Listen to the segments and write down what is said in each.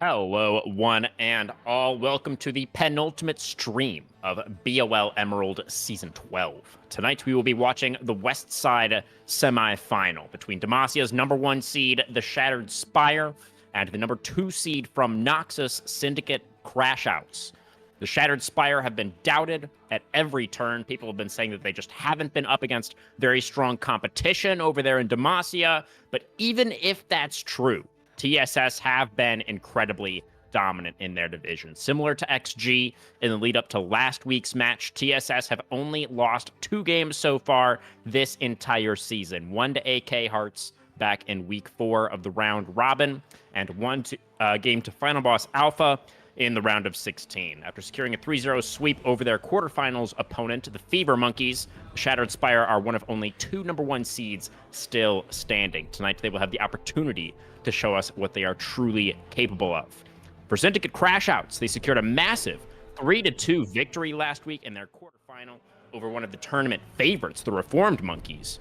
Hello, one and all. Welcome to the penultimate stream of BOL Emerald Season 12. Tonight we will be watching the West Side semifinal between Demasia's #1 seed, the Shattered Spire, and the #2 seed from Noxus, Syndicate, Crashouts. The Shattered Spire have been doubted at every turn. People have been saying that they just haven't been up against very strong competition over there in Demacia. But even if that's true, TSS have been incredibly dominant in their division. Similar to XG in the lead up to last week's match, TSS have only lost 2 games so far this entire season. One to AK Hearts back in week 4 of the round robin, and one game to Final Boss Alpha in the round of 16. After securing a 3-0 sweep over their quarterfinals opponent, the Fever Monkeys, the Shattered Spire are one of only 2 #1 seeds still standing. Tonight, they will have the opportunity to show us what they are truly capable of. For Syndicate Crashouts, they secured a massive 3-2 victory last week in their quarterfinal over one of the tournament favorites, the Reformed Monkeys.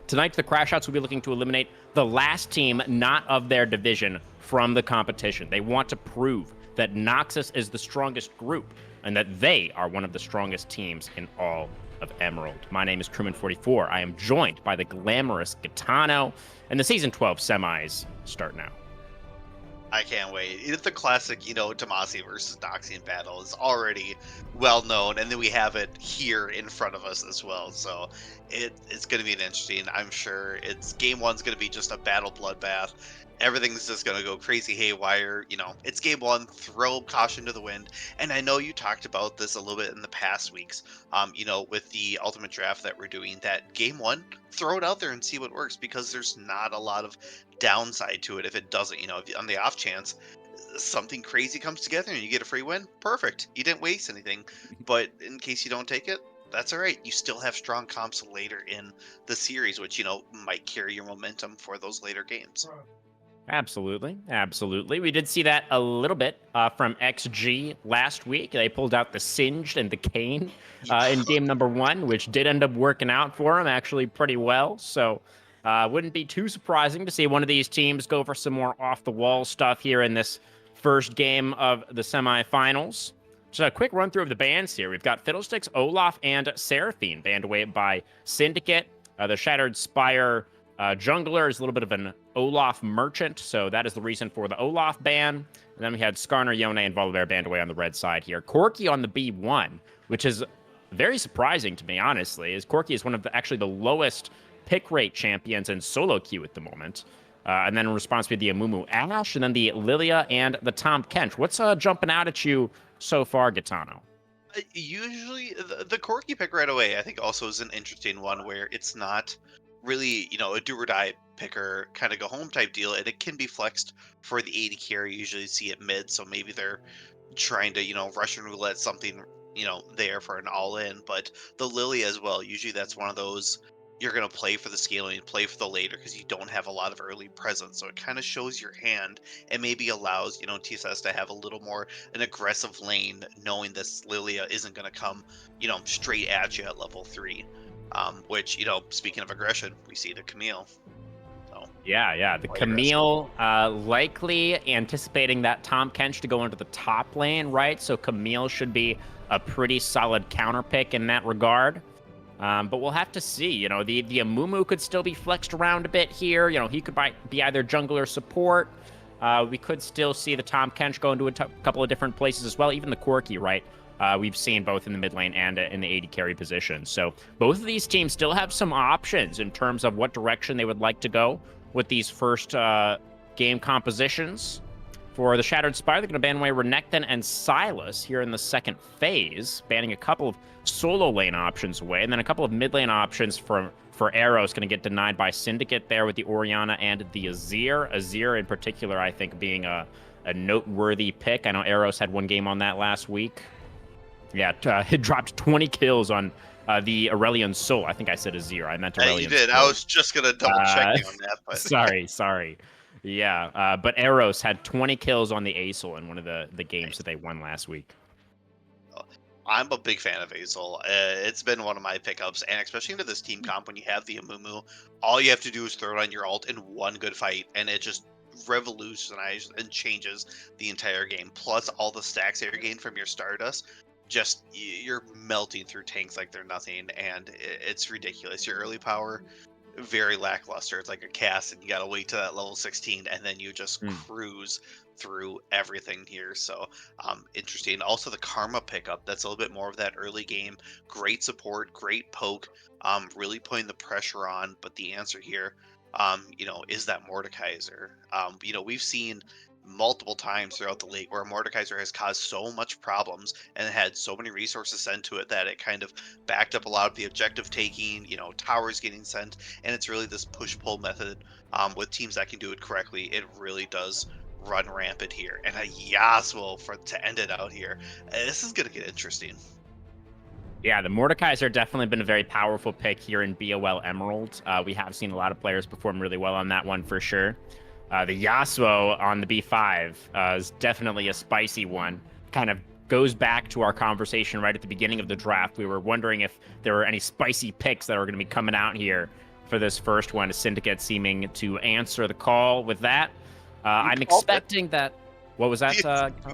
Tonight, the Crashouts will be looking to eliminate the last team not of their division from the competition. They want to prove that Noxus is the strongest group and that they are one of the strongest teams in all of Emerald. My name is Crewman44. I am joined by the glamorous Gitano, and the Season 12 semis start now. I can't wait. It's the classic, Demacia versus Noxian battle is already well known, and then we have it here in front of us as well. So it's going to be an interesting. I'm sure it's game one's going to be just a battle bloodbath. Everything's just going to go crazy haywire. It's game one. Throw caution to the wind. And I know you talked about this a little bit in the past weeks. With the ultimate draft that we're doing, that game one, throw it out there and see what works, because there's not a lot of downside to it if it doesn't. If on the off chance something crazy comes together and you get a free win, perfect. You didn't waste anything. But in case you don't take it, that's all right. You still have strong comps later in the series, which might carry your momentum for those later games. Absolutely. Absolutely. We did see that a little bit from XG last week. They pulled out the Singed and the Cane in game #1, which did end up working out for them actually pretty well. So wouldn't be too surprising to see one of these teams go for some more off-the-wall stuff here in this first game of the semifinals. Just a quick run-through of the bans here. We've got Fiddlesticks, Olaf, and Seraphine banned away by Syndicate. The Shattered Spire jungler is a little bit of an Olaf merchant, so that is the reason for the Olaf ban. And then we had Skarner, Yone, and Volibear banned away on the red side here. Corki on the B1, which is very surprising to me, honestly, as Corki is one of actually the lowest pick rate champions in solo queue at the moment. And then in response, we had the Amumu Ash, and then the Lilia and the Tahm Kench. What's jumping out at you so far, Gitano? Usually, the Corki pick right away, I think, also is an interesting one where it's not really, a do or die picker kind of go home type deal, and it can be flexed for the AD carry. You usually see it mid, so maybe they're trying to, Russian roulette something, there for an all in. But the Lily as well, usually that's one of those you're going to play for the scaling, play for the later, because you don't have a lot of early presence. So it kind of shows your hand and maybe allows, TSS to have a little more an aggressive lane, knowing this Lilia isn't going to come, straight at you at level 3. Which, speaking of aggression, we see the Camille. So Yeah. The quite Camille likely anticipating that Tahm Kench to go into the top lane, right? So Camille should be a pretty solid counter pick in that regard. But we'll have to see. The Amumu could still be flexed around a bit here. He could be either jungle or support. We could still see the Tahm Kench go into a couple of different places as well. Even the Corki, right? We've seen both in the mid lane and in the AD carry position. So both of these teams still have some options in terms of what direction they would like to go with these first game compositions. For the Shattered Spire, they're going to ban away Renekton and Silas here in the second phase, banning a couple of solo lane options away, and then a couple of mid lane options for Arrows going to get denied by Syndicate there with the Orianna and the Azir. Azir in particular, I think, being a noteworthy pick. I know Arrows had one game on that last week. Yeah, it dropped 20 kills on the Aurelion Soul. I think I said Azir. I meant Aurelion you did. Soul. I was just gonna double check you on that, but Sorry. Yeah, but Arrows had 20 kills on the Aesol in one of the games that they won last week. I'm a big fan of Aesol. It's been one of my pickups, and especially into this team comp when you have the Amumu, all you have to do is throw it on your ult in one good fight, and it just revolutionizes and changes the entire game. Plus all the stacks that you're getting from your Stardust, just you're melting through tanks like they're nothing, and it's ridiculous. Your early power very lackluster. It's like a cast, and you gotta wait to that level 16, and then you just Mm. cruise through everything here. So interesting. Also, the karma pickup. That's a little bit more of that early game. Great support, great poke. Really putting the pressure on. But the answer here, is that Mordekaiser. We've seen multiple times throughout the league where Mordekaiser has caused so much problems and had so many resources sent to it that it kind of backed up a lot of the objective taking, towers getting sent, and it's really this push pull method with teams that can do it correctly. It really does run rampant here, and a Yasuo for to end it out here. This is gonna get interesting. Yeah, the Mordekaiser definitely been a very powerful pick here in BOL Emerald. We have seen a lot of players perform really well on that one for sure. The Yasuo on the B5 is definitely a spicy one. Kind of goes back to our conversation right at the beginning of the draft. We were wondering if there were any spicy picks that were going to be coming out here for this first one. Syndicate seeming to answer the call with that. You I'm called it. expecting that. What was that? You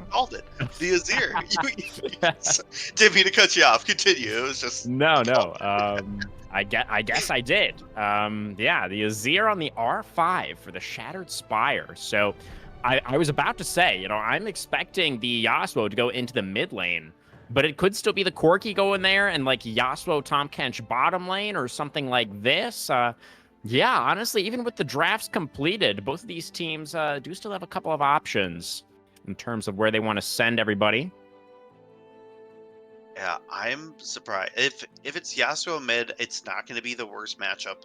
called it. The Azir. Didn't mean to cut you off. Continue. It was just No, called no. it. I guess I did. Yeah, the Azir on the R5 for the Shattered Spire. So I was about to say, I'm expecting the Yasuo to go into the mid lane, but it could still be the Corki going there and like Yasuo Tahm Kench bottom lane or something like this. Yeah, honestly, even with the drafts completed, both of these teams do still have a couple of options in terms of where they want to send everybody. Yeah, I'm surprised. If it's Yasuo mid, it's not going to be the worst matchup.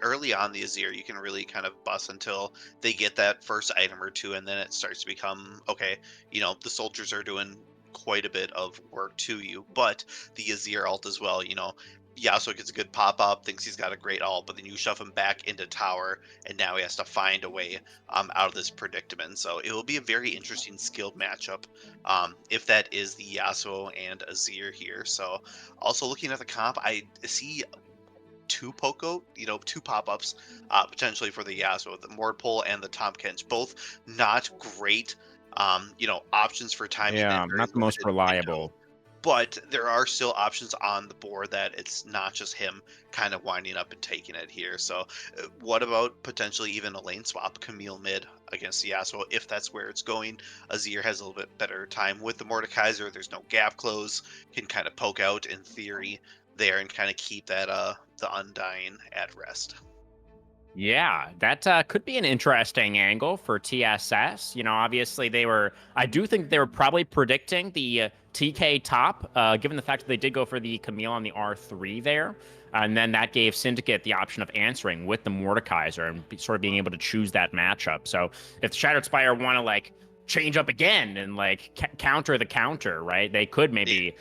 Early on the Azir, you can really kind of bust until they get that first item or two, and then it starts to become okay. The soldiers are doing quite a bit of work to you, but the Azir ult as well. Yasuo gets a good pop up, thinks he's got a great ult, but then you shove him back into tower, and now he has to find a way out of this predicament. So it will be a very interesting skilled matchup if that is the Yasuo and Azir here. So also looking at the comp, I see two Poco, two pop-ups potentially for the Yasuo, the Mordpole and the Tahm Kench, both not great, options for timing that Yeah, very not the most limited window. reliable. But there are still options on the board that it's not just him kind of winding up and taking it here. So, what about potentially even a lane swap, Camille mid against Yasuo, if that's where it's going? Azir has a little bit better time with the Mordekaiser. There's no gap close, can kind of poke out in theory there and kind of keep that the Undying at rest. Yeah, that could be an interesting angle for TSS. Obviously I do think they were probably predicting the TK top, given the fact that they did go for the Camille on the R3 there. And then that gave Syndicate the option of answering with the Mordekaiser and sort of being able to choose that matchup. So if the Shattered Spire want to like change up again and like counter the counter, right? They could maybe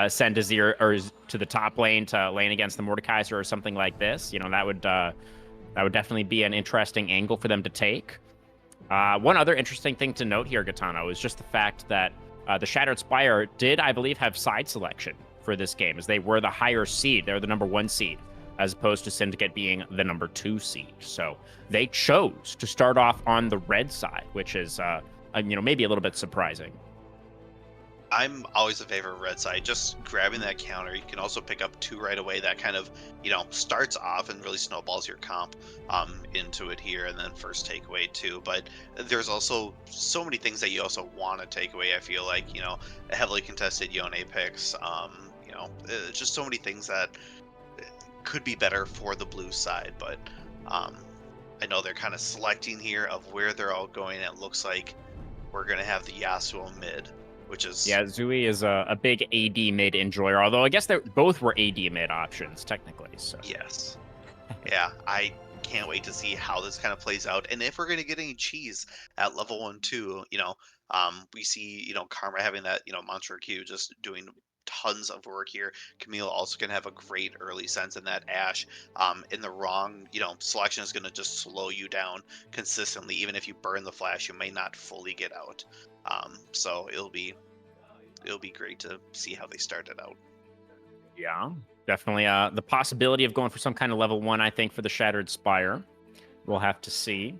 send Azir or to the top lane to lane against the Mordekaiser or something like this. That would definitely be an interesting angle for them to take. One other interesting thing to note here, Gaetano, is just the fact that the Shattered Spire did, I believe, have side selection for this game, as they were the higher seed. They're the number 1 seed, as opposed to Syndicate being the number 2 seed. So they chose to start off on the red side, which is, maybe a little bit surprising. I'm always a favor of red side. Just grabbing that counter, you can also pick up two right away. That kind of, starts off and really snowballs your comp into it here, and then first takeaway too. But there's also so many things that you also want to take away. I feel like a heavily contested Yone picks. Just so many things that could be better for the blue side. But um, I know they're kind of selecting here of where they're all going. It looks like we're gonna have the Yasuo mid, which is Yeah, Zui is a big AD mid enjoyer, although I guess they both were AD mid options, technically. So. yes. Yeah, I can't wait to see how this kind of plays out, and if we're going to get any cheese at level 1 2. We see Karma having that monster Q just doing tons of work here. Camille also can have a great early sense in that Ash. In the wrong selection is going to just slow you down consistently. Even if you burn the flash, you may not fully get out. So it'll be great to see how they started out. Yeah, definitely. The possibility of going for some kind of level 1, I think, for the Shattered Spire. We'll have to see.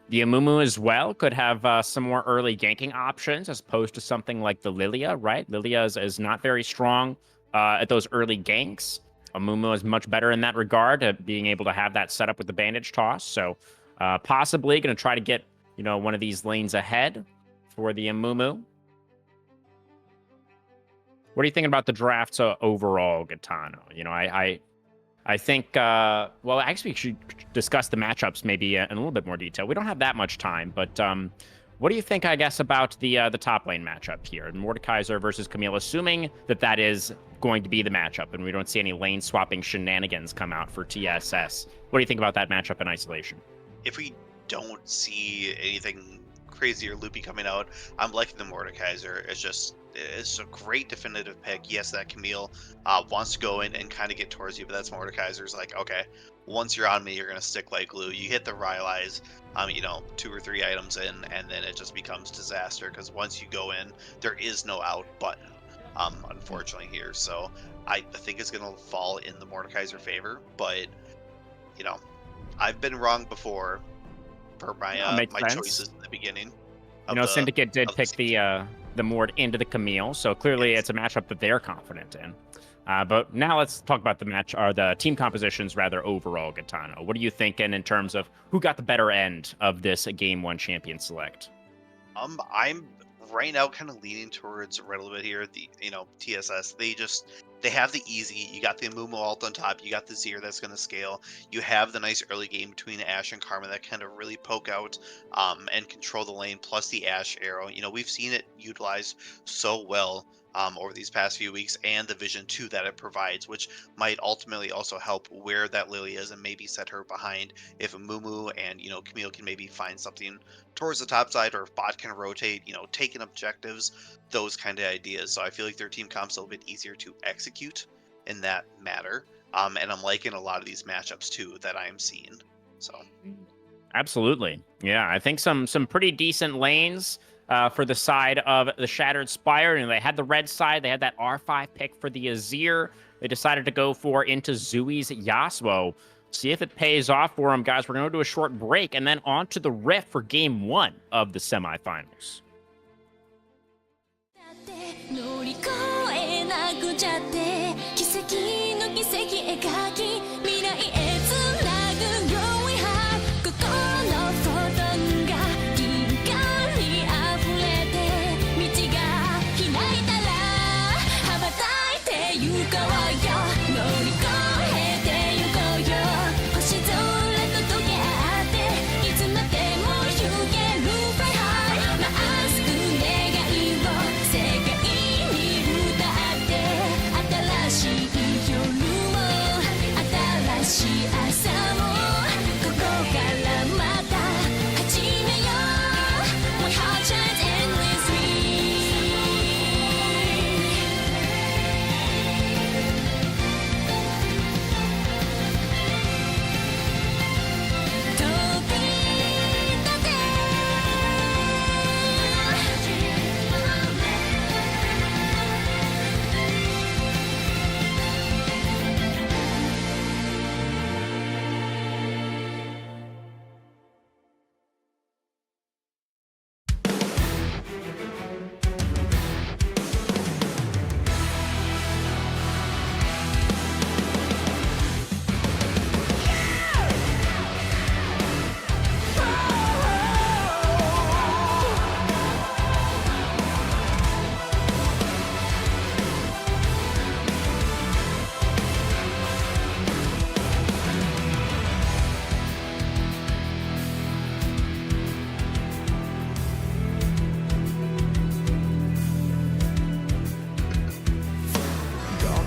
The Amumu as well could have some more early ganking options as opposed to something like the Lilia, right? Lilia is not very strong at those early ganks. Amumu is much better in that regard, being able to have that setup with the bandage toss. So possibly going to try to get, one of these lanes ahead for the Amumu. What are you thinking about the drafts overall, Gaetano? I think, well, actually, we should discuss the matchups maybe in a little bit more detail. We don't have that much time, but what do you think, I guess, about the top lane matchup here? Mordekaiser versus Camille, assuming that that is going to be the matchup and we don't see any lane swapping shenanigans come out for TSS. What do you think about that matchup in isolation? If we don't see anything crazy or loopy coming out, I'm liking the Mordekaiser. It's a great definitive pick. Yes, that Camille wants to go in and kind of get towards you, but that's Mordekaiser's like, okay, once you're on me, you're gonna stick like glue. You hit the Rylai's, 2 or 3 items in, and then it just becomes disaster because once you go in, there is no out button, unfortunately here. So I think it's gonna fall in the Mordekaiser favor, but I've been wrong before for my my choices in the beginning. Syndicate did pick the Mord into the Camille, so clearly it's a matchup that they're confident in. But now let's talk about the team compositions rather overall, Gaetano. What are you thinking in terms of who got the better end of this Game 1 champion select? I'm right now kind of leaning towards Red a little bit here. TSS, they have the easy. You got the Amumu ult on top. You got the Zir that's going to scale. You have the nice early game between Ashe and Karma that kind of really poke out and control the lane, plus the Ashe arrow. We've seen it utilized so well over these past few weeks, and the vision too that it provides, which might ultimately also help where that Lily is and maybe set her behind if Amumu and Camille can maybe find something towards the top side, or if bot can rotate, taking objectives, those kind of ideas. So I feel like their team comp's a little bit easier to execute in that matter. And I'm liking a lot of these matchups too that I am seeing. So absolutely. Yeah, I think some pretty decent lanes for the side of the Shattered Spire. They had the red side. They had that R5 pick for the Azir. They decided to go for into Zui's Yasuo. See if it pays off for them, guys. We're going to do a short break and then on to the Rift for Game 1 of the semifinals.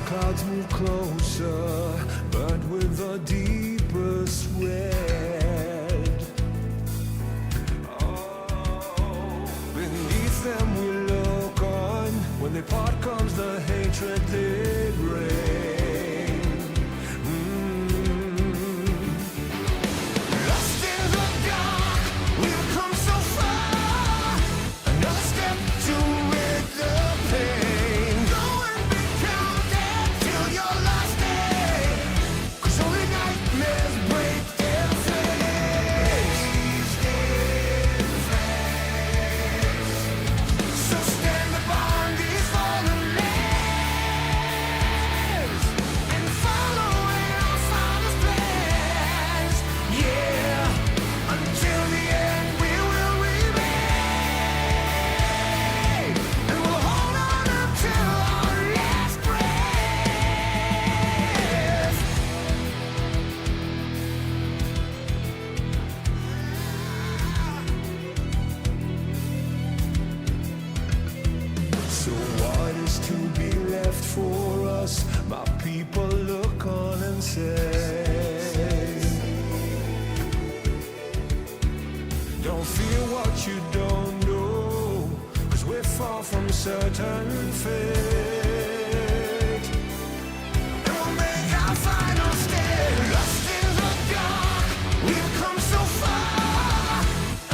Clouds move closer, but with a deeper sweat. Oh, beneath them we look on. When they part comes the hatred they bring. Lost in the dark, we've come so far. Another step to rid the pain. Go and be counted till your last day. 'Cause only nightmares break their face. certain fate. And we'll make our final stand. Lost in the dark, we've come so far.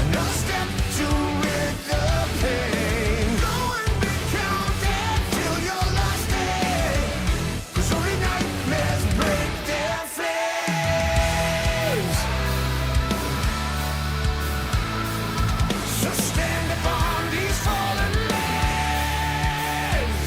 Another step to rid the pain. Go and be counted till your last day. 'Cause only nightmares break their flames. So stand upon these fallen lands.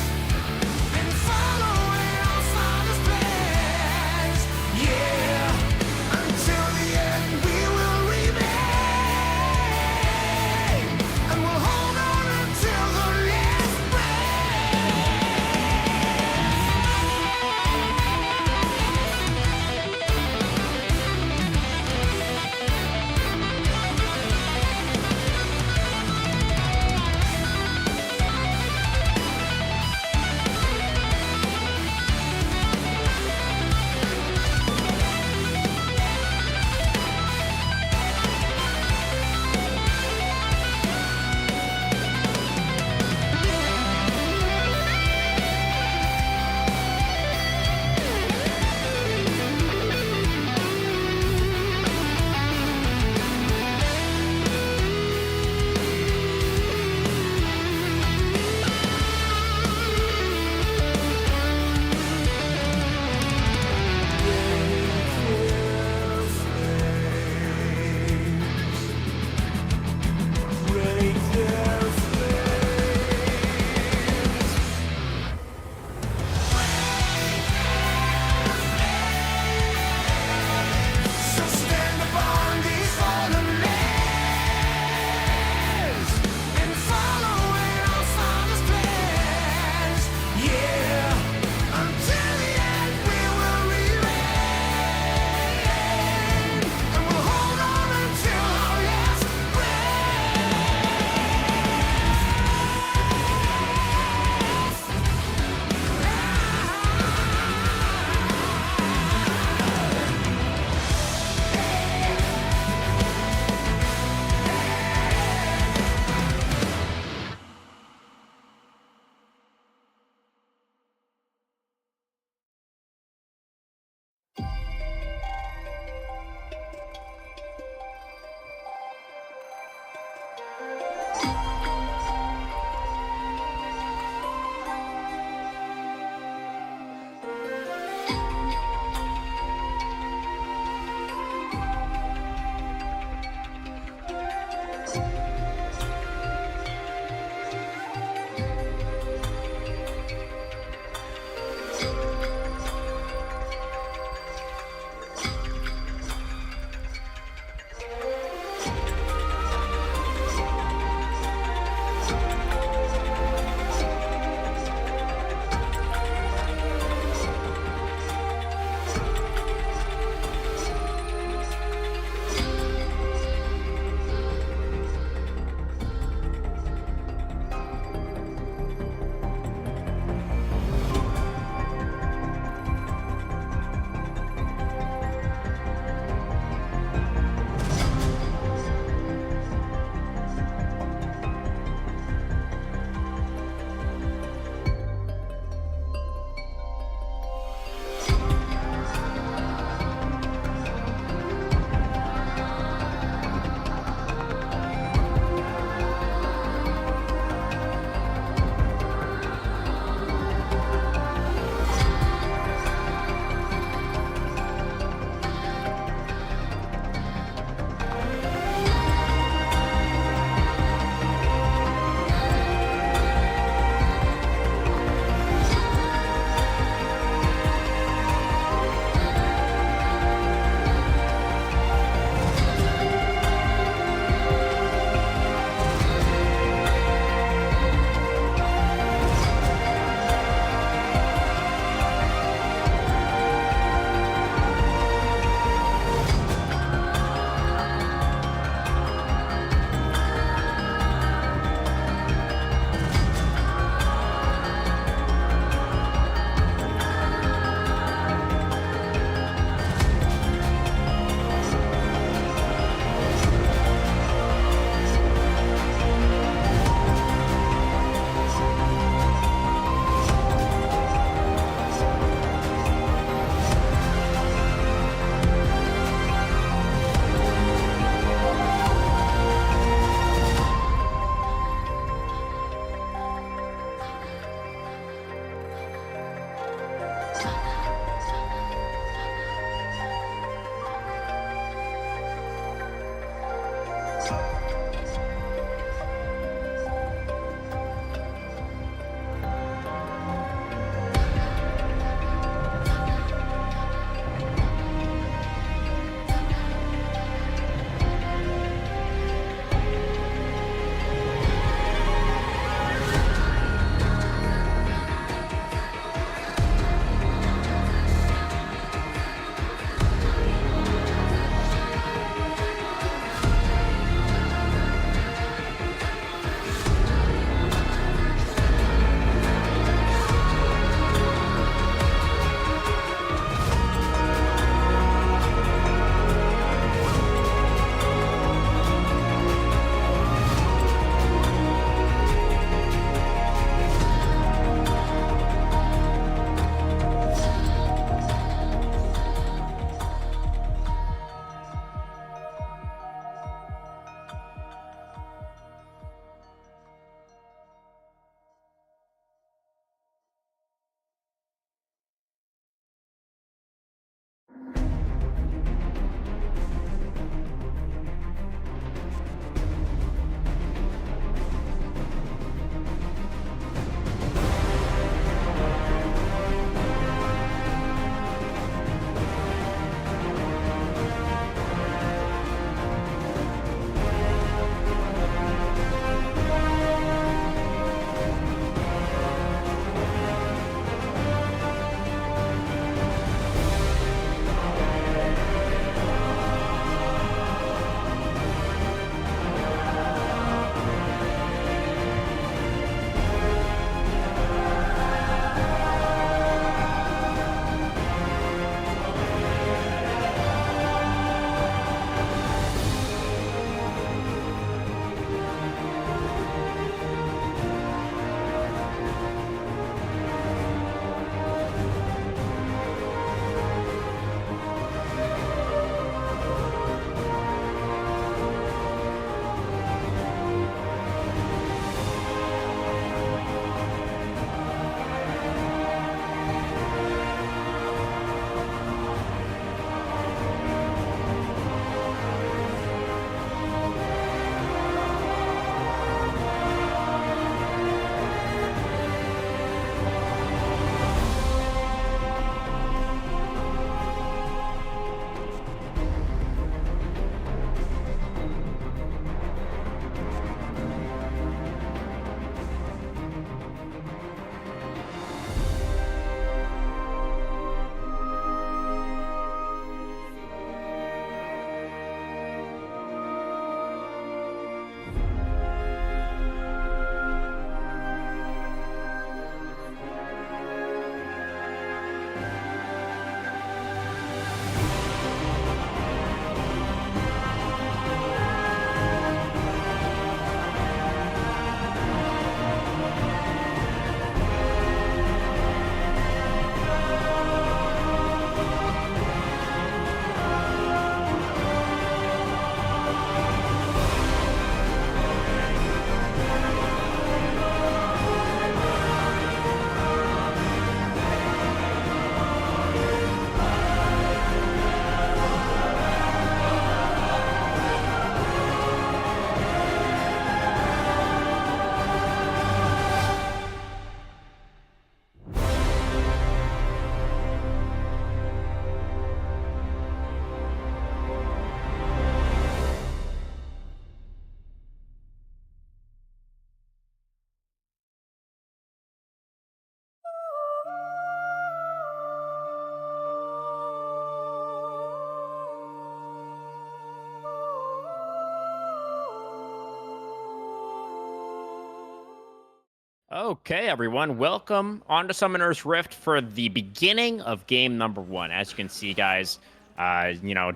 Okay, everyone, welcome onto Summoner's Rift for the beginning of game number 1. As you can see, guys,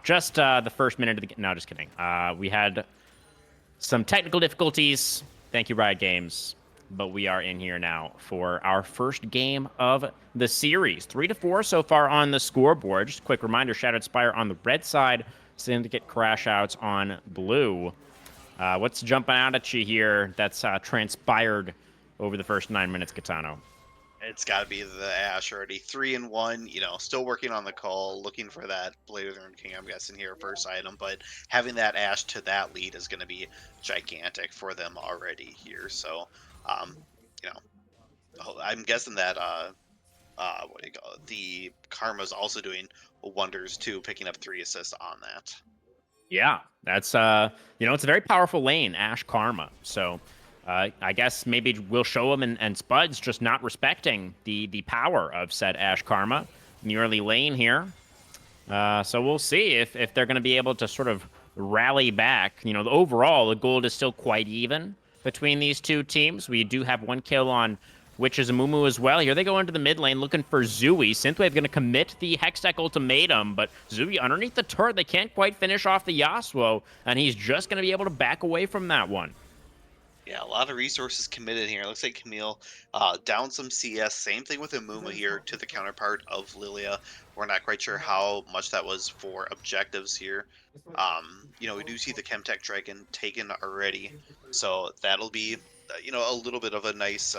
just the first minute of the game. No, just kidding. We had some technical difficulties. Thank you, Riot Games. But we are in here now for our first game of the series. 3-4 so far on the scoreboard. Just a quick reminder, Shattered Spire on the red side, Syndicate Crashouts on blue. What's jumping out at you here that's transpired over the first 9 minutes, Katano? It's got to be the Ash already. 3-1, still working on the call, looking for that Blade of the Ruined King, I'm guessing, here, first item. But having that Ash to that lead is going to be gigantic for them already here. So, um, you know, I'm guessing that, what do you call it? The Karma's also doing wonders too, picking up 3 assists on that. Yeah, that's it's a very powerful lane, Ash Karma. So I guess maybe we'll show him and Spud's just not respecting the power of said Ash Karma in the early lane here. So we'll see if they're going to be able to sort of rally back. Overall, the gold is still quite even between these two teams. We do have 1 kill on Witches and Mumu as well. Here they go into the mid lane looking for Zooey. Synthwave going to commit the Hextech ultimatum, but Zooey underneath the turret. They can't quite finish off the Yasuo, and he's just going to be able to back away from that one. Yeah, a lot of resources committed here. Looks like Camille down some CS. Same thing with Amumu here to the counterpart of Lilia. We're not quite sure how much that was for objectives here. We do see the Chemtech Dragon taken already. So that'll be, a little bit of a nice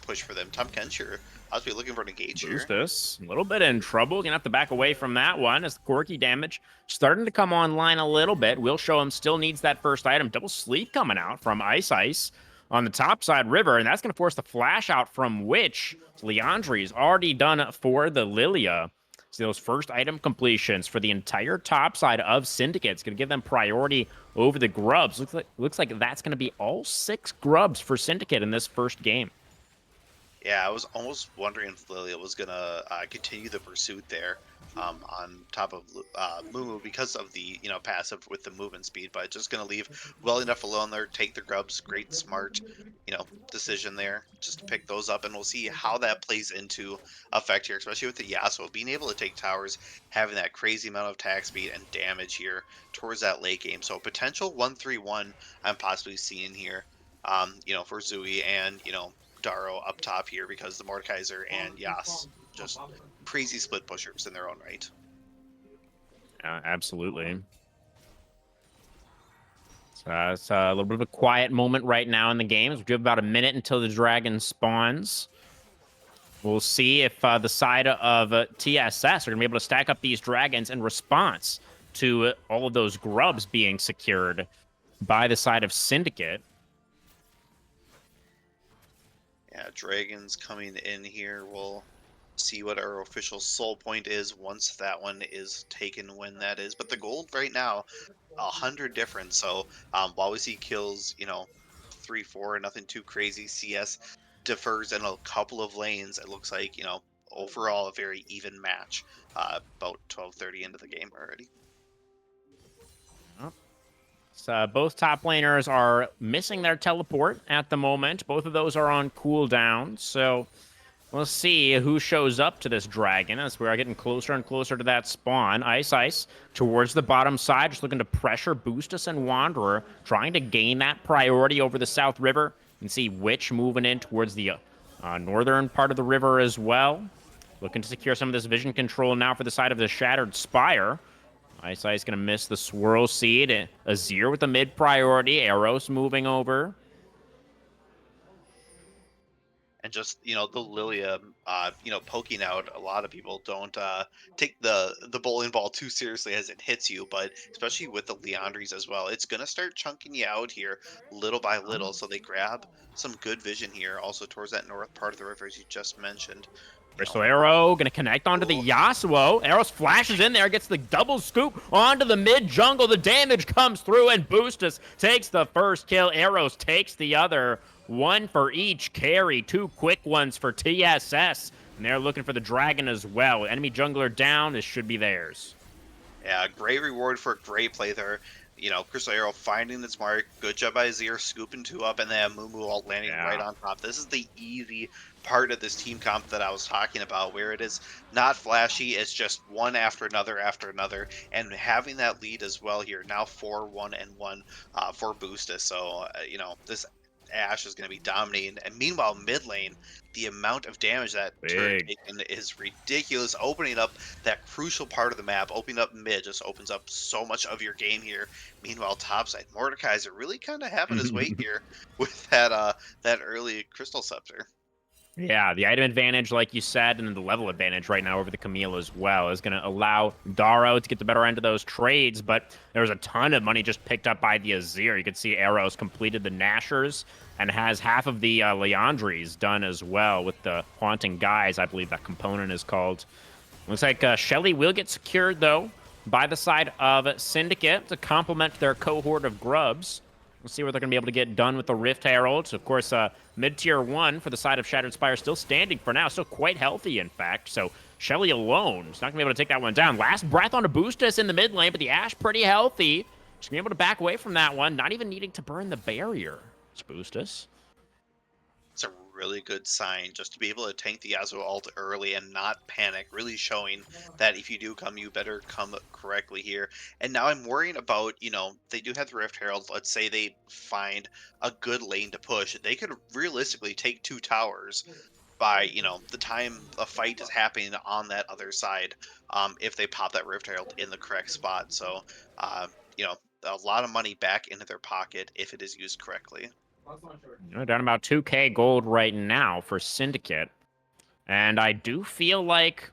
push for them. Tom Kensher, I was looking for an engage here. Boostus, a little bit in trouble. Gonna have to back away from that one as the quirky damage starting to come online a little bit. We'll show him still needs that first item. Double sleep coming out from Ice on the top side river, and that's gonna force the flash out from Witch. So Leandri's already done for the Lilia. So those first item completions for the entire top side of Syndicate. It's going to give them priority over the grubs. Looks like that's going to be all 6 grubs for Syndicate in this first game. Yeah, I was almost wondering if Lilia was gonna continue the pursuit there on top of Mumu because of the passive with the movement speed, but just gonna leave well enough alone there, take the grubs. Great, smart, decision there, just to pick those up, and we'll see how that plays into effect here, especially with the Yasuo being able to take towers, having that crazy amount of attack speed and damage here towards that late game. So potential 1-3-1 I'm possibly seeing here, for Zooey and Daro up top here because the Mordekaiser and Yas just crazy split pushers in their own right. Absolutely. So it's a little bit of a quiet moment right now in the games. We have about a minute until the dragon spawns. We'll see if the side of TSS are going to be able to stack up these dragons in response to all of those grubs being secured by the side of Syndicate. Yeah, dragons coming in here. We'll see what our official soul point is once that one is taken, when that is. But the gold right now, 100 different. So while we see kills, 3-4, nothing too crazy. CS differs in a couple of lanes. It looks like overall a very even match. About 12:30 into the game already. So both top laners are missing their teleport at the moment. Both of those are on cooldown. So we'll see who shows up to this dragon as we are getting closer and closer to that spawn. Ice towards the bottom side, just looking to pressure Boostus and Wanderer, trying to gain that priority over the South River. And see Witch moving in towards the northern part of the river as well. Looking to secure some of this vision control now for the side of the Shattered Spire. Ice going to miss the Swirl Seed. Azir with the mid priority. Eros moving over. And just the Lilia, poking out. A lot of people don't take the bowling ball too seriously as it hits you, but especially with the Leandries as well, it's gonna start chunking you out here little by little. So they grab some good vision here, also towards that north part of the river as you just mentioned. Crystal Arrow going to connect onto the Yasuo. Eros flashes in there, gets the double scoop onto the mid jungle. The damage comes through, and Boostus takes the first kill. Eros takes the other. 1 for each carry. 2 quick ones for TSS. And they're looking for the dragon as well. Enemy jungler down. This should be theirs. Yeah, great reward for a great play there. Crystal Arrow finding its mark. Good job by Azir, scooping 2 up, and then Mumu ult landing right on top. This is the easy part of this team comp that I was talking about, where it is not flashy. It's just one after another, and having that lead as well here. Now 4-1-1 for Boostus. So, this Ash is going to be dominating. And meanwhile, mid lane, the amount of damage that turret taken is ridiculous. Opening up that crucial part of the map, opening up mid, just opens up so much of your game here. Meanwhile, topside, Mordekaiser really kind of having his way here with that early Crystal Scepter. Yeah, the item advantage, like you said, and then the level advantage right now over the Camille as well is going to allow Daro to get the better end of those trades, but there's a ton of money just picked up by the Azir. You can see Arrows completed the Nashers and has half of the Leandries done as well with the Haunting Guys, I believe that component is called. Looks like Shelly will get secured, though, by the side of Syndicate to complement their cohort of grubs. We'll see what they're going to be able to get done with the Rift Heralds. Of course, mid-tier 1 for the side of Shattered Spire still standing for now. Still quite healthy, in fact. So Shelly alone is not going to be able to take that one down. Last breath on a Boostus in the mid lane, but the Ashe pretty healthy. Just going to be able to back away from that one. Not even needing to burn the barrier. It's Boostus. It's a really good sign just to be able to tank the Yasuo ult early and not panic, really showing that if you do come, you better come correctly here. And now I'm worrying about, they do have the Rift Herald. Let's say they find a good lane to push. They could realistically take 2 towers by, the time a fight is happening on that other side, if they pop that Rift Herald in the correct spot. So, a lot of money back into their pocket if it is used correctly. Down about 2k gold right now for Syndicate. And I do feel like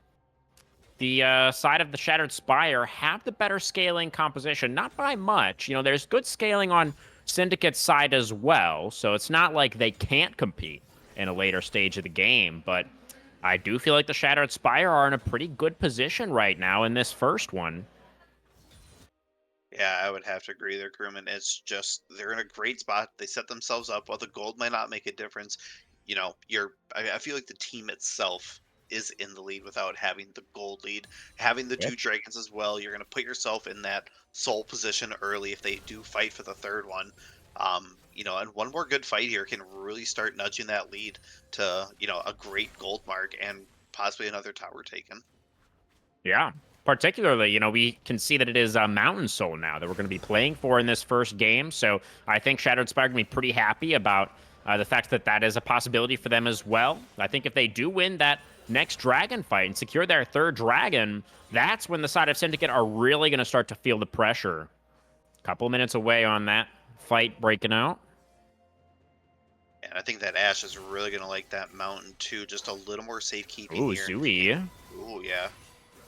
the side of the Shattered Spire have the better scaling composition. Not by much. There's good scaling on Syndicate's side as well. So it's not like they can't compete in a later stage of the game. But I do feel like the Shattered Spire are in a pretty good position right now in this first one. Yeah, I would have to agree there, Crewman. It's just they're in a great spot. They set themselves up. While the gold might not make a difference, I feel like the team itself is in the lead without having the gold lead. Having the 2 dragons as well, you're going to put yourself in that sole position early if they do fight for the third one. And one more good fight here can really start nudging that lead to, a great gold mark and possibly another tower taken. Yeah. Particularly, we can see that it is Mountain Soul now that we're going to be playing for in this first game. So I think Shattered Spire going to be pretty happy about the fact that that is a possibility for them as well. I think if they do win that next dragon fight and secure their 3rd dragon, that's when the side of Syndicate are really going to start to feel the pressure. A couple minutes away on that fight breaking out. And I think that Ashe is really going to like that mountain too. Just a little more safekeeping Ooh, here. Zooey. Ooh, yeah.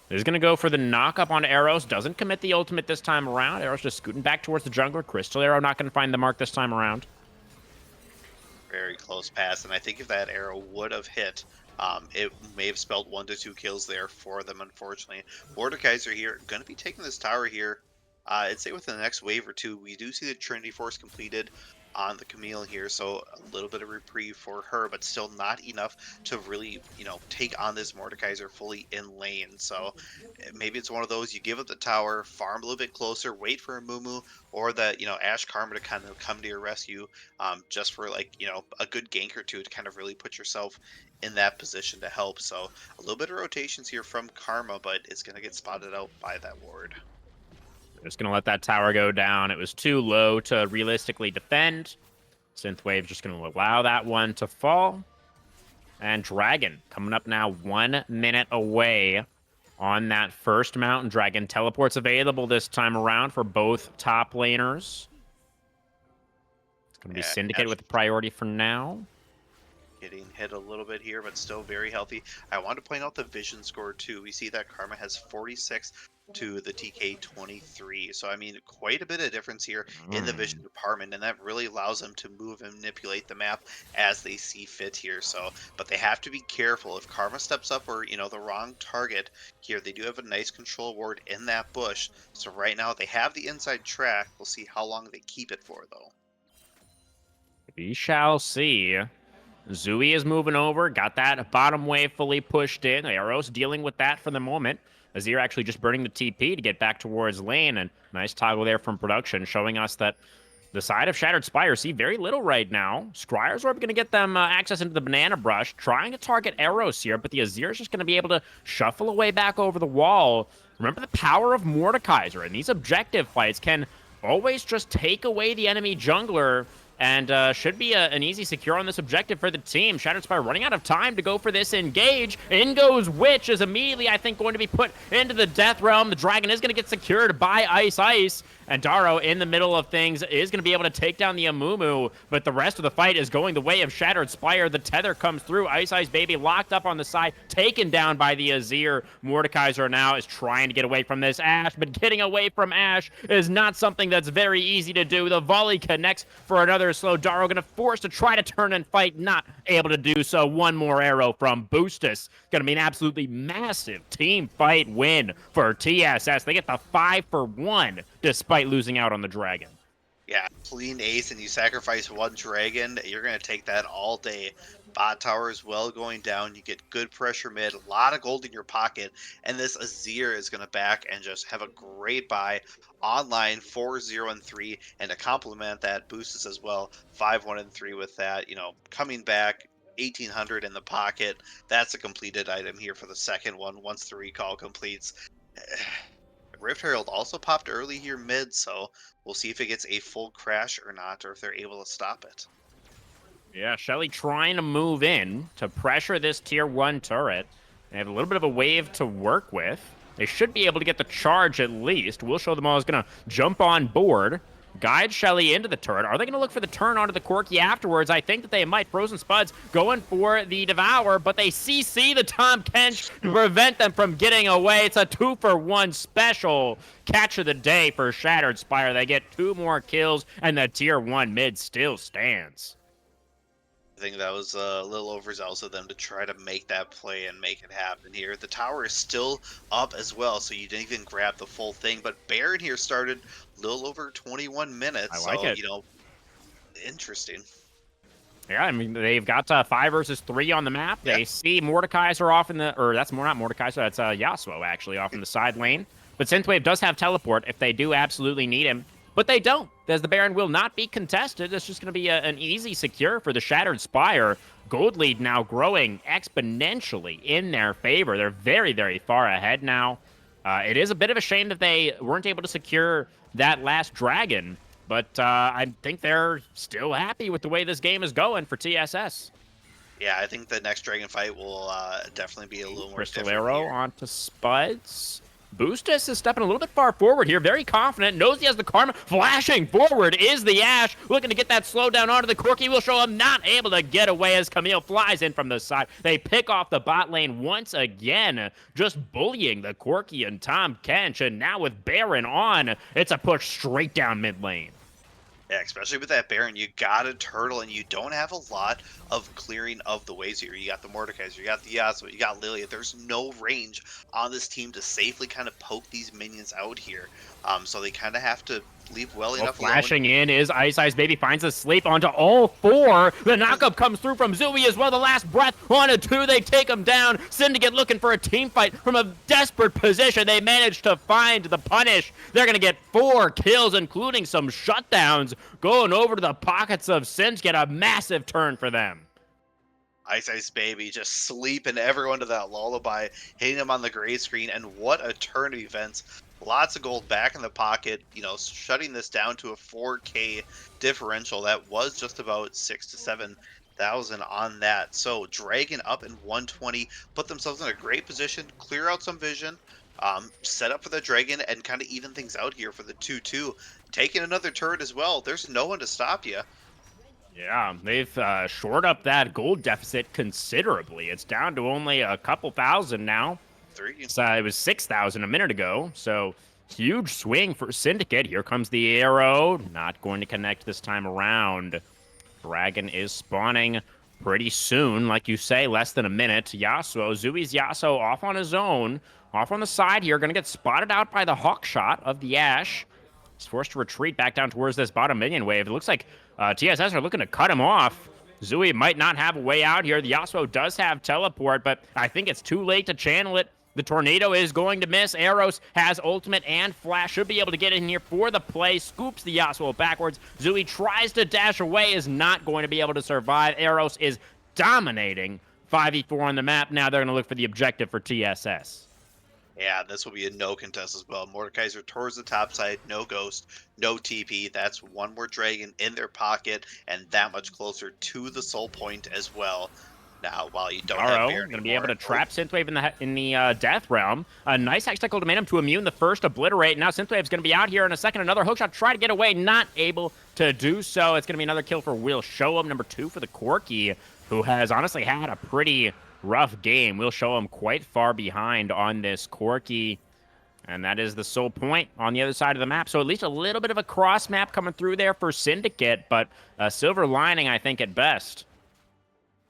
He's going to go for the knock-up on Arrows. Doesn't commit the ultimate this time around. Arrows just scooting back towards the jungler. Crystal Arrow not going to find the mark this time around. Very close pass. And I think if that arrow would have hit, it may have spelled 1 to 2 kills there for them, unfortunately. Mordekaiser here, going to be taking this tower here. I'd say within the next wave or 2, we do see the Trinity Force completed on the Camille here, so a little bit of reprieve for her, but still not enough to really, take on this Mordekaiser fully in lane. So maybe it's one of those, you give up the tower, farm a little bit closer, wait for a Mumu, or that, Ashe Karma to kind of come to your rescue, just for like, a good gank or 2 to kind of really put yourself in that position to help. So a little bit of rotations here from Karma, but it's going to get spotted out by that ward. Just going to let that tower go down. It was too low to realistically defend. Synthwave just going to allow that one to fall. And Dragon coming up now 1 minute away on that first Mountain Dragon. Teleports available this time around for both top laners. It's going to be Syndicate with the priority for now. Getting hit a little bit here, but still very healthy. I want to point out the vision score too. We see that Karma has 46 to the TK 23. So, I mean, quite a bit of difference here in the vision department, and that really allows them to move and manipulate the map as they see fit here. So, but they have to be careful. If Karma steps up or, the wrong target here, they do have a nice control ward in that bush. So right now they have the inside track. We'll see how long they keep it for, though. We shall see. Zooey is moving over, got that bottom wave fully pushed in. Arrows dealing with that for the moment. Azir actually just burning the TP to get back towards lane, and nice toggle there from production, showing us that the side of Shattered Spire see very little right now. Scryer's Orb going to get them access into the Banana Brush, trying to target Arrows here, but the Azir is just going to be able to shuffle away back over the wall. Remember the power of Mordekaiser, and these objective fights can always just take away the enemy jungler, and should be an easy secure on this objective for the team. Shattered Spire running out of time to go for this engage. In goes Witch, is immediately, I think, going to be put into the Death Realm. The Dragon is going to get secured by Ice Ice, And Daro in the middle of things is going to be able to take down the Amumu, but the rest of the fight is going the way of Shattered Spire. The tether comes through. Ice Baby locked up on the side, taken down by the Azir. Mordekaiser now is trying to get away from this Ashe, but getting away from Ashe is not something that's very easy to do. The volley connects for another slow. Daro going to force to try to turn and fight, not able to do so. One more arrow from Boostus. Going to be an absolutely massive team fight win for TSS. They get the 5-for-1 despite losing out on the dragon. Yeah, clean ace, and you sacrifice one dragon. You're going to take that all day. Bot tower as well going down. You get good pressure mid, a lot of gold in your pocket, and this Azir is going to back and just have a great buy online 4-0-3, and to complement that, Boostus as well 5-1-3 with that. You know, coming back 1800 in the pocket. That's a completed item here for the second one once the recall completes. Rift Herald also popped early here mid, so we'll see if it gets a full crash or not, or if they're able to stop it. Yeah, Shelly trying to move in to pressure this tier 1 turret. They have a little bit of a wave to work with. They should be able to get the charge at least. Will Show Them All is going to jump on board, guide Shelly into the turret. Are they going to look for the turn onto the Corki afterwards? I think that they might. Frozen Spuds going for the Devour, but they CC the Tahm Kench to prevent them from getting away. It's a 2-for-1 special catch of the day for Shattered Spire. They get 2 more kills, and the tier 1 mid still stands. I think that was a little overzealous of them to try to make that play and make it happen here. The tower is still up as well, so you didn't even grab the full thing. But Baron here started a little over 21 minutes. I like it. You know, interesting. Yeah, I mean, they've got 5 versus 3 on the map. They see Mordekaiser off in the, or that's not Mordekaiser, that's Yasuo actually off in the side lane. But Synthwave does have teleport if they do absolutely need him. But they don't, as the Baron will not be contested. It's just going to be an easy secure for the Shattered Spire. Gold lead now growing exponentially in their favor. They're very, very far ahead now. It is a bit of a shame that they weren't able to secure that last dragon, but I think they're still happy with the way this game is going for TSS. Yeah, I think the next dragon fight will definitely be a little more Crystal different Arrow here. onto Spuds. Boostus is stepping a little bit far forward here, very confident, knows he has the Karma. Flashing forward is the Ashe, looking to get that slowdown onto the Corki. Will Show him not able to get away as Camille flies in from the side. They pick off the bot lane once again, just bullying the Corki and Tahm Kench. And now with Baron on, it's a push straight down mid lane. Yeah, especially with that Baron, you got a turtle, and you don't have a lot of clearing of the waves here. You got the Mordekaiser, you got the Yasuo, you got Lilia. There's no range on this team to safely kind of poke these minions out here. So they kind of have to leave well enough alone. Flashing in is Ice Baby, finds a sleep onto all 4. The knockup comes through from Zooey as well. The last breath onto 2. They take him down. Syndicate looking for a team fight from a desperate position. They manage to find the punish. They're going to get 4 kills, including some shutdowns, going over to the pockets of Syndicate. A massive turn for them. Ice Baby just sleeping everyone to that lullaby, hitting them on the gray screen, and what a turn of events. Lots of gold back in the pocket, you know, shutting this down to a 4K differential. That was just about 6,000 to 7,000 on that. So Dragon up in 120, put themselves in a great position, clear out some vision, set up for the Dragon, and kind of even things out here for the 2-2. Taking another turret as well. There's no one to stop you. Yeah, they've shored up that gold deficit considerably. It's down to only a couple thousand now. 3. So it was 6,000 a minute ago, so huge swing for Syndicate. Here comes the arrow. Not going to connect this time around. Dragon is spawning pretty soon, like you say, less than a minute. Yasuo, Zooey's Yasuo off on his own. Off on the side here, going to get spotted out by the hawk shot of the Ashe. He's forced to retreat back down towards this bottom minion wave. It looks like TSS are looking to cut him off. Zooey might not have a way out here. The Yasuo does have teleport, but I think it's too late to channel it. The tornado is going to miss. Eros has ultimate and flash. Should be able to get in here for the play. Scoops the Yasuo backwards. Zooey tries to dash away. Is not going to be able to survive. Eros is dominating. 5v4 on the map. Now they're going to look for the objective for TSS. Yeah, this will be a no contest as well. Mordekaiser towards the top side, no ghost, no TP. That's one more dragon in their pocket, and that much closer to the soul point as well. Now, while you don't have Darrow Bear going to be able to anymore, trap Synthwave in the Death Realm. A nice Hextech Ultimatum to immune the first Obliterate. Now Synthwave's going to be out here in a second. Another hookshot, try to get away, not able to do so. It's going to be another kill for Will Show 'em, number 2 for the Corki, who has honestly had a pretty rough game. Will Show 'em quite far behind on this Corki. And that is the sole point on the other side of the map. So at least a little bit of a cross map coming through there for Syndicate, but a silver lining, I think, at best.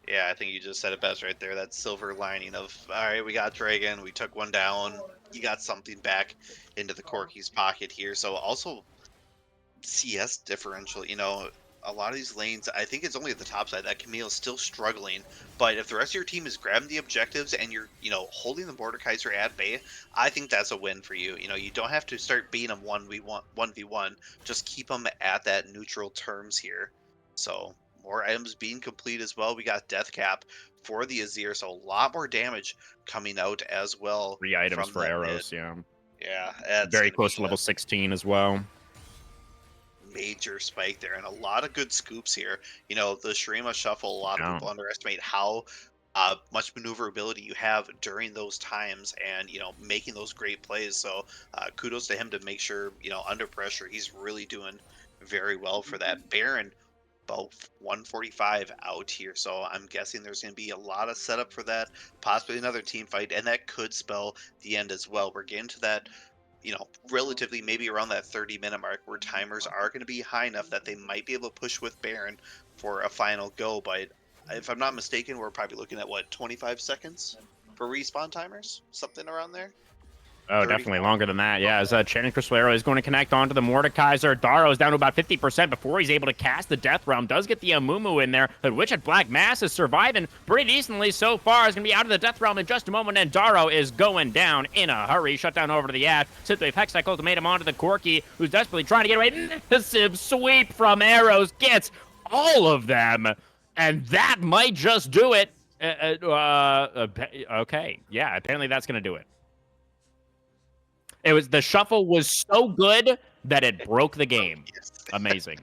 yeah, I think you just said it best right there. That silver lining of, all right, we got Dragon, we took one down, you got something back into the Corky's pocket here. So also CS differential, a lot of these lanes, I think it's only at the top side that Camille's still struggling. But if the rest of your team is grabbing the objectives and you're, holding the Mordekaiser at bay, I think that's a win for you. You don't have to start beating them 1v1. Just keep them at that neutral terms here. So more items being complete as well. We got Death Cap for the Azir, so a lot more damage coming out as well. 3 items from for that arrows, mid. yeah. Yeah, that's Very gonna close be to level 16 as well. major spike there, and a lot of good scoops here. The Shurima shuffle, a lot of Yeah. people underestimate how much maneuverability you have during those times, and making those great plays. So kudos to him to make sure, under pressure, he's really doing very well for that. Baron, about 145 out here, so I'm guessing there's going to be a lot of setup for that, possibly another team fight, and that could spell the end as well. We're getting to that, relatively maybe around that 30-minute mark where timers are going to be high enough that they might be able to push with Baron for a final go. But if I'm not mistaken, we're probably looking at 25 seconds for respawn timers, something around there. Oh, 30. definitely longer than that. Yeah, as Channing Crystal Arrow is going to connect onto the Mordekaiser. Darrow is down to about 50% before he's able to cast the Death Realm. Does get the Amumu in there. The Witch at Black Mass is surviving pretty decently so far. Is going to be out of the Death Realm in just a moment, and Darrow is going down in a hurry. Shut down over to the Ash. Synthwave Hextech Ultimatum onto the Corki, who's desperately trying to get away. Massive sweep from Arrows. Gets all of them, and that might just do it. Okay, yeah, apparently that's going to do it. The shuffle was so good that it broke the game. Yes. Amazing.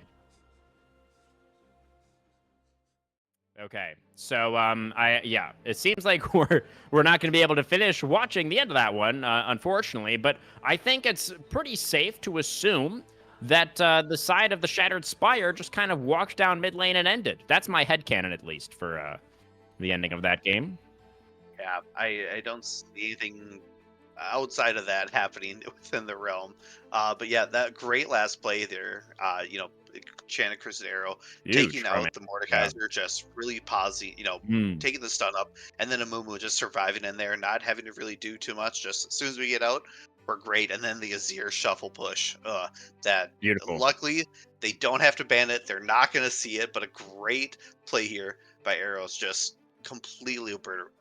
Okay, so it seems like we're not going to be able to finish watching the end of that one, unfortunately. But I think it's pretty safe to assume that the side of the Shattered Spire just kind of walked down mid lane and ended. That's my headcanon, at least, for the ending of that game. Yeah, I don't see anything outside of that happening within the realm. But yeah, that great last play there, Channing Crystal Arrow Huge taking from out it. the Mordekaiser, just really pausing, taking the stun up, and then Amumu just surviving in there, not having to really do too much. Just as soon as we get out, we're great. And then the Azir shuffle push. That Beautiful. luckily they don't have to ban it. They're not going to see it, but a great play here by Arrows, just completely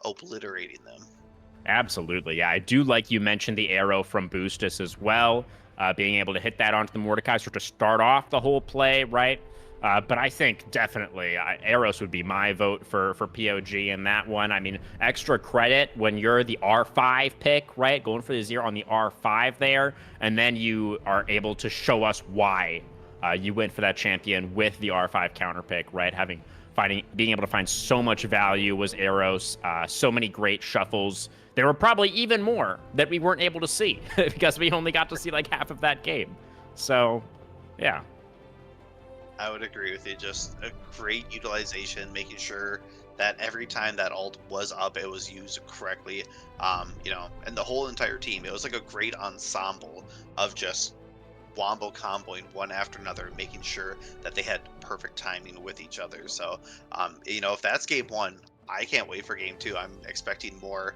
obliterating them. Absolutely, yeah. I do like you mentioned the arrow from Boostus as well, being able to hit that onto the Mordekaiser to start off the whole play, right? But I think definitely Arrows would be my vote for POG in that one. I mean, extra credit when you're the R5 pick, right? Going for the 0 on the R5 there, and then you are able to show us why you went for that champion with the R5 counter pick, right? Being able to find so much value was Arrows, so many great shuffles. There were probably even more that we weren't able to see because we only got to see like half of that game. So, yeah. I would agree with you. Just a great utilization, making sure that every time that ult was up, it was used correctly. And the whole entire team, it was like a great ensemble of just wombo comboing one after another, making sure that they had perfect timing with each other. So, if that's game one, I can't wait for game two. I'm expecting more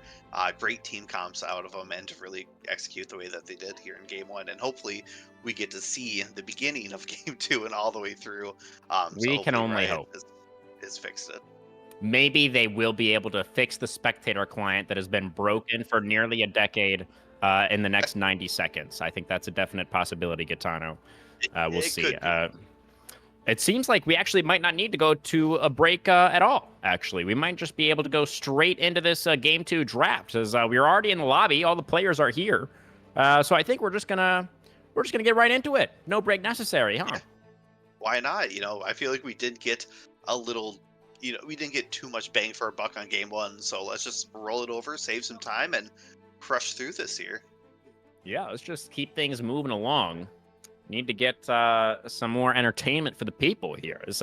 great team comps out of them and to really execute the way that they did here in game one. And hopefully we get to see the beginning of game two and all the way through. We can only hope. Is fixed it. Maybe they will be able to fix the spectator client that has been broken for nearly a decade in the next 90 seconds. I think that's a definite possibility, Gitano. We'll see. It seems like we actually might not need to go to a break at all, actually. We might just be able to go straight into this Game 2 draft, as we're already in the lobby. All the players are here. So I think we're just gonna get right into it. No break necessary, huh? Yeah. Why not? I feel like we did get a little, we didn't get too much bang for our buck on game 1, so let's just roll it over, save some time, and crush through this here. Yeah, let's just keep things moving along. Need to get some more entertainment for the people here. As,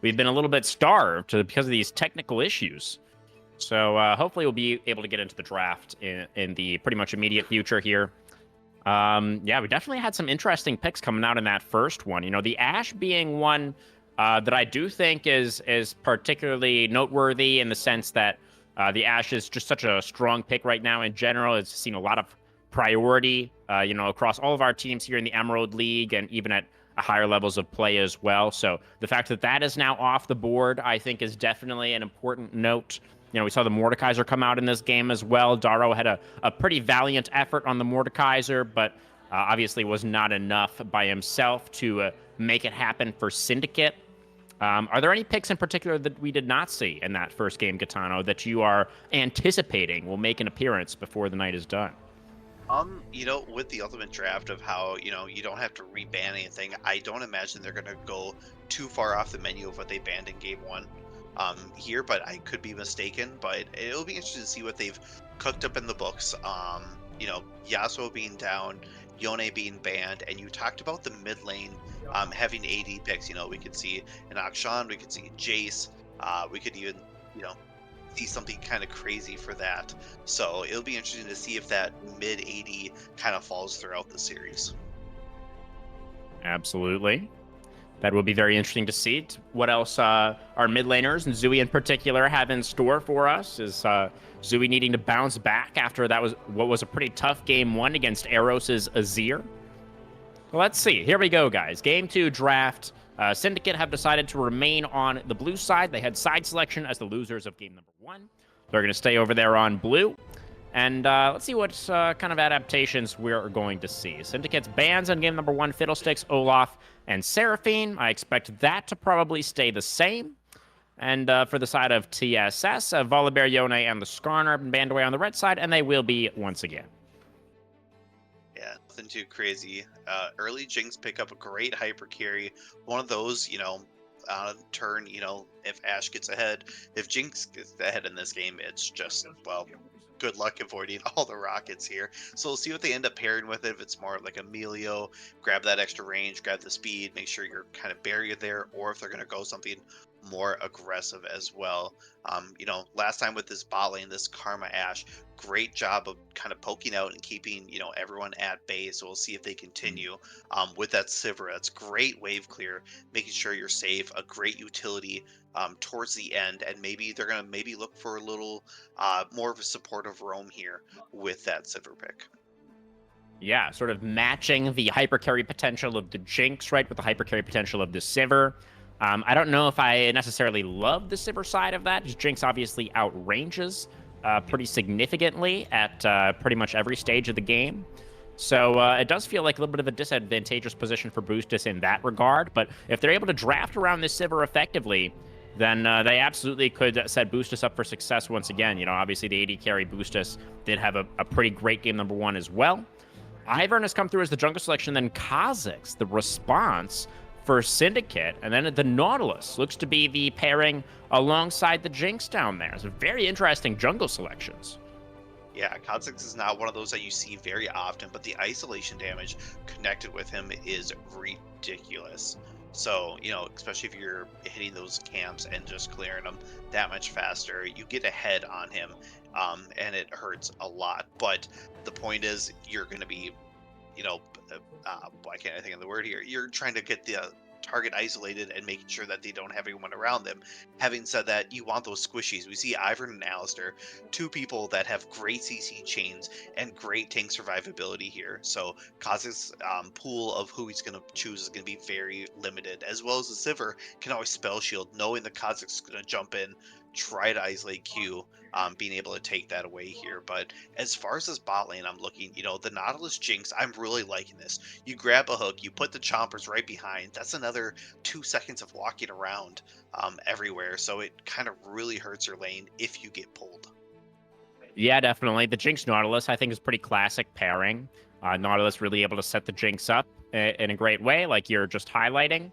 we've been a little bit starved because of these technical issues. So hopefully we'll be able to get into the draft in the pretty much immediate future here. Yeah, we definitely had some interesting picks coming out in that first one. The Ashe being one that I do think is particularly noteworthy in the sense that the Ashe is just such a strong pick right now in general. It's seen a lot of priority, across all of our teams here in the Emerald League and even at higher levels of play as well. So the fact that that is now off the board, I think, is definitely an important note. We saw the Mordekaiser come out in this game as well. Daro had a pretty valiant effort on the Mordekaiser, but obviously was not enough by himself to make it happen for Syndicate. Are there any picks in particular that we did not see in that first game, Gitano, that you are anticipating will make an appearance before the night is done? With the ultimate draft of how, you don't have to reban anything, I don't imagine they're gonna go too far off the menu of what they banned in game 1 here, but I could be mistaken. But it'll be interesting to see what they've cooked up in the books. Yasuo being down, Yone being banned, and you talked about the mid lane having AD picks. We could see an Akshan, we could see Jace, we could even, see something kind of crazy for that. So it'll be interesting to see if that mid AD kind of falls throughout the series. Absolutely. That will be very interesting to see. What else our mid laners, and Zooey in particular, have in store for us. Is Zooey needing to bounce back after that was what was a pretty tough game 1 against Eros's Azir? Well, let's see. Here we go, guys. Game 2 draft. Syndicate have decided to remain on the blue side. They had side selection as the losers of game number 1. They're going to stay over there on blue. And let's see what kind of adaptations we're going to see. Syndicate's bans on game number 1, Fiddlesticks, Olaf, and Seraphine. I expect that to probably stay the same. And for the side of TSS, Volibear, Yone, and the Skarner have been banned away on the red side, and they will be once again. Yeah, nothing too crazy. Early Jinx pick up a great hyper carry. One of those, on a turn, if Ashe gets ahead, if Jinx gets ahead in this game, it's just, well, good luck avoiding all the rockets here. So we'll see what they end up pairing with it. If it's more like Emilio, grab that extra range, grab the speed, make sure you're kind of buried there, or if they're going to go something more aggressive as well. Last time with this bot lane, this Karma Ashe, great job of kind of poking out and keeping, everyone at bay. So we'll see if they continue with that Sivir. That's great wave clear, making sure you're safe, a great utility towards the end, and maybe they're going to look for a little more of a supportive roam here with that Sivir pick. Yeah, sort of matching the hyper carry potential of the Jinx, right, with the hyper carry potential of the Sivir. I don't know if I necessarily love the Sivir side of that. Jinx obviously outranges pretty significantly at pretty much every stage of the game. So it does feel like a little bit of a disadvantageous position for Boostus in that regard. But if they're able to draft around this Sivir effectively, then they absolutely could set Boostus up for success once again. Obviously the AD carry Boostus did have a pretty great game number 1 as well. Ivern has come through as the jungle selection, then Kha'Zix, the response for Syndicate, and then the Nautilus looks to be the pairing alongside the Jinx down there. So very interesting jungle selections. Yeah, Kha'Zix is not one of those that you see very often, but the isolation damage connected with him is ridiculous. So, especially if you're hitting those camps and just clearing them that much faster, you get ahead on him, and it hurts a lot. But the point is, you're going to be, why can't I think of the word here? You're trying to get the target isolated and making sure that they don't have anyone around them. Having said that, you want those squishies. We see Ivern and Alistair, two people that have great CC chains and great tank survivability here. So Kha'Zix's pool of who he's going to choose is going to be very limited, as well as the Sivir can always spell shield, knowing that Kha'Zix is going to jump in, try to isolate Q, being able to take that away here. But as far as this bot lane, I'm looking, the Nautilus Jinx, I'm really liking this. You grab a hook, you put the chompers right behind. That's another 2 seconds of walking around everywhere. So it kind of really hurts your lane if you get pulled. Yeah, definitely. The Jinx Nautilus, I think, is pretty classic pairing. Nautilus really able to set the Jinx up in a great way, like you're just highlighting.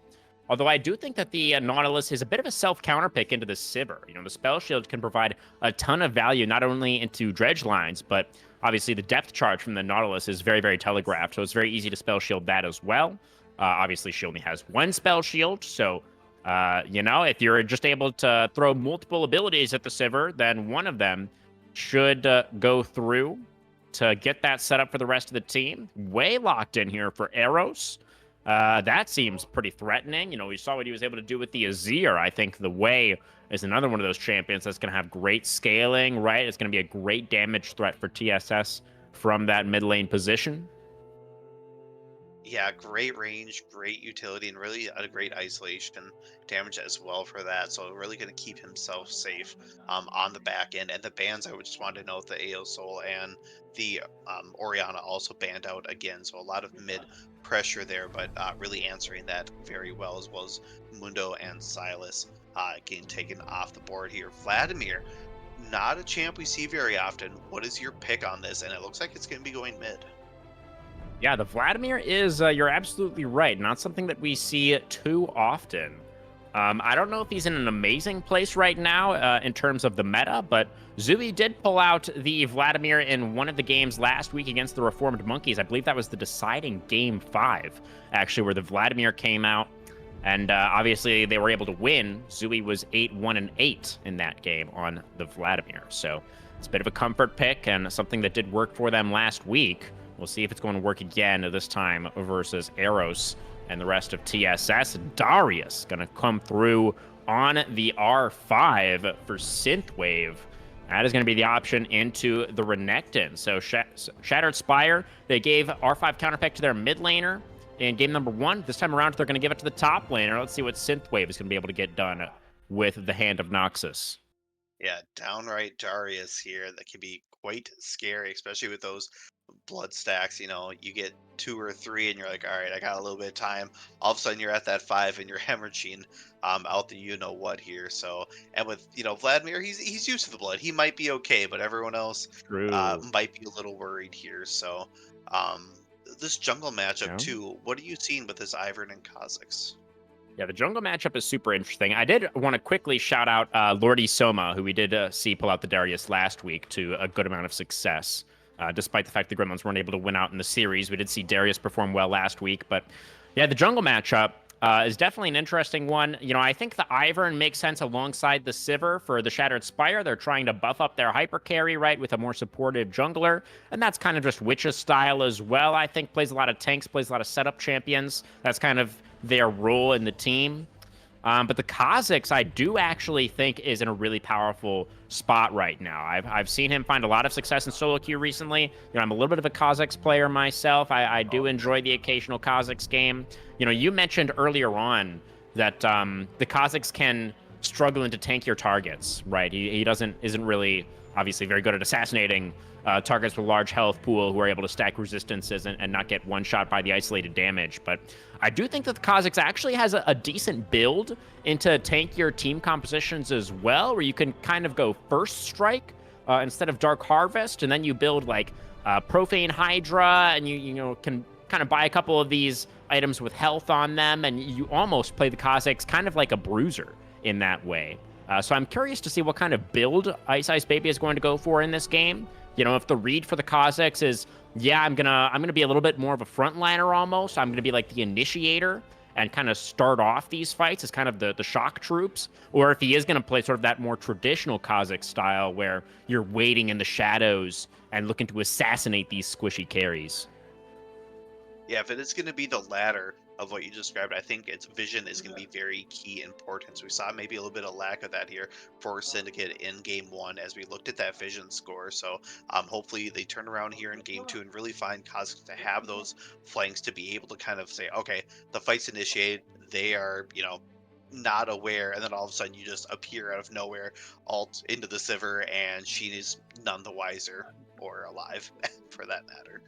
Although I do think that the Nautilus is a bit of a self-counter pick into the Sivir. The Spell Shield can provide a ton of value, not only into dredge lines, but obviously the depth charge from the Nautilus is very, very telegraphed, so it's very easy to Spell Shield that as well. Obviously, she only has one Spell Shield, so, if you're just able to throw multiple abilities at the Sivir, then one of them should go through to get that set up for the rest of the team. Way locked in here for Eros. That seems pretty threatening. We saw what he was able to do with the Azir. I think the Way is another one of those champions that's going to have great scaling, right? It's going to be a great damage threat for TSS from that mid lane position. Yeah, great range, great utility, and really a great isolation damage as well for that. So really going to keep himself safe on the back end. And the bans, I would just want to note the AO Soul and the Oriana also banned out again. So a lot of mid pressure there, but really answering that very well, as well as Mundo and Silas getting taken off the board here. Vladimir, not a champ we see very often. What is your pick on this? And it looks like it's going to be going mid. Yeah, the Vladimir is, you're absolutely right, not something that we see too often. I don't know if he's in an amazing place right now in terms of the meta, but Zui did pull out the Vladimir in one of the games last week against the Reformed Monkeys. I believe that was the deciding game 5, actually, where the Vladimir came out. And obviously, they were able to win. Zui was 8-1-8 in that game on the Vladimir. So it's a bit of a comfort pick and something that did work for them last week. We'll see if it's going to work again this time versus Eros and the rest of TSS. Darius going to come through on the R5 for Synthwave. That is going to be the option into the Renekton. So Shattered Spire, they gave R5 counterpick to their mid laner in game number 1. This time around, they're going to give it to the top laner. Let's see what Synthwave is going to be able to get done with the Hand of Noxus. Yeah, downright Darius here. That can be quite scary, especially with those blood stacks. You get 2 or 3 and you're like, all right, I got a little bit of time. All of a sudden you're at that 5 and you're hemorrhaging out the what here. So, and with Vladimir, he's used to the blood. He might be okay, but everyone else might be a little worried here. So this jungle matchup too, what are you seeing with this Ivern and Kha'Zix? Yeah, the jungle matchup is super interesting. I did want to quickly shout out Lordy Soma, who we did see pull out the Darius last week to a good amount of success. Despite the fact the Gremlins weren't able to win out in the series, we did see Darius perform well last week. But yeah, the jungle matchup is definitely an interesting one. I think the Ivern makes sense alongside the Sivir for the Shattered Spire. They're trying to buff up their hyper carry, right, with a more supportive jungler. And that's kind of just Witch's style as well. I think plays a lot of tanks, plays a lot of setup champions. That's kind of their role in the team. But the Kha'Zix, I do actually think is in a really powerful spot right now. I've seen him find a lot of success in solo queue recently. I'm a little bit of a Kha'Zix player myself. I do enjoy the occasional Kha'Zix game. You mentioned earlier on that the Kha'Zix can struggle into tankier targets, right? He isn't really obviously very good at assassinating targets with large health pool who are able to stack resistances and not get one shot by the isolated damage. But I do think that the Kha'Zix actually has a decent build into tankier team compositions as well, where you can kind of go first strike instead of Dark Harvest, and then you build like Profane Hydra, and you can kind of buy a couple of these items with health on them, and you almost play the Kha'Zix kind of like a bruiser in that way. So I'm curious to see what kind of build Ice Ice Baby is going to go for in this game. If the read for the Kha'Zix is, yeah, I'm gonna be a little bit more of a frontliner almost. I'm gonna be like the initiator and kind of start off these fights as kind of the shock troops. Or if he is gonna play sort of that more traditional Kha'Zix style where you're waiting in the shadows and looking to assassinate these squishy carries. Yeah, if it is going to be the latter of what you described, I think its vision is going to be very key importance. We saw maybe a little bit of lack of that here for Syndicate in game 1 as we looked at that vision score. So hopefully they turn around here in game 2 and really find Kha'Zix to have those flanks to be able to kind of say, okay, the fight's initiated. They are, not aware, and then all of a sudden you just appear out of nowhere, alt into the Sivir, and she is none the wiser or alive for that matter.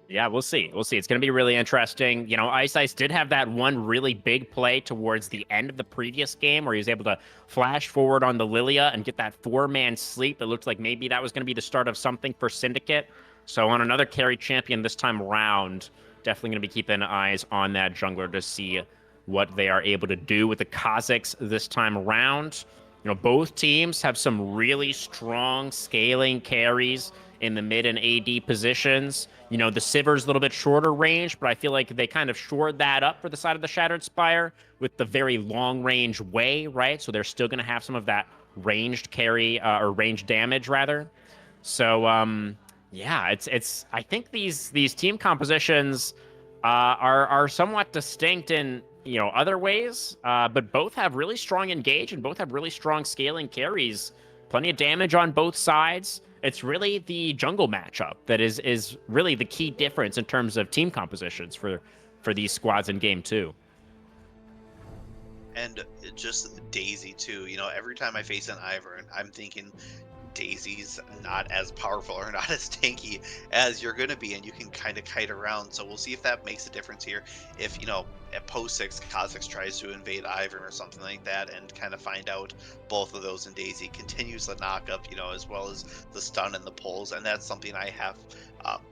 Yeah, we'll see. We'll see. It's going to be really interesting. Ice Ice did have that one really big play towards the end of the previous game where he was able to flash forward on the Lilia and get that 4-man sleep. It looked like maybe that was going to be the start of something for Syndicate. So on another carry champion this time around, definitely going to be keeping eyes on that jungler to see what they are able to do with the Kazakhs this time around. Both teams have some really strong scaling carries in the mid and AD positions. The Sivir's a little bit shorter range, but I feel like they kind of shored that up for the side of the Shattered Spire with the very long range way, right? So they're still going to have some of that ranged carry or range damage rather. So yeah, it's I think these team compositions are somewhat distinct in other ways, but both have really strong engage and both have really strong scaling carries. Plenty of damage on both sides. It's really the jungle matchup that is really the key difference in terms of team compositions for these squads in game two. And just Daisy too. Every time I face an Ivern, I'm thinking Daisy's not as powerful or not as tanky as you're going to be, and you can kind of kite around. So we'll see if that makes a difference here. If, at post 6, Kha'Zix tries to invade Ivern or something like that and kind of find out both of those, and Daisy continues the knockup, as well as the stun and the pulls. And that's something I have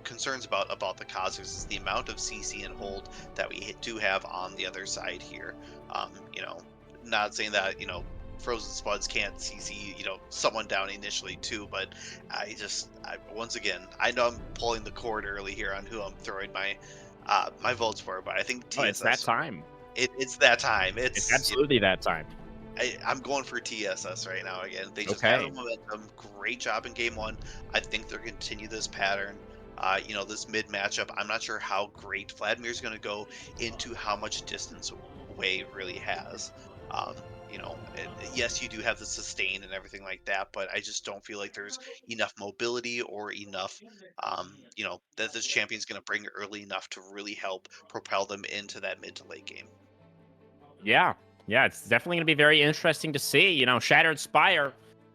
concerns about the Kha'Zix is the amount of CC and hold that we do have on the other side here. Not saying that, Frozen Spuds can't CC, someone down initially too, but once again, I know I'm pulling the cord early here on who I'm throwing my votes for, but I think Oh, it's that TSS. time. It's that time. It's absolutely that time. I'm going for TSS right now again. They just have Okay. the momentum. Great job in game one. I think they're going to continue this pattern. This mid matchup, I'm not sure how great Vladimir's going to go into how much distance Wei really has. Um, yes, you do have the sustain and everything like that, but I just don't feel like there's enough mobility or enough, that this champion's going to bring early enough to really help propel them into that mid to late game. Yeah. Yeah, it's definitely going to be very interesting to see. Shattered Spire,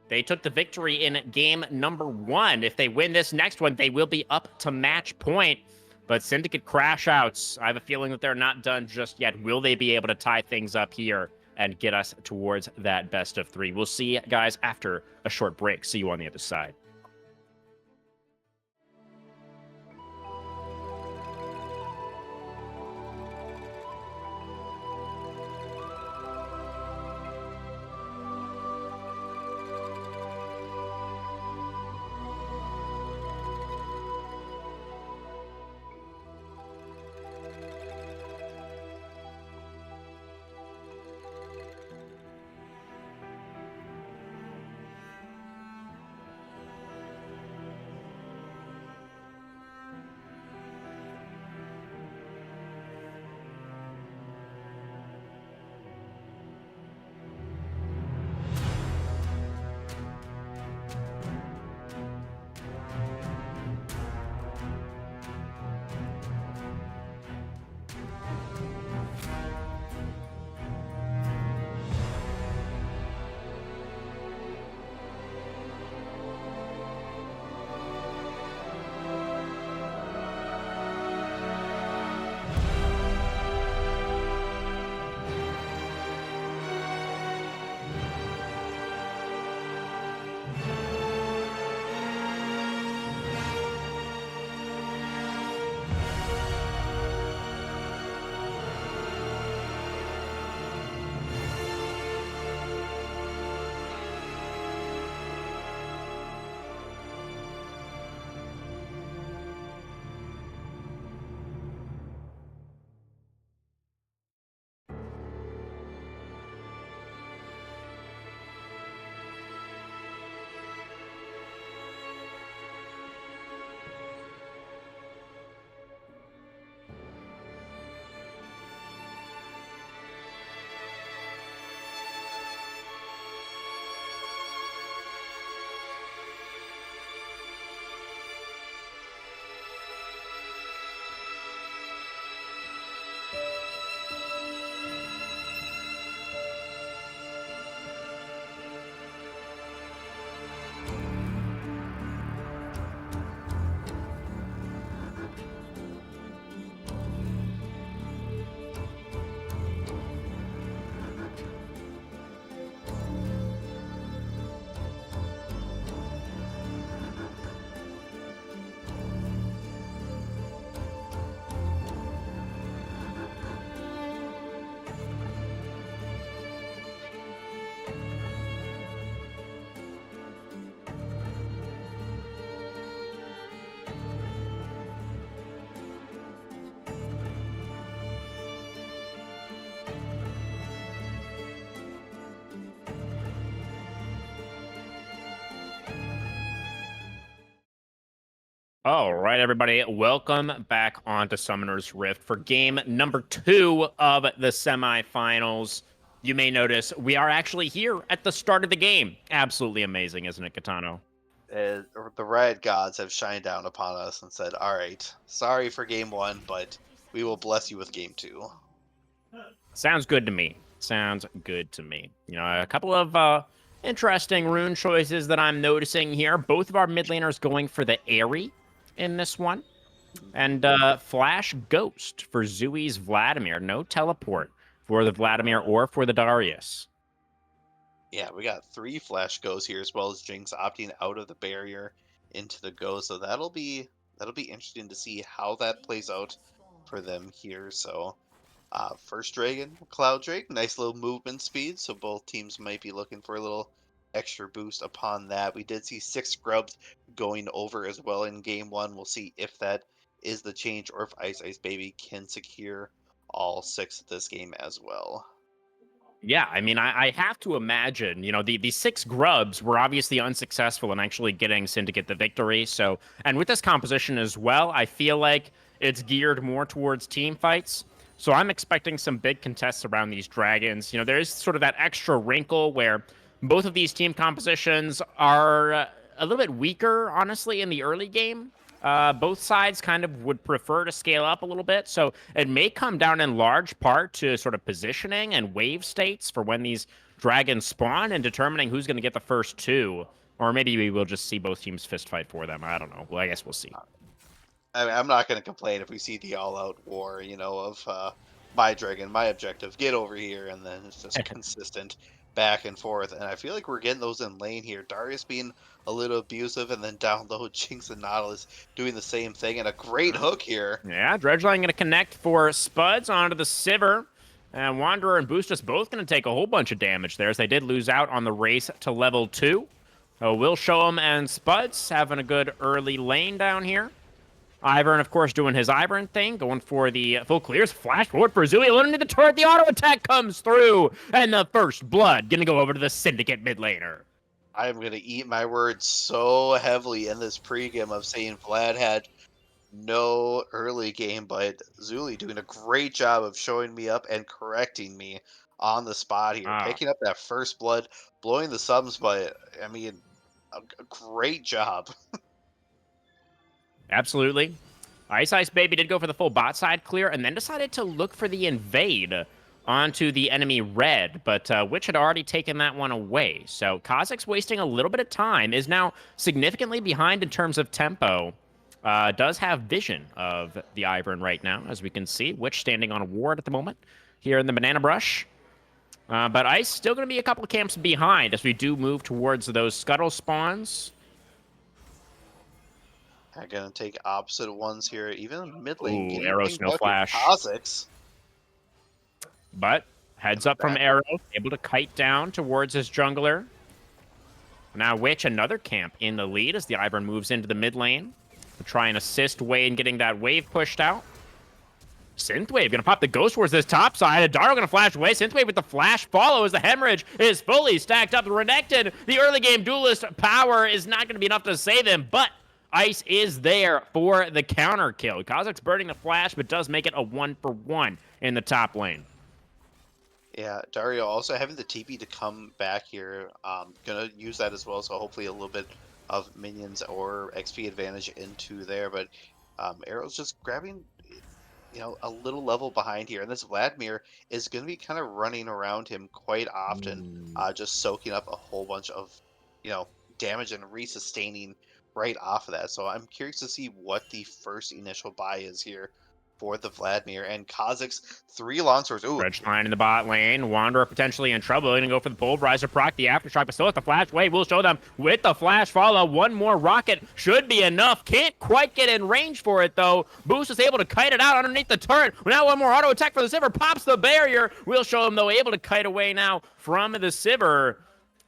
they took the victory in game number 1. If they win this next one, they will be up to match point. But Syndicate Crashouts, I have a feeling that they're not done just yet. Will they be able to tie things up here and get us towards that best of 3? We'll see, guys, after a short break. See you on the other side. All right, everybody, welcome back onto Summoner's Rift for game number 2 of the semifinals. You may notice we are actually here at the start of the game. Absolutely amazing, isn't it, Katano? The Riot Gods have shined down upon us and said, "All right, sorry for game 1, but we will bless you with game 2." Sounds good to me. Sounds good to me. You know, a couple of interesting rune choices that I'm noticing here. Both of our mid laners going for the Aerie in this one. And Flash Ghost for Zui's Vladimir. No teleport for the Vladimir or for the Darius. Yeah, we got 3 Flash Goes here, as well as Jinx opting out of the barrier into the Go. So that'll be interesting to see how that plays out for them here. So first Dragon, Cloud Drake, nice little movement speed. So both teams might be looking for a little extra boost upon that. We did see 6 Scrubs going over as well in game 1. We'll see if that is the change or if Ice Ice Baby can secure all 6 of this game as well. Yeah, I mean, I have to imagine, you know, the 6 grubs were obviously unsuccessful in actually getting Syndicate the victory. So, and with this composition as well, I feel like it's geared more towards team fights. So I'm expecting some big contests around these dragons. You know, there is sort of that extra wrinkle where both of these team compositions are a little bit weaker, honestly, in the early game. Both sides kind of would prefer to scale up a little bit. So it may come down in large part to sort of positioning and wave states for when these dragons spawn and determining who's going to get the first 2. Or maybe we will just see both teams fist fight for them. I don't know. Well, I guess we'll see. I mean, I'm not going to complain if we see the all-out war, of my dragon, my objective, get over here, and then it's just consistent back and forth. And I feel like we're getting those in lane here. Darius being a little abusive, and then down low, Jinx and Nautilus doing the same thing, and a great hook here. Yeah, Dredgeline going to connect for Spuds onto the Sivir. And Wanderer and Boostus both going to take a whole bunch of damage there, as they did lose out on the race to level 2. We'll show them and Spuds having a good early lane down here. Ivern, of course, doing his Ivern thing, going for the full clears. Flash forward for Zui, eliminating the turret. The auto attack comes through, and the first blood going to go over to the Syndicate mid laner. I'm going to eat my words so heavily in this pregame of saying Vlad had no early game, but Zuli doing a great job of showing me up and correcting me on the spot here, picking up that first blood, blowing the subs, but I mean, a great job. Absolutely. Ice Ice Baby did go for the full bot side clear and then decided to look for the invade onto the enemy red, but Witch had already taken that one away. So Kha'Zix wasting a little bit of time, is now significantly behind in terms of tempo. Does have vision of the Ivern right now, as we can see. Witch standing on a ward at the moment here in the Banana Brush. But Ice still going to be a couple of camps behind as we do move towards those Scuttle spawns. I'm gonna take opposite ones here, even mid lane. Ooh, Arrows, no flash. Kha'Zix. But heads up from Arrow, able to kite down towards his jungler. Now Witch, another camp in the lead as the Ivern moves into the mid lane to try and assist Wade in getting that wave pushed out. Synthwave gonna pop the Ghost towards this top side. Adaro gonna flash away. Synthwave with the flash follow as the Hemorrhage is fully stacked up. Renekton, the early game duelist power is not gonna be enough to save him, but Ice is there for the counter kill. Kha'Zix burning the flash, but does make it a 1-for-1 in the top lane. Yeah, Dario also having the TP to come back here. Gonna use that as well, so hopefully a little bit of minions or XP advantage into there. But Arrow's just grabbing, a little level behind here, and this Vladimir is gonna be kind of running around him quite often, just soaking up a whole bunch of, damage and resustaining right off of that. So I'm curious to see what the first initial buy is here for the Vladimir. And Kha'Zix, 3 longswords. Ooh. Line in the bot lane. Wanderer potentially in trouble. Gonna go for the Pulverizer proc, the Aftershock, but still has the flash wave. We'll show them with the flash follow. One more rocket should be enough. Can't quite get in range for it, though. Boost is able to kite it out underneath the turret. Now one more auto attack for the Sivir. Pops the barrier. We'll show them, though, able to kite away now from the Sivir,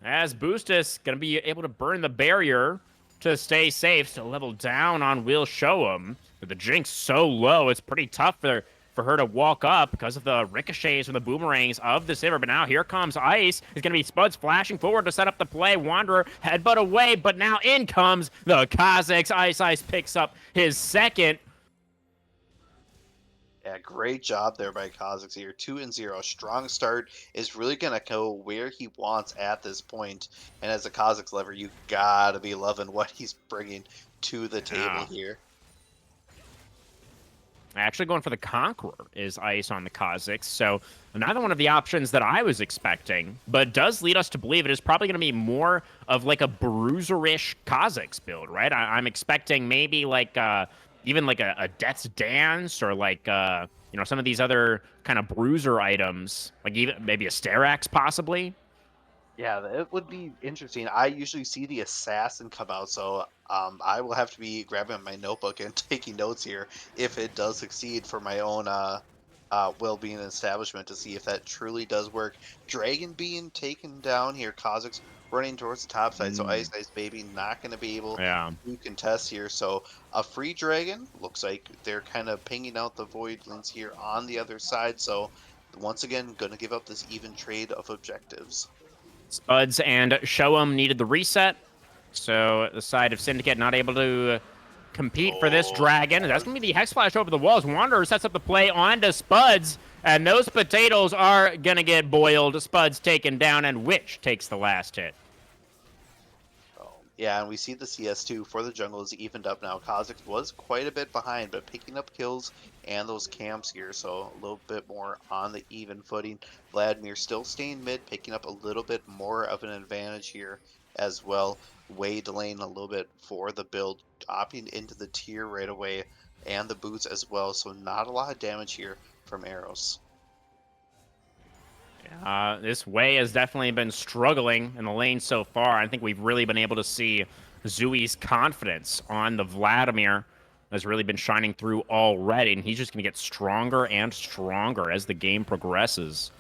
as Boost is gonna be able to burn the barrier to stay safe. Still level down on Will Show 'em. But the Jinx so low, it's pretty tough for for her to walk up because of the ricochets and the boomerangs of the Sivir. But now here comes Ice. It's going to be Spuds flashing forward to set up the play. Wanderer headbutt away, but now in comes the Kazakhs. Ice picks up his second. Yeah, great job there by Kazakhs here. 2-0. Strong start is really going to go where he wants at this point. And as a Kazakhs lover, you got to be loving what he's bringing to the table here. Actually going for the Conqueror is Ice on the Kazakhs, so another one of the options that I was expecting, but does lead us to believe it is probably going to be more of like a bruiser-ish Kazakhs build, right? I'm expecting maybe like even like a Death's Dance or like some of these other kind of bruiser items, like even maybe a Sterax possibly. Yeah, it would be interesting. I usually see the assassin come out, so I will have to be grabbing my notebook and taking notes here if it does succeed for my own well-being and establishment to see if that truly does work. Dragon being taken down here, Kazakhs running towards the top side, so Ice Baby not going to be able to contest here. So a free dragon looks like they're kind of pinging out the voidlings here on the other side. So once again, going to give up this even trade of objectives. Spuds and Sho'em needed the reset, so the side of Syndicate not able to compete for this dragon. That's going to be the Hex Flash over the walls. Wanderer sets up the play onto Spuds, and those potatoes are going to get boiled. Spuds taken down, and Witch takes the last hit. Yeah, and we see the CS2 for the jungle is evened up now. Kazakhs was quite a bit behind, but picking up kills and those camps here, so a little bit more on the even footing. Vladimir still staying mid, picking up a little bit more of an advantage here as well. Way delaying a little bit for the build, opting into the tier right away, and the boots as well, so not a lot of damage here from arrows. This Wei has definitely been struggling in the lane so far. I think we've really been able to see Zui's confidence on the Vladimir has really been shining through already, and he's just going to get stronger and stronger as the game progresses.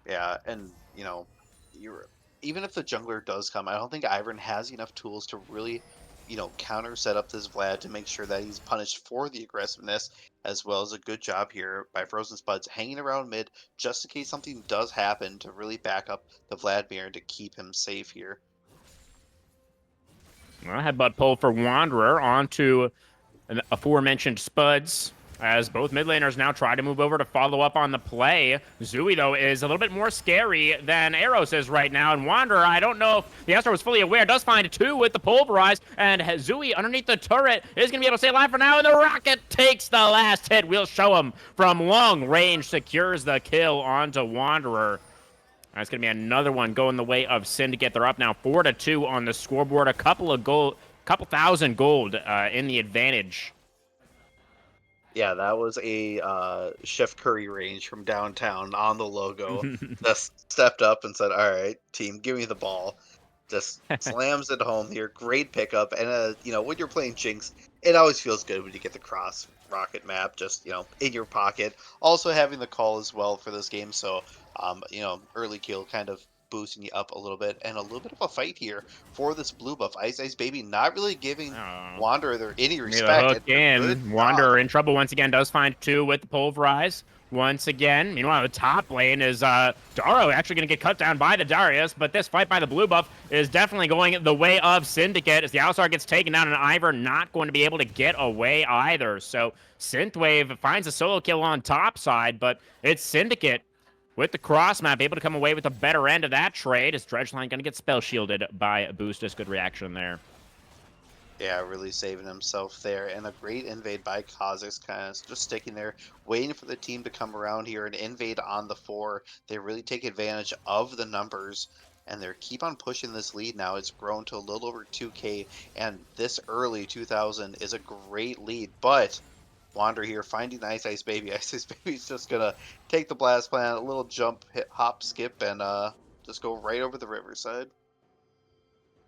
Yeah, and, even if the jungler does come, I don't think Ivern has enough tools to really, counter set up this Vlad to make sure that he's punished for the aggressiveness, as well as a good job here by Frozen Spuds hanging around mid just in case something does happen to really back up the Vladimir to keep him safe here. Well, headbutt pull for Wanderer onto an aforementioned Spuds, as both mid laners now try to move over to follow up on the play. Zui, though, is a little bit more scary than Eros is right now, and Wanderer, I don't know if the Astro was fully aware, does find two with the Pulverize, and Zui underneath the turret is going to be able to stay alive for now, and the Rocket takes the last hit. We'll show him from long range, secures the kill onto Wanderer. That's going to be another one going the way of Syndicate. They're up now 4-2 on the scoreboard. A couple thousand gold in the advantage. Yeah, that was a Chef Curry range from downtown on the logo. Just stepped up and said, all right, team, give me the ball. Just slams it home here. Great pickup. And, when you're playing Jinx, it always feels good when you get the cross rocket map just, in your pocket. Also having the call as well for this game. So, early kill kind of boosting you up a little bit, and a little bit of a fight here for this blue buff. Ice Baby not really giving Wanderer any respect. Hook in. Wanderer in trouble once again, does find two with the Pulverize once again. Meanwhile, the top lane is Daro actually going to get cut down by the Darius, but this fight by the blue buff is definitely going the way of Syndicate as the Alistar gets taken down, and Ivor not going to be able to get away either. So Synthwave finds a solo kill on top side, but it's Syndicate with the cross map, able to come away with the better end of that trade. Is Dredgeline going to get spell shielded by Boostus? Good reaction there. Yeah, really saving himself there. And a great invade by Kazakhs, kind of just sticking there, waiting for the team to come around here and invade on the 4. They really take advantage of the numbers, and they keep on pushing this lead now. It's grown to a little over 2K, and this early 2000 is a great lead, but Wander here finding Ice Baby. Ice Baby's just gonna take the blast plant, a little jump, hit, hop, skip, and just go right over the riverside.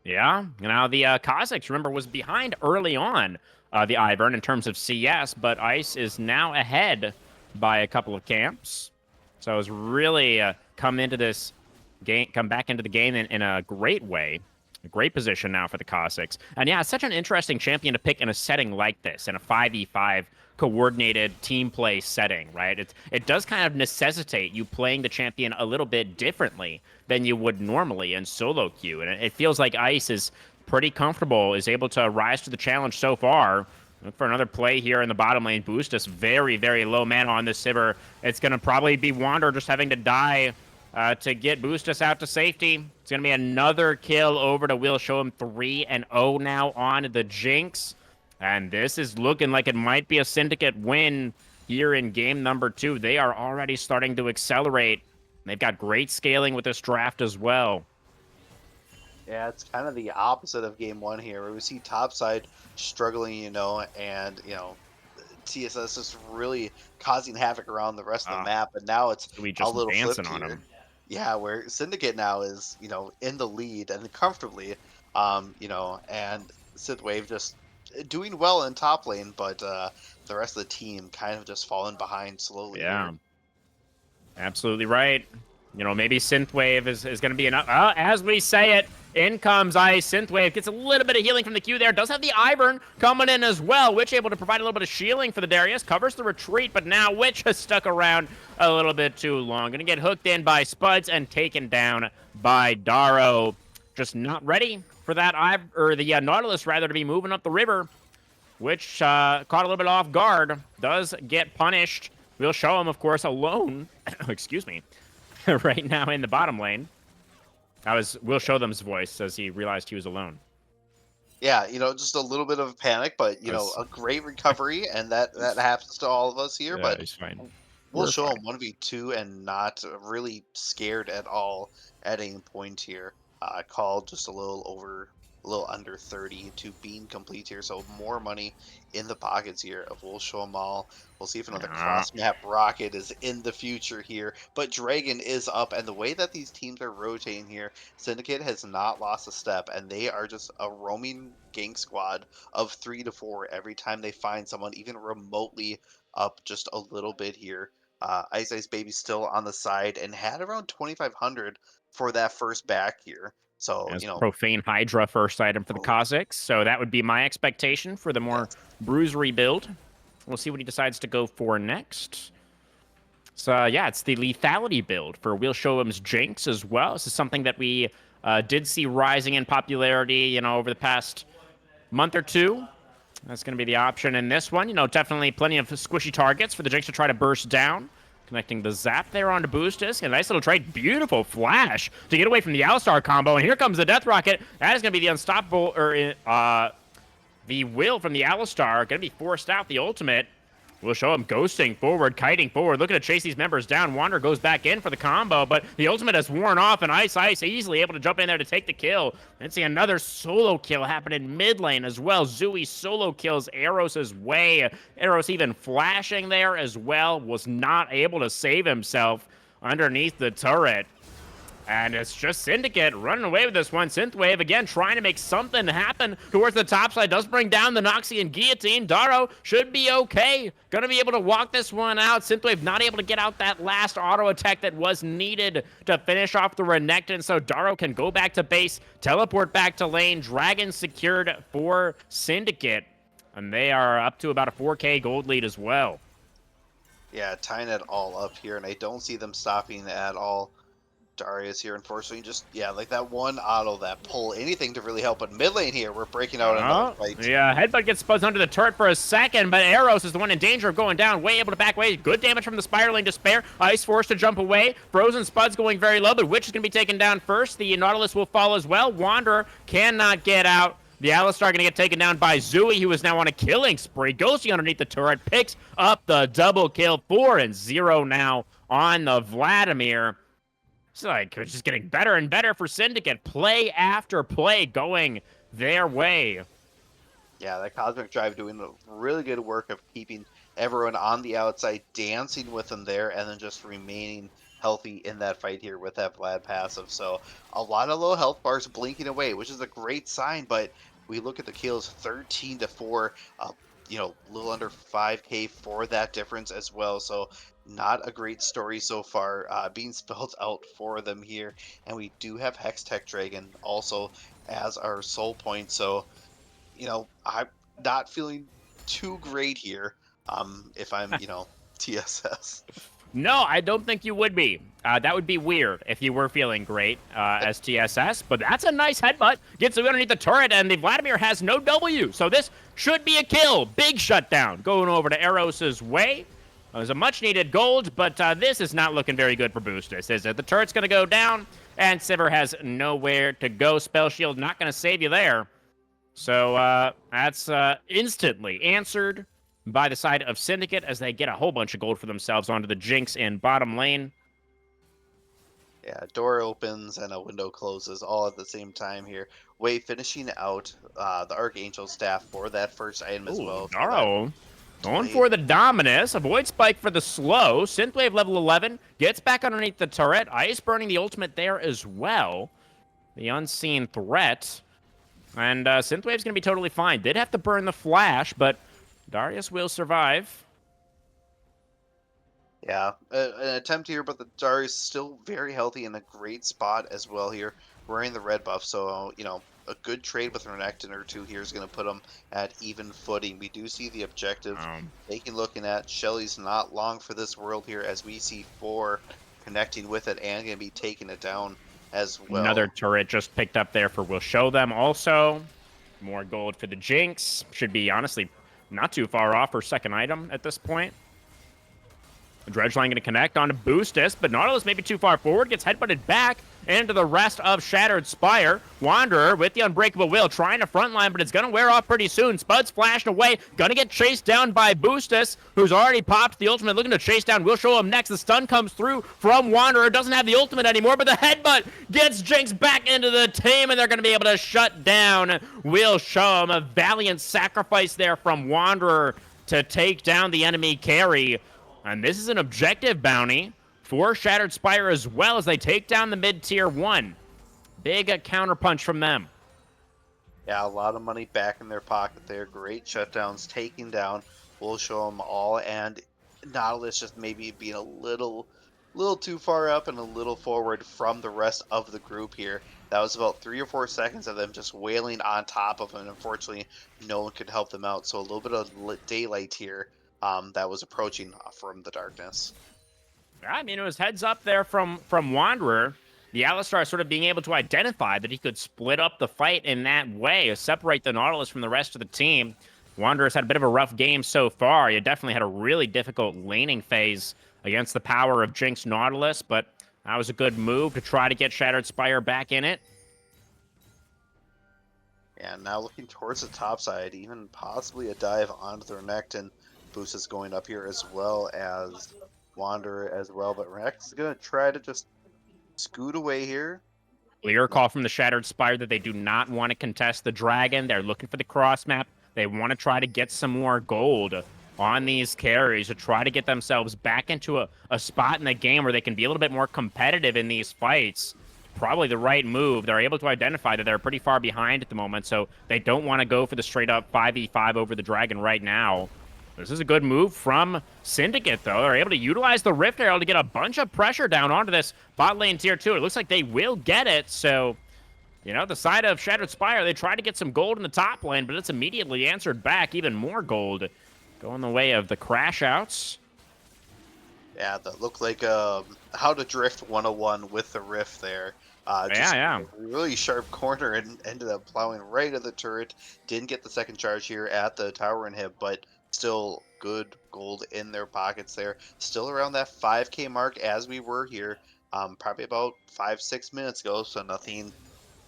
Yeah, now the Kazakhs, remember, was behind early on the Ivern in terms of CS, but Ice is now ahead by a couple of camps. So it's really come back into the game in a great way. A great position now for the Cossacks. And yeah, it's such an interesting champion to pick in a setting like this, in a 5v5 coordinated team play setting, right? It does kind of necessitate you playing the champion a little bit differently than you would normally in solo queue. And it feels like Ice is pretty comfortable, is able to rise to the challenge so far. Look for another play here in the bottom lane. Boostus very, very low mana on this Sivir. It's going to probably be Wander just having to die to get Boostus out to safety. It's going to be another kill over to Will Show him 3-0 now on the Jinx. And this is looking like it might be a Syndicate win here in game number 2. They are already starting to accelerate. They've got great scaling with this draft as well. Yeah, it's kind of the opposite of game 1 here, where we see topside struggling, and, TSS is really causing havoc around the rest of the map, and now it's We a just little dancing flipped on here. him. Yeah, where Syndicate now is, in the lead and comfortably, and Synthwave just doing well in top lane, but the rest of the team kind of just falling behind slowly. Yeah. Here. Absolutely right. Maybe Synthwave is going to be enough. As we say it, in comes Ice. Synthwave gets a little bit of healing from the Q there. Does have the Ivern coming in as well. Witch able to provide a little bit of shielding for the Darius. Covers the retreat, but now Witch has stuck around a little bit too long. Going to get hooked in by Spuds and taken down by Daro. Just not ready for that Nautilus, rather, to be moving up the river, which caught a little bit off guard. Does get punished. We'll show him, of course, alone. Excuse me. Right now in the bottom lane. That was Will Show Them's voice as he realized he was alone. Yeah, just a little bit of a panic, but a great recovery, and that happens to all of us here. Yeah, But he's fine. we'll We're show fine. him 1v2 and not really scared at all at any point here. Called just a little under 30 to being complete here, so more money in the pockets here of We'll Show 'em all. We'll see if another cross map rocket is in the future here, but Dragon is up, and the way that these teams are rotating here, Syndicate has not lost a step, and they are just a roaming gank squad of 3 to 4 every time they find someone even remotely up just a little bit here. Ice Ice Baby still on the side and had around 2,500 for that first back here. So, As Profane Hydra first item for the Cossacks. So that would be my expectation for the more bruisery build. We'll see what he decides to go for next. So, yeah, it's the lethality build for Will Showham's Jinx as well. This is something that we did see rising in popularity, over the past month or two. That's going to be the option in this one. Definitely plenty of squishy targets for the Jinx to try to burst down. Connecting the zap there onto Boostus. A nice little trade. Beautiful flash to get away from the Alistar combo. And here comes the Death Rocket. That is going to be the unstoppable, the will from the Alistar. Going to be forced out the ultimate. We'll show him ghosting forward, kiting forward, looking to chase these members down. Wander goes back in for the combo, but the ultimate has worn off, and Ice easily able to jump in there to take the kill. And see another solo kill happen in mid lane as well. Zooey solo kills Eros' way. Eros even flashing there as well, was not able to save himself underneath the turret. And it's just Syndicate running away with this one. Synthwave, again, trying to make something happen towards the top side. Does bring down the Noxian Guillotine. Daro should be okay. Gonna be able to walk this one out. Synthwave not able to get out that last auto attack that was needed to finish off the Renekton. So Daro can go back to base, teleport back to lane. Dragon secured for Syndicate. And they are up to about a 4K gold lead as well. Yeah, tying it all up here, and I don't see them stopping at all. Darius here, unfortunately, just, like that one auto, that pull, anything to really help. But mid lane here, we're breaking out another fight. Yeah, Headbutt gets buzzed under the turret for a second, but Eros is the one in danger of going down. Way able to back away. Good damage from the Spire lane to spare. Ice forced to jump away. Frozen Spud's going very low, but Witch is going to be taken down first. The Nautilus will fall as well. Wanderer cannot get out. The Alistar going to get taken down by Zooey, who is now on a killing spree. Ghosty underneath the turret, picks up the double kill. 4-0 now on the Vladimir. It's like it's just getting better and better for Syndicate. Play after play going their way. Yeah, that Cosmic Drive doing a really good work of keeping everyone on the outside, dancing with them there, and then just remaining healthy in that fight here with that Vlad passive. So a lot of low health bars blinking away, which is a great sign, but we look at the kills, 13 to 4. a little under 5K for that difference as well. So not a great story so far being spelled out for them here. And we do have Hex Tech Dragon also as our soul point. So, I'm not feeling too great here if I'm, TSS. No, I don't think you would be. That would be weird if you were feeling great as TSS, but that's a nice headbutt. Gets underneath the turret, and the Vladimir has no W, so this should be a kill. Big shutdown going over to Eros's way. It was a much-needed gold, but this is not looking very good for Boostus, is it? The turret's going to go down, and Sivir has nowhere to go. Spell Shield not going to save you there. So that's instantly answered by the side of Syndicate as they get a whole bunch of gold for themselves onto the Jinx in bottom lane. Yeah, door opens and a window closes all at the same time here. Wei finishing out the Archangel staff for that first item as well. So Daro going for the Dominus. Avoid Spike for the slow. Synthwave level 11. Gets back underneath the turret. Ice burning the ultimate there as well. The unseen threat. And Synthwave's going to be totally fine. Did have to burn the flash, but Darius will survive. Yeah, an attempt here, but the Darius still very healthy in a great spot as well here, wearing the red buff. So, a good trade with Renekton or two here is going to put him at even footing. We do see the objective taking looking at. Shelly's not long for this world here as we see 4 connecting with it and going to be taking it down as well. Another turret just picked up there for We'll Show Them also. More gold for the Jinx. Should be, honestly, not too far off her second item at this point. Dredgeline going to connect onto Boostus, but Nautilus maybe too far forward, gets headbutted back into the rest of Shattered Spire. Wanderer with the Unbreakable Will trying to frontline, but it's going to wear off pretty soon. Spud's flashing away, going to get chased down by Boostus, who's already popped the ultimate, looking to chase down. We'll Show him next. The stun comes through from Wanderer, doesn't have the ultimate anymore, but the headbutt gets Jinx back into the team, and they're going to be able to shut down We'll Show him. A valiant sacrifice there from Wanderer to take down the enemy carry. And this is an objective bounty for Shattered Spire as well as they take down the mid-tier 1. Big counterpunch from them. Yeah, a lot of money back in their pocket there. Great shutdowns taking down. We'll Show them all. And Nautilus just maybe being a little too far up and a little forward from the rest of the group here. That was about 3 or 4 seconds of them just wailing on top of him. Unfortunately, no one could help them out. So a little bit of daylight here. That was approaching from the darkness. I mean, it was heads up there from Wanderer. The Alistar sort of being able to identify that he could split up the fight in that way, separate the Nautilus from the rest of the team. Wanderer's had a bit of a rough game so far. He definitely had a really difficult laning phase against the power of Jinx Nautilus, but that was a good move to try to get Shattered Spire back in it. Yeah, now looking towards the top side, even possibly a dive onto the Renekton. Boost is going up here as well as Wanderer as well, but Renekton's going to try to just scoot away here. Clear call from the Shattered Spire that they do not want to contest the Dragon. They're looking for the cross map. They want to try to get some more gold on these carries to try to get themselves back into a spot in the game where they can be a little bit more competitive in these fights. Probably the right move. They're able to identify that they're pretty far behind at the moment, so they don't want to go for the straight-up 5v5 over the Dragon right now. This is a good move from Syndicate, though. They're able to utilize the Rift Arrow to get a bunch of pressure down onto this bot lane tier 2. It looks like they will get it, so, the side of Shattered Spire, they try to get some gold in the top lane, but it's immediately answered back. Even more gold going the way of the Crashouts. Yeah, that looked like how to drift 101 with the Rift there. Yeah. Really sharp corner and ended up plowing right at the turret. Didn't get the second charge here at the tower inhib, but still good gold in their pockets there. Still around that 5K mark as we were here, probably about 5-6 minutes ago, so nothing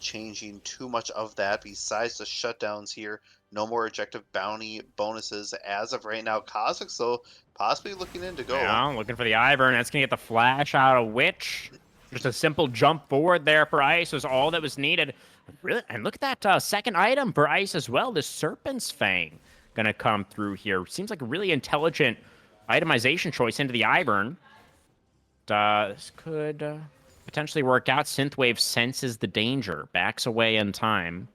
changing too much of that besides the shutdowns here. No more objective bounty bonuses as of right now. Kha'Zix, though, possibly looking in to go. Yeah, looking for the Ivern. That's going to get the flash out of Witch. Just a simple jump forward there for Ice was all that was needed. Really, and look at that second item for Ice as well, the Serpent's Fang. Going to come through here. Seems like a really intelligent itemization choice into the Ivern. This could potentially work out. Synthwave senses the danger, backs away in time.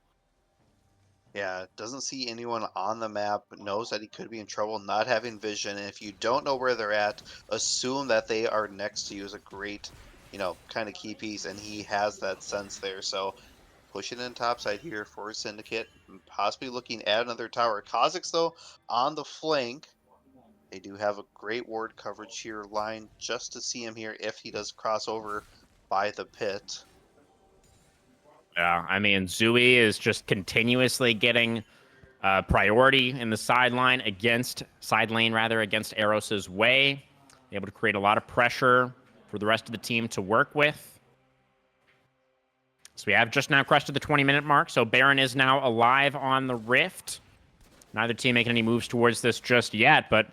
Yeah, doesn't see anyone on the map, knows that he could be in trouble not having vision. And if you don't know where they're at, assume that they are next to you is a great, kind of key piece. And he has that sense there. So pushing in topside here for Syndicate, possibly looking at another tower. Kazakhs, though, on the flank. They do have a great ward coverage here, line just to see him here if he does cross over by the pit. Yeah, I mean, Zui is just continuously getting priority in the side lane rather, against Eros's way. Able to create a lot of pressure for the rest of the team to work with. So we have just now crested the 20-minute mark, so Baron is now alive on the Rift. Neither team making any moves towards this just yet, but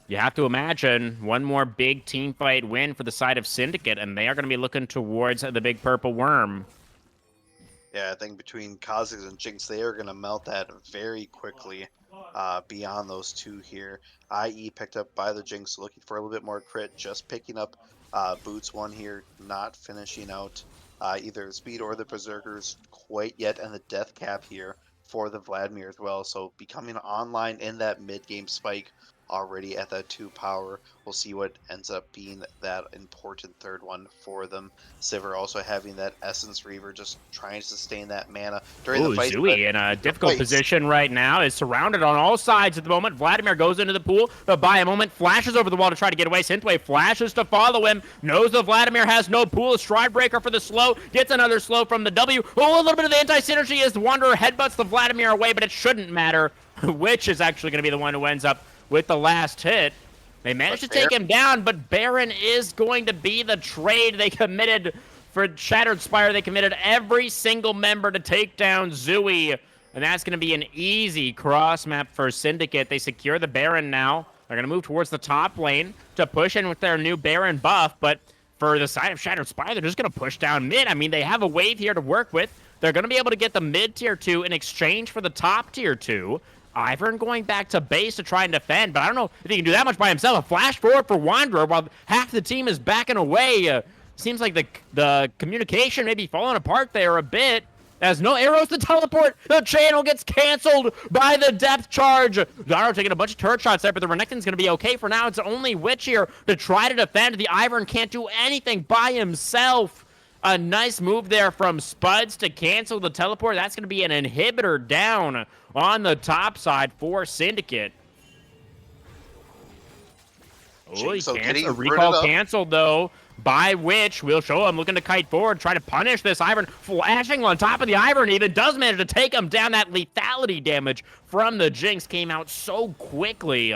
you have to imagine one more big team fight win for the side of Syndicate, and they are going to be looking towards the big purple worm. Yeah, I think between Kazakhs and Jinx, they are going to melt that very quickly beyond those two here. IE picked up by the Jinx, looking for a little bit more crit, just picking up Boots one here, not finishing out either the speed or the Berserkers quite yet, and the death cap here for the Vladimir as well. So becoming online in that mid-game spike already at that 2 power. We'll see what ends up being that important third one for them. Sivir also having that Essence Reaver, just trying to sustain that mana during the Ooh, fight. But Zui in a the difficult fights, position right now, is surrounded on all sides at the moment. Vladimir goes into the pool, but by a moment flashes over the wall to try to get away. Synthwave flashes to follow him, knows that Vladimir has no pool. A Stride Breaker for the slow, gets another slow from the W. Oh, a little bit of the anti-synergy as the Wanderer headbutts the Vladimir away, but it shouldn't matter. Witch is actually going to be the one who ends up with the last hit. They managed to take him down, but Baron is going to be the trade they committed for Shattered Spire. They committed every single member to take down Zui, and that's going to be an easy cross map for Syndicate. They secure the Baron now. They're going to move towards the top lane to push in with their new Baron buff, but for the side of Shattered Spire, they're just going to push down mid. I mean, they have a wave here to work with. They're going to be able to get the mid tier 2 in exchange for the top tier 2. Ivern going back to base to try and defend, but I don't know if he can do that much by himself. A flash forward for Wanderer while half the team is backing away. Seems like the communication may be falling apart there a bit. As no arrows to teleport, the channel gets canceled by the depth charge. Daro taking a bunch of turret shots there, but the Renekton's going to be okay for now. It's only Witch here to try to defend. The Ivern can't do anything by himself. A nice move there from Spuds to cancel the teleport. That's going to be an inhibitor down on the top side for Syndicate. Oh, he canceled. A recall canceled, though, by Witch. We'll show him looking to kite forward, try to punish this Ivern. Flashing on top of the Ivern, even does manage to take him down. That lethality damage from the Jinx came out so quickly.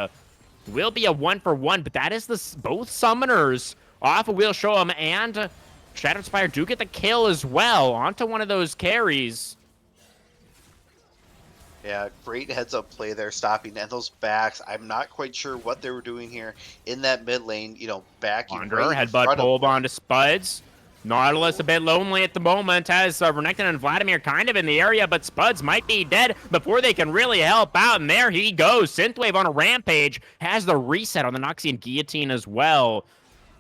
Will be a 1-for-1, but that is both summoners off of We'll show him, and Shattered Spire do get the kill as well onto one of those carries. Yeah, great heads-up play there, stopping, and those backs. I'm not quite sure what they were doing here in that mid lane. Backing Wanderer, right headbutt pulled onto Spuds. Nautilus a bit lonely at the moment, as Renekton and Vladimir kind of in the area, but Spuds might be dead before they can really help out, and there he goes. Synthwave on a rampage, has the reset on the Noxian Guillotine as well.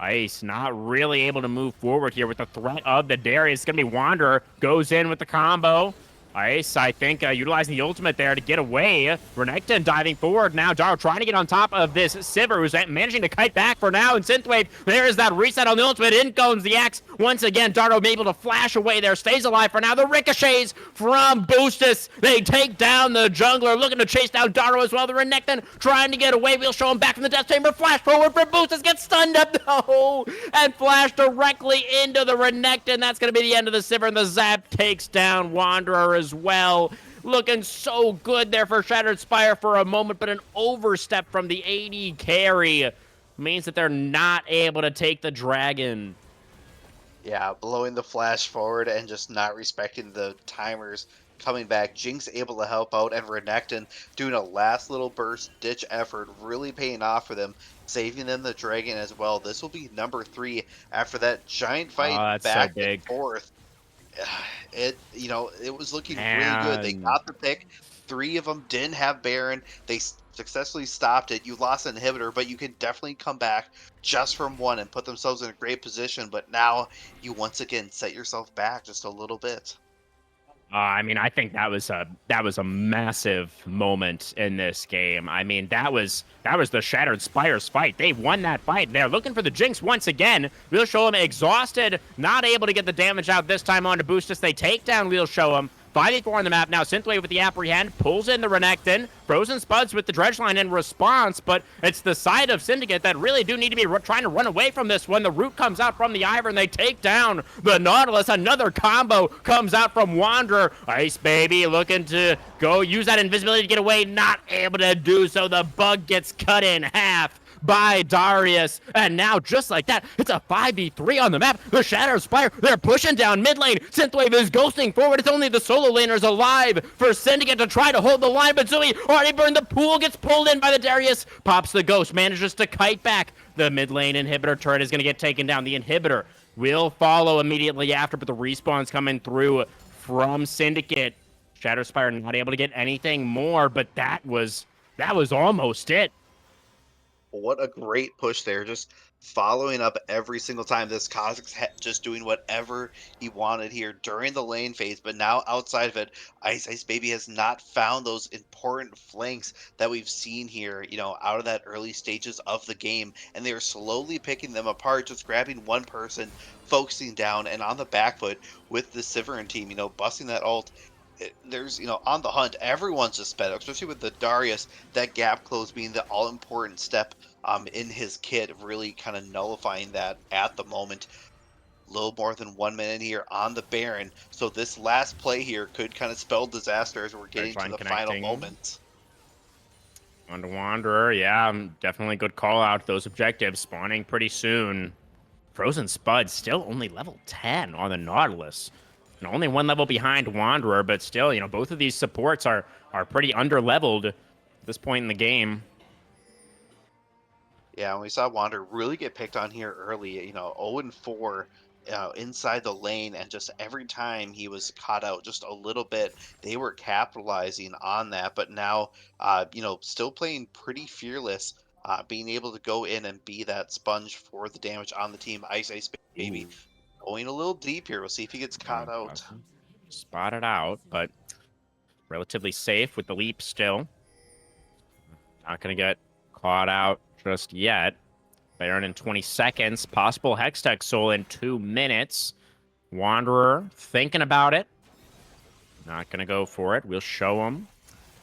Ice not really able to move forward here with the threat of the Darius. It's going to be Wanderer, goes in with the combo. Ice, I think, utilizing the ultimate there to get away. Renekton diving forward now. Daro trying to get on top of this Sivir, who's managing to kite back for now. And Synthwave, there is that reset on the ultimate. In comes the axe. Once again, Daro able to flash away there. Stays alive for now. The ricochets from Boostus. They take down the jungler, looking to chase down Daro as well. The Renekton trying to get away. We'll show him back from the death chamber. Flash forward for Boostus. Gets stunned up. No! And flash directly into the Renekton. That's going to be the end of the Sivir. And the Zap takes down Wanderer as well. Looking so good there for Shattered Spire for a moment, but an overstep from the AD carry means that they're not able to take the dragon. Yeah, blowing the flash forward and just not respecting the timers coming back. Jinx able to help out, and Renekton doing a last little burst ditch effort, really paying off for them, saving them the dragon as well. This will be number 3 after that giant fight back and forth. It was looking really good. They got the pick. 3 of them didn't have Baron. They successfully stopped it. You lost an inhibitor, but you can definitely come back just from 1 and put themselves in a great position. But now you once again set yourself back just a little bit. I mean, I think that was a massive moment in this game. I mean, that was the Shattered Spires fight. They won that fight. They're looking for the Jinx once again. We'll show them exhausted, not able to get the damage out this time on to boost us. They take down We'll show them. 5v4 on the map now. Synthwave with the Apprehend, pulls in the Renekton. Frozen Spuds with the Dredgeline in response, but it's the side of Syndicate that really do need to be trying to run away from this one. The root comes out from the Ivern. They take down the Nautilus. Another combo comes out from Wanderer. Ice Baby looking to go use that invisibility to get away. Not able to do so. The bug gets cut in half by Darius, and now just like that, it's a 5v3 on the map. The Shadow Spire, they're pushing down mid lane. Synthwave is ghosting forward. It's only the solo laners alive for Syndicate to try to hold the line, but Zooey already burned. The pool gets pulled in by the Darius, pops the ghost, manages to kite back. The mid lane inhibitor turret is going to get taken down. The inhibitor will follow immediately after, but the respawn's coming through from Syndicate. Shadow Spire not able to get anything more, but that was almost it. What a great push there. Just following up every single time. This Kha'Zix's just doing whatever he wanted here during the lane phase, but now outside of it, Ice Baby has not found those important flanks that we've seen here, out of that early stages of the game, and they're slowly picking them apart, just grabbing one person, focusing down, and on the back foot with the Sivern team, busting that ult. There's, on the hunt, everyone's just sped up, especially with the Darius, that gap close being the all-important step in his kit, really kind of nullifying that at the moment. A little more than 1 minute here on the Baron, so this last play here could kind of spell disaster as we're getting to the final moments. On to Wanderer, yeah, definitely good call out. Those objectives spawning pretty soon. Frozen Spud still only level 10 on the Nautilus. And only one level behind Wanderer, but still, both of these supports are pretty under-leveled at this point in the game. Yeah, and we saw Wanderer really get picked on here early, 0-4 inside the lane, and just every time he was caught out just a little bit, they were capitalizing on that. But now, still playing pretty fearless, being able to go in and be that sponge for the damage on the team. Ice Baby. Ooh. Going a little deep here. We'll see if he gets caught out. Spotted out, but relatively safe with the leap still. Not going to get caught out just yet. Baron in 20 seconds. Possible Hextech Soul in 2 minutes. Wanderer thinking about it. Not going to go for it. We'll show him.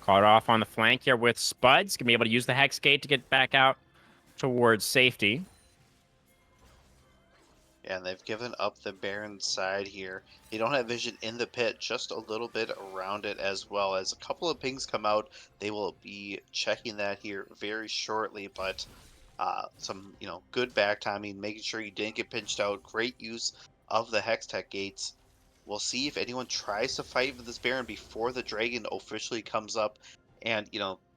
Caught off on the flank here with Spuds. Going to be able to use the Hex Gate to get back out towards safety. Yeah, and they've given up the Baron side here. They don't have vision in the pit, just a little bit around it as well. As a couple of pings come out, they will be checking that here very shortly. But some, good back timing, making sure you didn't get pinched out. Great use of the Hextech gates. We'll see if anyone tries to fight with this Baron before the Dragon officially comes up. And,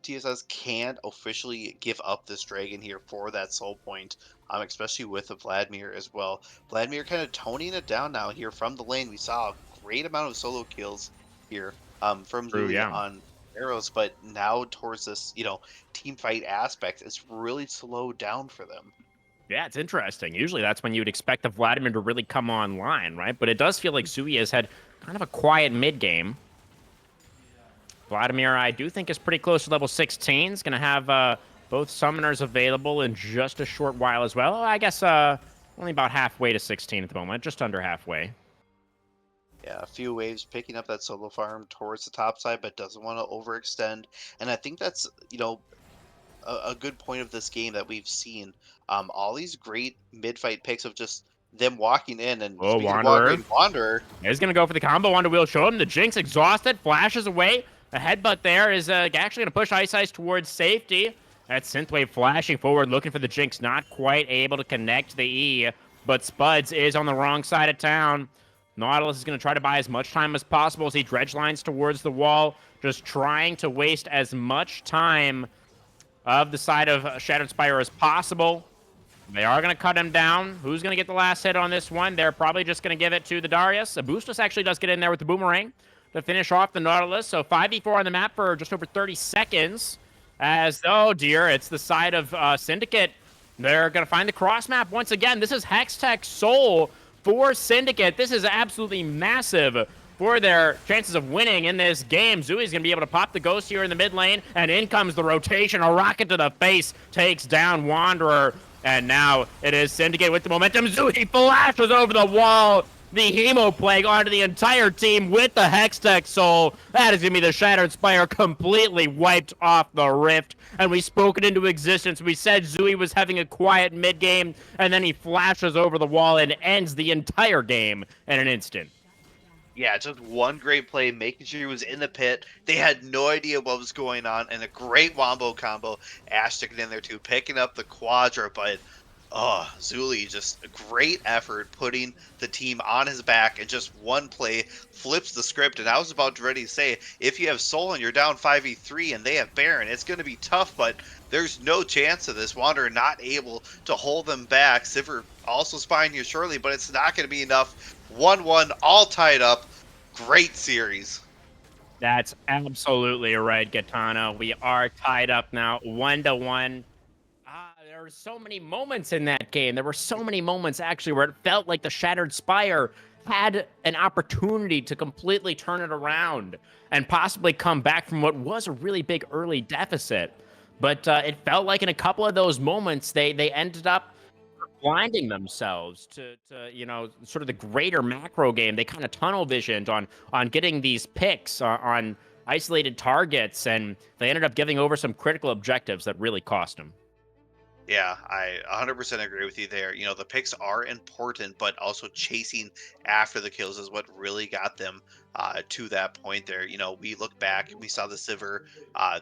TSS can't officially give up this Dragon here for that soul point, especially with the Vladimir as well. Vladimir kind of toning it down now here from the lane. We saw a great amount of solo kills here from Louis on arrows, but now towards this, team fight aspect, it's really slowed down for them. Yeah, it's interesting. Usually that's when you would expect the Vladimir to really come online, right? But it does feel like Zooey has had kind of a quiet mid-game. Vladimir, I do think, is pretty close to level 16. He's going to have both summoners available in just a short while as well. I guess only about halfway to 16 at the moment, just under halfway. Yeah, a few waves picking up that solo farm towards the top side, but doesn't want to overextend. And I think that's, a good point of this game that we've seen. All these great mid-fight picks of just them walking in and Wanderer. He's going to go for the combo onto Will Show him. The Jinx exhausted, flashes away. A headbutt there is actually going to push Ice towards safety. That's Synthwave flashing forward, looking for the Jinx. Not quite able to connect the E, but Spuds is on the wrong side of town. Nautilus is going to try to buy as much time as possible as he dredge lines towards the wall, just trying to waste as much time of the side of Shattered Spire as possible. They are going to cut him down. Who's going to get the last hit on this one? They're probably just going to give it to the Darius. Abustus actually does get in there with the Boomerang to finish off the Nautilus. So 5v4 on the map for just over 30 seconds. As, oh dear, it's the side of Syndicate. They're going to find the cross map once again. This is Hextech Soul for Syndicate. This is absolutely massive for their chances of winning in this game. Zooey's going to be able to pop the Ghost here in the mid lane, and in comes the rotation. A rocket to the face takes down Wanderer, and now it is Syndicate with the momentum. Zooey flashes over the wall. The Hemo Plague onto the entire team with the Hextech Soul. That is going to be the Shattered Spire completely wiped off the Rift. And we spoke it into existence. We said Zooey was having a quiet mid-game, and then he flashes over the wall and ends the entire game in an instant. Yeah, just one great play, making sure he was in the pit. They had no idea what was going on, and a great wombo combo. Ash sticking in there too, picking up the Quadra, but Zuli, just a great effort putting the team on his back, and just one play flips the script. And I was about to ready to say, if you have Soul and you're down 5v3 and they have Baron, it's going to be tough, but there's no chance of this. Wanderer not able to hold them back. Sivir also spying you surely, but it's not going to be enough. 1-1, all tied up. Great series. That's absolutely right, Gitano. We are tied up now, 1-1. There were so many moments in that game. There were so many moments, actually, where it felt like the Shattered Spire had an opportunity to completely turn it around and possibly come back from what was a really big early deficit. But it felt like in a couple of those moments, they ended up blinding themselves to sort of the greater macro game. They kind of tunnel visioned on getting these picks on isolated targets, and they ended up giving over some critical objectives that really cost them. Yeah, I 100% agree with you there. The picks are important, but also chasing after the kills is what really got them to that point there. We look back and we saw the Sivir.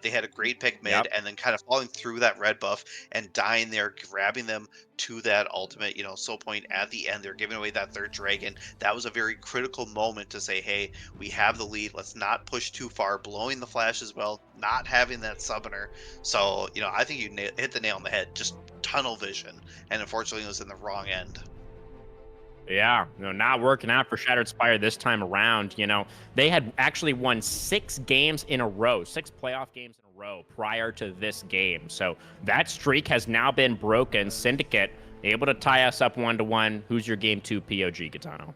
They had a great pick mid, Yep. and then kind of falling through that red buff and dying there, grabbing them to that ultimate, soul point at the end. They're giving away that third dragon. That was a very critical moment to say, hey, we have the lead. Let's not push too far, blowing the flash as well, not having that summoner. So, I think you hit the nail on the head. Just tunnel vision, and unfortunately it was in the wrong end. Yeah, not working out for Shattered Spire this time around. They had actually won 6 games in a row, 6 playoff games in a row prior to this game. So that streak has now been broken. Syndicate able to tie us up 1-1. Who's your game 2 POG, Gitano?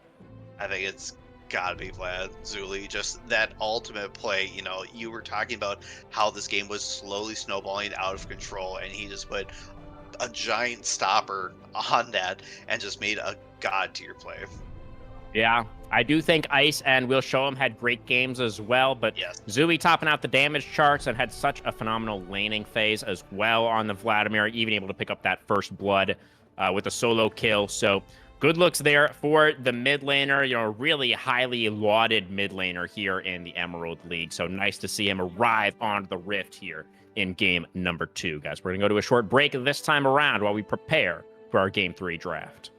I think it's gotta be Vlad Zuli. Just that ultimate play. You were talking about how this game was slowly snowballing out of control, and he just put a giant stopper on that and just made a god tier play. Yeah, I do think Ice and Will Show 'em had great games as well, but Yes. Zooey topping out the damage charts and had such a phenomenal laning phase as well on the Vladimir, even able to pick up that first blood with a solo kill. So good looks there for the mid laner, really highly lauded mid laner here in the Emerald League. So nice to see him arrive on the Rift here in game number 2. Guys, we're going to go to a short break this time around while we prepare for our game 3 draft.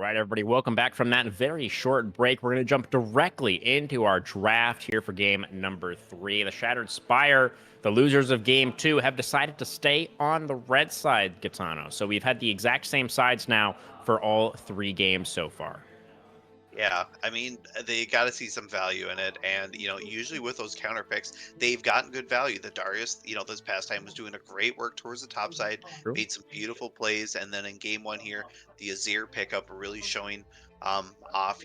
right, everybody, welcome back from that very short break. We're going to jump directly into our draft here for game number 3. The Shattered Spire, the losers of game 2, have decided to stay on the red side, Gitano. So we've had the exact same sides now for all 3 games so far. Yeah, I mean, they got to see some value in it, and usually with those counter picks, they've gotten good value. The Darius, this past time was doing a great work towards the top side, True. made some beautiful plays, and then in game 1 here, the Azir pickup really showing off,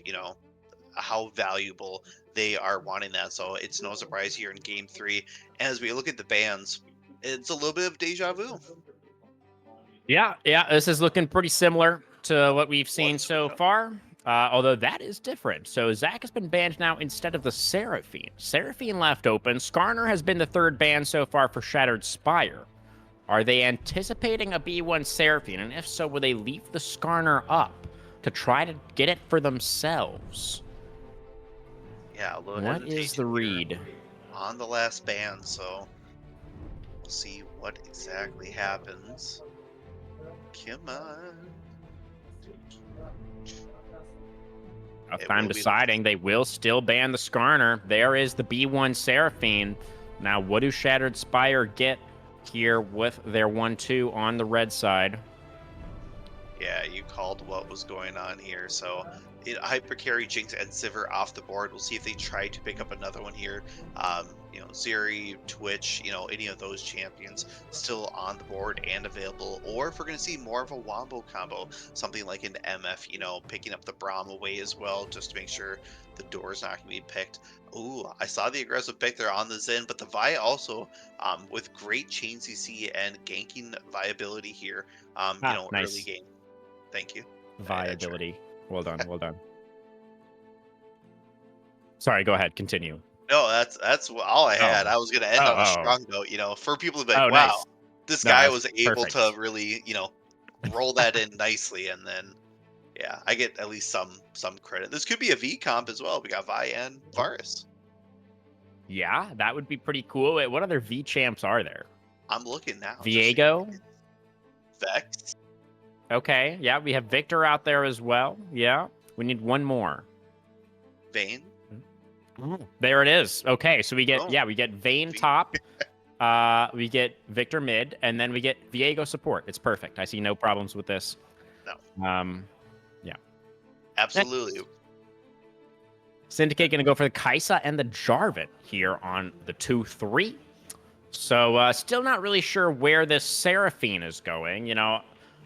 how valuable they are wanting that. So it's no surprise here in game 3. As we look at the bans, it's a little bit of deja vu. Yeah, this is looking pretty similar to what we've seen What's so far. Although that is different. So Zach has been banned now instead of the Seraphine. Seraphine left open. Skarner has been the 3rd ban so far for Shattered Spire. Are they anticipating a B1 Seraphine? And if so, will they leave the Skarner up to try to get it for themselves? Yeah, a little What is the hesitation read? here on the last ban, so we'll see what exactly happens. Come on. Tough It time will be- deciding. They will still ban the Skarner. There is the B1 Seraphine. Now, what do Shattered Spire get here with their 1-2 on the red side? Yeah, you called what was going on here. So Hypercarry, Jinx, and Sivir off the board. We'll see if they try to pick up another one here. Zeri, Twitch, any of those champions still on the board and available. Or if we're going to see more of a wombo combo, something like an MF, picking up the Braum away as well, just to make sure the door's not going to be picked. Ooh, I saw the aggressive pick there on the Zen, but the Vi also, with great chain CC and ganking viability here, Nice. early game. Thank you. Viability. Well done, well done. Sorry, go ahead. Continue. No, that's all I had. Oh. I was gonna end on a strong note, for people to be like, Oh, wow, nice. this No, guy that's was able perfect. to really, roll that in nicely, and then yeah, I get at least some credit. This could be a V comp as well. We got Vi and Varus. Yeah, that would be pretty cool. Wait, what other V champs are there? I'm looking now. Viego? Vex. Okay, yeah, we have Victor out there as well. Yeah, we need one more. Vayne. There it is. Okay, so we get Oh. we get Vayne top, we get Victor mid, and then we get Viego support. It's perfect. I see no problems with this. No. Yeah. Absolutely. Syndicate going to go for the Kaisa and the Jarvan here on the 2-3. So still not really sure where this Seraphine is going.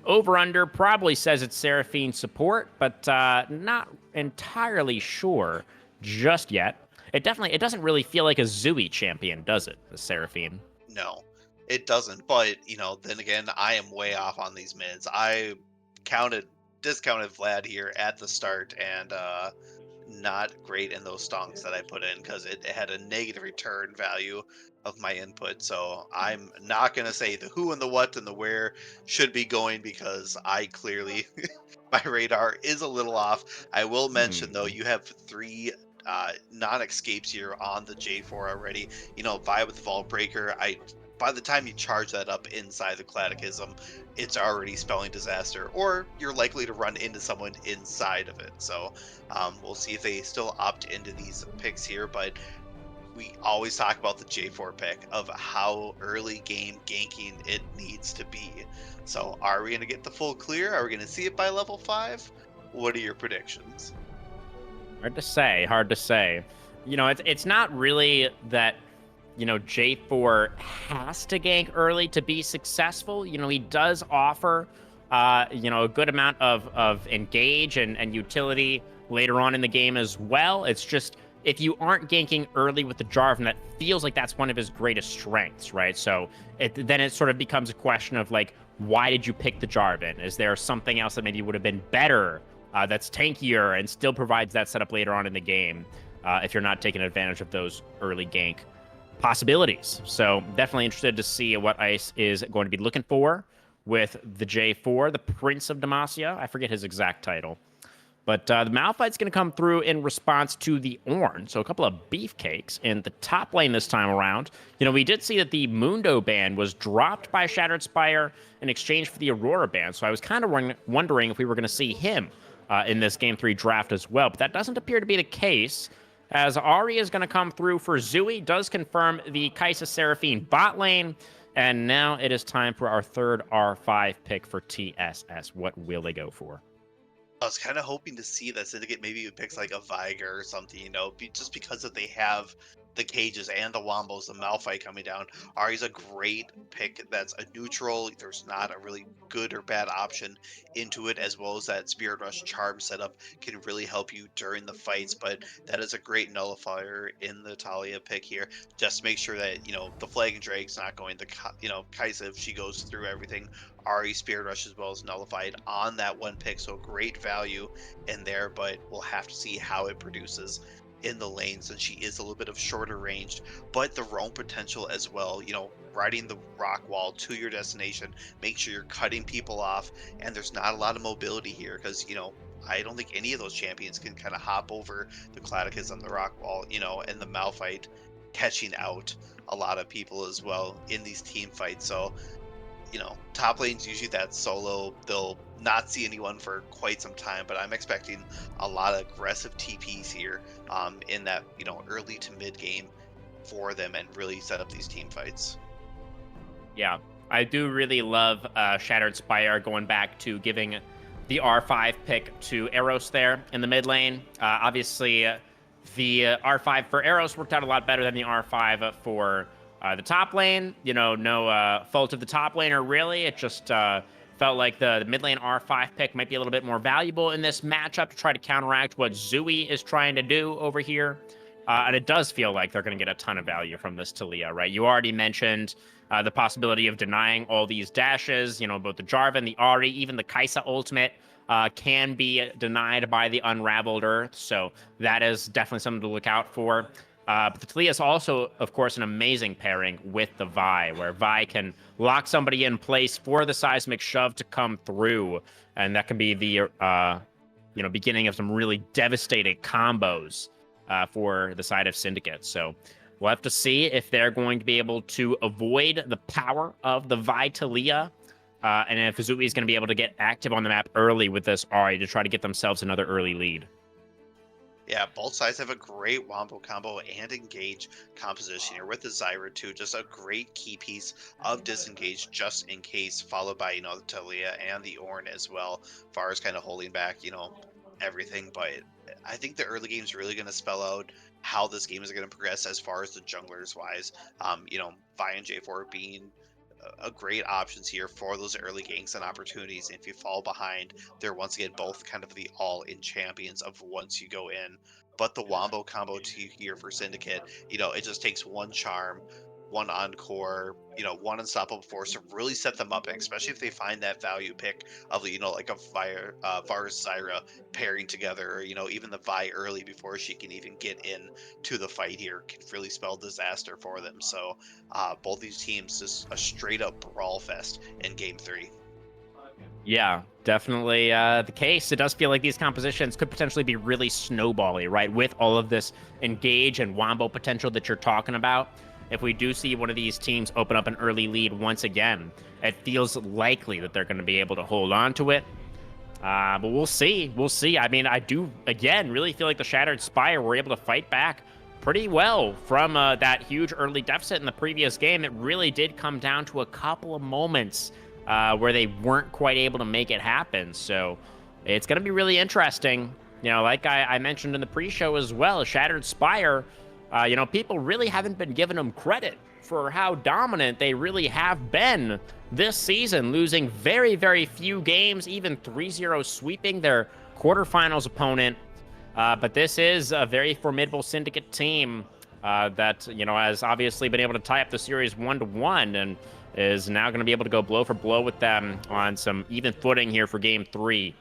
Over-under probably says it's Seraphine support, but not entirely sure just yet. It doesn't really feel like a Zooey champion, does it, the Seraphine? No, it doesn't. But then again, I am way off on these mids. I discounted Vlad here at the start, and not great in those stonks that I put in because it had a negative return value of my input. So I'm not gonna say the who and the what and the where should be going because I clearly my radar is a little off. I will mention though, you have 3 non-escapes here on the J4 already. Vi with Vault Breaker. By the time you charge that up inside the Catechism, it's already spelling disaster, or you're likely to run into someone inside of it. So we'll see if they still opt into these picks here, but we always talk about the J4 pick of how early game ganking it needs to be. So are we going to get the full clear? Are we going to see it by level 5? What are your predictions? Hard to say. It's not really that, J4 has to gank early to be successful. He does offer, a good amount of engage and utility later on in the game as well. It's just, if you aren't ganking early with the Jarvan, that feels like that's one of his greatest strengths, right? So then it sort of becomes a question of, like, why did you pick the Jarvan? Is there something else that maybe would have been better that's tankier and still provides that setup later on in the game if you're not taking advantage of those early gank possibilities? So definitely interested to see what Ice is going to be looking for with the J4, the Prince of Demacia. I forget his exact title. But the Malphite's going to come through in response to the Ornn. So a couple of beefcakes in the top lane this time around. We did see that the Mundo ban was dropped by Shattered Spire in exchange for the Aurora ban. So I was kind of wondering if we were going to see him in this Game 3 draft as well. But that doesn't appear to be the case, as Ari is going to come through for Zooey, does confirm the Kaisa Seraphine bot lane, and now it is time for our third R5 pick for TSS. What will they go for? I was kind of hoping to see that Syndicate maybe picks like a Viger or something, just because if they have the cages and the Wombos, the Malphite coming down. Ari's a great pick that's a neutral. There's not a really good or bad option into it, as well as that Spirit Rush Charm setup can really help you during the fights. But that is a great nullifier in the Talia pick here. Just make sure that, the Flag Drake's not going to, Kaisa if she goes through everything. Ari Spirit Rush as well as nullified on that one pick, so great value in there, but we'll have to see how it produces in the lane since she is a little bit of shorter ranged, but the roam potential as well, riding the rock wall to your destination, make sure you're cutting people off, and there's not a lot of mobility here because, I don't think any of those champions can kind of hop over the Cladicus on the rock wall, and the Malphite catching out a lot of people as well in these team fights. So top lane's usually that solo. They'll not see anyone for quite some time, but I'm expecting a lot of aggressive TPs here in that, early to mid game for them and really set up these team fights. Yeah, I do really love Shattered Spire going back to giving the R5 pick to Eros there in the mid lane. Obviously, the R5 for Eros worked out a lot better than the R5 for the top lane. No fault of the top laner, really. It just felt like the mid lane R5 pick might be a little bit more valuable in this matchup to try to counteract what Zooey is trying to do over here. And it does feel like they're going to get a ton of value from this Talia, right? You already mentioned the possibility of denying all these dashes. Both the Jarvan, the Ahri, even the Kaisa ultimate can be denied by the Unraveled Earth. So that is definitely something to look out for. But the Talia is also, of course, an amazing pairing with the Vi, where Vi can lock somebody in place for the seismic shove to come through. And that can be the, beginning of some really devastating combos for the side of Syndicate. So we'll have to see if they're going to be able to avoid the power of the Vi Talia. And if Zooey is going to be able to get active on the map early with this Ahri to try to get themselves another early lead. Yeah, both sides have a great Wombo combo and engage composition here with the Zyra too. Just a great key piece of disengage just in case, followed by, the Talia and the Ornn as well. Far as kind of holding back, everything. But I think the early game is really going to spell out how this game is going to progress as far as the junglers wise. Vi and J4 being a great options here for those early ganks and opportunities. If you fall behind, they're once again both kind of the all-in champions of once you go in. But the Wombo combo here for Syndicate, it just takes one charm, one encore, one unstoppable force to really set them up, and especially if they find that value pick of like a Varus Zyra pairing together, or even the Vi early before she can even get in to the fight here can really spell disaster for them. So both these teams just a straight up brawl fest in game 3. Yeah, definitely the case. It does feel like these compositions could potentially be really snowbally, right? With all of this engage and Wombo potential that you're talking about. If we do see one of these teams open up an early lead once again, it feels likely that they're going to be able to hold on to it. But we'll see. We'll see. I mean, I do, again, really feel like the Shattered Spire were able to fight back pretty well from that huge early deficit in the previous game. It really did come down to a couple of moments where they weren't quite able to make it happen. So it's going to be really interesting. Like I mentioned in the pre-show as well, Shattered Spire, people really haven't been giving them credit for how dominant they really have been this season, losing very, very few games, even 3-0 sweeping their quarterfinals opponent. But this is a very formidable Syndicate team that, has obviously been able to tie up the series 1-1 and is now going to be able to go blow for blow with them on some even footing here for game 3.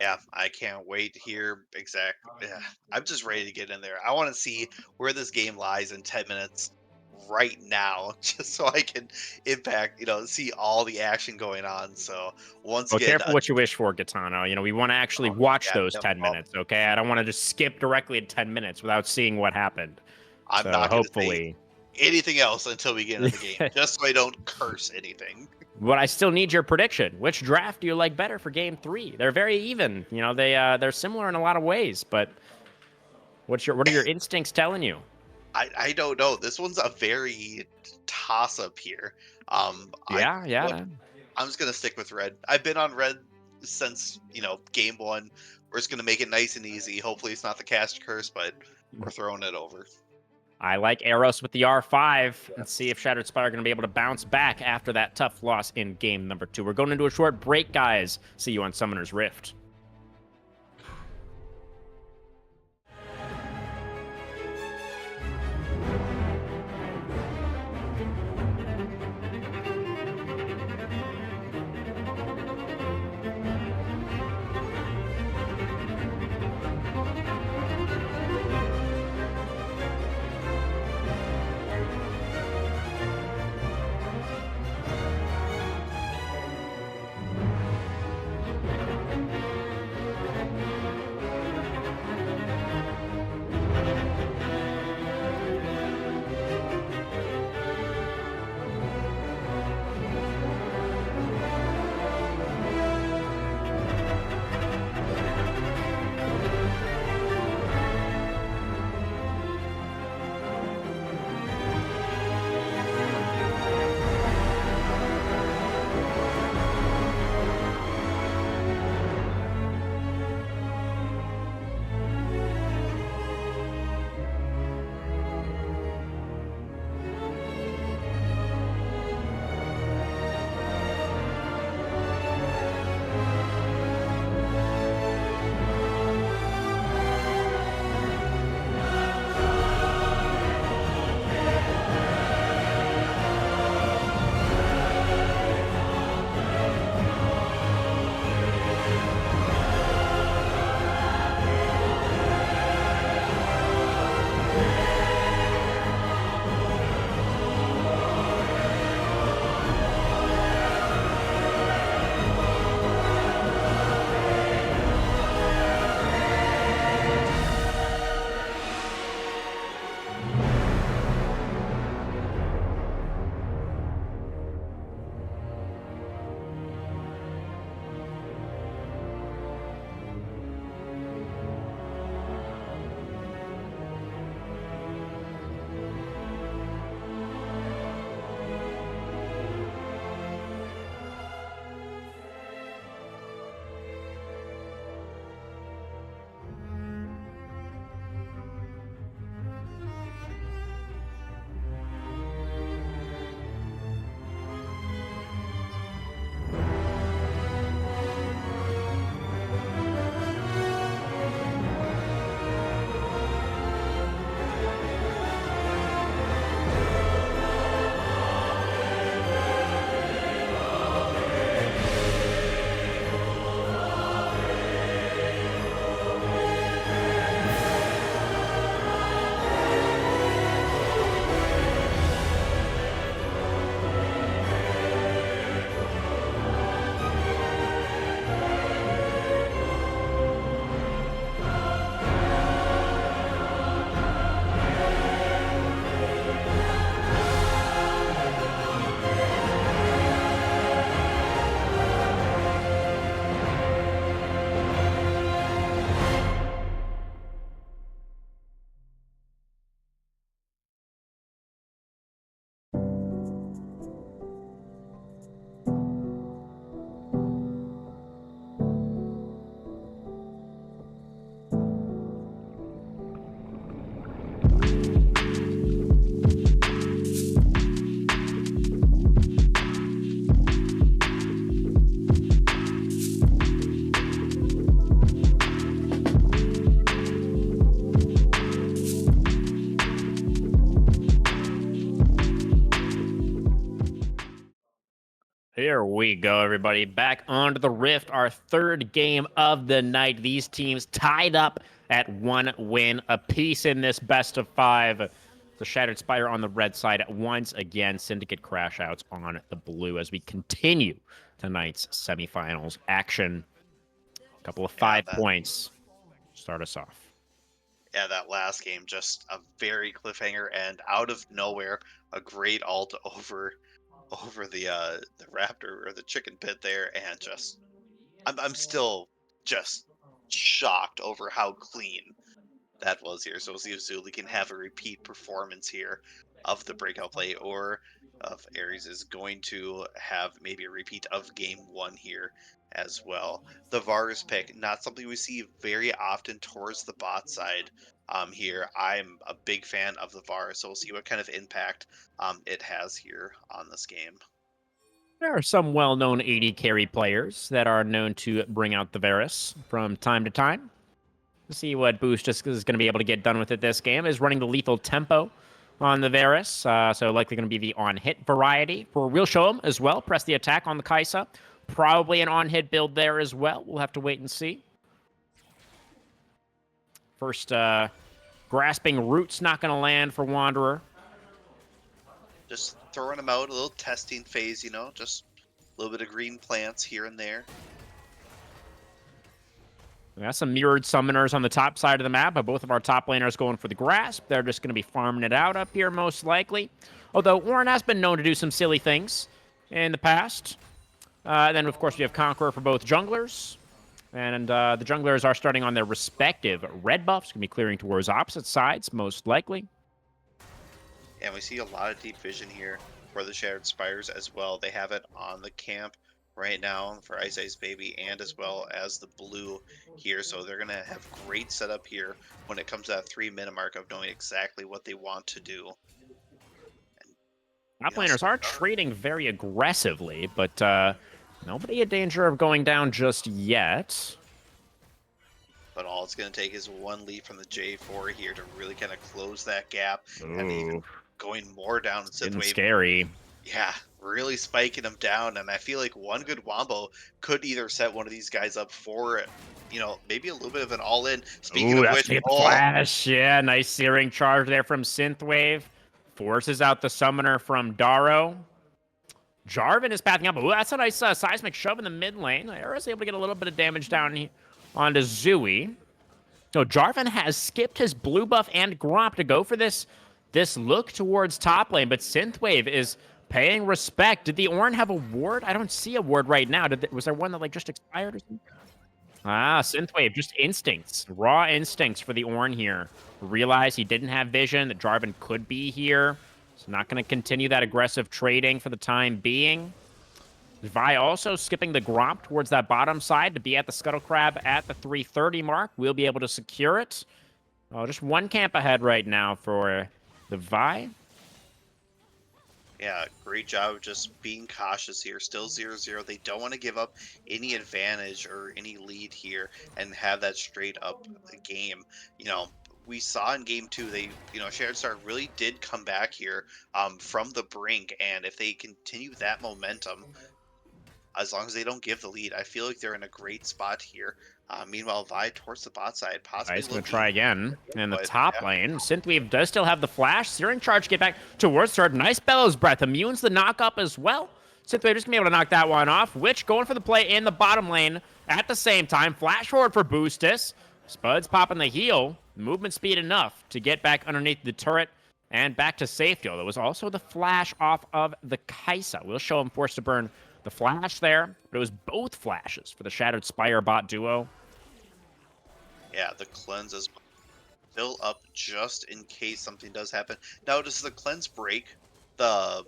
Yeah, I can't wait to hear exactly. Yeah, I'm just ready to get in there. I want to see where this game lies in 10 minutes right now, just so I can impact, see all the action going on. So once Well, again, careful what you wish for, Gitano. We want to actually watch those 10 minutes, okay? I don't want to just skip directly to 10 minutes without seeing what happened. I'm So not going to say hopefully... anything else until we get into the game, just so I don't curse anything. But I still need your prediction. Which draft do you like better for Game 3? They're very even. You know, they're similar in a lot of ways. But what are your instincts telling you? I don't know. This one's a very toss up here. Yeah. I'm just gonna stick with red. I've been on red since game one. We're just gonna make it nice and easy. Hopefully, it's not the cast curse, but we're throwing it over. I like Eros with the R5 and see if Shattered Spire are going to be able to bounce back after that tough loss in game number 2. We're going into a short break, guys. See you on Summoner's Rift. Here we go, everybody. Back onto the Rift, our third game of the night. These teams tied up at 1 win apiece in this best of 5. The Shattered Spire on the red side once again. Syndicate Crashouts on the blue as we continue tonight's semifinals action. A couple of 5 points. Start us off. Yeah, that last game, just a very cliffhanger, and out of nowhere, a great ult over the raptor or the chicken pit there, and just I'm still just shocked over how clean that was here. So we'll see if Zuli can have a repeat performance here of the breakout play, or if Ares is going to have maybe a repeat of game one here as well. The Varus pick, not something we see very often towards the bot side here. I'm a big fan of the Varus, so we'll see what kind of impact it has here on this game. There are some well-known AD carry players that are known to bring out the Varus from time to time. Let's see what Boost is going to be able to get done with it this game. Is running the lethal tempo on the Varus, so likely going to be the on-hit variety. We'll show him as well. Press the attack on the Kaisa. Probably an on-hit build there as well. We'll have to wait and see. First, grasping root's not going to land for Wanderer. Just throwing them out, a little testing phase, you know, just a little bit of green plants here and there. We got some mirrored summoners on the top side of the map, but both of our top laners going for the grasp. They're just going to be farming it out up here, most likely. Although Warren has been known to do some silly things in the past. Then, of course, we have Conqueror for both junglers. And the junglers are starting on their respective red buffs. Going to be clearing towards opposite sides, most likely. And we see a lot of deep vision here for the Shattered Spires as well. They have it on the camp right now for Ice Ice Baby, and as well as the blue here. So they're going to have great setup here when it comes to that 3-minute mark of knowing exactly what they want to do. Top laners are trading very aggressively, but nobody in danger of going down just yet. But all it's going to take is one lead from the J4 here to really kind of close that gap. And even going more down in Getting Synthwave. scary. Yeah, really spiking them down. And I feel like one good wombo could either set one of these guys up for, you know, maybe a little bit of an all-in. Speaking of which, flash. Yeah, nice searing charge there from Synthwave. Forces out the summoner from Daro. Jarvan is pathing up. Ooh, that's a nice seismic shove in the mid lane. Arrow's able to get a little bit of damage down here onto Zooey. So Jarvan has skipped his blue buff and Gromp to go for this look towards top lane, but Synthwave is paying respect. Did the Ornn have a ward? I don't see a ward right now. Was there one that like just expired or something? Ah, Synthwave, just instincts. Raw instincts for the Ornn here. Realize he didn't have vision, that Jarvan could be here. So not going to continue that aggressive trading for the time being. Vi also skipping the Gromp towards that bottom side to be at the Scuttle Crab at the 330 mark. We'll be able to secure it. Oh, just one camp ahead right now for the Vi. Yeah, great job of just being cautious here. Still 0-0. They don't want to give up any advantage or any lead here and have that straight up game. You know, we saw in game two, Shattered Star really did come back here from the brink. And if they continue that momentum, as long as they don't give the lead, I feel like they're in a great spot here. Meanwhile, Vi towards the bot side, possibly. Vi's going to try again. And the top lane, Synthwave does still have the flash. Searing charge, get back towards third. Nice Bellows Breath. Immunes the knock-up as well. Synthwave just going to be able to knock that one off. Witch going for the play in the bottom lane at the same time. Flash forward for Boostus. Spud's popping the heal. Movement speed enough to get back underneath the turret and back to safety. There was also the flash off of the Kaisa. We'll show him forced to burn the flash there, but it was both flashes for the Shattered Spire bot duo. Yeah, the cleanse is fill up just in case something does happen. Now, does the cleanse break the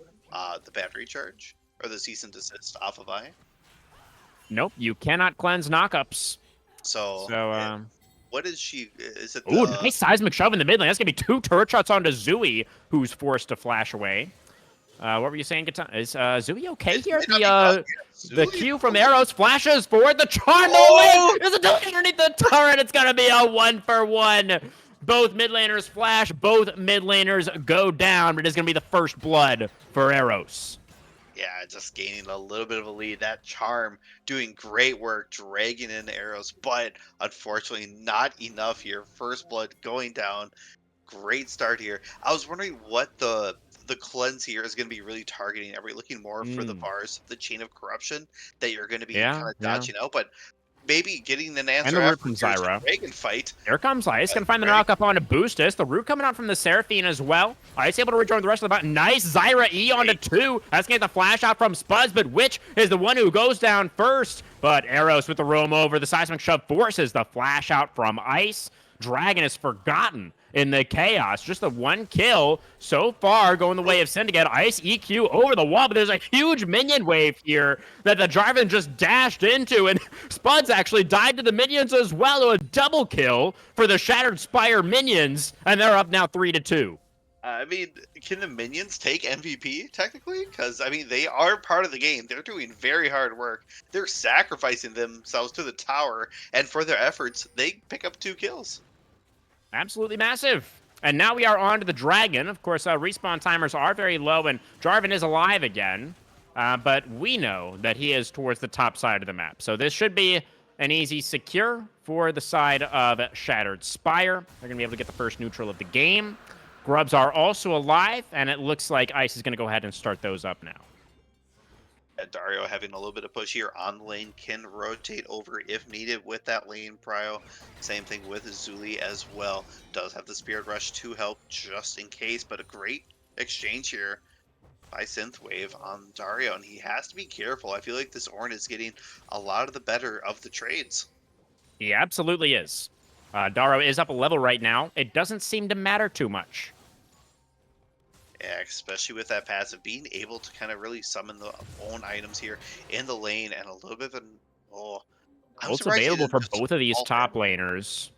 battery charge or the cease and desist off of I? Nope, you cannot cleanse knockups. So what is she? Is it? Ooh, nice seismic shove in the mid lane. That's gonna be 2 turret shots onto Zooey, who's forced to flash away. What were you saying, Gatan? Is Zooey okay here? The Q from Arrows flashes forward. The charm no way! Is it underneath the turret? It's gonna be a 1-for-1. Both mid laners flash. Both mid laners go down. But it is gonna be the first blood for Arrows. Yeah, just gaining a little bit of a lead. That charm doing great work, dragging in Arrows, but unfortunately not enough here. First blood going down. Great start here. I was wondering what the cleanse here is going to be really targeting. Are we looking more for the bars, the chain of corruption that you're going to be kind of dodging out? But maybe getting an And answer the root from after the Zyra. Dragon fight. Here comes Ice. Gonna find the Right. knock up onto Boostus. The root coming out from the Seraphine as well. Ice able to rejoin the rest of the button. Nice Zyra E onto 2. That's gonna get the flash out from Spuds, but Witch is the one who goes down first. But Eros with the roam over. The seismic shove forces the flash out from Ice. Dragon is forgotten in the chaos. Just the one kill so far going the way of Syndicate. Ice EQ over the wall, but there's a huge minion wave here that the Jarvan just dashed into, and Spuds actually died to the minions as well. So a double kill for the Shattered Spire minions, and they're up now 3-2. I mean, can the minions take MVP technically? Because I mean, they are part of the game. They're doing very hard work. They're sacrificing themselves to the tower, and for their efforts, they pick up 2 kills. Absolutely massive. And now we are on to the Dragon. Of course, respawn timers are very low, and Jarvan is alive again. But we know that he is towards the top side of the map. So this should be an easy secure for the side of Shattered Spire. They're going to be able to get the first neutral of the game. Grubs are also alive, and it looks like Ice is going to go ahead and start those up now. Dario having a little bit of push here on the lane, can rotate over if needed with that lane prio. Same thing with Zuli as well. Does have the Spirit Rush to help just in case, but a great exchange here by Synthwave on Dario, and he has to be careful. I feel like this Ornn is getting a lot of the better of the trades. He absolutely is. Dario is up a level right now. It doesn't seem to matter too much. Yeah, especially with that passive, being able to kind of really summon the own items here in the lane, and a little bit of an Ult's available for both of these top laners.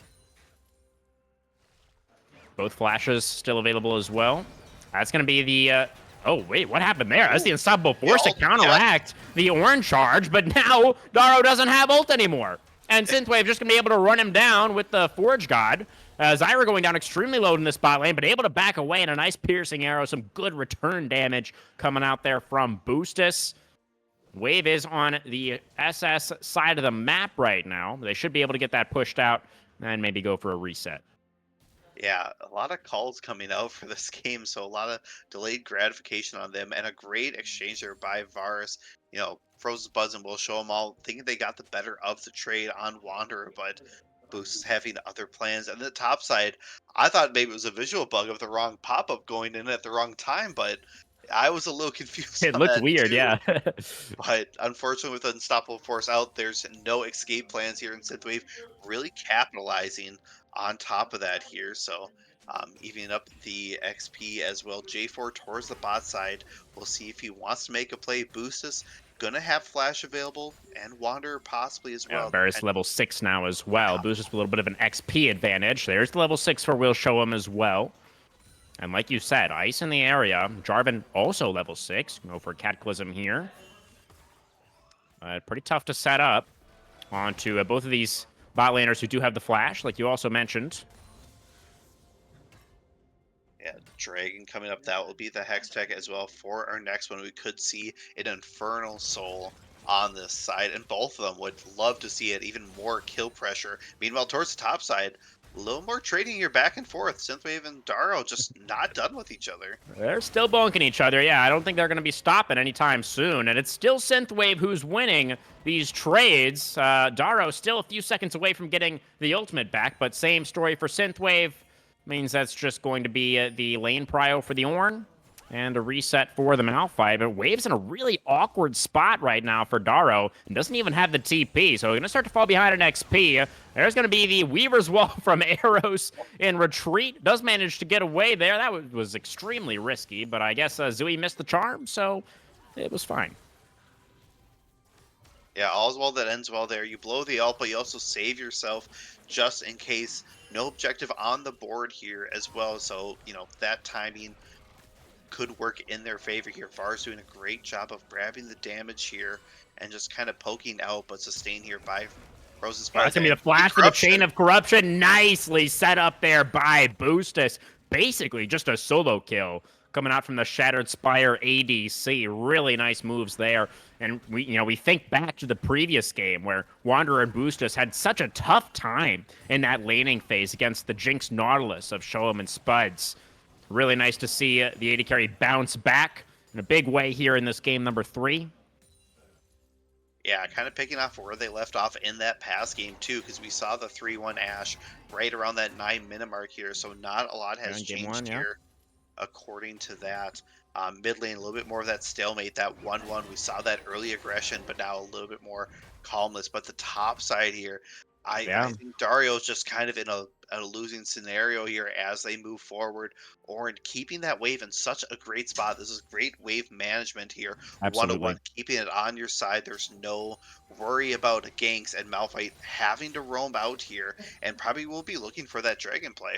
Both flashes still available as well. That's going to be the... oh, wait, what happened there? That's the Unstoppable Force to counteract the Ornn charge, but now Dario doesn't have ult anymore. And Synthwave just going to be able to run him down with the Forge God. Zyra going down extremely low in the spot lane, but able to back away, and a nice piercing arrow. Some good return damage coming out there from Boostus. Wave is on the SS side of the map right now. They should be able to get that pushed out and maybe go for a reset. Yeah, a lot of calls coming out for this game, so a lot of delayed gratification on them, and a great exchange there by Varus. You know, Frozen Buzz and will show them all, thinking they got the better of the trade on Wanderer, but Boost is having other plans. And the top side, I thought maybe it was a visual bug of the wrong pop-up going in at the wrong time, but I was a little confused. It looked weird, too. yeah. But unfortunately, with Unstoppable Force out, there's no escape plans here in Synthwave, really capitalizing on top of that here. So evening up the XP as well. J4 towards the bot side. We'll see if he wants to make a play. Boostus gonna have Flash available, and Wanderer possibly as well. Yeah, Varus level 6 now as well. Boostus with a little bit of an XP advantage. There's the level 6 for Will Show him as well. And like you said, Ice in the area. Jarvan also level 6. Go for Cataclysm here. Pretty tough to set up onto both of these bot laners who do have the flash, like you also mentioned. Yeah, Dragon coming up. That will be the Hex Tech as well for our next one. We could see an Infernal Soul on this side, and both of them would love to see it. Even more kill pressure. Meanwhile, towards the top side, a little more trading here back and forth. Synthwave and Dario just not done with each other. They're still bonking each other. Yeah, I don't think they're going to be stopping anytime soon. And it's still Synthwave who's winning these trades. Dario still a few seconds away from getting the ultimate back, but same story for Synthwave. Means that's just going to be the lane prio for the Ornn. And a reset for the Malphite. But Wave's in a really awkward spot right now for Dario. And doesn't even have the TP. So we're going to start to fall behind in XP. There's going to be the Weaver's Wall from Eros in retreat. Does manage to get away there. That was extremely risky. But I guess Zui missed the charm. So it was fine. Yeah, all's well that ends well there. You blow the ult, but you also save yourself just in case. No objective on the board here as well. So, you know, that timing could work in their favor here. Var's doing a great job of grabbing the damage here and just kind of poking out, but sustained here by Frozen Spire. That's going to be the flash for the Chain of Corruption. Nicely set up there by Boostus. Basically just a solo kill coming out from the Shattered Spire ADC. Really nice moves there. And we think back to the previous game where Wanderer and Boostus had such a tough time in that laning phase against the Jinx Nautilus of Sho'em and Spuds. Really nice to see the AD carry bounce back in a big way here in this game number 3. Yeah, kind of picking off where they left off in that past game too, because we saw the 3-1 Ash right around that 9-minute mark here. So not a lot Yeah, has game one, changed yeah. here according to that. Mid lane, a little bit more of that stalemate, that 1-1. We saw that early aggression, but now a little bit more calmness. But the top side here, I Yeah, think Dario's just kind of in a losing scenario here as they move forward, or in keeping that wave in such a great spot. This is great wave management here, 101, absolutely. keeping it on your side. There's no worry about ganks and Malphite having to roam out here, and probably will be looking for that dragon play.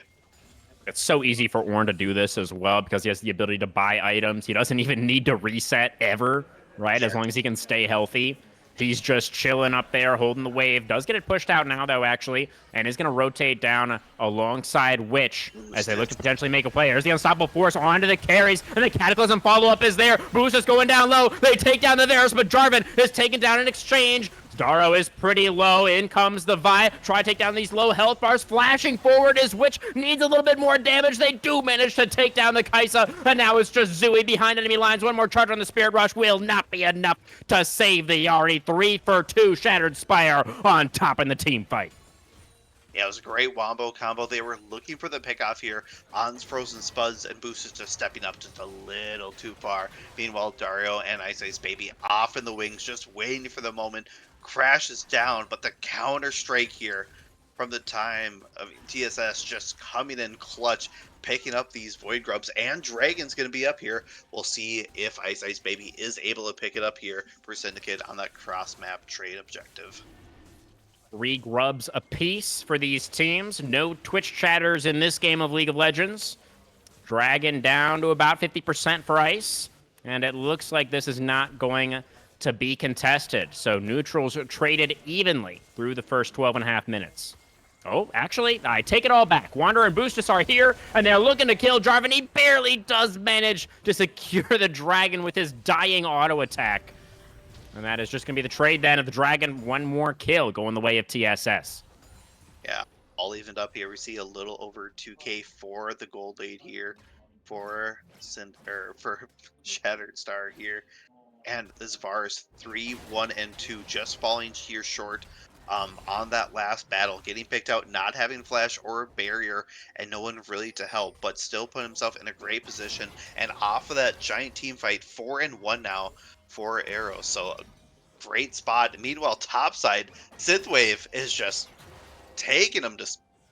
It's so easy for Ornn to do this as well because he has the ability to buy items. He doesn't even need to reset ever, right? As Yes. long as he can stay healthy. He's just chilling up there, holding the wave. Does get it pushed out now, though, actually, and is going to rotate down alongside Witch as Boost they look it. to potentially make a play. There's the Unstoppable Force onto the carries, and the Cataclysm follow-up is there. Boost is going down low. They take down the Varus, but Jarvan is taken down in exchange. Daro is pretty low. In comes the Vi. Try to take down these low health bars. Flashing forward is Witch. Needs a little bit more damage. They do manage to take down the Kaisa. And now it's just Zooey behind enemy lines. One more charge on the Spirit Rush will not be enough to save the Yari. 3 for 2. Shattered Spire on top in the team fight. Yeah, it was a great wombo combo. They were looking for the pickoff here on Frozen Spuds, and Boost is just stepping up just a little too far. Meanwhile, Dario and Ice Ice Baby off in the wings, just waiting for the moment, crashes down. But the counter strike here from the time of TSS just coming in clutch, picking up these Void Grubs, and Dragon's going to be up here. We'll see if Ice Ice Baby is able to pick it up here for Syndicate on that cross-map trade objective. 3 grubs apiece for these teams. No Twitch chatters in this game of League of Legends. Dragon down to about 50% for Ice. And it looks like this is not going to be contested. So neutrals are traded evenly through the first 12 and a half minutes. Oh, actually, I take it all back. Wanderer and Boostus are here, and they're looking to kill Jarvan. He barely does manage to secure the Dragon with his dying auto attack. And that is just going to be the trade then of the Dragon. One more kill going the way of TSS. Yeah, all evened up here. We see a little over 2K for the gold lead here for for Shattered Star here. And this Varus 3, 1, and 2 just falling here short on that last battle, getting picked out, not having flash or barrier, and no one really to help, but still put himself in a great position. And off of that giant team fight, 4 and 1 now for Arrow. So a great spot. Meanwhile, topside, Synthwave is just taking him to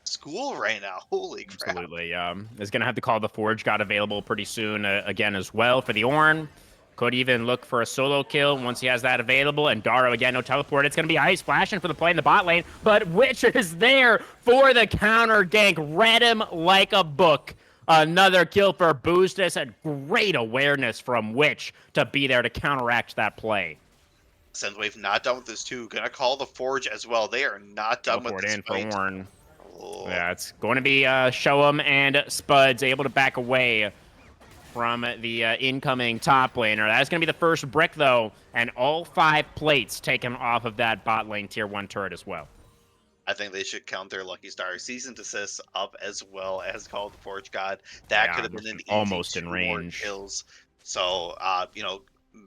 school right now. Holy crap. Absolutely. Is going to have to call the Forge God available pretty soon again as well for the Ornn. Could even look for a solo kill once he has that available. And Daro, again, no teleport. It's going to be Ice flashing for the play in the bot lane. But Witch is there for the counter gank. Read him like a book. Another kill for Boostus. A great awareness from Witch to be there to counteract that play. Synthwave not done with this too. Gonna call the Forge as well. They are not done with Teleport this in for fight. Ornn. Oh. Yeah, it's going to be Sho'em and Spuds able to back away from the incoming top laner. That's going to be the first brick, though, and all 5 plates taken off of that bot lane tier 1 turret as well. I think they should count their Lucky Star Season Desist up as well as call the Forge God. That Yeah, could have been an easy almost in 2 more range. kills. So,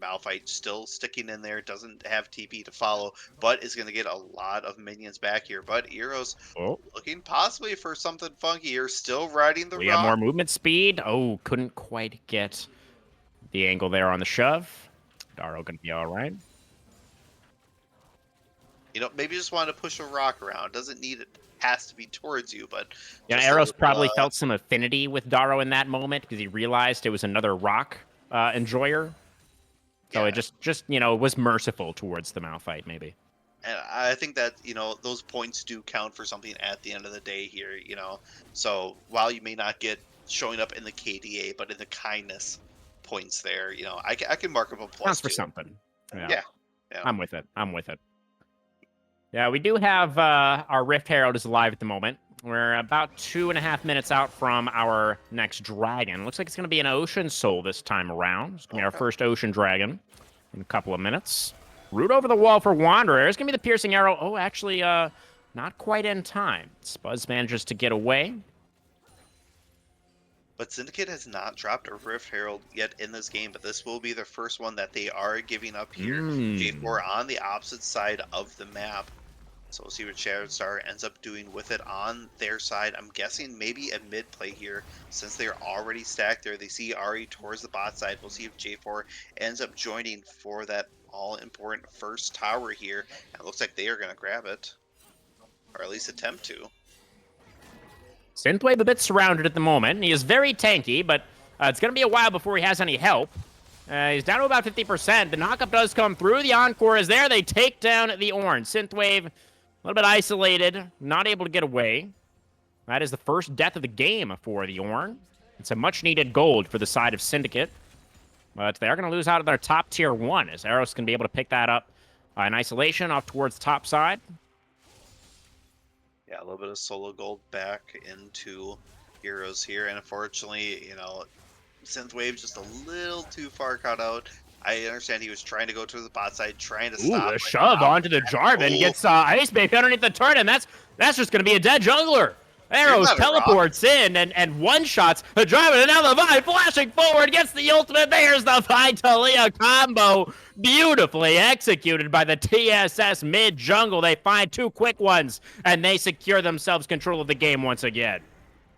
Malphite still sticking in there, doesn't have TP to follow, but is going to get a lot of minions back here. But Eros Oh, looking possibly for something funky here, still riding the we have rock. more movement speed. Oh, couldn't quite get the angle there on the shove. Daro going to be all right. Maybe just want to push a rock around. Doesn't need it. Has to be towards you, but Yeah, just a Eros little, probably felt some affinity with Daro in that moment because he realized it was another rock enjoyer. So yeah. it just was merciful towards the Malphite, maybe. And I think that, those points do count for something at the end of the day here, So while you may not get showing up in the KDA, but in the kindness points there, I can mark up a plus. Counts for too. something. Yeah. I'm with it. Yeah, we do have our Rift Herald is alive at the moment. We're about 2.5 minutes out from our next dragon. Looks like it's going to be an Ocean Soul this time around. It's going to be our first Ocean Dragon in a couple of minutes. Root over the wall for Wanderer. It's going to be the Piercing Arrow. Oh, actually, not quite in time. Spuzz manages to get away. But Syndicate has not dropped a Rift Herald yet in this game, but this will be the first one that they are giving up here. J4 on the opposite side of the map. So we'll see what Shattered Star ends up doing with it on their side. I'm guessing maybe a mid play here since they're already stacked there. They see Ari towards the bot side. We'll see if J4 ends up joining for that all-important first tower here. And it looks like they are going to grab it, or at least attempt to. Synthwave a bit surrounded at the moment. He is very tanky, but it's going to be a while before he has any help. He's down to about 50%. The knockup does come through. The Encore is there. They take down the Orange. Synthwave a little bit isolated, not able to get away. That is the first death of the game for the Orn. It's a much-needed gold for the side of Syndicate. But they are going to lose out of their top tier 1, as Eros can be able to pick that up in isolation off towards the top side. Yeah, a little bit of solo gold back into Heroes here. And unfortunately, you know, Synthwave just a little too far cut out. I understand he was trying to go to the bot side, trying to stop. A shove onto the Jarvan. Gets Ice Baby underneath the turret, and that's just going to be a dead jungler. Arrows teleports in and one-shots the Jarvan, and now the Vine flashing forward, gets the ultimate. There's the Vine-Talia combo. Beautifully executed by the TSS mid-jungle. They find 2 quick ones, and they secure themselves control of the game once again.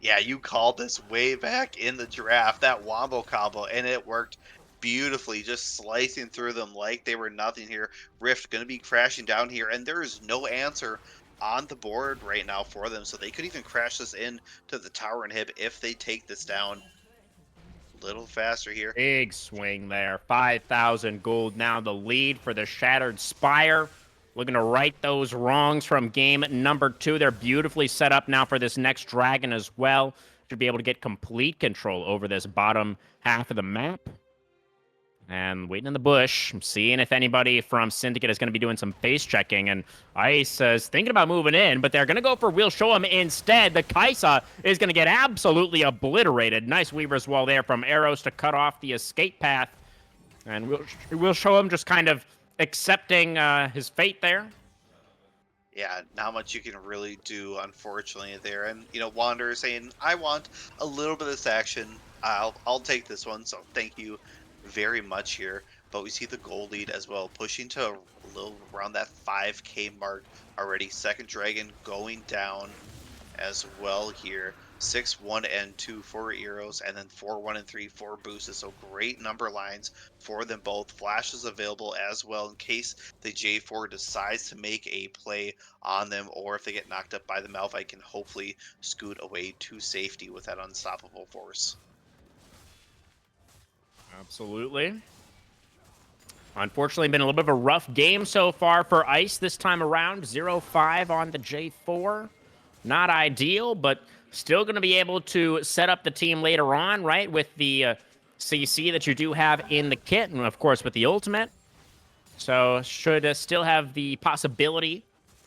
Yeah, you called this way back in the draft, that wombo combo, and it worked beautifully, just slicing through them like they were nothing here. Rift going to be crashing down here, and there is no answer on the board right now for them, so they could even crash this in to the tower inhib if they take this down a little faster here. Big swing there. 5,000 gold now the lead for the Shattered Spire. Looking to right those wrongs from game number 2. They're beautifully set up now for this next dragon as well. Should be able to get complete control over this bottom half of the map. And waiting in the bush, seeing if anybody from Syndicate is going to be doing some face checking. And Ice is thinking about moving in, but they're going to go for We'll Show Him instead. The Kaisa is going to get absolutely obliterated. Nice Weaver's Wall there from Arrows to cut off the escape path. And We'll Show Him just kind of accepting his fate there. Yeah, not much you can really do, unfortunately, there. And, you know, Wanderer saying, I want a little bit of this action. I'll take this one, so thank you very much here. But we see the gold lead as well, pushing to a little around that 5k mark already. Second dragon going down as well here. 6, 1, and 2 for Eros, and then 4, 1, and 3 for Boosted. So great number lines for them both. Flashes available as well in case the J4 decides to make a play on them, or if they get knocked up by the Malphite, can hopefully scoot away to safety with that unstoppable force. Absolutely. Unfortunately, been a little bit of a rough game so far for Ice this time around. 0-5 on the J4. Not ideal, but still going to be able to set up the team later on, right, with the CC that you do have in the kit, and of course with the ultimate. So should still have the possibility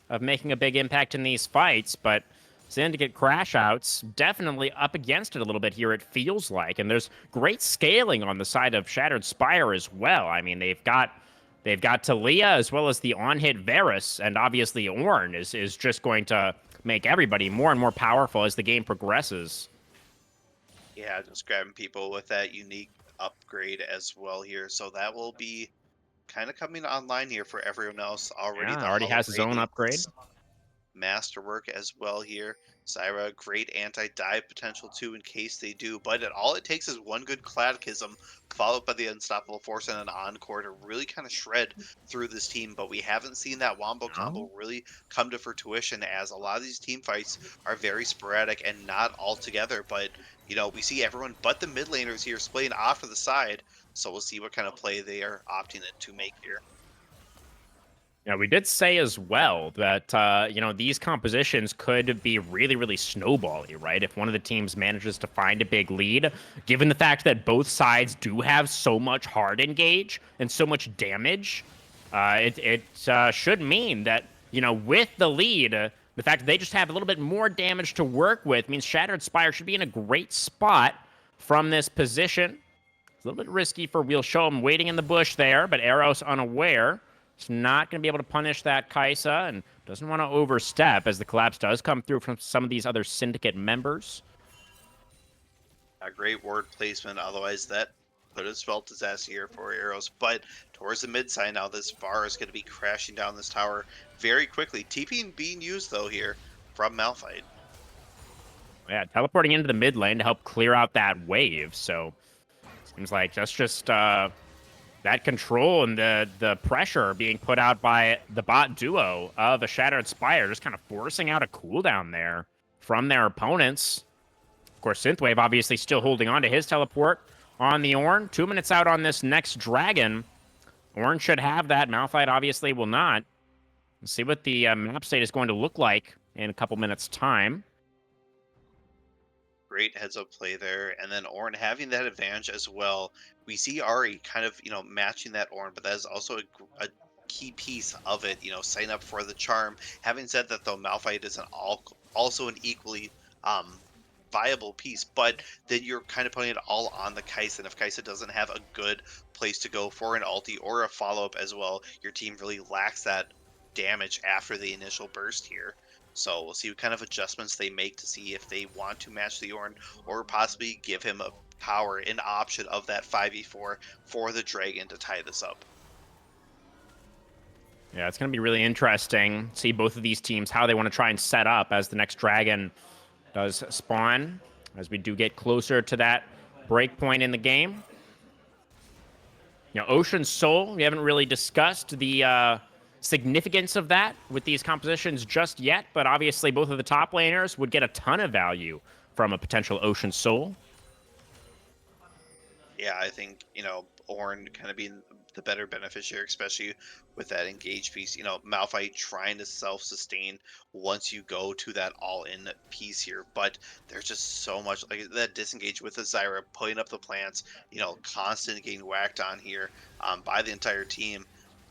of making a big impact in these fights, but Syndicate Crashouts definitely up against it a little bit here, it feels like. And there's great scaling on the side of Shattered Spire as well. I mean, they've got Talia as well as the on-hit Varus, and obviously Ornn is just going to make everybody more and more powerful as the game progresses. Yeah, just grabbing people with that unique upgrade as well here. So that will be kind of coming online here for everyone else already. Yeah, already has his own upgrade. Masterwork as well here. Zyra, great anti-dive potential too in case they do, but all it takes is one good Cataclysm followed by the Unstoppable Force and an Encore to really kind of shred through this team. But we haven't seen that Wombo combo really come to fruition, as a lot of these team fights are very sporadic and not all together. But you know, we see everyone but the mid laners here splitting off to the side, so we'll see what kind of play they are opting to make here. Yeah, we did say as well that, you know, these compositions could be really, really snowbally, right? If one of the teams manages to find a big lead, given the fact that both sides do have so much hard engage and so much damage, it should mean that, you know, with the lead, the fact that they just have a little bit more damage to work with means Shattered Spire should be in a great spot from this position. It's a little bit risky for We'll Show Him waiting in the bush there, but Eros unaware. It's not going to be able to punish that Kaisa and doesn't want to overstep as the collapse does come through from some of these other Syndicate members. A great ward placement, otherwise that could have spelled disaster here for arrows. But towards the mid side now, this bar is going to be crashing down this tower very quickly. TP being used though here from Malphite. Yeah, teleporting into the mid lane to help clear out that wave. So seems like that's just that control and the pressure being put out by the bot duo of the Shattered Spire, just kind of forcing out a cooldown there from their opponents. Of course, Synthwave obviously still holding on to his teleport on the Ornn. 2 minutes out on this next dragon. Ornn should have that. Malphite obviously will not. Let's see what the map state is going to look like in a couple minutes' time. Great heads up play there, and then Ornn having that advantage as well. We see Ari kind of matching that Ornn, but that is also a key piece of it. Sign up for the charm. Having said that, though, Malphite is also an equally viable piece, but then you're kind of putting it all on the Kai'Sa, and if Kai'Sa doesn't have a good place to go for an ulti or a follow-up as well, your team really lacks that damage after the initial burst here. So we'll see what kind of adjustments they make to see if they want to match the Ornn or possibly give him a power, an option of that 5v4 for the Dragon to tie this up. Yeah, it's going to be really interesting. See both of these teams, how they want to try and set up as the next dragon does spawn, as we do get closer to that break point in the game. Ocean Soul, we haven't really discussed the significance of that with these compositions just yet, but obviously both of the top laners would get a ton of value from a potential Ocean Soul. Yeah, I think, Ornn kind of being the better beneficiary, especially with that engage piece. Malphite trying to self-sustain once you go to that all-in piece here, but there's just so much, like that disengage with the Zyra, putting up the plants, constant getting whacked on here by the entire team.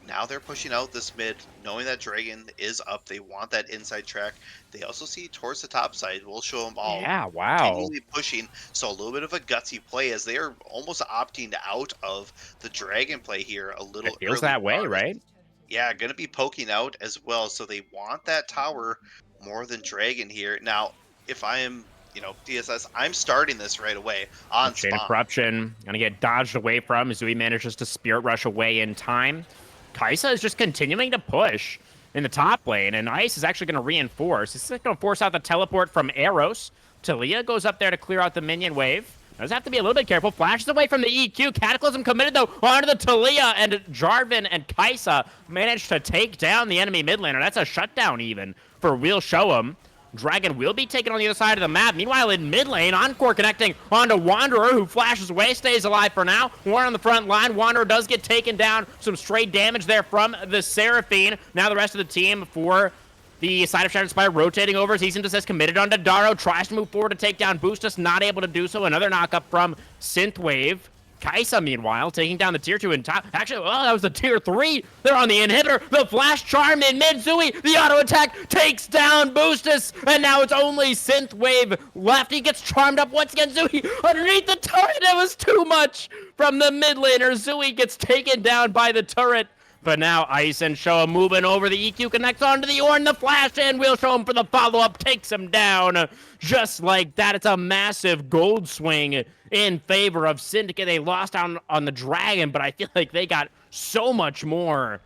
Now they're pushing out this mid, knowing that Dragon is up. They want that inside track. They also see towards the top side. We'll show them all. Yeah, wow. Continually pushing. So a little bit of a gutsy play as they are almost opting out of the Dragon play here a little. It feels that way, right? Yeah, going to be poking out as well. So they want that tower more than Dragon here. Now, if I am DSS, I'm starting this right away on Chain spawn. of Corruption going to get dodged away from. Zui manages to Spirit Rush away in time. Kai'Sa is just continuing to push in the top lane, and Ice is actually going to reinforce. This is going to force out the teleport from Eros. Talia goes up there to clear out the minion wave. Does have to be a little bit careful. Flashes away from the EQ. Cataclysm committed, though, onto the Talia, and Jarvan and Kai'Sa managed to take down the enemy mid laner. That's a shutdown even for We'll Show 'em. Dragon will be taken on the other side of the map. Meanwhile, in mid lane, Encore connecting onto Wanderer, who flashes away, stays alive for now. Warren on the front line. Wanderer does get taken down. Some straight damage there from the Seraphine. Now the rest of the team for the side of Shattered Spire rotating over. Cease and Desist committed onto Daro. Tries to move forward to take down Boostus. Not able to do so. Another knockup from Synthwave. Kai'Sa, meanwhile, taking down the tier 2 in top. Actually, that was the tier 3. They're on the inhibitor. The flash charm in mid. Zui, the auto attack, takes down Boostus. And now it's only Synthwave left. He gets charmed up once again. Zui underneath the turret. It was too much from the mid laner. Zui gets taken down by the turret. But now Ice and Show moving over. The EQ connects onto the Ornn. The flash in. We'll Show him for the follow-up. Takes him down. Just like that. It's a massive gold swing in favor of Syndicate. They lost on the Dragon, but I feel like they got so much more.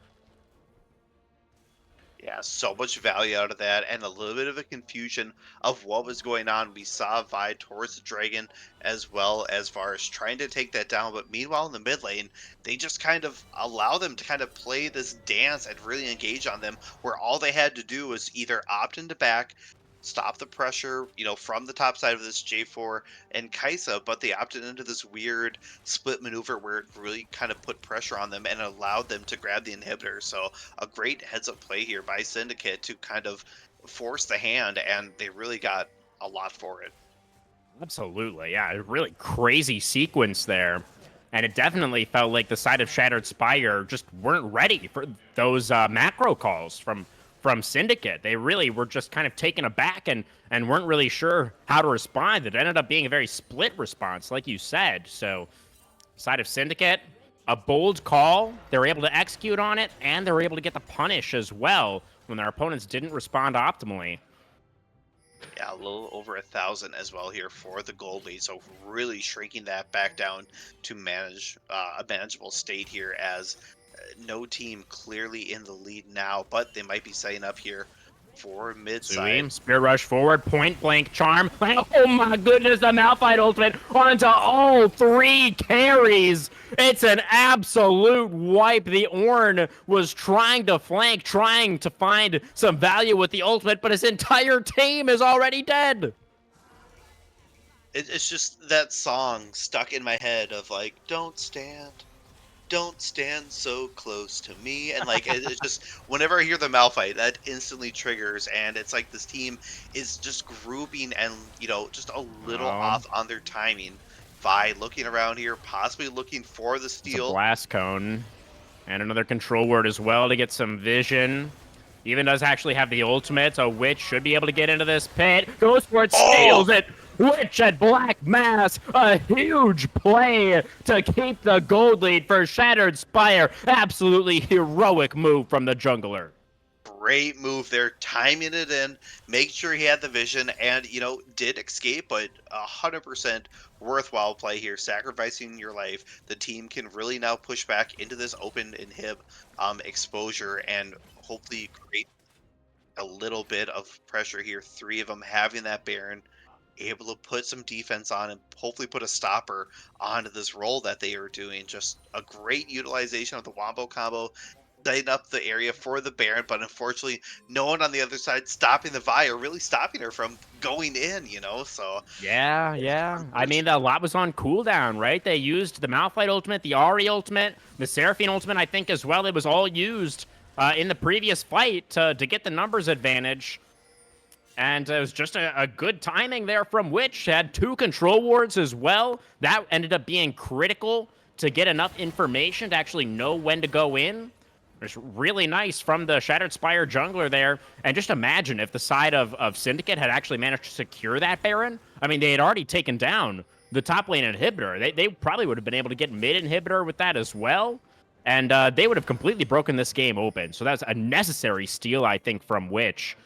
Yeah, so much value out of that, and a little bit of a confusion of what was going on. We saw Vi towards the Dragon as well as far as trying to take that down, but meanwhile in the mid lane, they just kind of allow them to kind of play this dance and really engage on them, where all they had to do was either opt into back, stop the pressure, from the top side of this J4 and Kai'Sa, but they opted into this weird split maneuver where it really kind of put pressure on them and allowed them to grab the inhibitor. So a great heads up play here by Syndicate to kind of force the hand, and they really got a lot for it. Absolutely, yeah. A really crazy sequence there. And it definitely felt like the side of Shattered Spire just weren't ready for those macro calls from Syndicate. They really were just kind of taken aback and weren't really sure how to respond. It ended up being a very split response, like you said. So, side of Syndicate, a bold call. They were able to execute on it, and they were able to get the punish as well when their opponents didn't respond optimally. Yeah, a little over 1,000 as well here for the gold lead. So really shrinking that back down to manage a manageable state here as no team clearly in the lead now, but they might be setting up here for mid side. Sui, Spear Rush forward, point blank charm. Oh my goodness, the Malphite ultimate onto all 3 carries. It's an absolute wipe. The Ornn was trying to flank, trying to find some value with the ultimate, but his entire team is already dead. It's just that song stuck in my head of like, don't stand so close to me, and like it's just whenever I hear the Malphite, that instantly triggers, and it's like this team is just grouping and just a little Oh, off on their timing. Vi looking around here, possibly looking for the it's a steal. blast cone. And another control word as well to get some vision. Even does actually have the ultimate, so Witch should be able to get into this pit. Goes for it, steals it. Witch at Black Mass. A huge play to keep the gold lead for Shattered Spire. Absolutely heroic move from the jungler. Great move there, timing it in, make sure he had the vision, and did escape, but 100% worthwhile play here, sacrificing your life. The team can really now push back into this open inhib exposure and hopefully create a little bit of pressure here. 3 of them having that Baron, able to put some defense on and hopefully put a stopper onto this role that they are doing. Just a great utilization of the Wombo combo, setting up the area for the Baron, but unfortunately, no one on the other side stopping the Vi or really stopping her from going in, So Yeah. I mean, unfortunate. a lot was on cooldown, right? They used the Malphite ultimate, the Ahri ultimate, the Seraphine ultimate, I think, as well. It was all used in the previous fight to get the numbers advantage. And it was just a good timing there from Witch. Had 2 control wards as well. That ended up being critical to get enough information to actually know when to go in. It's really nice from the Shattered Spire jungler there. And just imagine if the side of Syndicate had actually managed to secure that Baron. I mean, they had already taken down the top lane inhibitor. They probably would have been able to get mid inhibitor with that as well. And they would have completely broken this game open. So that's a necessary steal, I think, from Witch.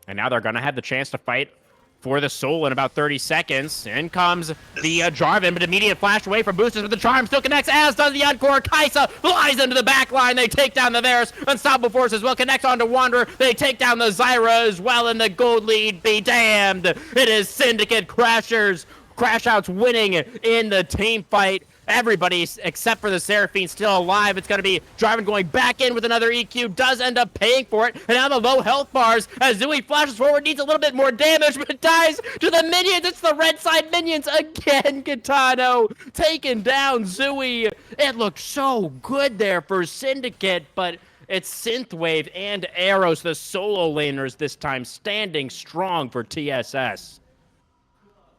And now they're going to have the chance to fight for the soul in about 30 seconds. In comes the Jarvan, but immediate flash away from boosters, but the charm still connects, as does the Encore. Kai'Sa flies into the back line. They take down the Varus. Unstoppable Force as well connects onto Wanderer. They take down the Zyra as well, and the gold lead be damned. It is Syndicate Crashouts winning in the team fight. Everybody except for the Seraphine still alive. It's going to be Jarvan going back in with another EQ. Does end up paying for it. And now the low health bars as Zooey flashes forward. Needs a little bit more damage, but dies to the minions. It's the red side minions again. Kitano taking down Zooey. It looked so good there for Syndicate, but it's Synthwave and Arrows, the solo laners this time, standing strong for TSS.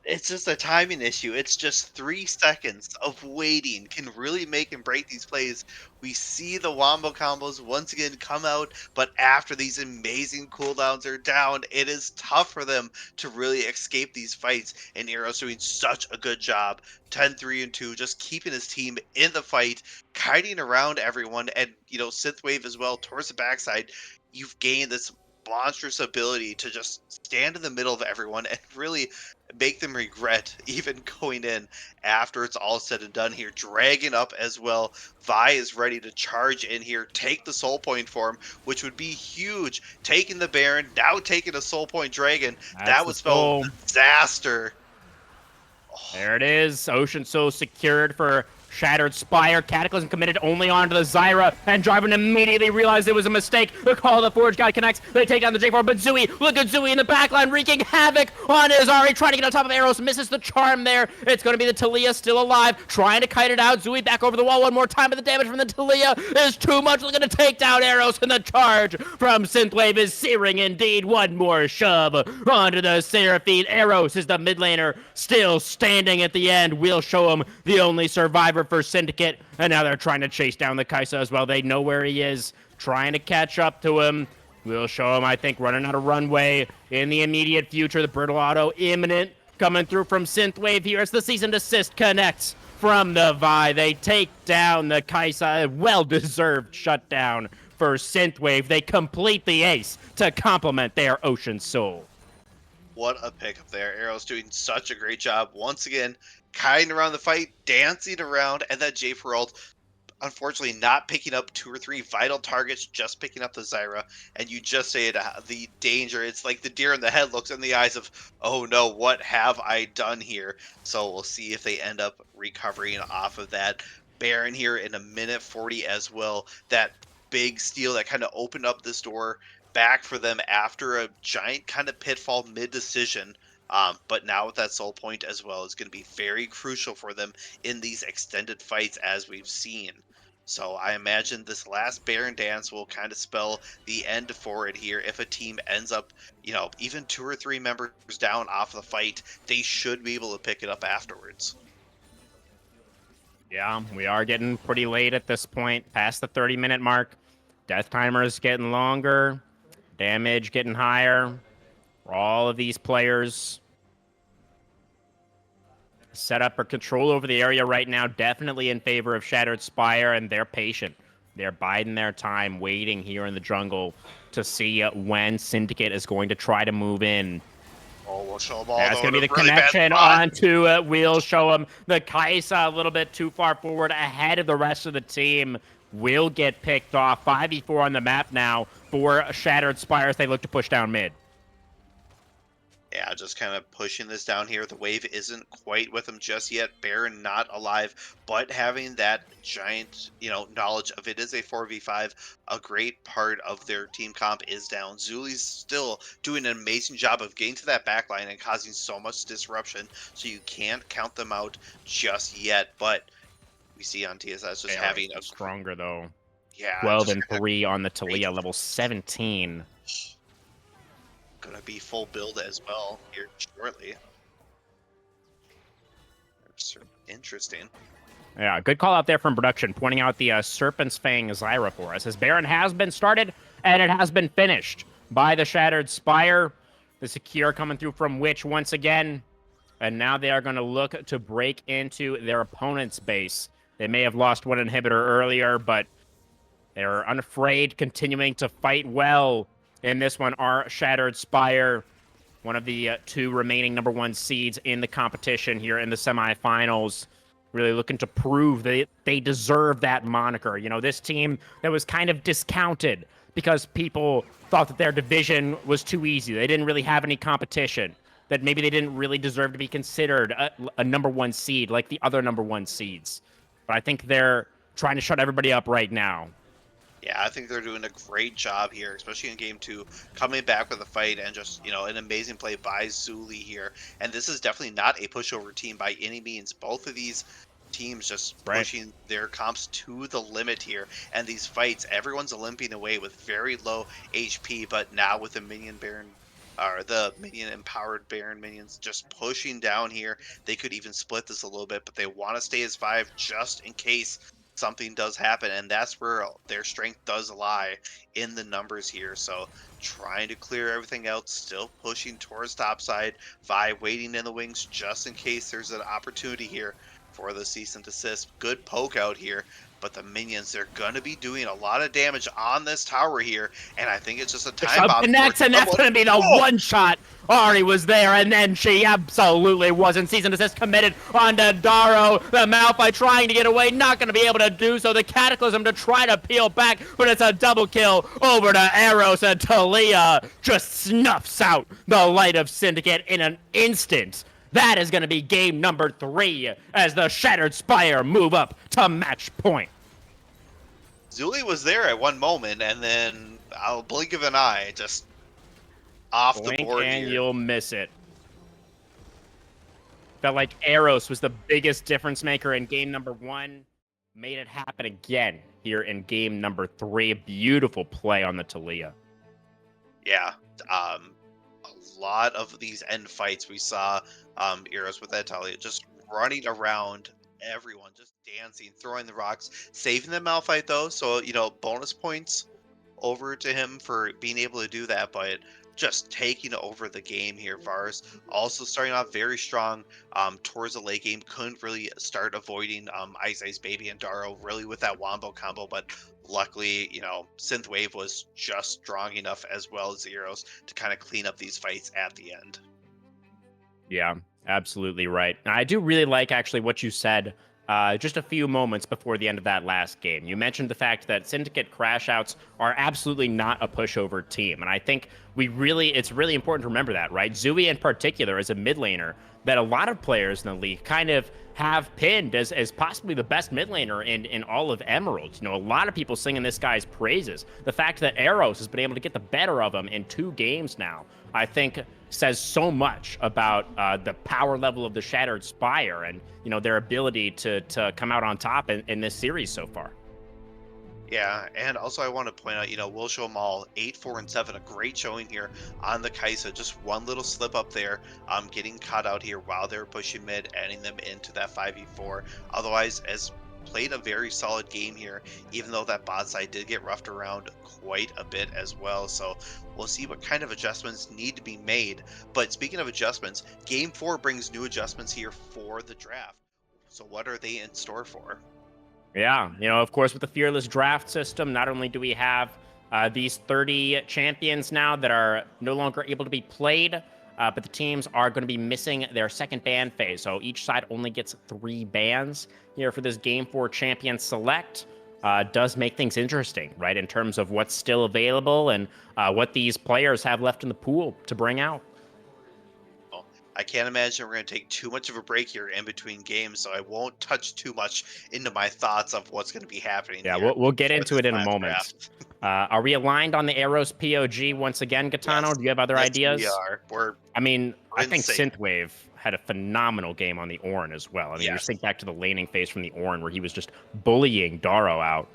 It's just a timing issue. It's just 3 seconds of waiting can really make and break these plays. We see the Wombo combos once again come out, but after these amazing cooldowns are down, it is tough for them to really escape these fights. And Arrow's doing such a good job. 10-3-2, just keeping his team in the fight, kiting around everyone, and Synthwave as well towards the backside. You've gained this monstrous ability to just stand in the middle of everyone and really make them regret even going in after it's all said and done here. Dragging up as well. Vi is ready to charge in here, take the soul point for him, which would be huge. Taking the Baron, now taking a soul point dragon. That would spell disaster. There it is. Ocean Soul secured for Shattered Spire. Cataclysm committed only onto the Zyra, and Jarvan immediately realized it was a mistake. The Call of the Forge God connects. They take down the J4, but Zooey, look at Zooey in the backline, wreaking havoc on his Ahri, trying to get on top of Arrows, misses the charm there. It's going to be the Talia still alive, trying to kite it out. Zooey back over the wall one more time, but the damage from the Talia is too much. Looking to take down Arrows, and the charge from Synthwave is searing indeed. One more shove onto the Seraphine. Arrows is the mid laner, still standing at the end. We'll show him the only survivor for Syndicate, and now they're trying to chase down the Kai'Sa as well. They know where he is, trying to catch up to him. We'll show him, I think, running out of runway in the immediate future. The Brittle Auto imminent, coming through from Synthwave here as the Cease and Desist connects from the Vi. They take down the Kai'Sa, a well-deserved shutdown for Synthwave. They complete the ace to complement their Ocean Soul. What a pickup there. Arrow's doing such a great job. Once again, kiting around the fight, dancing around, and then Jay Peralt unfortunately not picking up 2 or 3 vital targets, just picking up the Zyra. And you just say it, the danger. It's like the deer in the head looks in the eyes of, oh no, what have I done here? So we'll see if they end up recovering off of that. Baron here in a minute 40 as well. That big steal that kind of opened up this door back for them after a giant kind of pitfall mid decision. But now with that soul point as well, is going to be very crucial for them in these extended fights as we've seen. So I imagine this last Baron dance will kind of spell the end for it here. If a team ends up, even 2 or 3 members down off the fight, they should be able to pick it up afterwards. Yeah, we are getting pretty late at this point, past the 30-minute mark. Death timer is getting longer, damage getting higher. For all of these players, setup or control over the area right now definitely in favor of Shattered Spire, and they're patient. They're biding their time, waiting here in the jungle to see when Syndicate is going to try to move in. Oh, we'll show them all. That's going to be the really connection onto it. We'll show him the Kaisa a little bit too far forward ahead of the rest of the team. Will get picked off. 5v4 on the map now for Shattered Spire as they look to push down mid. Yeah, just kind of pushing this down here. The wave isn't quite with him just yet. Baron not alive, but having that giant, knowledge of it is a 4v5. A great part of their team comp is down. Zuli's still doing an amazing job of getting to that backline and causing so much disruption, so you can't count them out just yet. But we see on TSS just having a stronger though. Yeah, 12 and 3 on the Talia, level 17. Gonna be full build as well here shortly. Interesting. Yeah, good call out there from production, pointing out the Serpent's Fang Zyra for us. As Baron has been started, and it has been finished by the Shattered Spire. The Secure coming through from Witch once again. And now they are going to look to break into their opponent's base. They may have lost one inhibitor earlier, but they're unafraid, continuing to fight well. In this one, our Shattered Spire, one of the 2 remaining #1 seeds in the competition here in the semifinals, really looking to prove that they deserve that moniker. This team that was kind of discounted because people thought that their division was too easy. They didn't really have any competition, that maybe they didn't really deserve to be considered a #1 seed like the other #1 seeds. But I think they're trying to shut everybody up right now. Yeah, I think they're doing a great job here, especially in game 2, coming back with a fight and just, an amazing play by Zuli here. And this is definitely not a pushover team by any means. Both of these teams just pushing their comps to the limit here. And these fights, everyone's limping away with very low HP, but now with the minion Baron, or the minion empowered Baron minions just pushing down here, they could even split this a little bit, but they want to stay as 5 just in case something does happen, and that's where their strength does lie, in the numbers here. So trying to clear everything out, still pushing towards topside. Vi waiting in the wings just in case there's an opportunity here for the cease and desist. Good poke out here, but the minions, they're going to be doing a lot of damage on this tower here, and I think it's just a time bomb. Connects, and that's going to be the one shot. Ari was there, and then she absolutely wasn't. Cease and desist committed onto Daro. The Malphite trying to get away, not going to be able to do so. The Cataclysm to try to peel back, but it's a double kill over to Eros, and Talia just snuffs out the light of Syndicate in an instant. That is going to be game #3 as the Shattered Spire move up to match point. Zuli was there at one moment, and then I'll blink of an eye, just off Blink the board and here. you'll miss it. Felt like Eros was the biggest difference maker in game #1. Made it happen again here in game #3. Beautiful play on the Talia. Yeah, a lot of these end fights we saw Eros with that Talia just running around everyone, just dancing, throwing the rocks, saving the Malphite though, so bonus points over to him for being able to do that, but just taking over the game here. Vars also starting off very strong towards the late game, couldn't really start avoiding Ice Baby and Daro really with that wombo combo, but luckily, Synthwave was just strong enough as well as Eros to kind of clean up these fights at the end. Yeah, absolutely right. And I do really like actually what you said just a few moments before the end of that last game. You mentioned the fact that Syndicate Crashouts are absolutely not a pushover team. And I think it's really important to remember that, right? Zooey in particular is a mid laner that a lot of players in the league kind of have pinned as possibly the best mid laner in all of Emerald. You know, a lot of people singing this guy's praises. The fact that Eros has been able to get the better of him in 2 games now, I think says so much about the power level of the Shattered Spire and, you know, their ability to come out on top in this series so far. Yeah, and also I want to point out, we'll show them all 8, 4, and 7. A great showing here on the Kaisa. Just one little slip up there, getting caught out here while they're pushing mid, adding them into that 5v4. Otherwise, as played a very solid game here, even though that bot side did get roughed around quite a bit as well. So we'll see what kind of adjustments need to be made. But speaking of adjustments, Game 4 brings new adjustments here for the draft. So what are they in store for? Yeah, you know, of course, with the Fearless Draft system, not only do we have these 30 champions now that are no longer able to be played, but the teams are going to be missing their second ban phase. So each side only gets 3 bans here for this Game 4 Champion Select. Does make things interesting, right, in terms of what's still available and what these players have left in the pool to bring out. Well, I can't imagine we're going to take too much of a break here in between games, so I won't touch too much into my thoughts of what's going to be happening Yeah, here we'll get for into this it in a last moment. draft. Are we aligned on the Eros POG once again, Gaetano? Yes, Do you have other yes, we ideas? are. We're I mean, I in think sync. Synthwave had a phenomenal game on the Ornn as well. I mean, you just Yes. think back to the laning phase from the Ornn where he was just bullying Daro out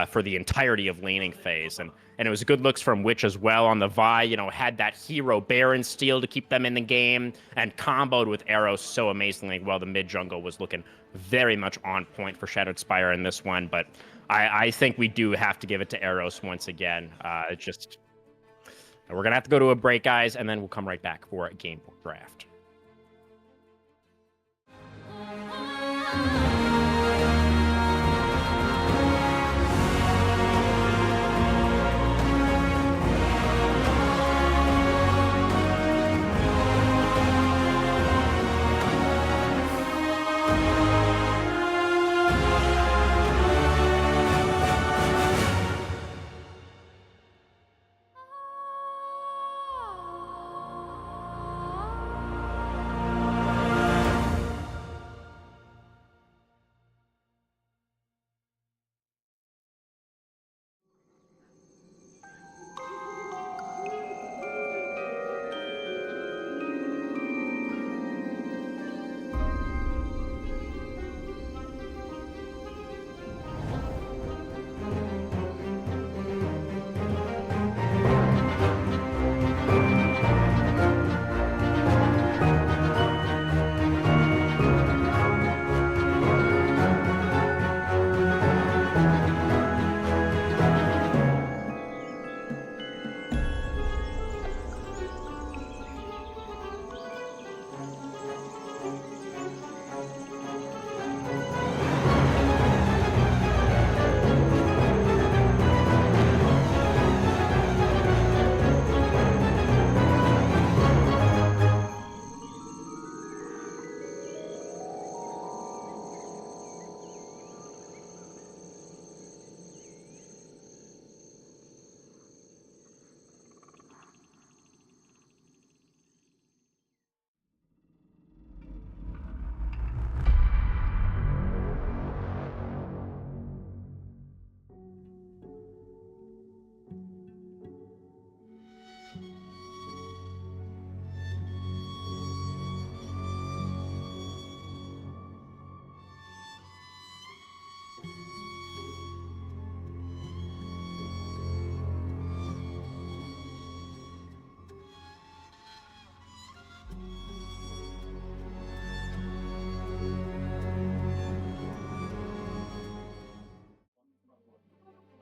for the entirety of laning phase. And it was good looks from Witch as well on the Vi, you know, had that hero Baron steal to keep them in the game and comboed with Eros so amazingly well. The mid jungle was looking very much on point for Shattered Spire in this one, but I think we do have to give it to Eros once again. We're going to have to go to a break, guys, and then we'll come right back for a Game 4 draft.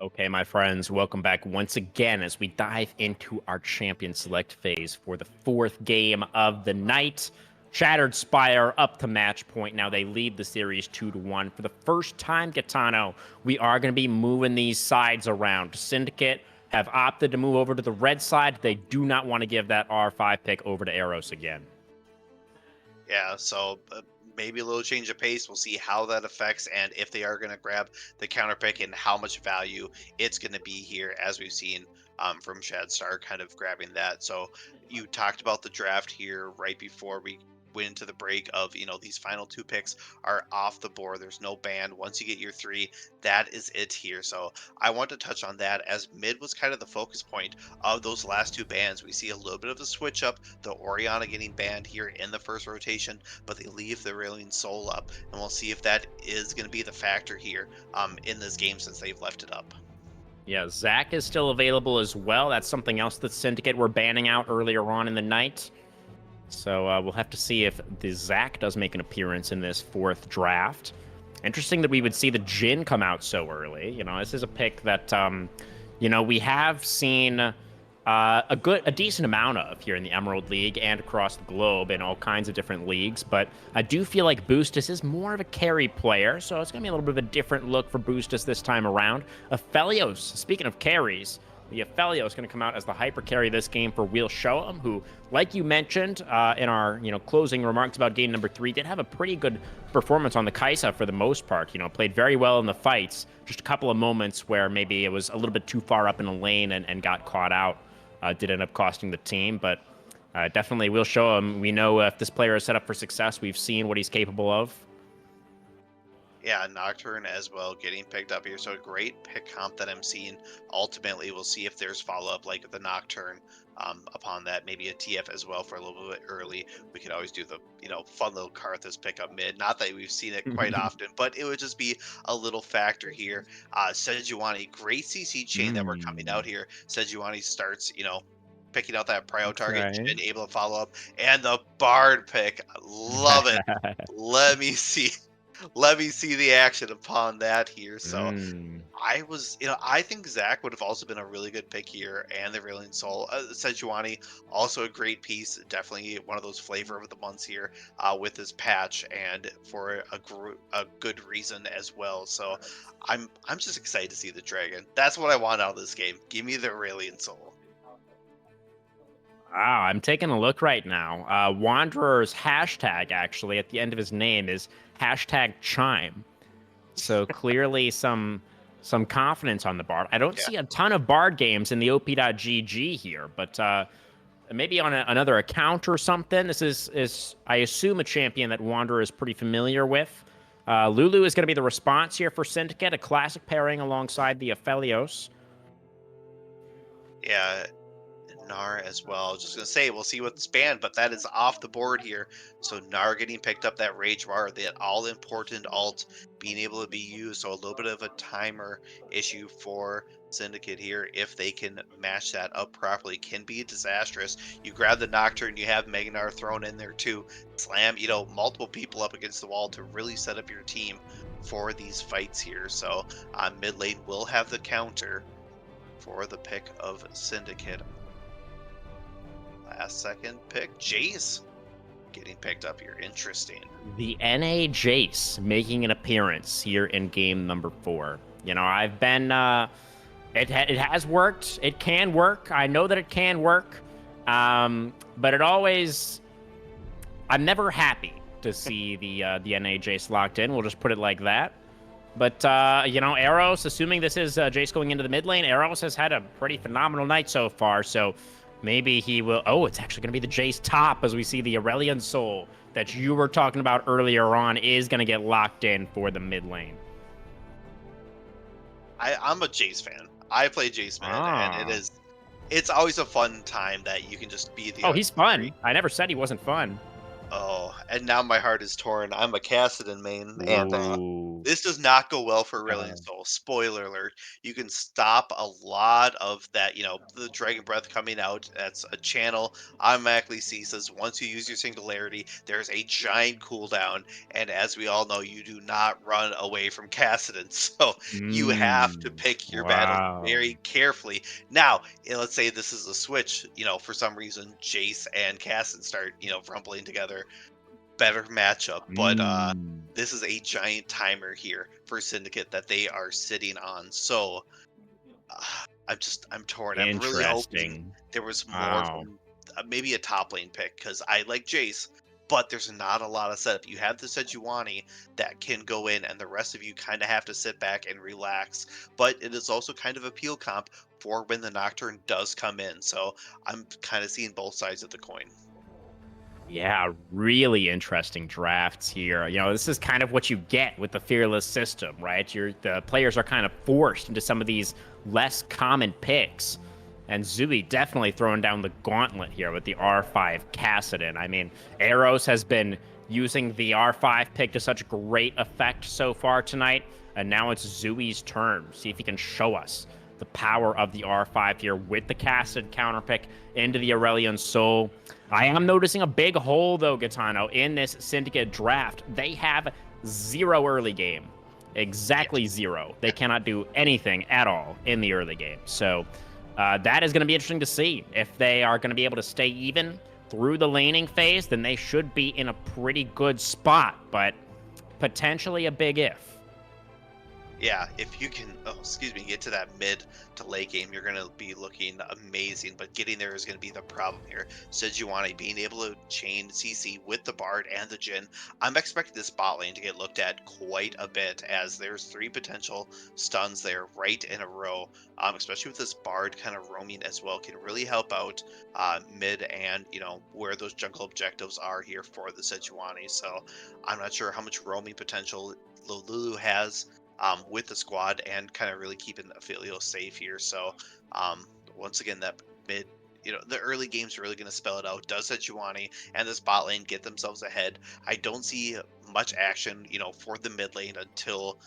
Okay, my friends, welcome back once again as we dive into our champion select phase for the 4th game of the night. Shattered Spire up to match point. Now they lead the series 2-1. For the first time, Gaetano, we are going to be moving these sides around. Syndicate have opted to move over to the red side. They do not want to give that R5 pick over to Eros again. Yeah, so maybe a little change of pace. We'll see how that affects and if they are going to grab the counter pick and how much value it's going to be here, as we've seen from Shad Star kind of grabbing that. So you talked about the draft here right before we went into the break of, these final two picks are off the board. There's no ban. Once you get your three, that is it here. So I want to touch on that as mid was kind of the focus point of those last two bans. We see a little bit of a switch up, the Oriana getting banned here in the first rotation, but they leave the Railing Soul up, and we'll see if that is going to be the factor here in this game since they've left it up. Yeah, Zach is still available as well. That's something else that Syndicate were banning out earlier on in the night. So we'll have to see if the Zach does make an appearance in this fourth draft. Interesting that we would see the Jhin come out so early. This is a pick that, we have seen a decent amount of here in the Emerald League and across the globe in all kinds of different leagues. But I do feel like Boostus is more of a carry player, so it's going to be a little bit of a different look for Boostus this time around. Aphelios, speaking of carries, the Aphelios is going to come out as the hyper carry this game for We'll Show 'em, who, like you mentioned in our closing remarks about game number 3, did have a pretty good performance on the Kaisa for the most part. Played very well in the fights. Just a couple of moments where maybe it was a little bit too far up in the lane and got caught out. Did end up costing the team, but definitely We'll Show him. We know if this player is set up for success. We've seen what he's capable of. Yeah, Nocturne as well getting picked up here. So a great pick comp that I'm seeing. Ultimately, we'll see if there's follow-up like the Nocturne upon that. Maybe a TF as well for a little bit early. We could always do the, fun little Karthus pick up mid. Not that we've seen it quite often, but it would just be a little factor here. Sejuani, great CC chain that we're coming out here. Sejuani starts, picking out that prio target and able to follow up. And the Bard pick, love it. Let me see. Let me see the action upon that here. So I think Zach would have also been a really good pick here, and the Railing Soul. Sejuani, also a great piece. Definitely one of those flavor of the months here with this patch, and for a good reason as well. So I'm just excited to see the dragon. That's what I want out of this game. Give me the Railing Soul. Wow, I'm taking a look right now. Wanderer's hashtag, actually, at the end of his name is hashtag chime. So clearly some confidence on the Bard. I don't see a ton of Bard games in the op.gg here, but maybe on another account or something. This is, I assume, a champion that Wanderer is pretty familiar with. Lulu is going to be the response here for Syndicate, a classic pairing alongside the Aphelios. Yeah, Nar as well. Just gonna say we'll see what's banned, but that is off the board here. So Nar getting picked up, that Rage Bar, that all important alt being able to be used. So a little bit of a timer issue for Syndicate here. If they can match that up properly, can be disastrous. You grab the Nocturne, you have Meganar thrown in there too. Slam, multiple people up against the wall to really set up your team for these fights here. So mid lane will have the counter for the pick of Syndicate. Last second pick, Jace getting picked up here. Interesting. The NA Jace making an appearance here in game number 4. I've been, it has worked. It can work. I know that it can work. But I'm never happy to see the NA Jace locked in. We'll just put it like that. But, Eros, assuming this is Jace going into the mid lane, Eros has had a pretty phenomenal night so far, so maybe he will... Oh, it's actually going to be the Jace top, as we see the Aurelian Soul that you were talking about earlier on is going to get locked in for the mid lane. I'm a Jace fan. I play Jace mid, and it's always a fun time that you can just be the... Oh, he's fun. I never said he wasn't fun. Oh, and now my heart is torn. I'm a Kassadin main, and this does not go well for Aurelian Soul. Spoiler alert. You can stop a lot of that, the Dragon Breath coming out. That's a channel automatically ceases. Once you use your Singularity, there's a giant cooldown, and as we all know, you do not run away from Kassadin, so you have to pick your battle very carefully. Now, let's say this is a switch, for some reason, Jace and Kassadin start, rumbling together. Better matchup, but this is a giant timer here for Syndicate that they are sitting on. So I'm torn. I'm really hoping there was more from maybe a top lane pick, because I like Jace, but there's not a lot of setup. You have the Sejuani that can go in, and the rest of you kind of have to sit back and relax. But it is also kind of a peel comp for when the Nocturne does come in. So I'm kind of seeing both sides of the coin. Yeah, really interesting drafts here. This is kind of what you get with the fearless system, right? The players are kind of forced into some of these less common picks. And Zui definitely throwing down the gauntlet here with the R5 Cassidon. I mean, Eros has been using the R5 pick to such great effect so far tonight, and now it's Zui's turn. See if he can show us the power of the R5 here with the Cassidon counter pick into the Aurelion Soul. I am noticing a big hole, though, Gaetano, in this Syndicate draft. They have 0 early game. Exactly 0. They cannot do anything at all in the early game. So that is going to be interesting to see. If they are going to be able to stay even through the laning phase, then they should be in a pretty good spot, but potentially a big if. Yeah, if you can, get to that mid to late game, you're going to be looking amazing. But getting there is going to be the problem here. Sejuani being able to chain CC with the Bard and the Jhin. I'm expecting this bot lane to get looked at quite a bit, as there's 3 potential stuns there right in a row. Especially with this Bard kind of roaming as well, can really help out mid and, where those jungle objectives are here for the Sejuani. So I'm not sure how much roaming potential Lulu has with the squad, and kind of really keeping Aphilio safe here. So once again, that mid, the early game's really going to spell it out. Does Sejuani and this bot lane get themselves ahead? I don't see much action, for the mid lane until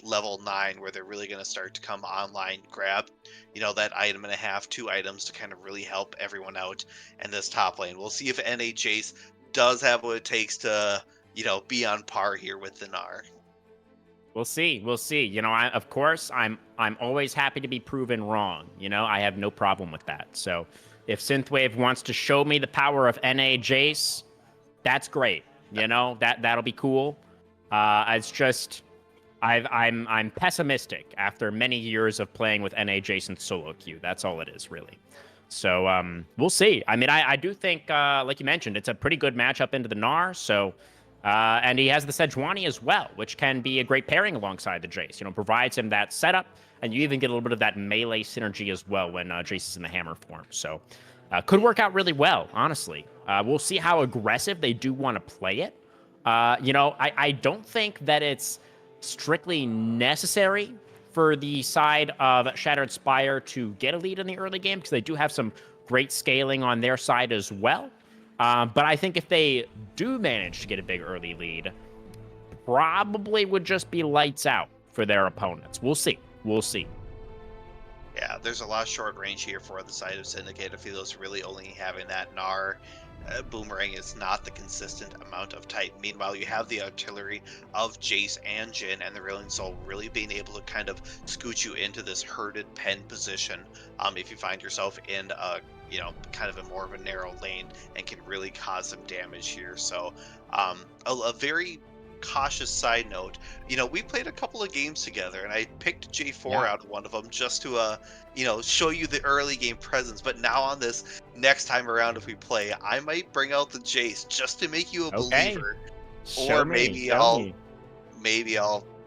level 9, where they're really going to start to come online, grab that item and a half, 2 items to kind of really help everyone out. And this top lane, we'll see if NA Jace does have what it takes to be on par here with the Gnar. We'll see. We'll see. Of course, I'm always happy to be proven wrong. I have no problem with that. So, if Synthwave wants to show me the power of NA Jace, that's great. That'll be cool. It's just I'm pessimistic after many years of playing with NA Jace and solo queue. That's all it is, really. So we'll see. I mean, I do think, like you mentioned, it's a pretty good matchup into the Gnar. So. And he has the Sejuani as well, which can be a great pairing alongside the Jace. Provides him that setup, and you even get a little bit of that melee synergy as well when Jace is in the hammer form. So could work out really well, honestly. We'll see how aggressive they do want to play it. I don't think that it's strictly necessary for the side of Shattered Spire to get a lead in the early game, because they do have some great scaling on their side as well. But I think if they do manage to get a big early lead, probably would just be lights out for their opponents. We'll see. We'll see. Yeah, there's a lot of short range here for the side of Syndicate. Aphelios really only having that Gnar. Boomerang is not the consistent amount of type. Meanwhile, you have the artillery of Jace and Jhin and the Aurelion Soul really being able to kind of scoot you into this herded pen position if you find yourself in a kind of a more of a narrow lane, and can really cause some damage here. So a very cautious side note, we played a couple of games together, and I picked J4 out of one of them just to show you the early game presence. But now on this next time around, if we play, I might bring out the Jace just to make you a believer. Or maybe I'll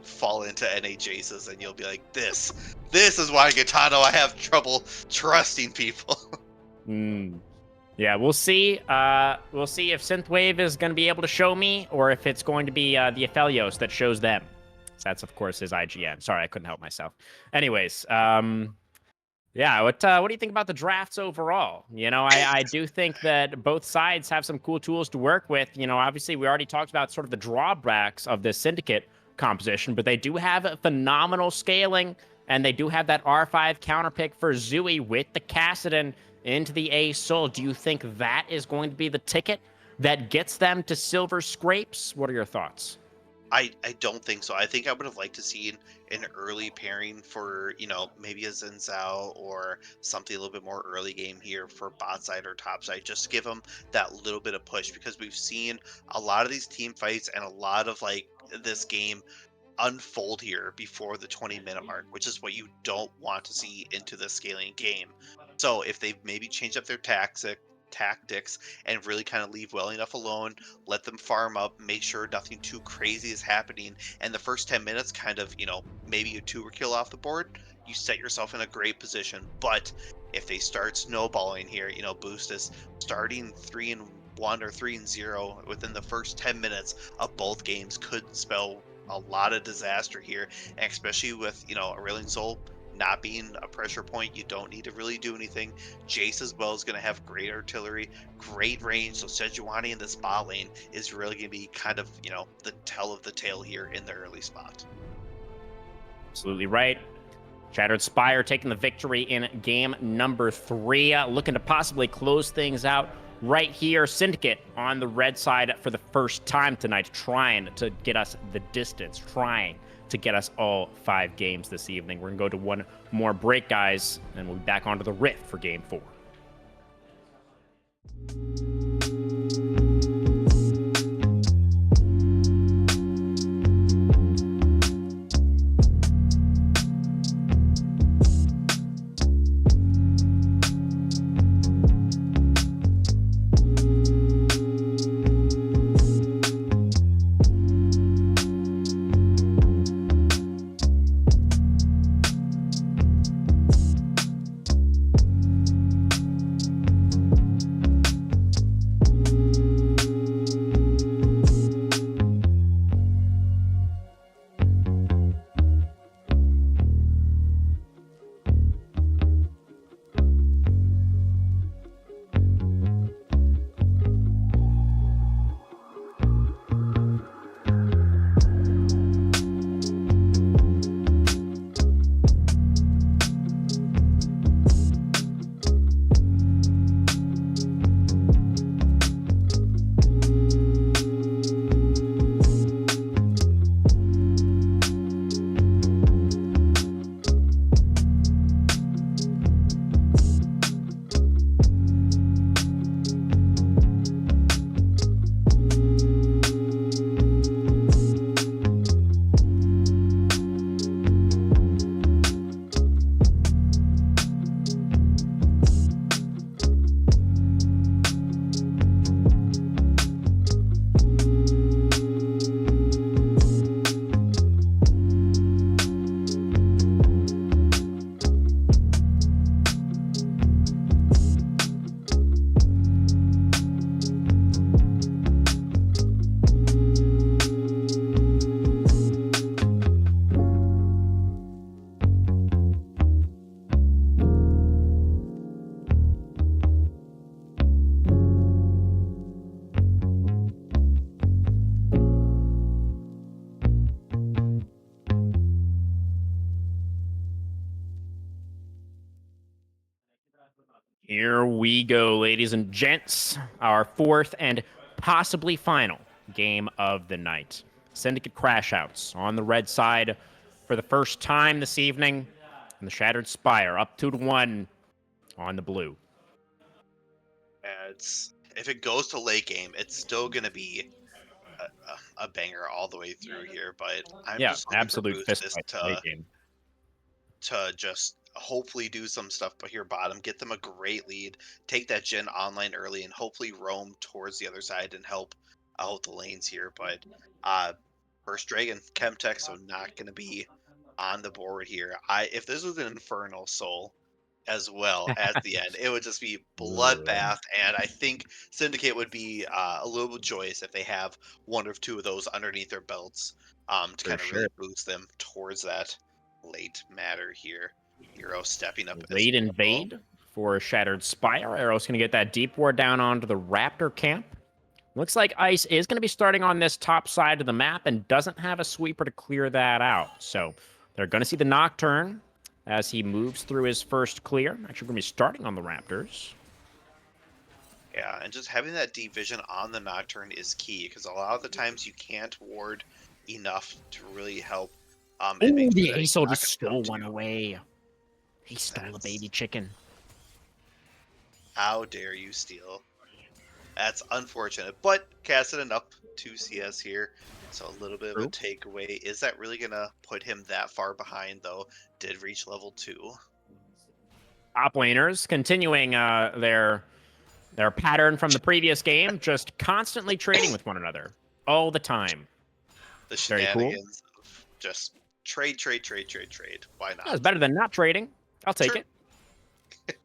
fall into NA Jaces, and you'll be like, this is why, Gaetano, I have trouble trusting people. Yeah, we'll see. We'll see if Synthwave is going to be able to show me, or if it's going to be the Aphelios that shows them. So that's, of course, his IGN. Sorry, I couldn't help myself. Anyways, yeah, what do you think about the drafts overall? I do think that both sides have some cool tools to work with. Obviously, we already talked about sort of the drawbacks of this Syndicate composition, but they do have phenomenal scaling, and they do have that R5 counterpick for Zui with the Cassidon into the A Soul. Do you think that is going to be the ticket that gets them to silver scrapes? What are your thoughts? I don't think so. I think I would have liked to see an early pairing for, maybe a Xin Zhao or something a little bit more early game here for bot side or top side, just to give them that little bit of push, because we've seen a lot of these team fights and a lot of this game unfold here before the 20-minute mark, which is what you don't want to see into the scaling game. So if they maybe change up their tactics and really kind of leave well enough alone, let them farm up, make sure nothing too crazy is happening. And the first 10 minutes, kind of, maybe a 2 or kill off the board, you set yourself in a great position. But if they start snowballing here, Boostus starting 3-1 or 3-0 within the first 10 minutes of both games could spell a lot of disaster here, and especially with a Railing Soul not being a pressure point, you don't need to really do anything. Jace as well is going to have great artillery, great range. So Sejuani in this bot lane is really going to be kind of the tell of the tale here in the early spot. Absolutely right. Shattered Spire taking the victory in game number 3, looking to possibly close things out right here. Syndicate on the red side for the first time tonight, trying to get us the distance, trying to get us all 5 games this evening. We're going to go to one more break, guys, and we'll be back onto the Rift for game 4. Here we go, ladies and gents. Our 4th and possibly final game of the night. Syndicate Crashouts on the red side for the first time this evening. And the Shattered Spire up 2-1 on the blue. If it goes to late game, it's still going to be a banger all the way through here. But I'm Yeah, just looking for absolute fist Boostus fight late game. to just hopefully do some stuff but here bottom, get them a great lead, take that gen online early, and hopefully roam towards the other side and help out the lanes here. But first Dragon, Chemtech, so not going to be on the board here. If this was an Infernal Soul as well at the end, it would just be bloodbath, and I think Syndicate would be a little joyous if they have 1 or 2 of those underneath their belts to For kind of sure. really boost them towards that late matter here. Hero stepping up as Late well. invade for Shattered Spire. Arrow's going to get that deep ward down onto the Raptor camp. Looks like Ice is going to be starting on this top side of the map and doesn't have a sweeper to clear that out. So they're going to see the Nocturne as he moves through his first clear. Actually, going to be starting on the Raptors. Yeah, and just having that deep vision on the Nocturne is key, because a lot of the times you can't ward enough to really help. Oh, and make the sure that he's Aesol not just gonna come stole to one you. away. He stole a That's- baby chicken. How dare you steal? That's unfortunate, but casting up 2 CS here, so a little bit of a True. takeaway. Is that really gonna put him that far behind, though? Did reach level 2. Top laners continuing their Their pattern from the previous game, just constantly trading with one another all the time. The Very cool. shenanigans of just trade. Why not? That's better than not trading. I'll take True. it.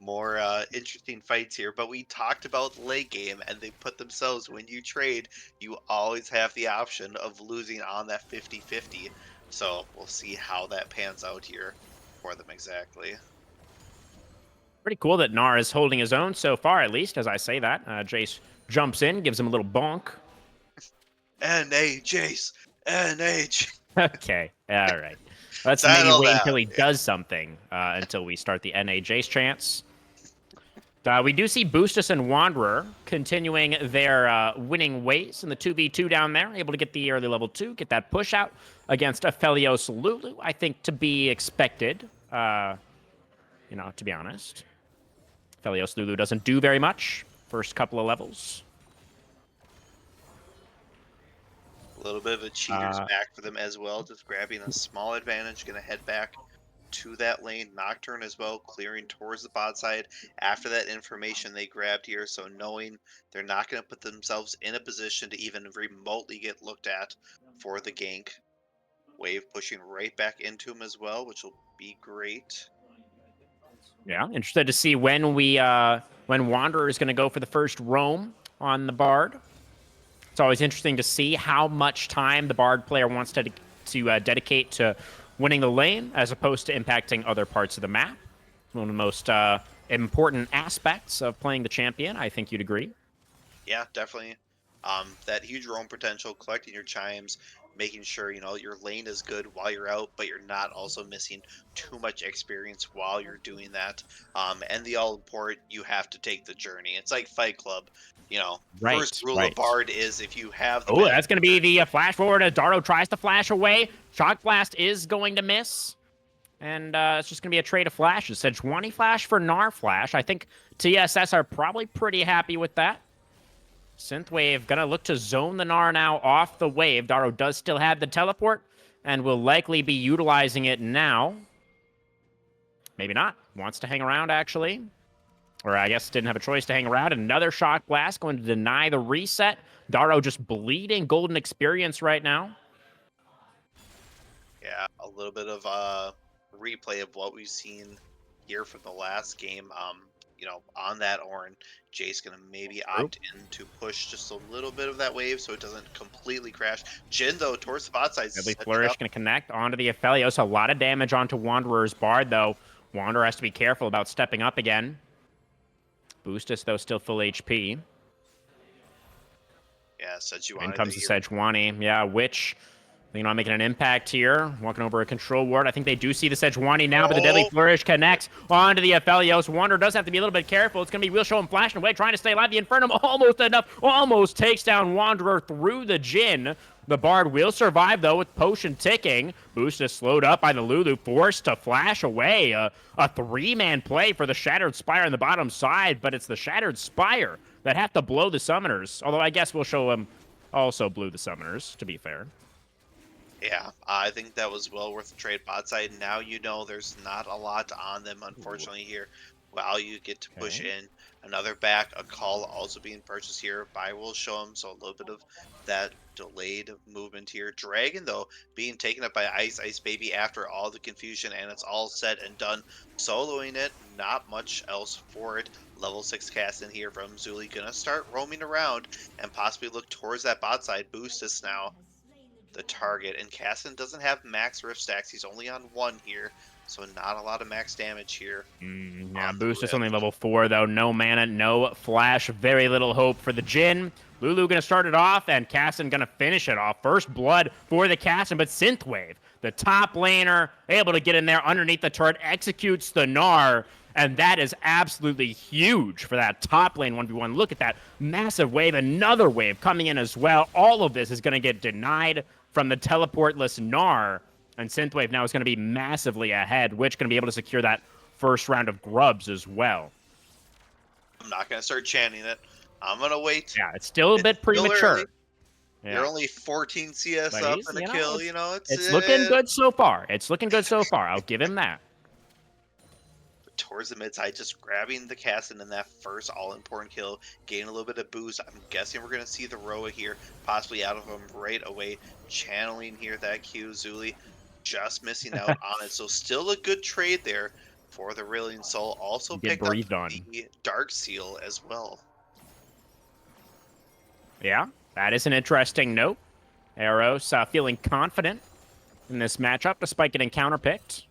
More interesting fights here, but we talked about late game, and they put themselves, when you trade, you always have the option of losing on that 50-50. So we'll see how that pans out here for them exactly. Pretty cool that Nar is holding his own so far, at least, as I say that. Jace jumps in, gives him a little bonk. NA Jace, NH. Okay, all right. Let's Settle maybe wait down. until he does something, until we start the NA Jace chants. We do see Boostus and Wanderer continuing their winning ways in the 2v2 down there, able to get the early level 2, get that push out against Aphelios Lulu. I think to be expected, to be honest. Aphelios Lulu doesn't do very much first couple of levels. A little bit of a cheater's back for them as well, just grabbing a small advantage, gonna head back to that lane. Nocturne as well, clearing towards the bot side after that information they grabbed here. So knowing they're not going to put themselves in a position to even remotely get looked at for the gank. Wave pushing right back into him as well, which will be great. Yeah, interested to see when when Wanderer is going to go for the first roam on the Bard. It's always interesting to see how much time the Bard player wants to dedicate to winning the lane as opposed to impacting other parts of the map. One of the most important aspects of playing the champion, I think you'd agree. Yeah, definitely. That huge roam potential, collecting your chimes, making sure your lane is good while you're out, but you're not also missing too much experience while you're doing that. And the all important, you have to take the journey. It's like Fight Club. First rule of Bard is if you have the that's going to be the flash forward as Daro tries to flash away. Shock Blast is going to miss. And it's just going to be a trade of flashes. Sejuani flash for Gnar flash. I think TSS are probably pretty happy with that. Synthwave going to look to zone the Gnar now off the wave. Daro does still have the teleport and will likely be utilizing it now. Maybe not. Wants to hang around, actually. Or I guess didn't have a choice to hang around. Another Shock Blast going to deny the reset. Daro just bleeding golden experience right now. Yeah, a little bit of replay of what we've seen here from the last game. On that Ornn, Jace gonna maybe opt in to push just a little bit of that wave so it doesn't completely crash. Jhin though towards the bot side. Deadly Flourish gonna connect onto the Aphelios. A lot of damage onto Wanderer's Bard though. Wanderer has to be careful about stepping up again. Boostus though still full HP. Yeah, Sejuani. In comes the Sejuani. Yeah, Witch. Making an impact here. Walking over a control ward. I think they do see the Sejuani now, but the Deadly Flourish connects onto the Aphelios. Wanderer does have to be a little bit careful. It's going to be Wheel Show and flashing away, trying to stay alive. The Infernum almost enough. Almost takes down Wanderer through the Jhin. The Bard will survive, though, with Potion ticking. Boost is slowed up by the Lulu, forced to flash away. A three-man play for the Shattered Spire on the bottom side, but it's the Shattered Spire that have to blow the Summoners. Although I guess Wheel Show also blew the Summoners, to be fair. Yeah, I think that was well worth the trade bot side. Now there's not a lot on them, unfortunately, here. While you get to push in another back, a call also being purchased here by Will Show him, so a little bit of that delayed movement here. Dragon, though, being taken up by Ice Baby after all the confusion, and it's all said and done. Soloing it, not much else for it. Level 6 cast in here from Zuli, gonna start roaming around and possibly look towards that bot side. Boost is now the target, and Casson doesn't have max rift stacks. He's only on 1 here, so not a lot of max damage here. Yeah, Boost is only level 4 though. No mana, no flash, very little hope for the Jhin. Lulu gonna start it off, and Casson gonna finish it off. First blood for the Casson, but Synthwave, the top laner, able to get in there underneath the turret, executes the Gnar, and that is absolutely huge for that top lane 1v1. Look at that massive wave, another wave coming in as well. All of this is gonna get denied from the teleportless Gnar, and Synthwave now is going to be massively ahead, which going to be able to secure that first round of grubs as well. I'm not going to start chanting it. I'm going to wait. Yeah, it's still a bit premature. Yeah. You're only 14 CS but up and a kill. It's looking good so far. It's looking good so far. I'll give him that. towards the mid side, just grabbing the Cassin in that first all-important kill, getting a little bit of boost. I'm guessing we're going to see the Roa here, possibly out of him right away, channeling here that Q. Zuli just missing out on it. So still a good trade there for the Rillian Soul. Also Get picked up breathed on. the Dark Seal as well. Yeah, that is an interesting note. Eros feeling confident in this matchup despite getting counterpicked.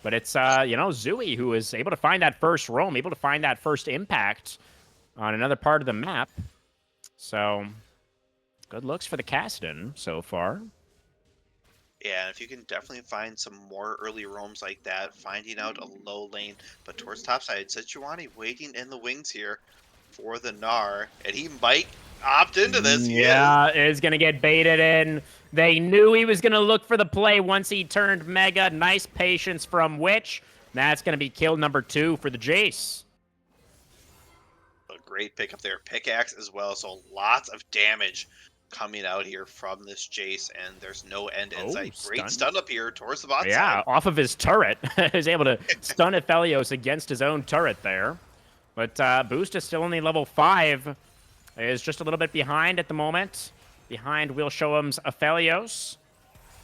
But it's, you know, Zui who is able to find that first roam, able to find that first impact on another part of the map. So, good looks for the Caston so far. Yeah, and if you can definitely find some more early roams like that, finding out a low lane, but towards topside, Sejuani waiting in the wings here for the Gnar, and he might opt into this. Yeah, is going to get baited in. They knew he was going to look for the play once he turned Mega. Nice patience from Witch. That's going to be kill number 2 for the Jace. A great pickup there. Pickaxe as well, so lots of damage coming out here from this Jace, and there's no end in sight. Great stun up here towards the bot side. Off of his turret. He's able to stun Aphelios against his own turret there. But Boost is still only level 5. Is just a little bit behind at the moment. Behind Will Showham's Aphelios.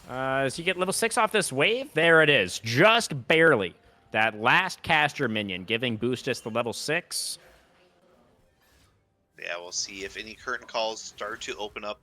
Does he get level 6 off this wave? There it is. Just barely. That last caster minion giving Boostus the level 6. Yeah, we'll see if any curtain calls start to open up.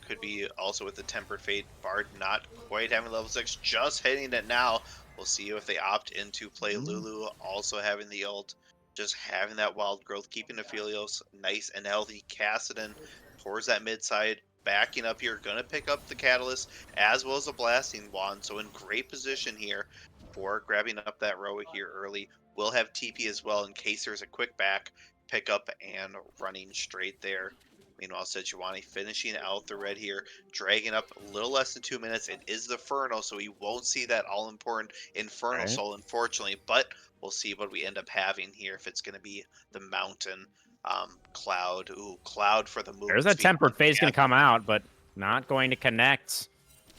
Could be also with the Tempered Fate. Bard not quite having level 6, just hitting it now. We'll see if they opt into play Lulu, also having the ult. Just having that wild growth, keeping Aphelios nice and healthy. Cassidon towards that mid side, backing up here, gonna pick up the Catalyst as well as a Blasting Wand. So in great position here for grabbing up that Roa here early. We'll have TP as well in case there's a quick back pick up and running straight there. Meanwhile, Sejuani finishing out the red here, dragging up a little less than 2 minutes. It is the Inferno, so we won't see that all-important Inferno Soul, unfortunately. But we'll see what we end up having here, if it's going to be the Mountain, Cloud. Ooh, Cloud for the move. There's a Tempered Phase going to come out, but not going to connect.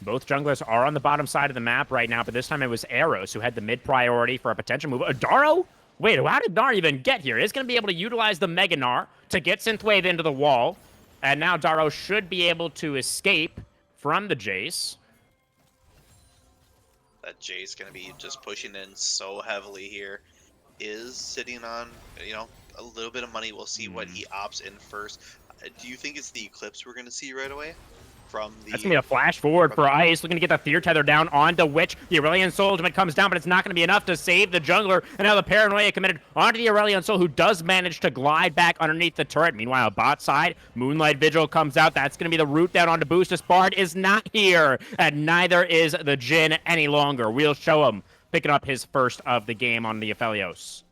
Both junglers are on the bottom side of the map right now, but this time it was Eros who had the mid priority for a potential move. Adaro? Wait, how did Gnar even get here? He's going to be able to utilize the Mega Gnar to get Synthwave into the wall. And now Daro should be able to escape from the Jace. That Jace going to be just pushing in so heavily here. Is sitting on, you know, a little bit of money. We'll see what he opts in first. Do you think it's the Eclipse we're going to see right away? From the, that's going to be a flash forward for Ice. Looking to get the Fear Tether down onto Witch. The Aurelion Soul ultimate comes down, but it's not going to be enough to save the jungler. And now the Paranoia committed onto the Aurelion Soul, who does manage to glide back underneath the turret. Meanwhile, bot side, Moonlight Vigil comes out. That's going to be the route down onto Boostus. Bard is not here, and neither is the Jhin any longer. We'll show him picking up his first of the game on the Aphelios.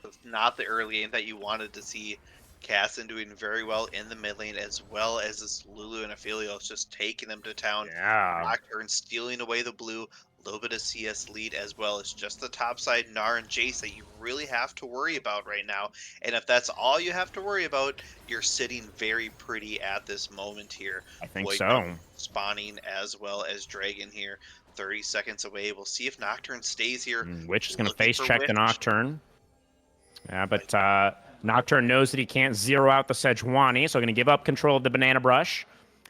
It's not the early aim that you wanted to see. Cassin doing very well in the mid lane, as well as this Lulu and Aphelios just taking them to town. Yeah. Nocturne stealing away the blue, a little bit of CS lead, as well as just the top side Gnar and Jace that you really have to worry about right now. And if that's all you have to worry about, you're sitting very pretty at this moment here. I think Void so. Spawning as well as Dragon here, 30 seconds away. We'll see if Nocturne stays here. Witch is going to face check the Nocturne. Yeah, but Nocturne knows that he can't zero out the Sejuani, so going to give up control of the Banana Brush.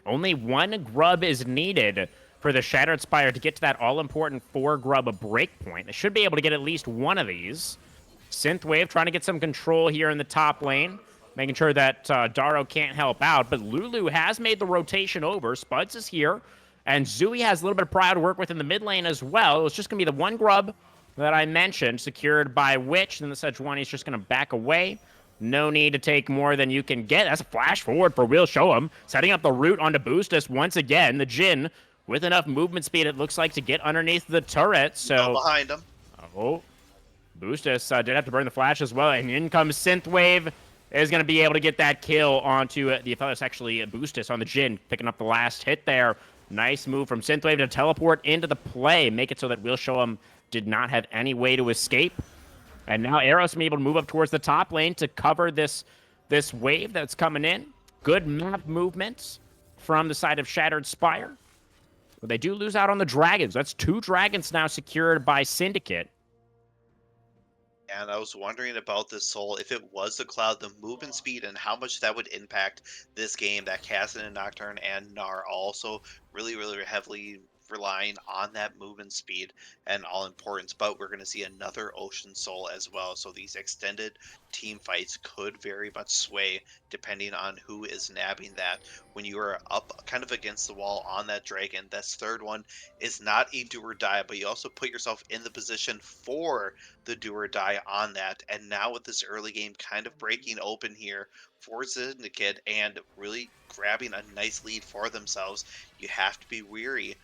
Only one grub is needed for the Shattered Spire to get to that all-important 4-grub breakpoint. They should be able to get at least one of these. Synthwave trying to get some control here in the top lane, making sure that Daro can't help out. But Lulu has made the rotation over. Spuds is here, and Zui has a little bit of pride to work with in the mid lane as well. It's just going to be the one grub that I mentioned, secured by Witch. Then the Sejuani is just going to back away. No need to take more than you can get. That's a flash forward for Will Showham, setting up the route onto Boostus once again. The Jhin with enough movement speed, it looks like, to get underneath the turret. So behind him. Oh, Boostus did have to burn the flash as well, and in comes Synthwave. Is going to be able to get that kill onto the Aphelios. Actually, Boostus on the Jhin, picking up the last hit there. Nice move from Synthwave to teleport into the play, make it so that Will Showham did not have any way to escape. And now Eros will be able to move up towards the top lane to cover this wave that's coming in. Good map movements from the side of Shattered Spire. But they do lose out on the dragons. That's 2 dragons now secured by Syndicate. And I was wondering about this soul, if it was the cloud, the movement speed, and how much that would impact this game. That Cassin and Nocturne and Gnar also really heavily relying on that movement speed and all importance. But we're going to see another Ocean Soul as well. So these extended team fights could very much sway depending on who is nabbing that. When you are up kind of against the wall on that dragon, this third one is not a do or die, but you also put yourself in the position for the do or die on that. And now with this early game kind of breaking open here for Syndicate and really grabbing a nice lead for themselves, you have to be weary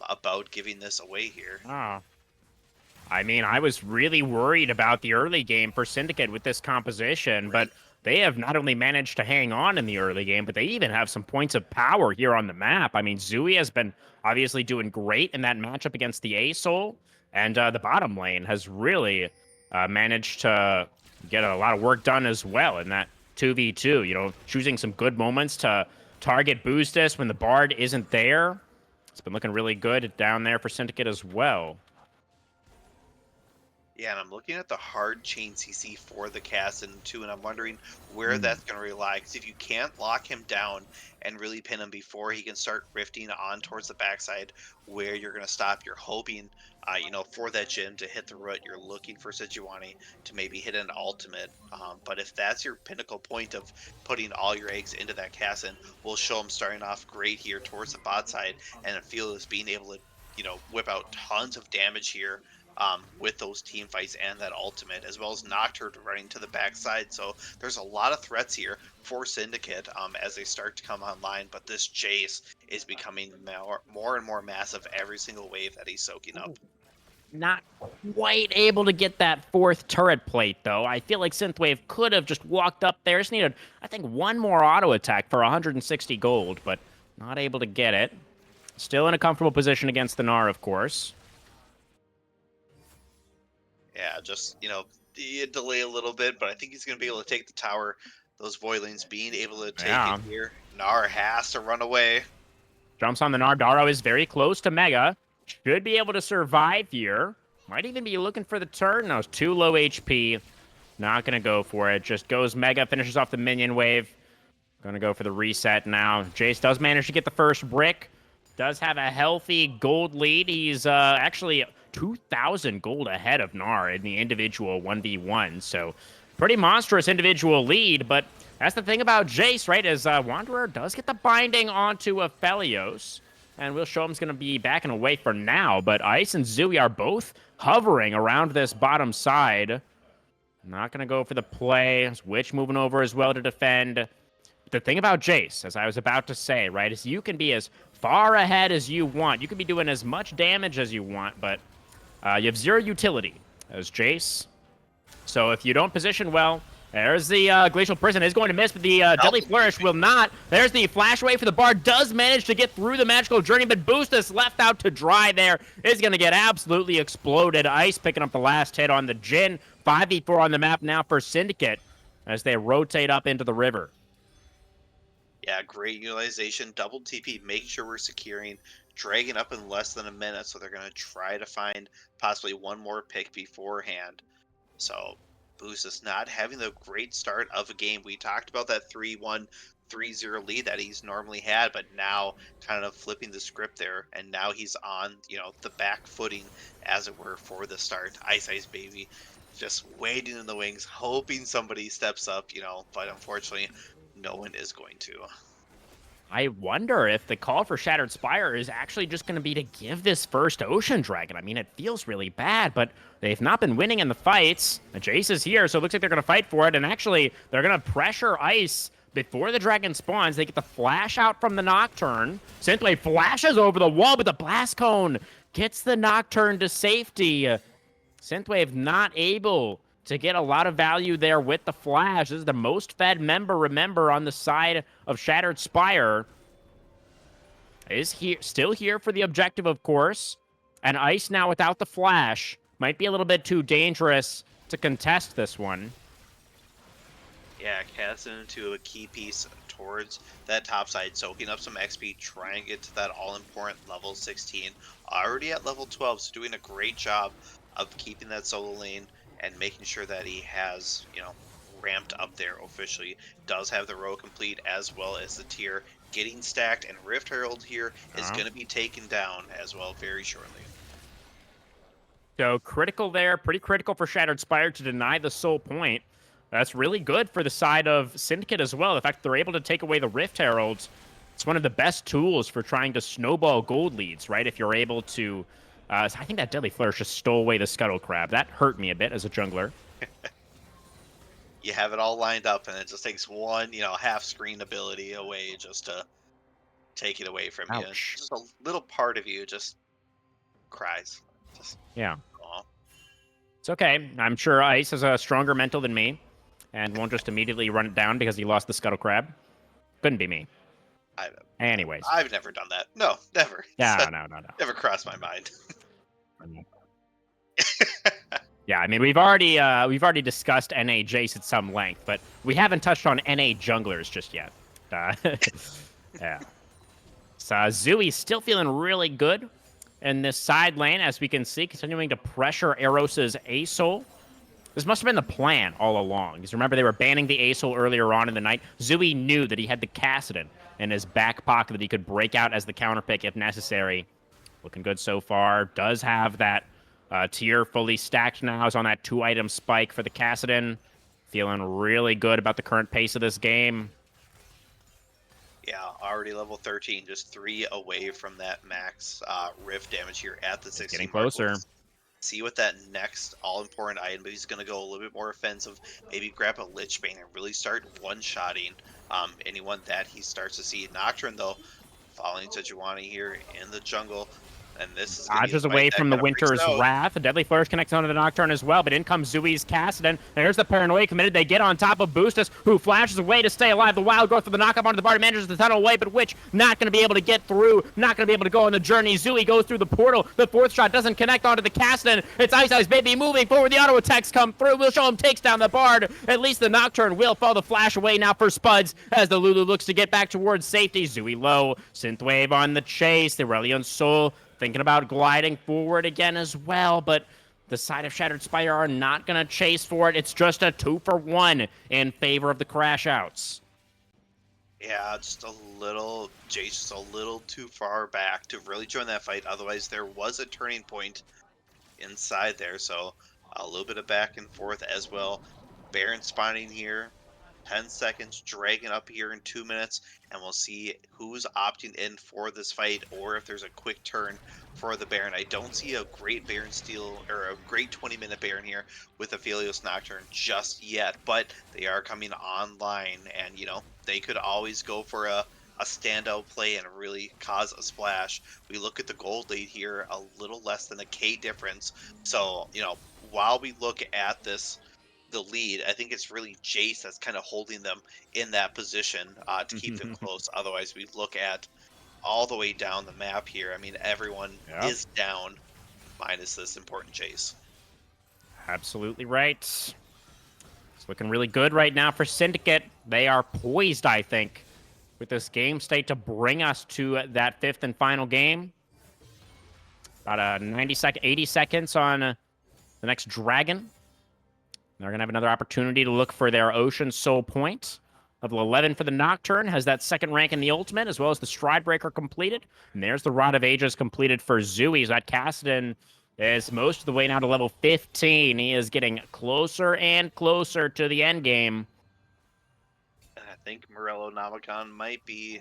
about giving this away here. Ah. I mean, I was really worried about the early game for Syndicate with this composition, but they have not only managed to hang on in the early game, but they even have some points of power here on the map. I mean, Zui has been obviously doing great in that matchup against the A-Soul, and the bottom lane has really managed to get a lot of work done as well in that 2v2, you know, choosing some good moments to target Boostus when the Bard isn't there. It's been looking really good down there for Syndicate as well. Yeah, and I'm looking at the hard chain CC for the Cassin too, and I'm wondering where that's going to rely. Because if you can't lock him down and really pin him before he can start rifting on towards the backside, where you're going to stop, you're hoping, you know, for that Jhin to hit the root. You're looking for Sejuani to maybe hit an ultimate. But if that's your pinnacle point of putting all your eggs into that Cassin, we'll show him starting off great here towards the bot side, and Fearless being able to, you know, whip out tons of damage here. With those team fights and that ultimate, as well as Nocturne running to the backside. So there's a lot of threats here for Syndicate as they start to come online, but this Jace is becoming more and more massive every single wave that he's soaking up. Not quite able to get that 4th turret plate, though. I feel like Synthwave could have just walked up there. Just needed, I think, 1 more auto attack for 160 gold, but not able to get it. Still in a comfortable position against the Gnar, of course. Yeah, just, you know, delay a little bit, but I think he's going to be able to take the tower. Those Voidlings being able to take it here. Gnar has to run away. Jumps on the Gnar. Daro is very close to Mega. Should be able to survive here. Might even be looking for the turn. No, it's too low HP. Not going to go for it. Just goes Mega, finishes off the minion wave. Going to go for the reset now. Jace does manage to get the first brick. Does have a healthy gold lead. He's actually 2,000 gold ahead of Gnar in the individual 1v1. So pretty monstrous individual lead. But that's the thing about Jace, right? Is Wanderer does get the binding onto Aphelios. And we'll show him's going to be backing away for now. But Ice and Zui are both hovering around this bottom side. Not going to go for the play. Witch moving over as well to defend. The thing about Jace, as I was about to say, right, is you can be as far ahead as you want. You can be doing as much damage as you want, but you have 0 utility as Jace. So if you don't position well, there's the Glacial Prison is going to miss, but the Deadly Flourish will not. There's the Flash Wave for the Bard. Does manage to get through the Magical Journey, but Boostus left out to dry there. Is going to get absolutely exploded. Ice picking up the last hit on the Jhin. 5v4 on the map now for Syndicate as they rotate up into the river. Yeah, great utilization. Double TP, make sure we're securing. Dragging up in less than a minute, so they're going to try to find possibly one more pick beforehand. So Boost is not having the great start of a game. We talked about that 3-1, 3-0 lead that he's normally had, but now kind of flipping the script there, and now he's on, you know, the back footing, as it were, for the start. Ice Ice Baby just waiting in the wings, hoping somebody steps up, you know, but unfortunately no one is going to. I wonder if the call for Shattered Spire is actually just going to be to give this first Ocean Dragon. I mean, it feels really bad, but they've not been winning in the fights. Jace is here, so it looks like they're going to fight for it, and actually, they're going to pressure Ice before the dragon spawns. They get the flash out from the Nocturne. Synthwave flashes over the wall, but the Blast Cone gets the Nocturne to safety. Synthwave not able to get a lot of value there with the flash. This is the most fed member, remember, on the side of Shattered Spire. Is here, still here for the objective, of course. And Ice now without the flash. Might be a little bit too dangerous to contest this one. Yeah, Cassin into a key piece towards that top side, soaking up some XP, trying to get to that all-important level 16. Already at level 12, so doing a great job of keeping that solo lane and making sure that he has, ramped up there officially. Does have the row complete as well as the tier getting stacked, and Rift Herald here is Uh-huh. going to be taken down as well very shortly. So critical there, pretty critical for Shattered Spire to deny the soul point. That's really good for the side of Syndicate as well. The fact that they're able to take away the Rift Heralds, it's one of the best tools for trying to snowball gold leads, right? If you're able to, I think that Deadly Flourish just stole away the Scuttle Crab. That hurt me a bit as a jungler. You have it all lined up, and it just takes one, half screen ability away just to take it away from you. And Ouch. just a little part of you just cries. Just, Yeah. aw. It's okay. I'm sure Ice has a stronger mental than me and won't just immediately run it down because he lost the Scuttle Crab. Couldn't be me. Anyways. I've never done that. No, never. Yeah, no. Never crossed my mind. Yeah, I mean we've already discussed NA Jace at some length, but we haven't touched on NA junglers just yet. Yeah. So Zooey's still feeling really good in this side lane, as we can see, continuing to pressure Eros's ASOL. This must have been the plan all along, because remember they were banning the ASOL earlier on in the night. Zooey knew that he had the Kassadin in his back pocket that he could break out as the counter pick if necessary. Looking good so far. Does have that tier fully stacked now. Is on that 2-item spike for the Kassadin. Feeling really good about the current pace of this game. Yeah, already level 13, just 3 away from that max rift damage here at the 16 getting mark. closer. We'll see what that next all-important item, but he's going to go a little bit more offensive, maybe grab a Lich Bane and really start one-shotting anyone that he starts to see. Nocturne, though, following Sejuani here in the jungle. And this is Dodges away from the Winter's Wrath. A Deadly Flourish connects onto the Nocturne as well, but in comes Zooey's Kassadin. There's the Paranoia committed. They get on top of Boostus, who flashes away to stay alive. The Wild Growth for the knockup onto the Bard, manages to tunnel away, but Witch not going to be able to get through, not going to be able to go on the journey. Zooey goes through the portal. The 4th shot doesn't connect onto the Kassadin. It's Ice Baby moving forward. The auto attacks come through. We'll show him takes down the Bard. At least the Nocturne will fall the flash away now for Spuds as the Lulu looks to get back towards safety. Zooey low. Synthwave on the chase. The Aurelion Soul thinking about gliding forward again as well, but the side of Shattered Spire are not going to chase for it. It's just a 2-for-1 in favor of the Crashouts. Yeah, just a little, Jace, just a little too far back to really join that fight. Otherwise, there was a turning point inside there, so a little bit of back and forth as well. Baron spawning here. 10 seconds, dragging up here in 2 minutes, and we'll see who's opting in for this fight or if there's a quick turn for the Baron. I don't see a great Baron steal or a great 20-minute Baron here with Aphelios Nocturne just yet, but they are coming online, and they could always go for a standout play and really cause a splash. We look at the gold lead here, a little less than a K difference. So, while we look at the lead, I think it's really Jace that's kind of holding them in that position to keep them close. Otherwise, we look at all the way down the map here. I mean, everyone is down minus this important Jace. Absolutely right. It's looking really good right now for Syndicate. They are poised, I think, with this game state to bring us to that 5th and final game. About 80 seconds on the next Dragon. They're going to have another opportunity to look for their Ocean Soul point. Level 11 for the Nocturne has that 2nd rank in the Ultimate, as well as the Stride Breaker completed. And there's the Rod of Ages completed for Zooey. That Kassadin is most of the way now to level 15. He is getting closer and closer to the end game. I think Morello Namicon might be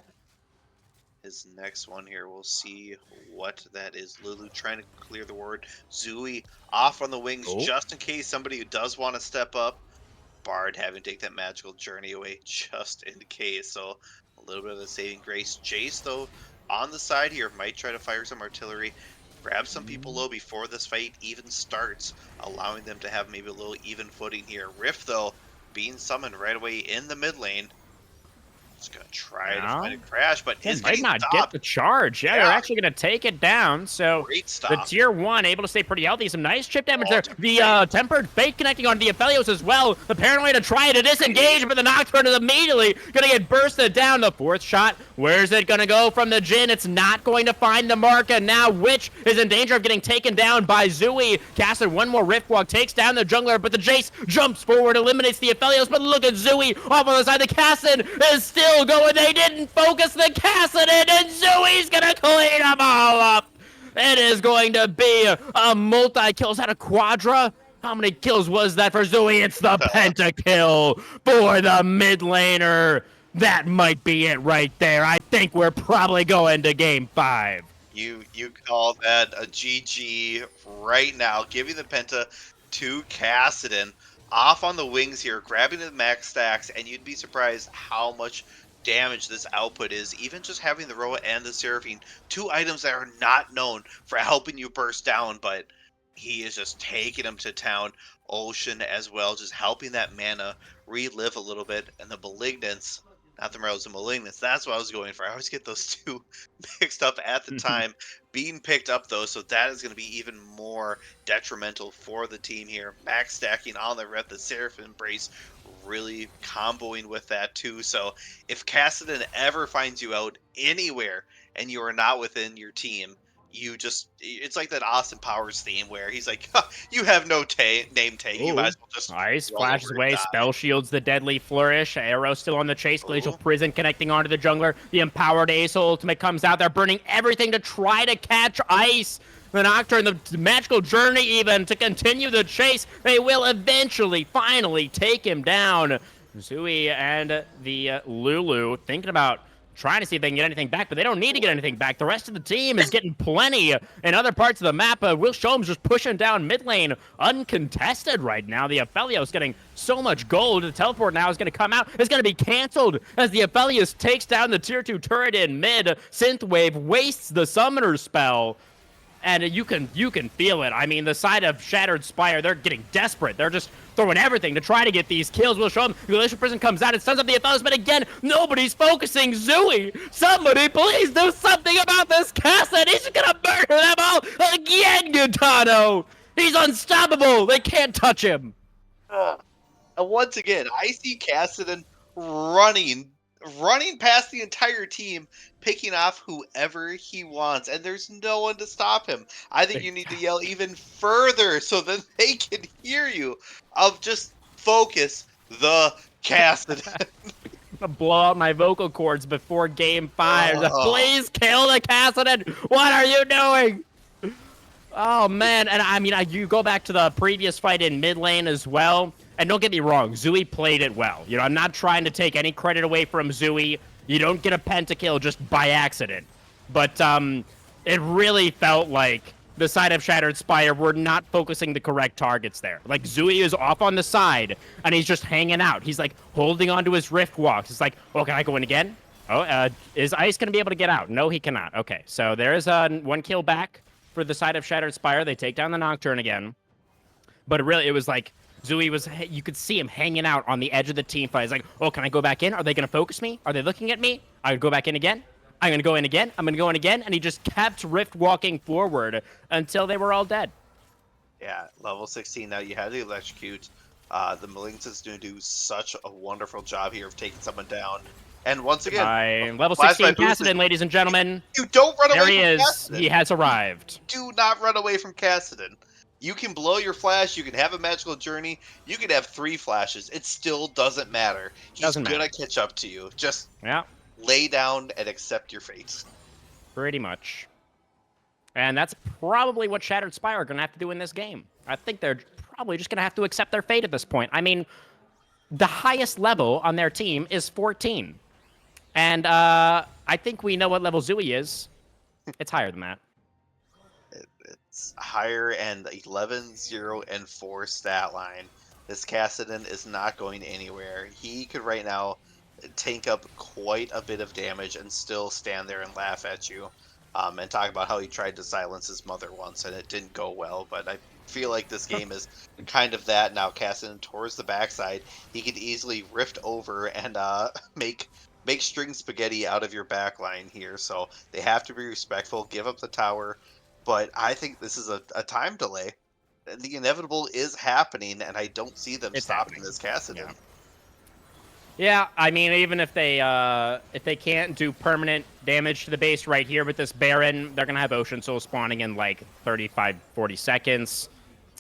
his next one here. We'll see what that is. Lulu trying to clear the ward. Zooey off on the wings just in case somebody who does want to step up. Bard having to take that magical journey away just in case. So a little bit of a saving grace. Jace, though, on the side here, might try to fire some artillery. Grab some people low before this fight even starts, allowing them to have maybe a little even footing here. Rift, though, being summoned right away in the mid lane. Just gonna try to No. find a crash, but They is might getting not get stopped. the charge. Yeah, they're actually going to take it down. So Great the stop. tier 1 able to stay pretty healthy. Some nice chip damage Oh, there. The tempered fate connecting on the Aphelios as well. The paranoid to try to disengage, but the Nocturne is immediately going to get bursted down. The 4th shot, where's it going to go from the Jhin? It's not going to find the mark, and now Witch is in danger of getting taken down by Zooey. Casted one more Rift Walk, takes down the jungler, but the Jace jumps forward, eliminates the Aphelios, but look at Zooey off on the side. The Cassid is still going. They didn't focus the Cassid in, and Zooey's gonna clean them all up. It is going to be a multi-kill. Is that a quadra? How many kills was that for Zooey? It's the pentakill for the mid laner. That might be it right there. I think we're probably going to game 5. You call that a GG right now, giving the Penta to Cassidon off on the wings here, grabbing the max stacks, and you'd be surprised how much damage this output is. Even just having the Roa and the Seraphine, 2 items that are not known for helping you burst down, but he is just taking them to town. Ocean as well, just helping that mana relive a little bit, and the Malignance. Not the Marrows and Malignance. That's what I was going for. I always get those 2 mixed up at the time. Being picked up, though, so that is going to be even more detrimental for the team here. Max stacking on the Red, the Seraphim Embrace really comboing with that, too. So if Cassidon ever finds you out anywhere and you are not within your team, it's like that Austin Powers theme where he's like, you have no name tag. You might as well just Ice roll flashes over and away, die." spell shields the deadly flourish. Arrow still on the chase. Glacial Ooh. Prison connecting onto the jungler. The empowered Ace ultimate comes out. They're burning everything to try to catch Ice. The Nocturne, the magical journey even to continue the chase. They will eventually, finally take him down. Zooey and the Lulu thinking about trying to see if they can get anything back, but they don't need to get anything back. The rest of the team is getting plenty in other parts of the map. Will Showham's just pushing down mid lane uncontested right now. The Aphelios getting so much gold. The teleport now is going to come out. It's going to be canceled as the Aphelios takes down the tier 2 turret in mid. Synthwave wastes the summoner spell. And you can feel it. I mean, the side of Shattered Spire, they're getting desperate. They're just throwing everything to try to get these kills. We'll show them. The Glacial Prison comes out and stuns up the Aphelios, but again, nobody's focusing Zooey. Somebody please do something about this Cassid. He's gonna murder them all again, Gutano. He's unstoppable. They can't touch him. And once again, I see Cassidon running past the entire team, picking off whoever he wants, and there's no one to stop him. I think you need to yell even further so that they can hear you. Of just focus the Cassidon. To blow out my vocal cords before game 5. Please kill the Cassidon. What are you doing? Oh, man. And I mean, you go back to the previous fight in mid lane as well. And don't get me wrong, Zooey played it well. You know, I'm not trying to take any credit away from Zooey. You don't get a pentakill just by accident. But it really felt like the side of Shattered Spire were not focusing the correct targets there. Like, Zooey is off on the side, and he's just hanging out. He's, like, holding onto his Rift Walks. It's like, oh, can I go in again? Oh, is Ice going to be able to get out? No, he cannot. Okay, so there is 1 kill back for the side of Shattered Spire. They take down the Nocturne again. But it was like, Zooey was, you could see him hanging out on the edge of the team fight. He's like, oh, can I go back in? Are they going to focus me? Are they looking at me? I would go back in again. I'm going to go in again. I'm going to go in again. And he just kept Rift walking forward until they were all dead. Yeah, level 16 now. You have to electrocute. The Malignance is going to do such a wonderful job here of taking someone down. And once again, level 16 Cassidon, ladies and gentlemen. You don't run away from Cassidon. There he is. He has arrived. Do not run away from Cassidon. You can blow your flash. You can have a magical journey. You can have 3 flashes. It still doesn't matter. He's going to catch up to you. Just lay down and accept your fate. Pretty much. And that's probably what Shattered Spire are going to have to do in this game. I think they're probably just going to have to accept their fate at this point. I mean, the highest level on their team is 14. And I think we know what level Zooey is. It's higher than that. It's higher, and 11, 0, and 4 stat line. This Cassidon is not going anywhere. He could right now tank up quite a bit of damage and still stand there and laugh at you. And talk about how he tried to silence his mother once and it didn't go well. But I feel like this game is kind of that now. Cassidon towards the backside. He could easily rift over and make make string spaghetti out of your back line here. So they have to be respectful, give up the tower. But I think this is a time delay. The inevitable is happening, and I don't see them It's stopping happening. this Kassadin. Yeah. Yeah, I mean, even if they can't do permanent damage to the base right here with this Baron, they're gonna have Ocean Soul spawning in like 35, 40 seconds,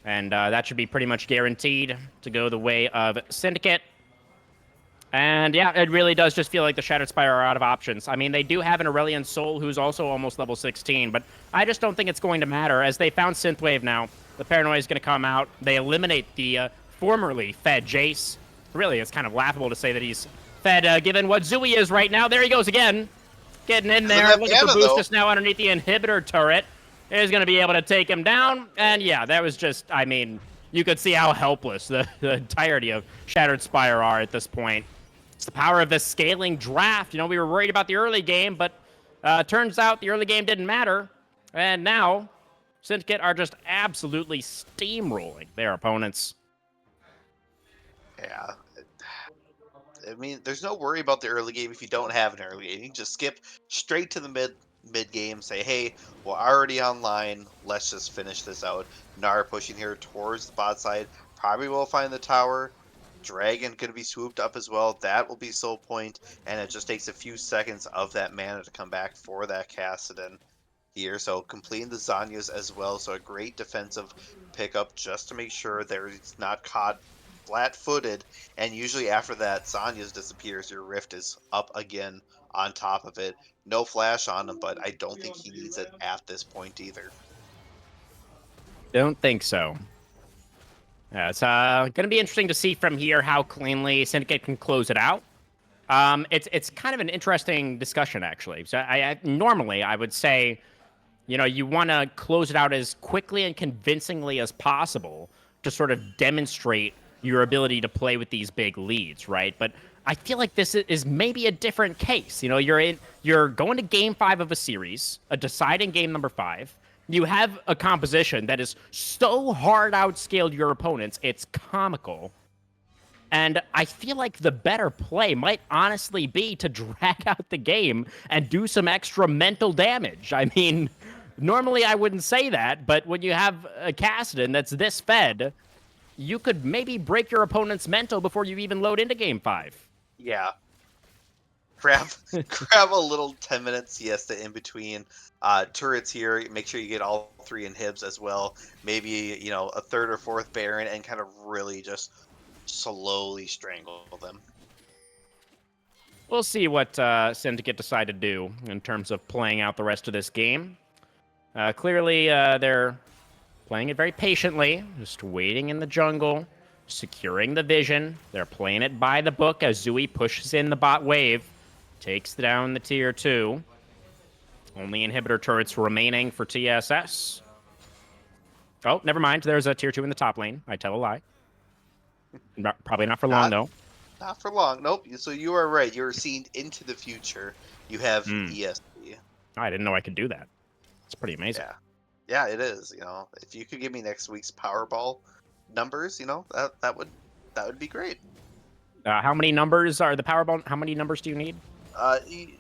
and that should be pretty much guaranteed to go the way of Syndicate. And yeah, it really does just feel like the Shattered Spire are out of options. I mean, they do have an Aurelion Soul who's also almost level 16, but I just don't think it's going to matter as they found Synthwave now. The Paranoia is going to come out. They eliminate the formerly fed Jace. Really, it's kind of laughable to say that he's fed given what Zooey is right now. There he goes again. Getting in there, that looking for mana, Boostus now underneath the inhibitor turret. Is going to be able to take him down. And yeah, that was just, I mean, you could see how helpless the entirety of Shattered Spire are at this point. It's the power of the scaling draft. You know, we were worried about the early game, but turns out the early game didn't matter. And now, Syndicate are just absolutely steamrolling their opponents. Yeah. I mean, there's no worry about the early game if you don't have an early game. You can just skip straight to the mid game, say, hey, we're already online. Let's just finish this out. Gnar pushing here towards the bot side. Probably will find the tower. Dragon going to be swooped up as well. That will be soul point, and it just takes a few seconds of that mana to come back for that Kassadin here. So completing the Zanyas as well. So a great defensive pickup just to make sure they're not caught flat-footed. And usually after that Zanyas disappears, your Rift is up again on top of it. No flash on him, but I don't think he needs it at this point either. Don't think so. Yeah, it's going to be interesting to see from here how cleanly Syndicate can close it out. It's kind of an interesting discussion, actually. So normally I would say, you know, you want to close it out as quickly and convincingly as possible to sort of demonstrate your ability to play with these big leads, right? But I feel like this is maybe a different case. You know, you're going to game 5 of a series, a deciding game number 5. You have a composition that is so hard outscaled your opponents, it's comical. And I feel like the better play might honestly be to drag out the game and do some extra mental damage. I mean, normally I wouldn't say that, but when you have a Kassadin that's this fed, you could maybe break your opponent's mental before you even load into game 5. Yeah. Grab a little 10-minute siesta in between turrets here. Make sure you get all 3 inhibs as well. Maybe, you know, a 3rd or 4th Baron and kind of really just slowly strangle them. We'll see what Syndicate decide to do in terms of playing out the rest of this game. Clearly, they're playing it very patiently, just waiting in the jungle, securing the vision. They're playing it by the book as Zooey pushes in the bot wave, takes down the tier 2. Only inhibitor turrets remaining for TSS. Oh, never mind. There's a tier 2 in the top lane. I tell a lie. Probably not for long, though. Not for long. Nope. So you are right. You're seeing into the future. You have ESP. I didn't know I could do that. It's pretty amazing. Yeah, it is. You know, if you could give me next week's Powerball numbers, you know, that would be great. How many numbers are the Powerball? How many numbers do you need?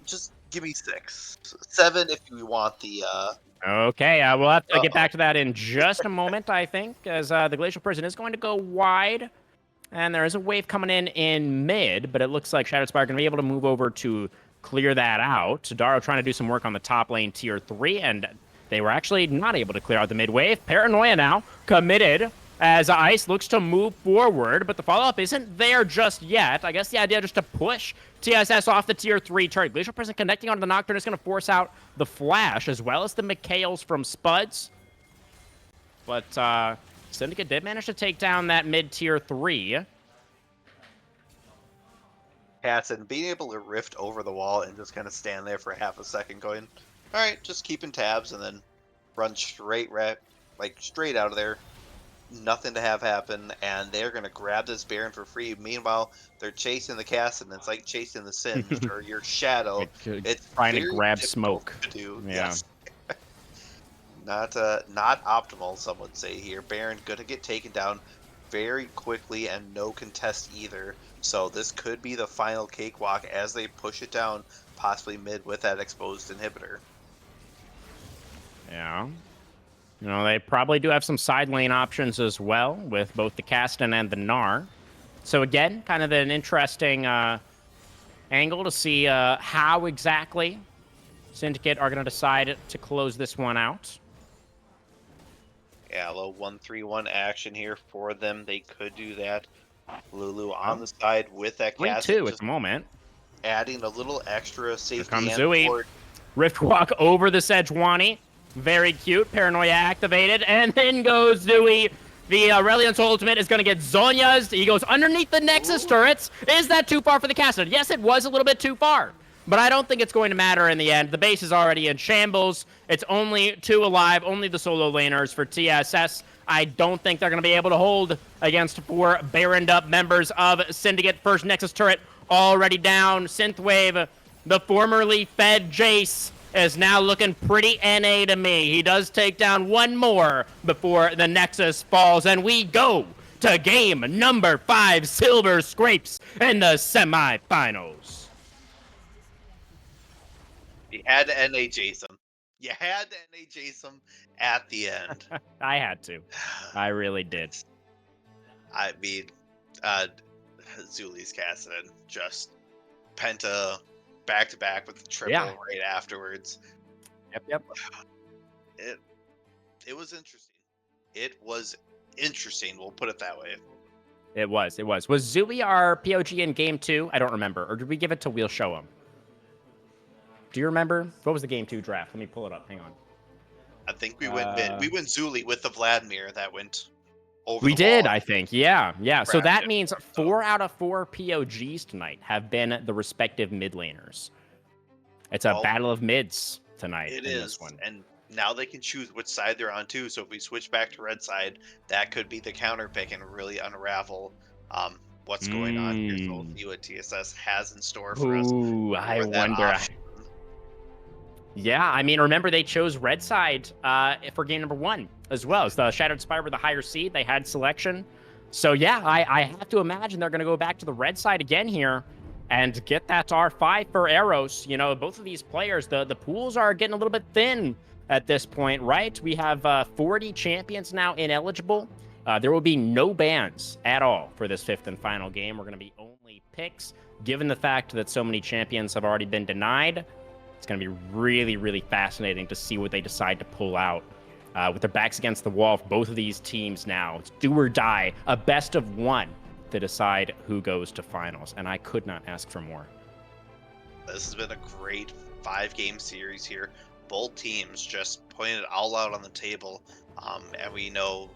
Just give me 6, 7 if you want the. Okay, we'll have to get back to that in just a moment, I think, as the Glacial Prison is going to go wide. And there is a wave coming in mid, but it looks like Shattered Spire going to be able to move over to clear that out. Daro trying to do some work on the top lane tier 3, and they were actually not able to clear out the mid wave. Paranoia now committed as Ice looks to move forward, but the follow-up isn't there just yet. I guess the idea just to push TSS off the tier 3 turret. Glacial Prison connecting onto the Nocturne is going to force out the Flash, as well as the Mikhails from Spuds. But Syndicate did manage to take down that mid-tier 3. Cats and being able to rift over the wall and just kind of stand there for half a second going, all right, just keeping tabs, and then run straight out of there. Nothing to have happen, and they're going to grab this Baron for free. Meanwhile, they're chasing the Kassadin, and it's like chasing the Singed or your shadow. It's trying to grab smoke. To do. Yeah. Yes. Not optimal, some would say here. Baron going to get taken down. very quickly and no contest either. So this could be the final cakewalk as they push it down, possibly mid with that exposed inhibitor. Yeah. They probably do have some side lane options as well with both the Kasten and the Gnar. So again, kind of an interesting angle to see how exactly Syndicate are going to decide to close this one out. Yeah, a little 1-3-1 action here for them. They could do that. Lulu on Oh. the side with that 3-2 Kasten, at just the moment. adding a little extra Here safety comes and Zooey. support. Rift Walk over the Sejuani. Very cute. Paranoia activated. And then goes Zooey. The Reliant's ultimate is going to get Zonya's. He goes underneath the Nexus turrets. Is that too far for the Kasten? Yes, it was a little bit too far. But I don't think it's going to matter in the end. The base is already in shambles. It's only 2 alive, only the solo laners for TSS. I don't think they're going to be able to hold against 4 Baroned up members of Syndicate. First Nexus turret already down. Synthwave, the formerly fed Jace, is now looking pretty NA to me. He does take down 1 more before the Nexus falls, and we go to game number 5, Silver Scrapes in the semifinals. You had to NA Jason. You had to NA Jason at the end. I had to. I really did. I mean, Zuli's Kasten just penta back to back with the triple right afterwards. Yep. It was interesting. It was interesting. We'll put it that way. It was. Was Zooey our POG in game 2? I don't remember. Or did we give it to We'll Show Him? Do you remember? What was the game 2 draft? Let me pull it up. Hang on. I think we went mid. We went Zuli with the Vladimir that went over. We the did, wall. I think. Yeah. So that means So- 4 out of 4 POGs tonight have been the respective mid laners. It's a battle of mids tonight. It in is, this one. and now they can choose which side they're on too. So if we switch back to red side, that could be the counter pick and really unravel what's going on here. So we'll see what TSS has in store for us. Ooh, I for that wonder. option. Yeah, I mean, remember they chose red side for game number 1 as well. As the Shattered Spire were the higher seed, they had selection. So yeah, I have to imagine they're going to go back to the red side again here and get that R5 for Eros. Both of these players, the pools are getting a little bit thin at this point, right? We have 40 champions now ineligible. There will be no bans at all for this 5th and final game. We're going to be only picks, given the fact that so many champions have already been denied. It's going to be really, really fascinating to see what they decide to pull out. With their backs against the wall for both of these teams now. It's do or die, a best of 1 to decide who goes to finals. And I could not ask for more. This has been a great 5-game series here. Both teams just putting it all out on the table. And we know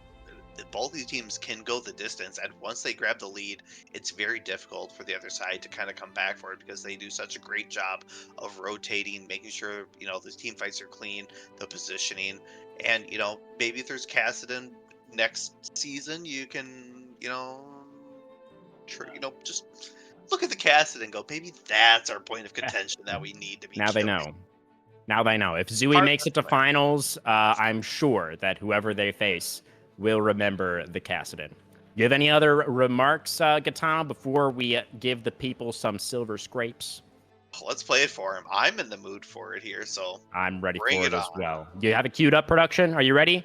that both these teams can go the distance. And once they grab the lead, it's very difficult for the other side to kind of come back for it because they do such a great job of rotating, making sure, the team fights are clean, the positioning. And, maybe if there's Kasten next season, you can, just look at the Kasten and go, maybe that's our point of contention that we need to be. Now they killing. know. If Zooey makes it to finals, I'm sure that whoever they face will remember the Kasten. You have any other remarks, Gatana, before we give the people some silver scrapes? Let's play it for him. I'm in the mood for it here, so I'm ready bring for it it as on. well. You have it queued up, production? Are you ready?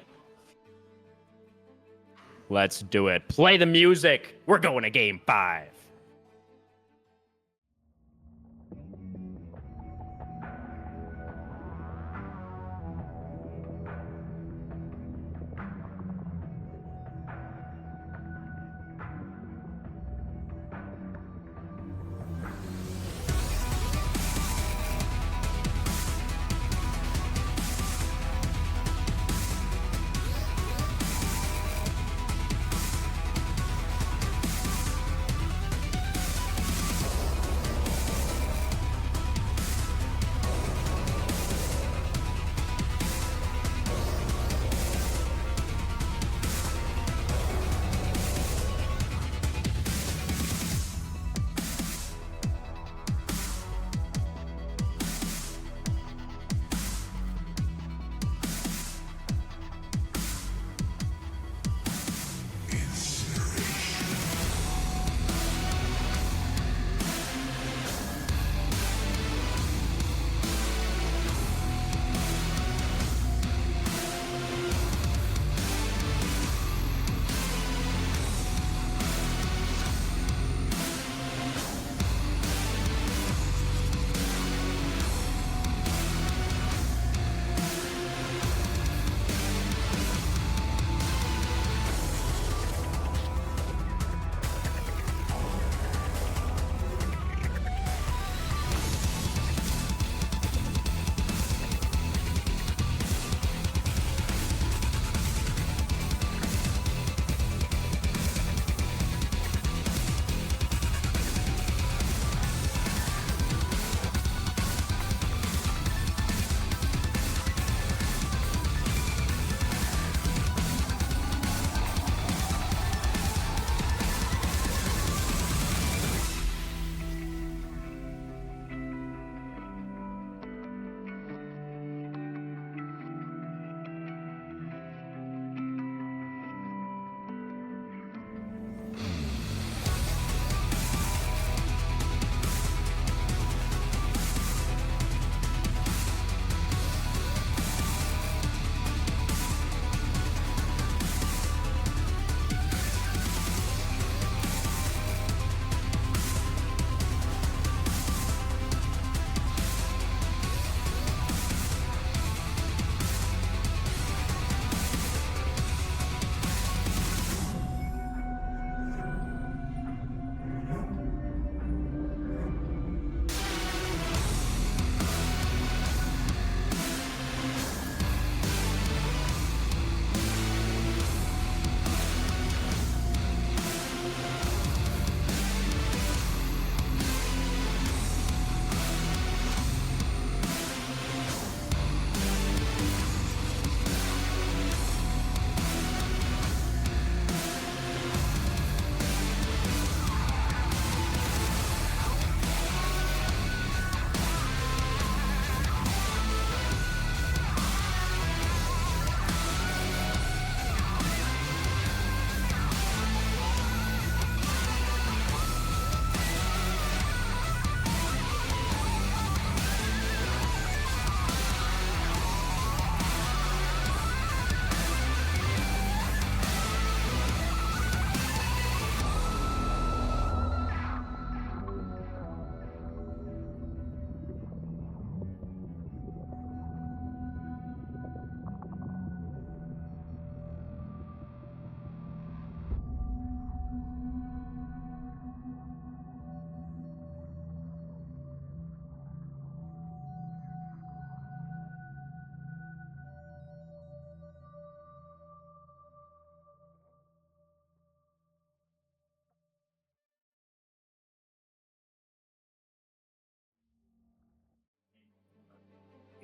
Let's do it. Play the music. We're going to game 5.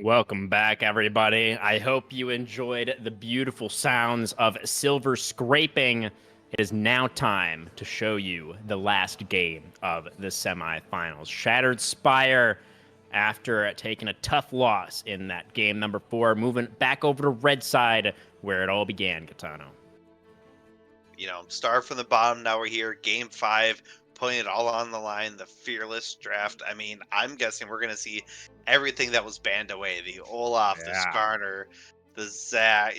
Welcome back, everybody. I hope you enjoyed the beautiful sounds of silver scraping. It is now time to show you the last game of the semifinals. Shattered Spire, after taking a tough loss in that game number 4, moving back over to red side where it all began, Katano. Start from the bottom. Now we're here, game 5, putting it all on the line. The fearless draft. I mean, I'm guessing we're gonna see everything that was banned away: the Olaf, the Yeah. Skarner, the Zac,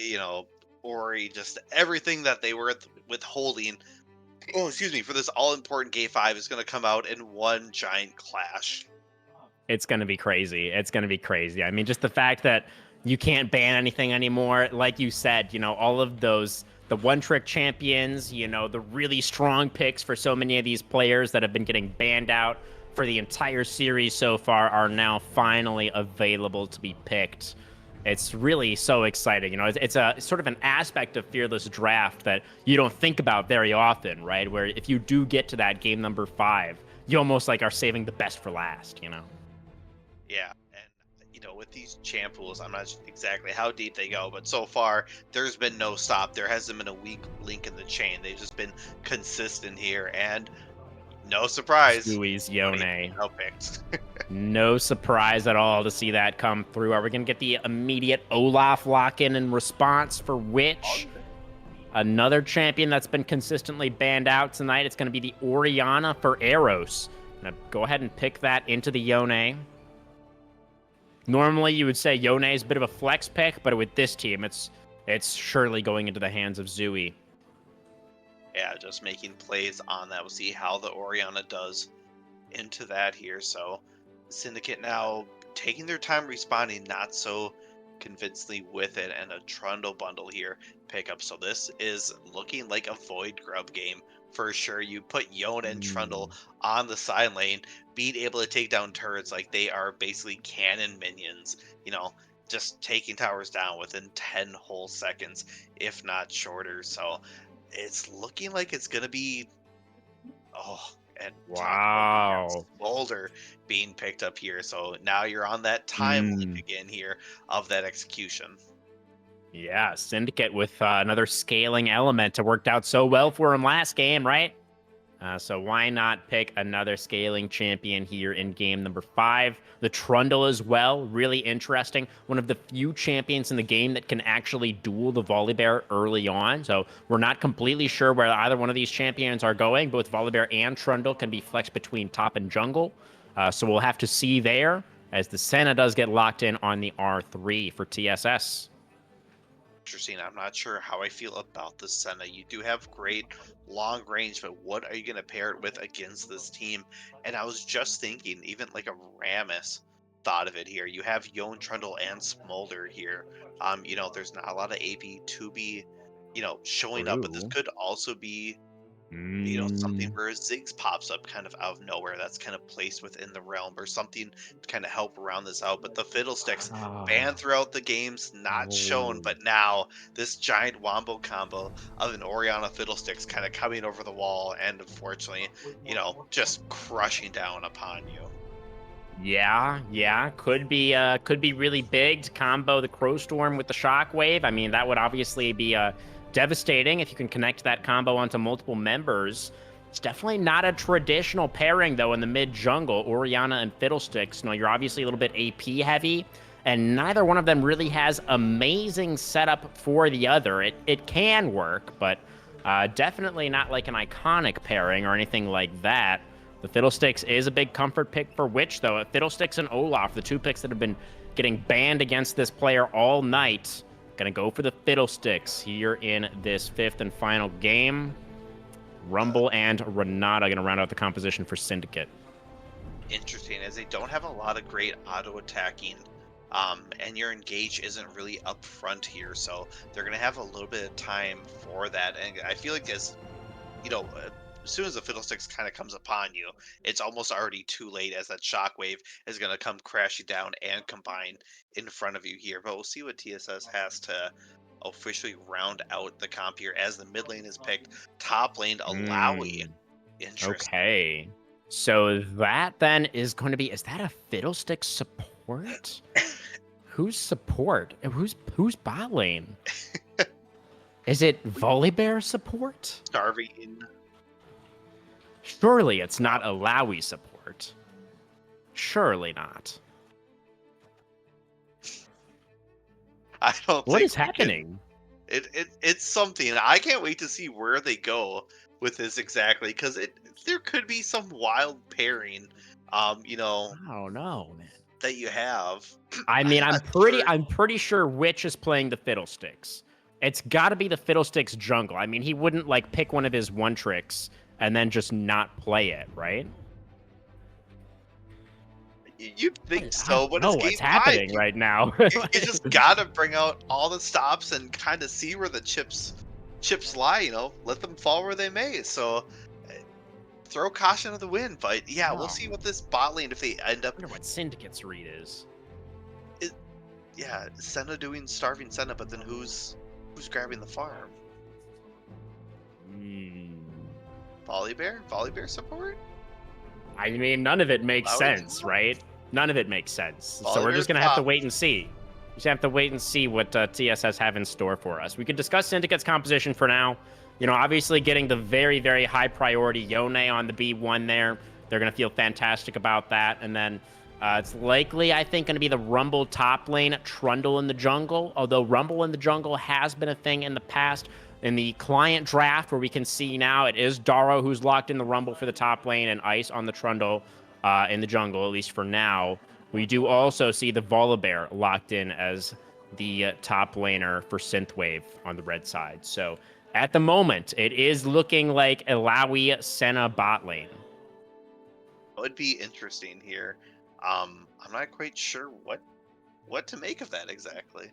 Ori, just everything that they were withholding. Oh, excuse me, for this all important game 5 is gonna come out in one giant clash. It's going to be crazy. It's going to be crazy. I mean, just the fact that you can't ban anything anymore, like you said, all of those, the one-trick champions, the really strong picks for so many of these players that have been getting banned out for the entire series so far are now finally available to be picked. It's really so exciting. It's a sort of an aspect of Fearless Draft that you don't think about very often, right? Where if you do get to that game number 5, you almost like are saving the best for last. Yeah, and with these champ pools, I'm not exactly how deep they go, but so far there's been no stop. There hasn't been a weak link in the chain. They've just been consistent here, and no surprise, Sui's Tony Yone. no picked. No surprise at all to see that come through. Are we going to get the immediate Olaf lock-in in response for which? Another champion that's been consistently banned out tonight. It's going to be the Orianna for Eros. Now, go ahead and pick that into the Yone. Normally, you would say Yone is a bit of a flex pick, but with this team, it's surely going into the hands of Zui. Yeah, just making plays on that. We'll see how the Orianna does into that here. So Syndicate now taking their time responding, not so convincingly with it, and a Trundle bundle here pickup. So this is looking like a Void Grub game for sure. You put Yone and Trundle on the side lane, being able to take down turrets like they are basically cannon minions, just taking towers down within 10 whole seconds, if not shorter. So it's looking like it's gonna be and talk about Wow. Smolder being picked up here. So now you're on that time limit again here of that execution. Yeah, Syndicate with another scaling element. It worked out so well for him last game, right? So why not pick another scaling champion here in game number 5? The Trundle as well, really interesting. One of the few champions in the game that can actually duel the Volibear early on. So we're not completely sure where either one of these champions are going. Both Volibear and Trundle can be flexed between top and jungle. So we'll have to see there as the Senna does get locked in on the R3 for TSS. Interesting. I'm not sure how I feel about the Senna. You do have great long range, but what are you going to pair it with against this team? And I was just thinking, even like a Rammus thought of it here. You have Yone, Trundle, and Smolder here. There's not a lot of AP to be, showing up, but this True. could also be something where Ziggs pops up kind of out of nowhere that's kind of placed within the realm or something to kind of help round this out. But the Fiddlesticks banned throughout the games, not shown, but now this giant wombo combo of an Orianna Fiddlesticks kind of coming over the wall and unfortunately, just crushing down upon you. Yeah, could be really big to combo the Crow Storm with the Shockwave. I mean, that would obviously be devastating if you can connect that combo onto multiple members. It's definitely not a traditional pairing though in the mid jungle, Orianna and Fiddlesticks. You're obviously a little bit AP heavy, and neither one of them really has amazing setup for the other. It can work, but definitely not like an iconic pairing or anything like that. The Fiddlesticks is a big comfort pick for Witch, though. Fiddlesticks and Olaf, the two picks that have been getting banned against this player all night. Gonna go for the Fiddlesticks here in this 5th and final game. Rumble and Renata gonna round out the composition for Syndicate. Interesting, as they don't have a lot of great auto attacking. And your engage isn't really up front here, so they're gonna have a little bit of time for that. And I feel like as soon as the Fiddlesticks kind of comes upon you, it's almost already too late as that Shockwave is going to come crashing down and combine in front of you here. But we'll see what TSS has to officially round out the comp here as the mid lane is picked. Top lane, Alawi. Interesting. Okay. So that then is going to be, is that a Fiddlestick support? Who's support? Who's bot lane? Is it Volibear support? Starving. Surely it's not Alawi support. Surely not. I don't What think is we can- happening? It's something. I can't wait to see where they go with this exactly, because there could be some wild pairing, you know, Oh no, man. that you have. I mean, I'm sure. I'm pretty sure Witch is playing the Fiddlesticks. It's got to be the Fiddlesticks jungle. I mean, he wouldn't like pick one of his one tricks and then just not play it, right? You'd think I so, don't but know it's what's game 5. happening right now. You just gotta bring out all the stops and kind of see where the chips lie. Let them fall where they may. So throw caution to the wind. But yeah, we'll Oh. see what this bot lane, if they end up. I wonder what Syndicate's read is. Yeah, Senna doing starving Senna, but then who's grabbing the farm? Volibear support? I mean, none of it makes Alawi sense, support? right? None of it makes sense. So we're Volibear's just gonna have to top. wait and see. Just have to wait and see what TSS have in store for us. We could discuss Syndicate's composition for now. Obviously getting the very, very high priority Yone on the B1 there. They're going to feel fantastic about that. And then it's likely, I think, going to be the Rumble top lane, Trundle in the jungle. Although Rumble in the jungle has been a thing in the past. In the client draft, where we can see now it is Daro who's locked in the Rumble for the top lane and Ice on the Trundle in the jungle, at least for now. We do also see the Volibear locked in as the top laner for Synthwave on the red side. So at the moment, it is looking like Alawi Senna bot lane. It would be interesting here. I'm not quite sure what to make of that exactly.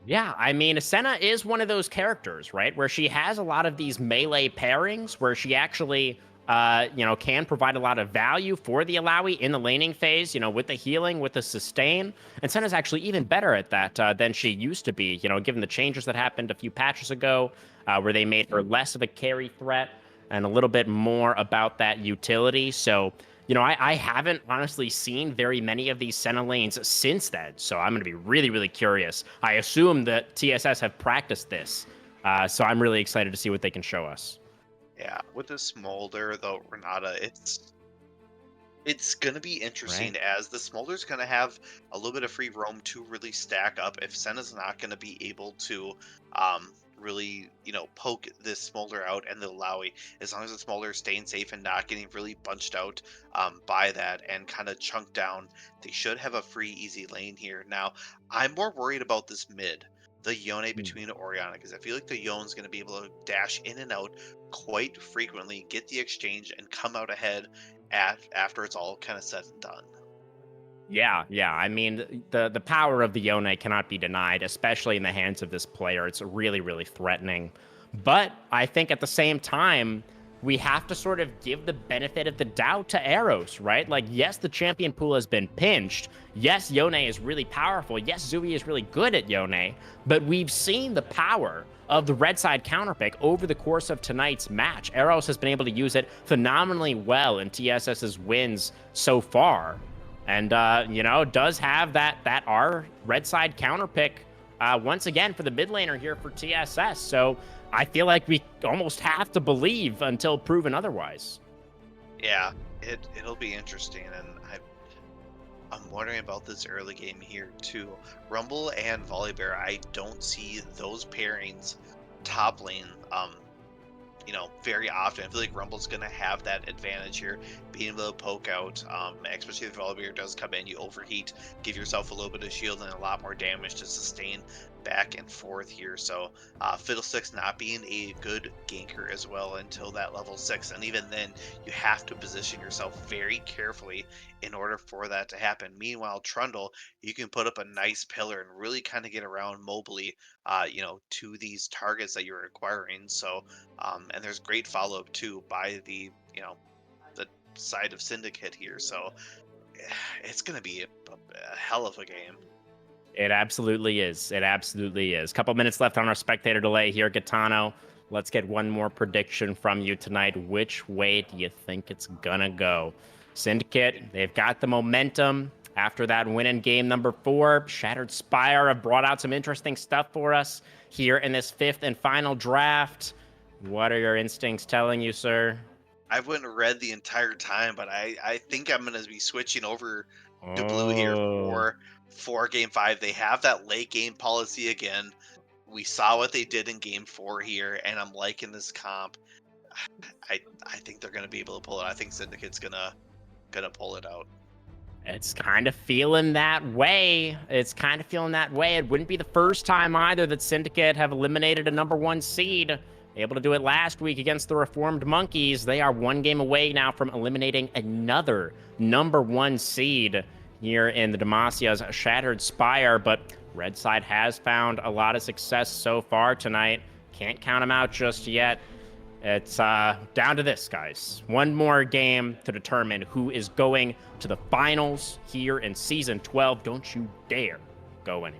Yeah, I mean, Senna is one of those characters, right? Where she has a lot of these melee pairings where she actually, can provide a lot of value for the Alawi in the laning phase, with the healing, with the sustain. And Senna's actually even better at that than she used to be, given the changes that happened a few patches ago, where they made her less of a carry threat and a little bit more about that utility. So, I haven't honestly seen very many of these Senna lanes since then, so I'm going to be really, really curious. I assume that TSS have practiced this, so I'm really excited to see what they can show us. Yeah, with the Smolder, though, Renata, it's going to be interesting, as the Smolder's going to have a little bit of free roam to really stack up. If Senna's not going to be able to really, poke this Smolder out and the Alawi, as long as the Smolder is staying safe and not getting really bunched out by that and kind of chunked down, they should have a free, easy lane here. Now, I'm more worried about this mid, the Yone between Orianna, because I feel like the Yone's going to be able to dash in and out quite frequently, get the exchange, and come out ahead after it's all kind of said and done. Yeah. I mean, the power of the Yone cannot be denied, especially in the hands of this player. It's really, really threatening. But I think at the same time, we have to sort of give the benefit of the doubt to Eros, right? Like, yes, the champion pool has been pinched. Yes, Yone is really powerful. Yes, Zui is really good at Yone. But we've seen the power of the red side counterpick over the course of tonight's match. Eros has been able to use it phenomenally well in TSS's wins so far. And, does have that R red side counter pick once again for the mid laner here for TSS. So I feel like we almost have to believe until proven otherwise. Yeah, it'll be interesting, and I'm wondering about this early game here too. Rumble and Volibear, I don't see those pairings top lane very often. I feel like Rumble's going to have that advantage here, being able to poke out, especially if Volibear does come in, you overheat, give yourself a little bit of shield and a lot more damage to sustain back and forth here. So Fiddlesticks not being a good ganker as well until that level 6, and even then you have to position yourself very carefully in order for that to happen. Meanwhile, Trundle, you can put up a nice pillar and really kind of get around mobily to these targets that you're acquiring. So and there's great follow-up too by the the side of Syndicate here. So it's going to be a hell of a game. It absolutely is. It absolutely is. Couple minutes left on our spectator delay here, Gitano. Let's get one more prediction from you tonight. Which way do you think it's gonna go? Syndicate, they've got the momentum. after that win in game number 4. Shattered Spire have brought out some interesting stuff for us here in this 5th and final draft. What are your instincts telling you, sir? I wouldn't read the entire time, but I think I'm going to be switching over to blue here Oh. for game 5. They have that late game policy again. We saw what they did in game 4 here, and I'm liking this comp. I think they're going to be able to pull it. I think Syndicate's gonna pull it out. It's kind of feeling that way. It wouldn't be the first time either that Syndicate have eliminated a number 1 seed. Able to do it last week against the Reformed Monkeys. They are 1 game away now from eliminating another number 1 seed here in the Demasia's Shattered Spire. But Red Side has found a lot of success so far tonight. Can't count them out just yet. It's down to this, guys. 1 more game to determine who is going to the finals here in Season 12. Don't you dare go anywhere.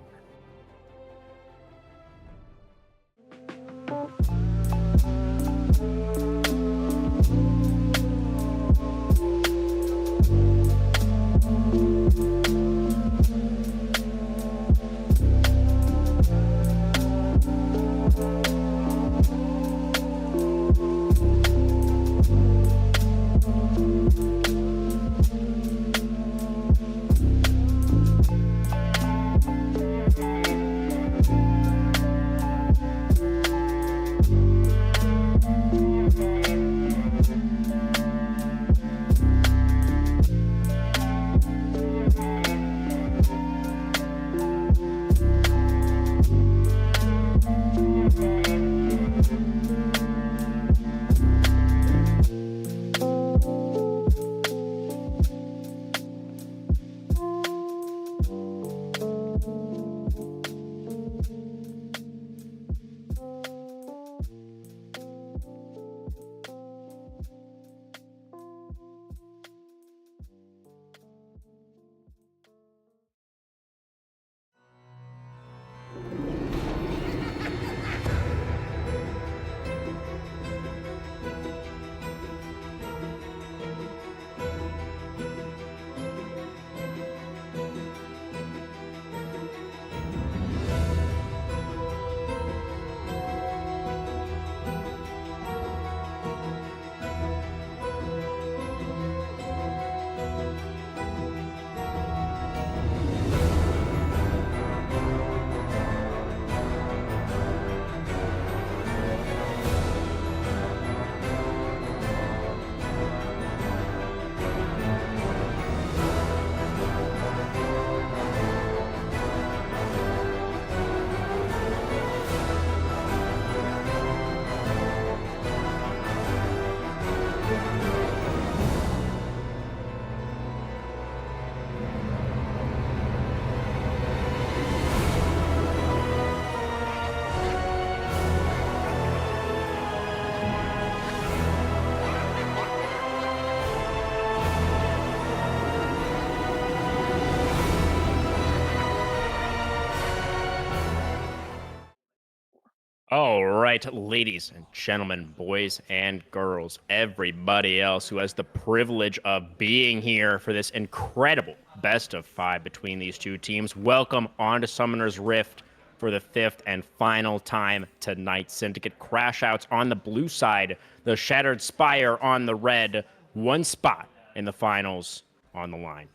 All right, ladies and gentlemen, boys and girls, everybody else who has the privilege of being here for this incredible best of 5 between these 2 teams, welcome onto Summoner's Rift for the 5th and final time tonight. Syndicate Crashouts on the blue side, the Shattered Spire on the red, 1 spot in the finals on the line.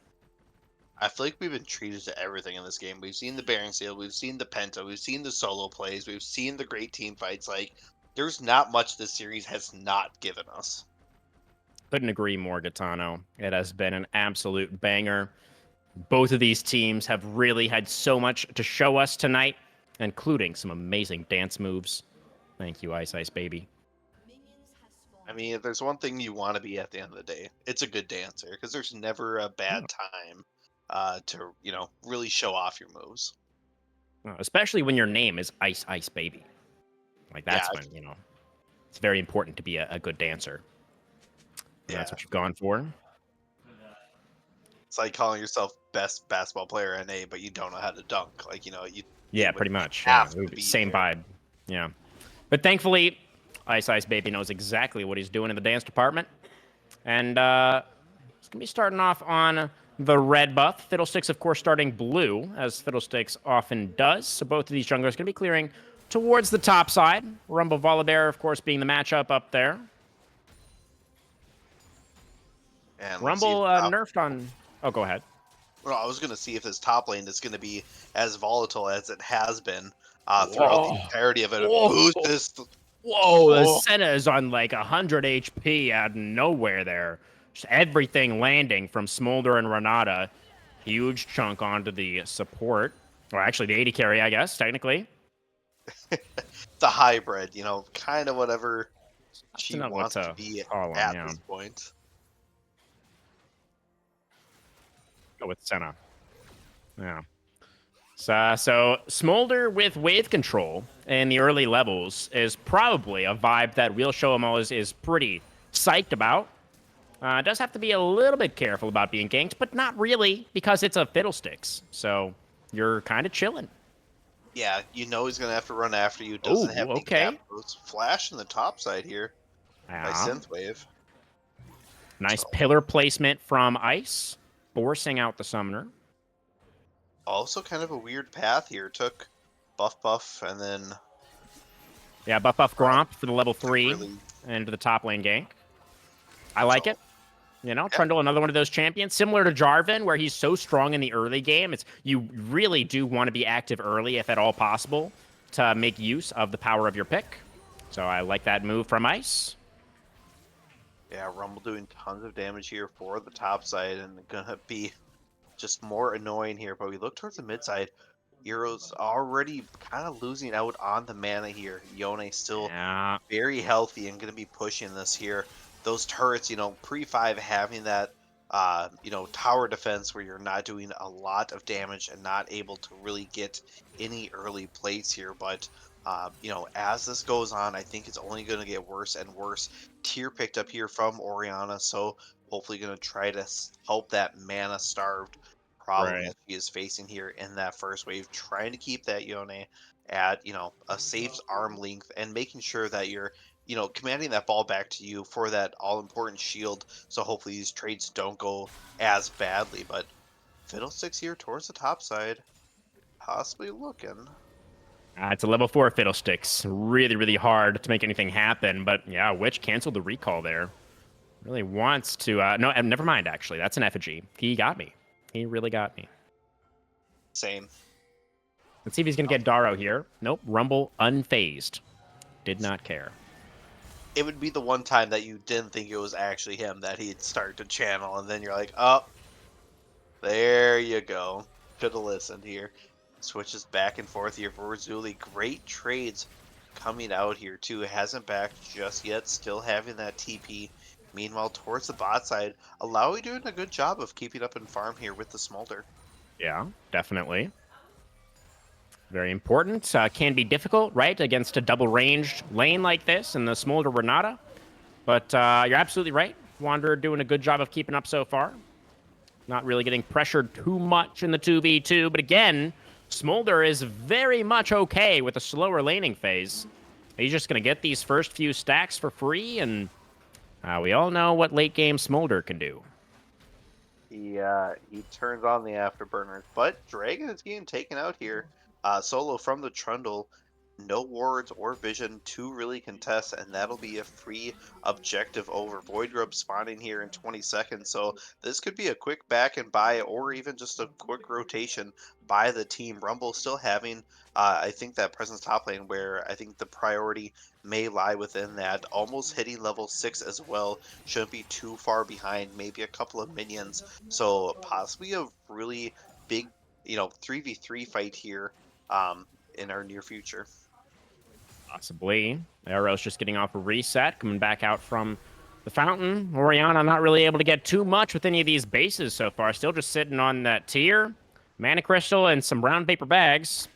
I feel like we've been treated to everything in this game. We've seen the Baron Seal, we've seen the Penta, we've seen the solo plays, we've seen the great team fights. Like, there's not much this series has not given us. Couldn't agree more, Gaetano. It has been an absolute banger. Both of these teams have really had so much to show us tonight, including some amazing dance moves. Thank you, Ice Ice Baby. I mean, if there's one thing you want to be at the end of the day, it's a good dancer, because there's never a bad time to, really show off your moves. Especially when your name is Ice Ice Baby. Like, that's when, it's very important to be a good dancer. And that's what you've gone for. It's like calling yourself best basketball player in A, but you don't know how to dunk. Like, Yeah, pretty much. Same there. vibe. Yeah. But thankfully, Ice Ice Baby knows exactly what he's doing in the dance department. And he's going to be starting off on the red buff. Fiddlesticks, of course, starting blue, as Fiddlesticks often does. So both of these junglers going to be clearing towards the top side. Rumble Volibear, of course, being the matchup up there. And Rumble nerfed on... Oh, go ahead. Well, I was going to see if this top lane is going to be as volatile as it has been throughout the entirety of it. Boost this. Whoa, the Senna is on like 100 HP out of nowhere there. Just everything landing from Smolder and Renata. Huge chunk onto the support. Or actually the AD carry, I guess, technically. The hybrid, you know, kind of whatever she not wants what to be call at him, this point. Go with Senna. Yeah. So Smolder with wave control in the early levels is probably a vibe that Real Show 'em All is pretty psyched about. Does have to be a little bit careful about being ganked, but not really, because it's a Fiddlesticks. So you're kind of chilling. Yeah, you know he's going to have to run after you. Doesn't have any okay. capitals. Flash in the top side here by Synthwave. Nice pillar placement from Ice, forcing out the summoner. Also kind of a weird path here. Took buff, and then... Yeah, buff Gromp for the level 3 really... into the top lane gank. I like it. You know, Trundle, another one of those champions, similar to Jarvan, where he's so strong in the early game. You really do want to be active early, if at all possible, to make use of the power of your pick. So I like that move from Ice. Yeah, Rumble doing tons of damage here for the top side, and gonna be just more annoying here. But we look towards the mid side. Euro's already kind of losing out on the mana here. Yone still very healthy and gonna be pushing this here. Those turrets, you know, pre-5 having that, you know, tower defense where you're not doing a lot of damage and not able to really get any early plays here. But, you know, as this goes on, I think it's only going to get worse and worse. Tier picked up here from Orianna, so hopefully going to try to help that mana-starved problem that she is facing here in that first wave, trying to keep that Yone at, you know, a safe arm length and making sure that you're, you know, commanding that ball back to you for that all-important shield, so hopefully these trades don't go as badly. But Fiddlesticks here towards the top side, possibly looking. It's a level 4 Fiddlesticks. Really, really hard to make anything happen. But yeah, Witch canceled the recall there. Really wants to... no, never mind, actually. That's an effigy. He got me. He really got me. Same. Let's see if he's going to get Daro here. Nope. Rumble unfazed. Did not care. It would be the one time that you didn't think it was actually him that he'd start to channel, and then you're like, oh, there you go. Could have listened here. Switches back and forth here for Zuli. Great trades coming out here, too. Hasn't backed just yet. Still having that TP. Meanwhile, towards the bot side, Alawi doing a good job of keeping up in farm here with the Smolder. Yeah, definitely. Very important. Can be difficult, right, against a double-ranged lane like this in the Smolder Renata. But you're absolutely right. Wanderer doing a good job of keeping up so far. Not really getting pressured too much in the 2v2. But again, Smolder is very much okay with a slower laning phase. He's just going to get these first few stacks for free, and we all know what late-game Smolder can do. He turns on the afterburners. But Dragon is getting taken out here. Solo from the Trundle, no wards or vision to really contest, and that'll be a free objective over. Void Grub spawning here in 20 seconds, so this could be a quick back and buy, or even just a quick rotation by the team. Rumble still having, I think, that presence top lane, where I think the priority may lie within that. Almost hitting level 6 as well, shouldn't be too far behind, maybe a couple of minions, so possibly a really big, you know, 3v3 fight here in our near future. Possibly. Arrow's just getting off a reset, coming back out from the fountain. Orianna not really able to get too much with any of these bases so far. Still just sitting on that tier. Mana Crystal and some brown paper bags.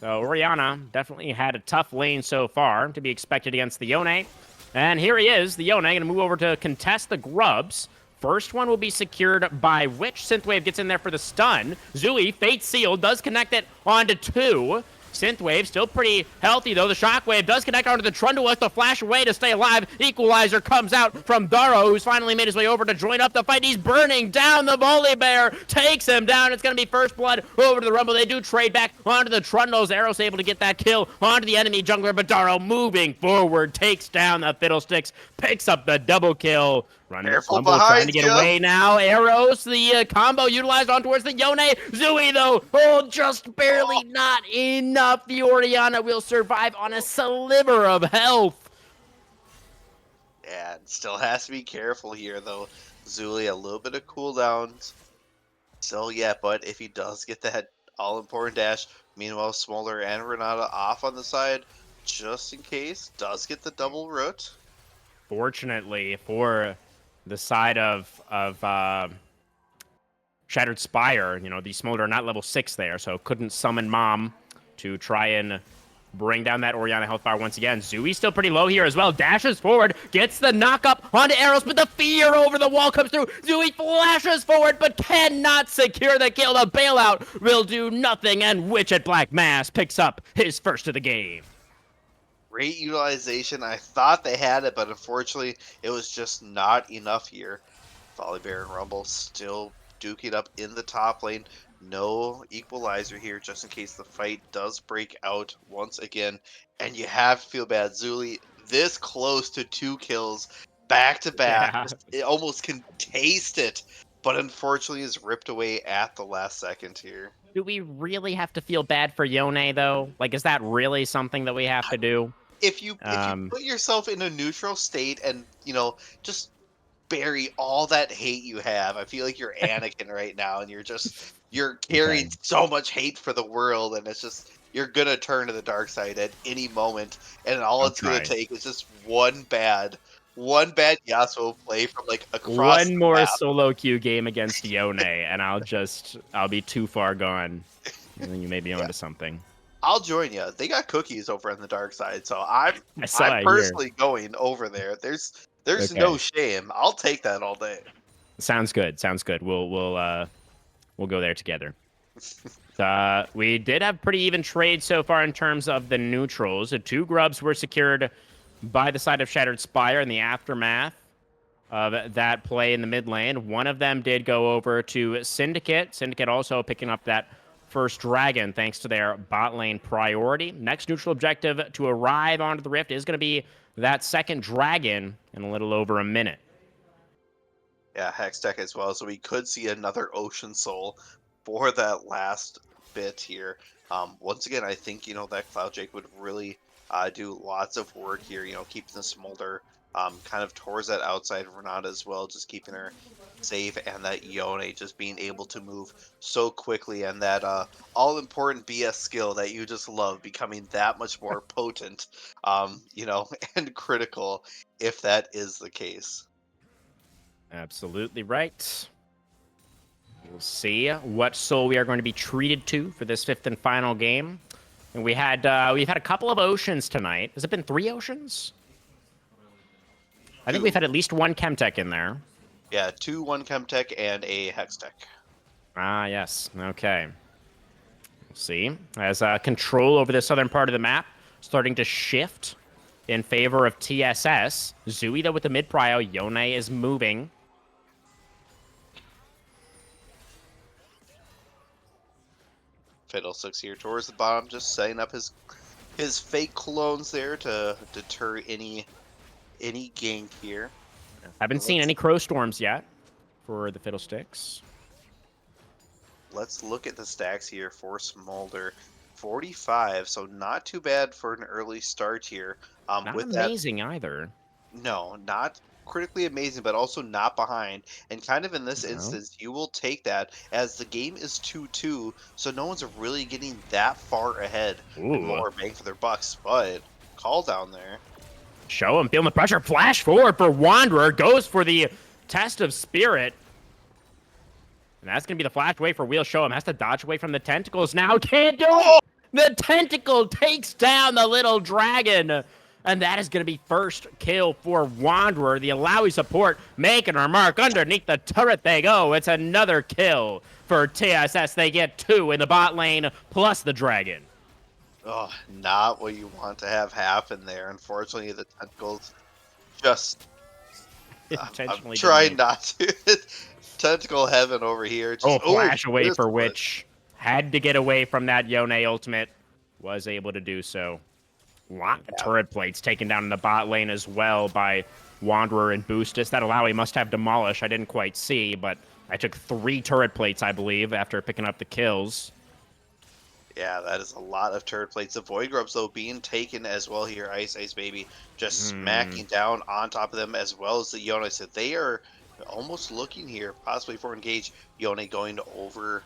So Orianna definitely had a tough lane so far, to be expected against the Yone. And here he is, the Yone, going to move over to contest the Grubs. First one will be secured by Witch. Synthwave gets in there for the stun. Zui, Fate Seal, does connect it onto 2. Synthwave still pretty healthy, though. The Shockwave does connect onto the Trundle, has to flash away to stay alive. Equalizer comes out from Daro, who's finally made his way over to join up the fight. He's burning down the Bully Bear, takes him down. It's going to be first blood over to the Rumble. They do trade back onto the Trundles. Arrow's able to get that kill onto the enemy jungler, but Daro moving forward, takes down the Fiddlesticks, picks up the double kill. Careful Rumble behind trying to get you. away now. Arrows, the combo utilized on towards the Yone. Zooey, though, just barely not enough. The Orianna will survive on a sliver of health. And still has to be careful here, though. Zuli, a little bit of cooldowns. Still, yeah, but if he does get that all-important dash, meanwhile, Smolder and Renata off on the side, just in case, does get the double root. Fortunately for the side of Shattered Spire, the Smolder are not level 6 there, so couldn't summon Mom to try and bring down that Orianna health bar once again. Zooey's still pretty low here as well. Dashes forward, gets the knock-up onto Arrows, but the fear over the wall comes through. Zooey flashes forward, but cannot secure the kill. The bailout will do nothing, and Witch at Black Mass picks up his first of the game. Great utilization. I thought they had it, but unfortunately, it was just not enough here. Volley Bear and Rumble still duking up in the top lane. No equalizer here, just in case the fight does break out once again. And you have to feel bad. Zuli, this close to 2 kills back to back. Yeah. It almost can taste it, but unfortunately is ripped away at the last second here. Do we really have to feel bad for Yone, though? Like, is that really something that we have to do? If you put yourself in a neutral state and, just bury all that hate you have, I feel like you're Anakin right now, and you're carrying so much hate for the world, and it's just, you're gonna turn to the dark side at any moment, and all it's gonna take is just one bad Yasuo play from across One more the map. solo queue game against Yone, and I'll be too far gone. And then you may be onto something. I'll join you. They got cookies over on the dark side, so I'm here. personally going over there. There's no shame. I'll take that all day. Sounds good. We'll go there together. We did have pretty even trade so far in terms of the neutrals. The 2 grubs were secured by the side of Shattered Spire in the aftermath of that play in the mid lane. One of them did go over to Syndicate. Syndicate also picking up that first dragon thanks to their bot lane priority. Next neutral objective to arrive onto the Rift is going to be that second dragon in a little over a minute. Yeah, Hex Tech as well, so we could see another Ocean Soul for that last bit here. Once again, I think, that Cloud Jake would really do lots of work here, keeping the Smolder kind of towards that outside of Renata as well, just keeping her safe, and that Yone just being able to move so quickly, and that all-important BS skill that you just love becoming that much more potent, and critical if that is the case. Absolutely right. We'll see what soul we are going to be treated to for this 5th and final game. And we've had a couple of oceans tonight. Has it been 3 oceans? I think we've had at least 1 Chemtech in there. Yeah, 2 1 Chemtech and a Hex Tech. Ah, yes. Okay. We'll see. As control over the southern part of the map starting to shift in favor of TSS. Zooey, though, with the mid-prio. Yone is moving. Fiddlesticks here towards the bottom, just setting up his fake clones there to deter any gank here. Haven't seen any Crow Storms yet for the Fiddlesticks. Let's look at the stacks here for Smolder. 45, so not too bad for an early start here. Not with amazing either. No, not critically amazing, but also not behind. And kind of in this instance, you will take that as the game is 2-2, so no one's really getting that far ahead. And more bang for their bucks, but call down there. Show him, feeling the pressure. Flash forward for Wanderer. Goes for the Test of Spirit. And that's going to be the flash away for Wheel. Show him. Has to dodge away from the tentacles now. Can't do it. The tentacle takes down the little dragon. And that is going to be first kill for Wanderer. The Alawi support making her mark. Underneath the turret they go. It's another kill for TSS. They get 2 in the bot lane plus the dragon. Oh, not what you want to have happen there. Unfortunately, the tentacles just. I'm Intentionally trying delayed. not to. Tentacle heaven over here. Oh, Just flash away this for one. Witch. Had to get away from that Yone ultimate. Was able to do so. Lot of Yeah, turret plates taken down in the bot lane as well by Wanderer and Boostus. That Alawi must have Demolish. I didn't quite see, but I took 3 turret plates, I believe, after picking up the kills. yeah, that is a lot of turret plates. The Void Grubs, though, being taken as well here. Ice Ice Baby just Hmm. smacking down on top of them, as well as the Yone. So they are almost looking here, possibly for engage. Yone going over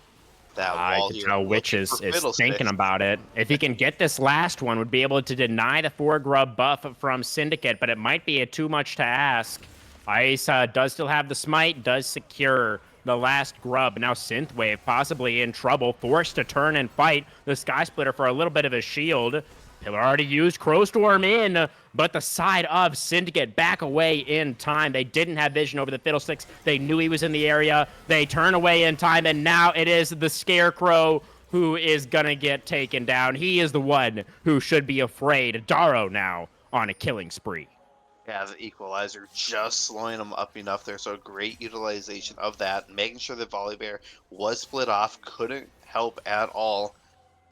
that I wall could here, tell Witch looking for is thinking Fiddlesticks. about it. If he can get this last one, would be able to deny the 4 grub buff from Syndicate, but it might be too much to ask. Ice does still have the smite, does secure the last grub. Now Synthwave possibly in trouble, forced to turn and fight the Sky Splitter for a little bit of a shield. Pillar already used Crowstorm in, but the side of Syndicate back away in time. They didn't have vision over the Fiddlesticks. They knew he was in the area. They turn away in time, and now it is the Scarecrow who is gonna get taken down. He is the one who should be afraid. Daro now on a killing spree. Yeah, the equalizer just slowing them up enough there. So great utilization of that, making sure that Volibear was split off, couldn't help at all.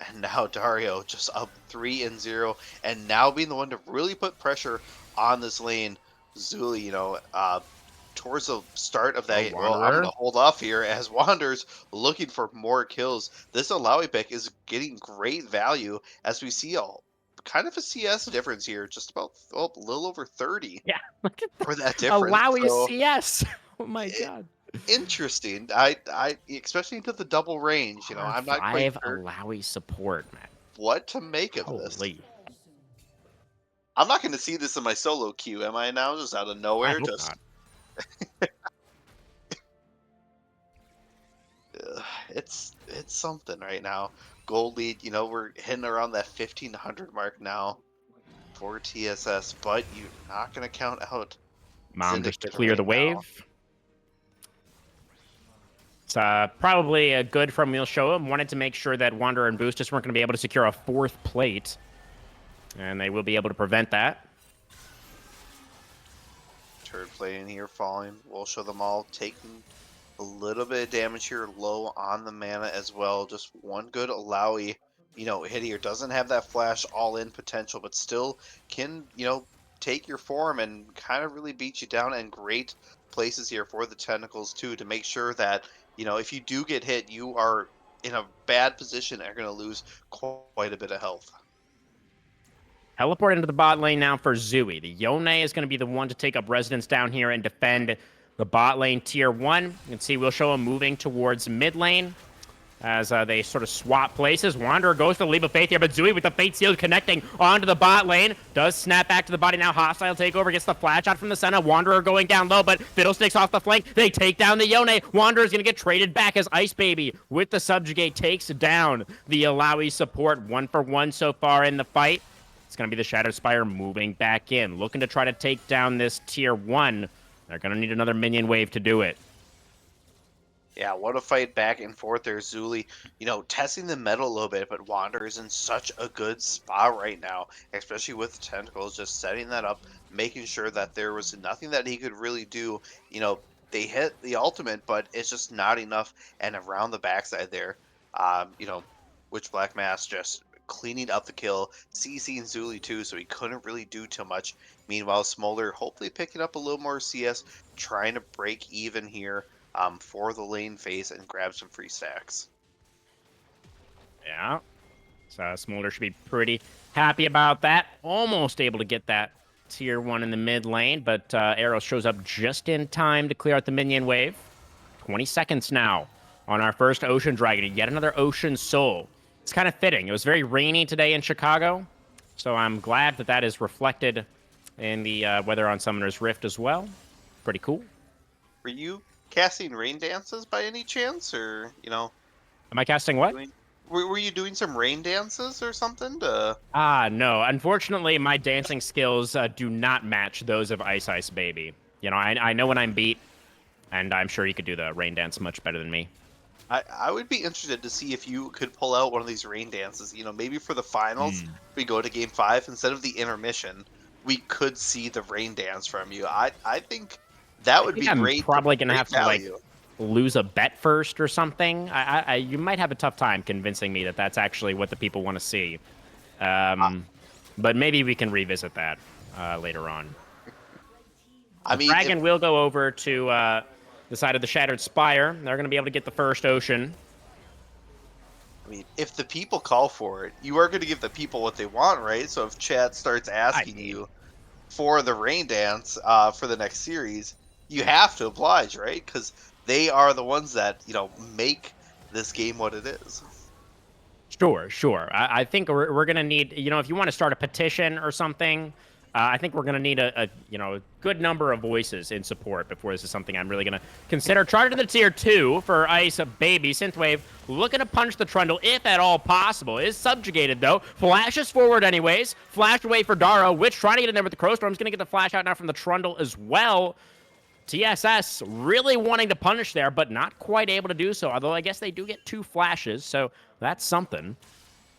And now Dario just up 3-0, and now being the one to really put pressure on this lane. Zuli, towards the start of Oh, that, well, I'm Wanderer. gonna hold off here as Wander's looking for more kills. This Alawi pick is getting great value as we see a kind of a CS difference here, just about a little over 30 Yeah, look at that. for that difference. Alawi So CS. Oh my i- god. interesting. I especially into the double range. I'm not quite R5 sure Alawi support, man. what to make of this. Holy. I'm not going to see this in my solo queue, am I now? Just out of I nowhere, hope just not. it's something right now. Gold lead, we're hitting around that 1500 mark now for TSS, but you're not going to count out Mom just to Syndicate clear right the now. wave. It's probably a good from Wheel Show. Wanted to make sure that Wanderer and Boost just weren't going to be able to secure a 4th plate. And they will be able to prevent that. Turret play in here falling. We'll show them all taking a little bit of damage here, low on the mana as well. Just one good Alawi, hit here. Doesn't have that flash all in potential, but still can, take your form and kind of really beat you down. And great places here for the tentacles too, to make sure that, if you do get hit, you are in a bad position and are going to lose quite a bit of health. Teleport into the bot lane now for Zooey. The Yone is going to be the one to take up residence down here and defend the bot lane tier 1. You can see we'll show him moving towards mid lane as they sort of swap places. Wanderer goes for the Leap of Faith here, but Zooey with the Fate Seal connecting onto the bot lane. Does snap back to the body now. Hostile takeover, gets the flash out from the center. Wanderer going down low, but Fiddlesticks off the flank. They take down the Yone. Wanderer's going to get traded back as Ice Baby with the Subjugate takes down the Alawi support. 1 for 1 so far in the fight. It's going to be the Shattered Spire moving back in, looking to try to take down this tier 1. They're going to need another minion wave to do it. Yeah, what a fight back and forth there, Zuli. Testing the metal a little bit, but Wander is in such a good spot right now, especially with the tentacles, just setting that up, making sure that there was nothing that he could really do. They hit the ultimate, but it's just not enough. And around the backside there, Witch Black Mass just cleaning up the kill, CC and Zuli too, so he couldn't really do too much. Meanwhile, Smolder hopefully picking up a little more CS, trying to break even here for the lane phase and grab some free stacks. Yeah. So Smolder should be pretty happy about that. Almost able to get that tier 1 in the mid lane, but Arrow shows up just in time to clear out the minion wave. 20 seconds now on our first Ocean Dragon. Yet another Ocean Soul. It's kind of fitting. It was very rainy today in Chicago, so I'm glad that that is reflected in the weather on Summoner's Rift as well. Pretty cool. Were you casting rain dances by any chance, or Am I casting what? were you doing some rain dances or something to? No. Unfortunately, my dancing skills do not match those of Ice Ice Baby. I know when I'm beat, and I'm sure you could do the rain dance much better than me. I would be interested to see if you could pull out one of these rain dances. Maybe for the finals, we go to game 5 instead of the intermission. We could see the rain dance from you. I think that I would think be I'm great. probably gonna Great have to like value. lose a bet first or something. You might have a tough time convincing me that that's actually what the people want to see. Uh, But maybe we can revisit that later on. I The mean, if dragon will go over to the side of the Shattered Spire. They're going to be able to get the first ocean. if the people call for it, you are going to give the people what they want, right? So if chat starts I asking mean, you for the rain dance for the next series, you have to oblige, right? Because they are the ones that make this game what it is. Sure. I think we're going to need, if you want to start a petition or something, I think we're going to need a good number of voices in support before this is something I'm really going to consider. Charge to the tier 2 for Ice Baby. Synthwave looking to punch the Trundle, if at all possible. Is subjugated, though. Flashes forward anyways. Flash away for Dara. Witch trying to get in there with the Crowstorm's going to get the flash out now from the Trundle as well. TSS really wanting to punish there, but not quite able to do so. Although I guess they do get 2 flashes, so that's something.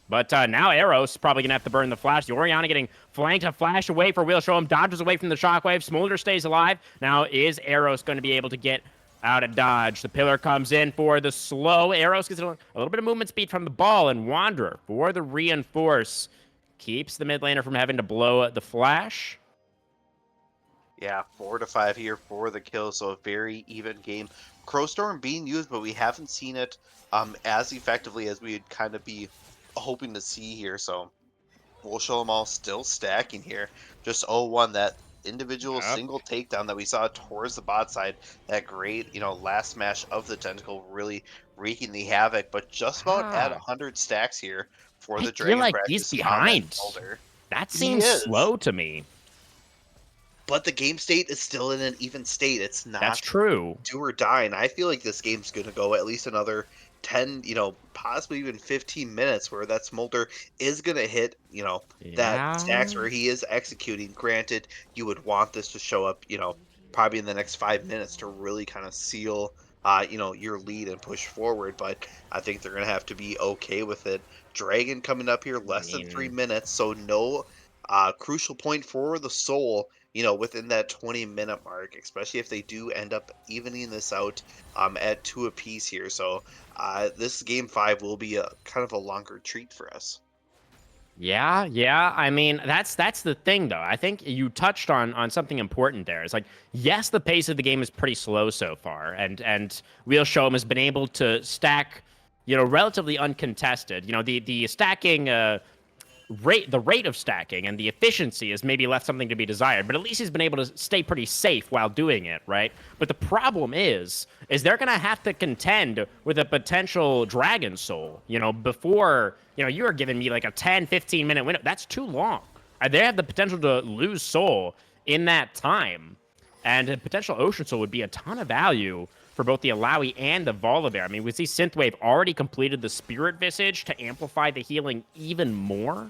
But now Eros probably going to have to burn the flash. The Oriana getting flanked. A flash away for Wheel Show him. Dodges away from the shockwave. Smolder stays alive. Now is Eros going to be able to get out of dodge? The pillar comes in for the slow. Eros gets a little bit of movement speed from the ball. And Wanderer for the reinforce. Keeps the mid laner from having to blow the flash. Yeah, 4 to 5 here for the kill, so a very even game. Crowstorm being used, but we haven't seen it as effectively as we'd kind of be hoping to see here. So we'll show them all still stacking here. Just 0-1, that individual single takedown that we saw towards the bot side. That great, last smash of the tentacle really wreaking the havoc, but just about at 100 stacks here for the Dragon I feel like practice he's on that behind. shoulder. That seems slow to me. But the game state is still in an even state. It's not That's true. do or die, and I feel like this game's going to go at least another 10, possibly even 15 minutes where that Smolder is going to hit, that stacks where he is executing. Granted, you would want this to show up, probably in the next 5 minutes to really kind of seal, your lead and push forward, but I think they're going to have to be okay with it. Dragon coming up here less than 3 minutes, so no crucial point for the Soul, within that 20-minute mark, especially if they do end up evening this out at 2 apiece here. So this game 5 will be a kind of a longer treat for us. Yeah. I mean, that's the thing, though. I think you touched on something important there. It's like, yes, the pace of the game is pretty slow so far, and Wheel Show has been able to stack, relatively uncontested. The stacking the rate of stacking and the efficiency has maybe left something to be desired, but at least he's been able to stay pretty safe while doing it, right? But the problem is they're going to have to contend with a potential Dragon Soul, before, you are giving me like a 10, 15-minute window. That's too long. They have the potential to lose Soul in that time, and a potential Ocean Soul would be a ton of value for both the Alawi and the Volibear. I mean, we see Synthwave already completed the Spirit Visage to amplify the healing even more.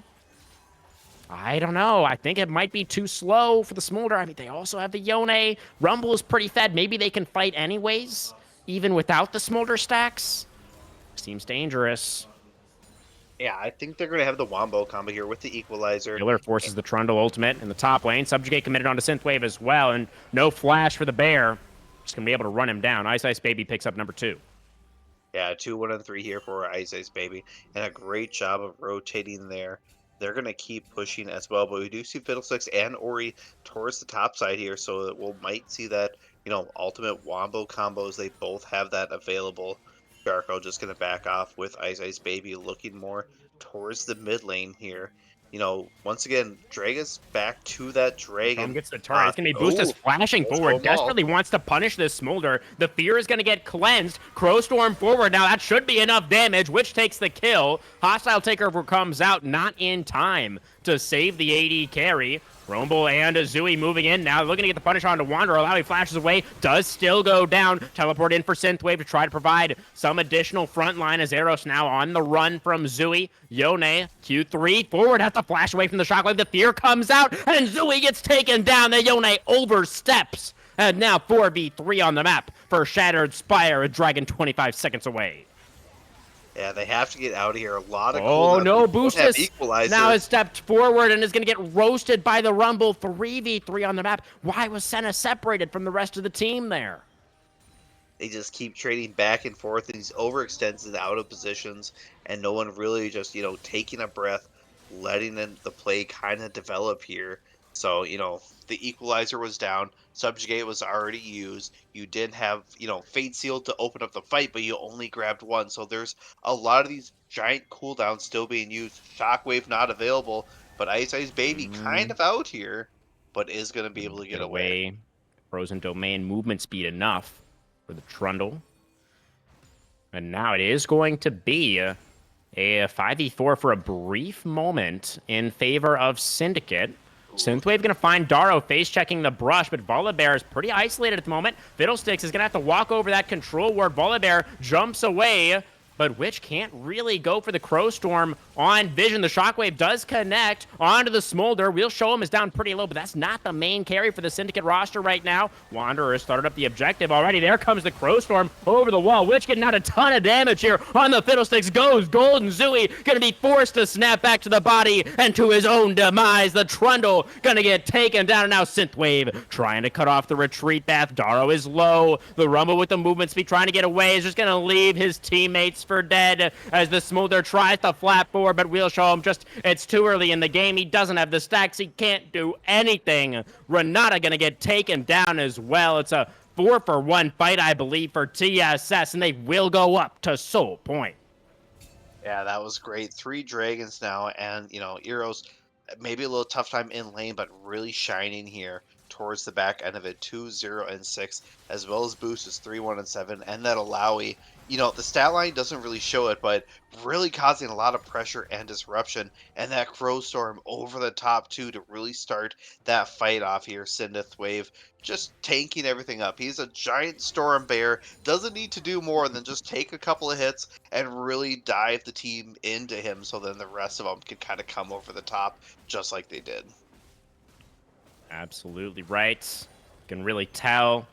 I don't know. I think it might be too slow for the Smolder. I mean, they also have the Yone. Rumble is pretty fed. Maybe they can fight anyways, even without the Smolder stacks. Seems dangerous. Yeah, I think they're going to have the Wombo combo here with the Equalizer. Killer forces the Trundle ultimate in the top lane. Subjugate committed onto Synthwave as well, and no flash for the Bear. Just going to be able to run him down. Ice Baby picks up number 2. Yeah, 2, 1, and 3 here for Ice Baby. And a great job of rotating there. They're going to keep pushing as well, but we do see Fiddlesticks and Ori towards the top side here, so that we might see that, ultimate Wombo combos. They both have that available. Jarko just going to back off with Ice Baby, looking more towards the mid lane here. Once again, Dragon's back to that Dragon. Gets the turret. It's going to be Boostas flashing forward. Desperately wants to punish this Smolder. The fear is going to get cleansed. Crowstorm forward. Now that should be enough damage, which takes the kill. Hostile Takeover comes out not in time to save the AD carry. Rumble and Zooey moving in now, looking to get the punish onto Wanderer. Alawi flashes away, does still go down. Teleport in for Synthwave to try to provide some additional front line as Eros now on the run from Zooey. Yone, Q3, forward, has to flash away from the shockwave. The fear comes out, and Zooey gets taken down. The Yone oversteps And now 4v3 on the map for Shattered Spire, a dragon 25 seconds away. Yeah, they have to get out of here. A lot of Oh cooldowns. no, They don't have Boostus equalizer. now has stepped forward and is going to get roasted by the Rumble. 3v3 on the map. Why was Senna separated from the rest of the team there? They just keep trading back and forth, and these overextends and out of positions, and no one really just, taking a breath, letting the play kind of develop here. So, the equalizer was down, Subjugate was already used. You didn't have, Fate Seal to open up the fight, but you only grabbed one. So there's a lot of these giant cooldowns still being used. Shockwave not available, but Ice Ice Baby kind of out here, but is going to be able to get away. Away. Frozen Domain movement speed enough for the Trundle. And now it is going to be a 5v4 for a brief moment in favor of Syndicate. Synthwave going to find Daro face-checking the brush, but Volibear is pretty isolated at the moment. Fiddlesticks is going to have to walk over that control ward. Volibear jumps away, but Witch can't really go for the Crow Storm on Vision. The Shockwave does connect onto the Smolder. We'll show him is down pretty low, but that's not the main carry for the Syndicate roster right now. Wanderer has started up the objective already. There comes the Crow Storm over the wall. Witch getting out a ton of damage here on the Fiddlesticks. Goes Golden Zooey, gonna be forced to snap back to the body and to his own demise. The Trundle gonna get taken down, and now Synthwave trying to cut off the retreat path. Daro is low. The Rumble with the movement speed trying to get away is just gonna leave his teammates for dead as the Smolder tries to flap forward, but we'll show him just it's too early in the game. He doesn't have the stacks. He can't do anything. Renata gonna get taken down as well. It's a 4-for-1 fight, I believe, for TSS, and they will go up to Soul Point. Yeah, that was great. 3 dragons now, and Eros maybe a little tough time in lane, but really shining here towards the back end of it. 2, 0, and 6, as well as Boost is 3, 1, and 7, and that Alawi. The stat line doesn't really show it, but really causing a lot of pressure and disruption, and that Crow Storm over the top too to really start that fight off here. Synth Wave just tanking everything up. He's a giant storm bear, doesn't need to do more than just take a couple of hits and really dive the team into him, so then the rest of them can kind of come over the top just like they did. Absolutely right. Can really tell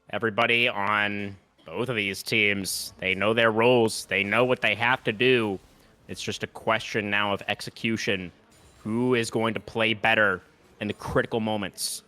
everybody on both of these teams, they know their roles. They know what they have to do. It's just a question now of execution. Who is going to play better in the critical moments?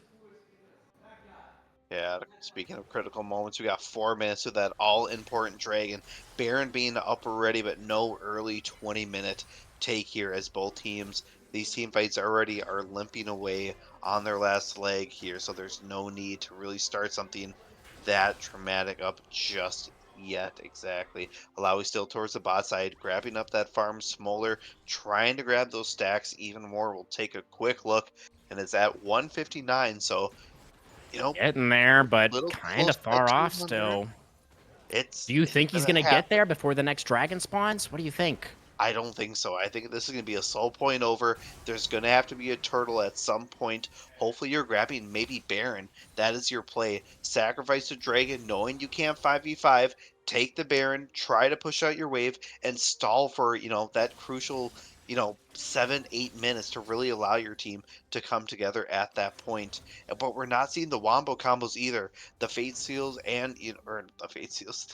Yeah, speaking of critical moments, we got 4 minutes of that all-important dragon. Baron being up already, but no early 20-minute take here as both teams. These team fights already are limping away on their last leg here, so there's no need to really start something that dramatic up just yet. Exactly. Alawi still towards the bot side, grabbing up that farm Smolder, trying to grab those stacks even more. We'll take a quick look, and it's at 159, so Getting there, but little kind close of to far that off 200. still. It's Do you think he's going to happen. get there before the next dragon spawns? What do you think? I don't think so. I think this is going to be a soul point over. There's going to have to be a turtle at some point. Hopefully you're grabbing maybe Baron. That is your play. Sacrifice the dragon knowing you can't 5v5. Take the Baron, try to push out your wave, and stall for, that crucial, 7-8 minutes to really allow your team to come together at that point. But we're not seeing the wombo combos either. The Fate Seals and, or the Fate Seals,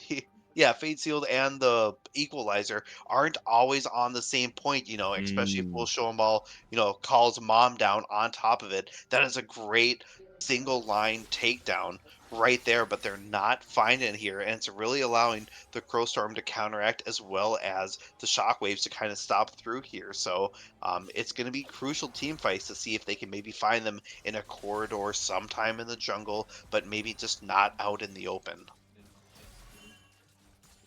Fate Sealed and the Equalizer aren't always on the same point, especially if we'll show them all, calls mom down on top of it. That is a great single line takedown right there, but they're not finding it here, and it's really allowing the Crow Storm to counteract as well as the Shockwaves to kind of stop through here. So it's going to be crucial team fights to see if they can maybe find them in a corridor sometime in the jungle, but maybe just not out in the open.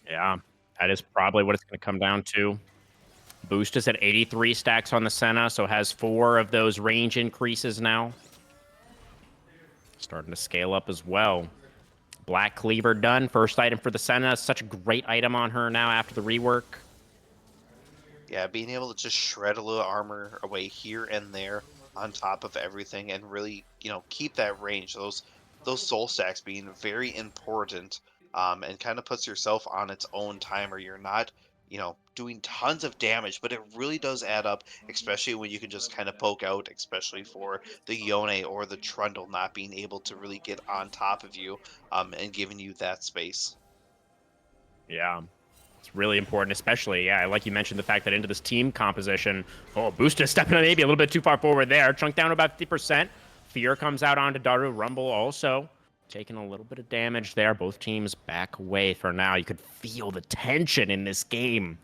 Yeah, that is probably what it's going to come down to. Boost is at 83 stacks on the Senna, so has 4 of those range increases now. Starting to scale up as well. Black Cleaver done. First item for the Senna. Such a great item on her now after the rework. Yeah, being able to just shred a little armor away here and there on top of everything and really, keep that range. Those soul stacks being very important, and kind of puts yourself on its own timer. You're not doing tons of damage, but it really does add up, especially when you can just kind of poke out, especially for the Yone or the Trundle not being able to really get on top of you, and giving you that space. Yeah. It's really important, especially, yeah, like you mentioned, the fact that into this team composition, oh, Boost is stepping maybe a little bit too far forward there. Chunk down to about 50%. Fear comes out onto Daru. Rumble also taking a little bit of damage there. Both teams back away for now. You could feel the tension in this game.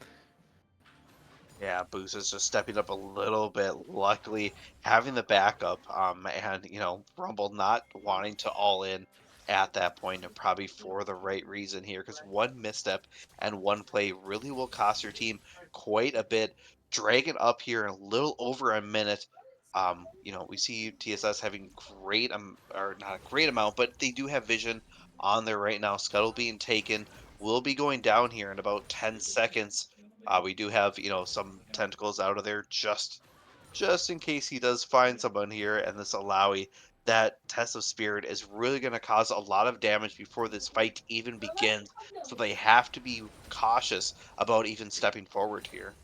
Yeah, Boost is just stepping up a little bit. Luckily, having the backup, and Rumble not wanting to all in at that point, and probably for the right reason here, because one misstep and one play really will cost your team quite a bit. Dragon up here in a little over a minute. We see TSS having or not a great amount, but they do have vision on there right now. Scuttle being taken will be going down here in about 10 seconds. We do have, some tentacles out of there just in case he does find someone here. And this Alawi, that test of spirit is really going to cause a lot of damage before this fight even begins. So they have to be cautious about even stepping forward here.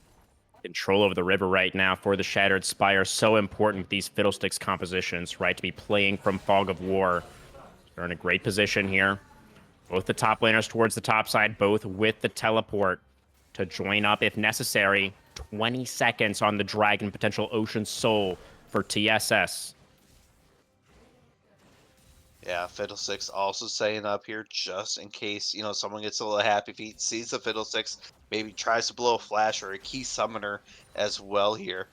Control over the river right now for the Shattered Spire. So important with these Fiddlesticks compositions, right? To be playing from Fog of War. They're in a great position here. Both the top laners towards the top side, both with the teleport to join up if necessary. 20 seconds on the Dragon, potential Ocean Soul for TSS. Yeah, Fiddlesticks also setting up here just in case, someone gets a little happy feet, sees the Fiddlesticks, maybe tries to blow a flash or a key summoner as well here.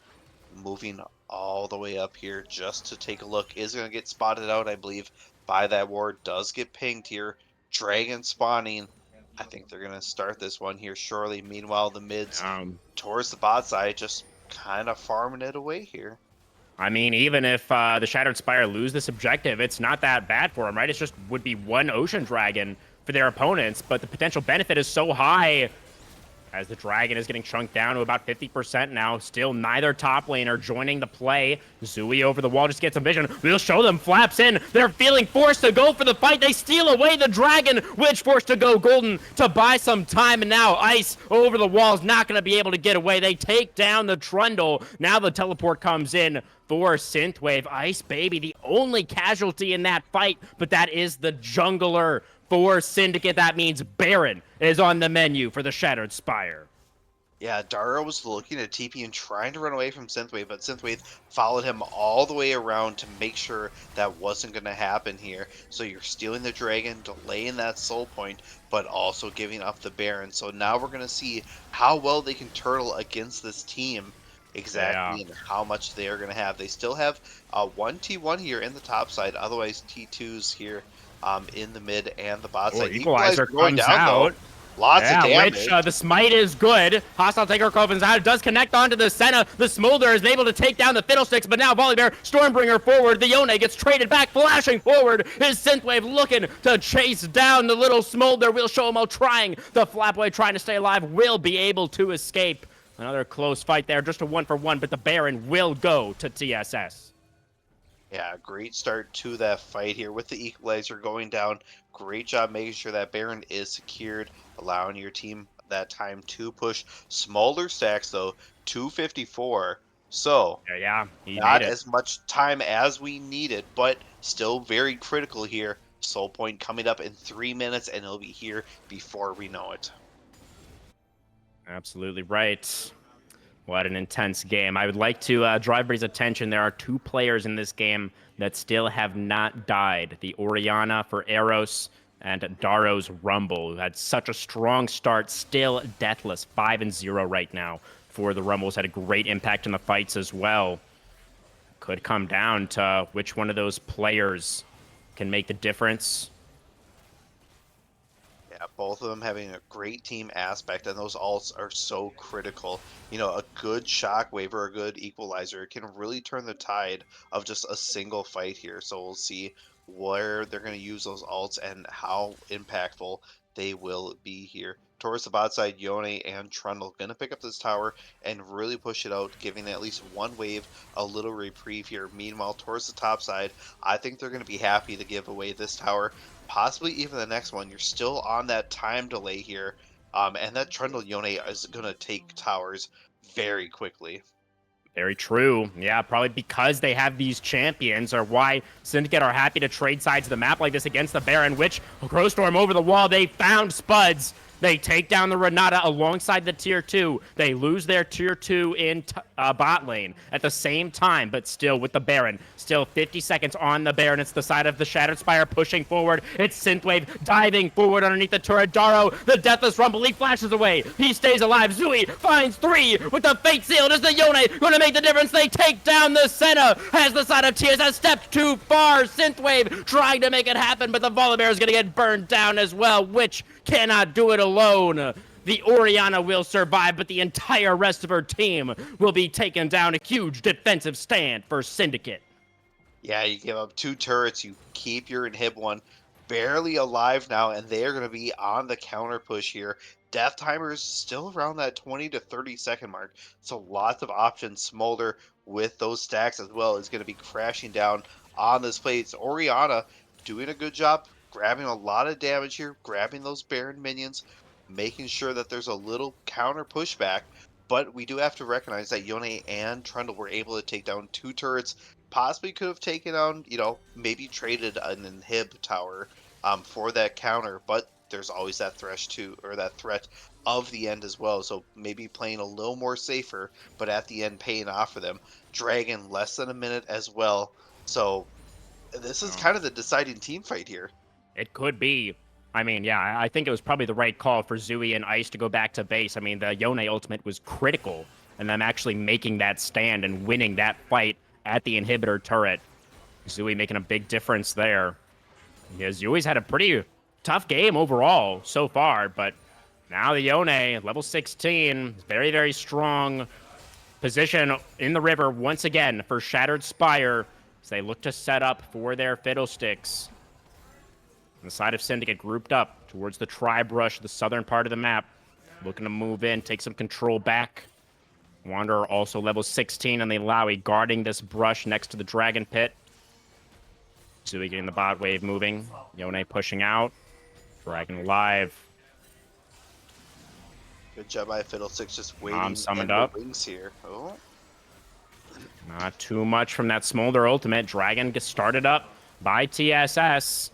Moving all the way up here just to take a look. Is going to get spotted out, I believe, by that ward. Does get pinged here. Dragon spawning. I think they're going to start this one here shortly. Meanwhile, the mids towards the bot side just kind of farming it away here. I mean, even if the Shattered Spire lose this objective, it's not that bad for them, right? It just would be one Ocean Dragon for their opponents, but the potential benefit is so high as the Dragon is getting chunked down to about 50% now. Still neither top laner joining the play. Zui over the wall just gets some vision. We'll show them, flaps in. They're feeling forced to go for the fight. They steal away the Dragon, which forced to go golden to buy some time. And now Ice over the wall is not going to be able to get away. They take down the Trundle. Now the teleport comes in for Synthwave. Ice Baby, the only casualty in that fight, but that is the jungler for Syndicate. That means Baron is on the menu for the Shattered Spire. Yeah, Dara was looking at TP and trying to run away from Synthwave, but Synthwave followed him all the way around to make sure that wasn't going to happen here. So you're stealing the Dragon, delaying that soul point, but also giving up the Baron. So now we're going to see how well they can turtle against this team exactly, and how much they are going to have. They still have 1T1 here in the top side, otherwise T2s here in the mid and the bot side. Equalizer going comes down, out. though. Lots of damage. Which, the smite is good. Hostile Taker opens out. It does connect onto the Senna. The Smolder is able to take down the Fiddlesticks, but now Volibear, Stormbringer forward. The Yone gets traded back, flashing forward. His Synthwave looking to chase down the little Smolder. We'll show him how trying. The Flapway trying to stay alive will be able to escape. Another close fight there, just a 1-for-1, but the Baron will go to TSS. Yeah, great start to that fight here with the equalizer going down. Great job making sure that Baron is secured, allowing your team that time to push. Smaller stacks, though, 254. So, Yeah, not as much time as we needed, but still very critical here. Soul point coming up in 3 minutes, and it'll be here before we know it. Absolutely right. What an intense game. I would like to draw everybody's attention. There are two players in this game that still have not died. The Orianna for Eros and Daro's Rumble, who had such a strong start, still deathless. 5-0 right now for the Rumbles. Had a great impact in the fights as well. Could come down to which one of those players can make the difference. Yeah, both of them having a great team aspect, and those ults are so critical. A good shockwave or a good equalizer can really turn the tide of just a single fight here. So we'll see where they're going to use those ults and how impactful they will be here. Towards the bot side, Yone and Trundle going to pick up this tower and really push it out, giving at least one wave a little reprieve here. Meanwhile, towards the top side, I think they're going to be happy to give away this tower, possibly even the next one. You're still on that time delay here. And that Trundle Yone is going to take towers very quickly. Very true. Yeah, probably because they have these champions or why Syndicate are happy to trade sides of the map like this against the Baron, which Crowstorm over the wall. They found Spuds. They take down the Renata alongside the tier 2. They lose their tier 2 in bot lane at the same time, but still with the Baron. Still 50 seconds on the Baron. It's the side of the Shattered Spire pushing forward. It's Synthwave diving forward underneath the turret. Daro, the Deathless Rumble, he flashes away. He stays alive. Zui finds 3 with the Fate Seal. Is the Yone going to make the difference? They take down the Senna as the side of Tears has stepped too far. Synthwave trying to make it happen, but the Volibear is going to get burned down as well, which cannot do it alone. The Orianna will survive, but the entire rest of her team will be taken down. A huge defensive stand for Syndicate. Yeah, you give up 2 turrets, you keep your inhib one barely alive now, and they are going to be on the counter push here. Death timer is still around that 20 to 30 second mark, so lots of options. Smolder with those stacks as well is going to be crashing down on this plate. So Orianna doing a good job, grabbing a lot of damage here, grabbing those Baron minions, making sure that there's a little counter pushback. But we do have to recognize that Yone and Trundle were able to take down 2 turrets. Possibly could have taken down, maybe traded an inhib tower for that counter, but there's always that threat of the end as well. So maybe playing a little more safer, but at the end paying off for them. Dragon less than a minute as well. So this is kind of the deciding team fight here. It could be. I mean, yeah, I think it was probably the right call for Zui and Ice to go back to base. I mean, the Yone ultimate was critical in them actually making that stand and winning that fight at the inhibitor turret. Zui making a big difference there. Yeah, Zui's had a pretty tough game overall so far, but now the Yone, level 16, very, very strong position in the river once again for Shattered Spire as they look to set up for their Fiddlesticks. On the side of Syndicate grouped up towards the Tribe Rush, the southern part of the map, looking to move in, take some control back. Wanderer also level 16 on the Lowy, guarding this brush next to the Dragon Pit. Zui getting the bot wave moving. Yone pushing out. Dragon alive. Good job by Fiddlesticks just waiting Summoned in up. the wings here. Oh. Not too much from that Smolder ultimate. Dragon gets started up by TSS.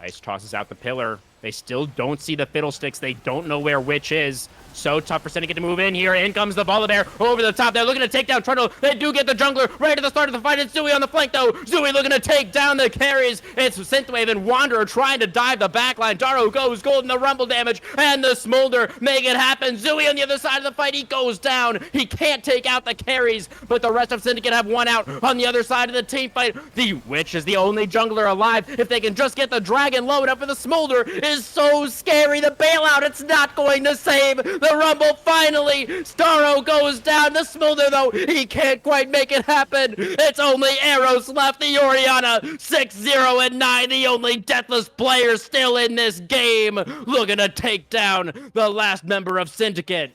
Ice tosses out the pillar. They still don't see the Fiddlesticks. They don't know where Witch is. So tough for Syndicate to move in here. In comes the Volibear over the top. They're looking to take down Trundle. They do get the jungler right at the start of the fight. It's Zui on the flank, though. Zui looking to take down the carries. It's Synthwave and Wanderer trying to dive the backline. Daro goes gold in the rumble damage, and the Smolder make it happen. Zui on the other side of the fight. He goes down. He can't take out the carries, but the rest of Syndicate have one out on the other side of the team fight. The Witch is the only jungler alive. If they can just get the Dragon load up for the Smolder is so scary. The bailout, it's not going to save the rumble. Finally, Starro goes down. The Smolder, though, he can't quite make it happen. It's only Arrows left. The Orianna 6-0 and 9, the only deathless player still in this game, looking to take down the last member of Syndicate.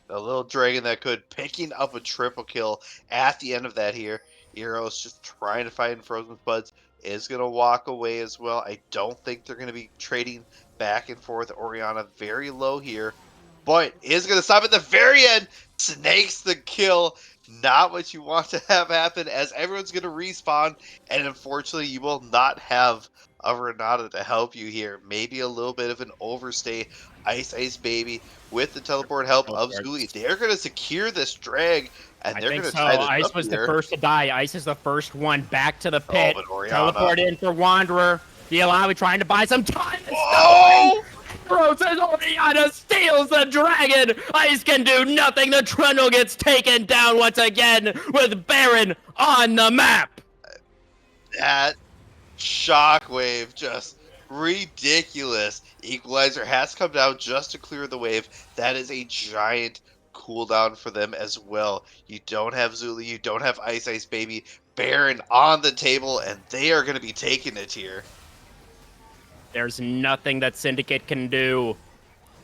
A little dragon that could, picking up a triple kill at the end of that here. Eros just trying to fight in Frozen Spuds, is going to walk away as well. I don't think they're going to be trading back and forth. Orianna very low here, but is going to stop at the very end. Snakes the kill. Not what you want to have happen, as everyone's going to respawn, and unfortunately you will not have a Renata to help you here. Maybe a little bit of an overstay. Ice Baby with the teleport help of Zuli. They're going to secure this drag, and they're going to tie this Ice up was here. the first to die. Ice is the first one back to the pit. but Orianna. Teleport in for Wanderer. The Alawi trying to buy some time. Oh! Rose as Orianna steals the dragon. Ice can do nothing. The Trundle gets taken down once again with Baron on the map. That shockwave, just ridiculous. Equalizer has come down just to clear the wave. That is a giant cooldown for them as well. You don't have Zuli, you don't have Ice Baby. Baron on the table, and they are going to be taking it here. There's nothing that Syndicate can do.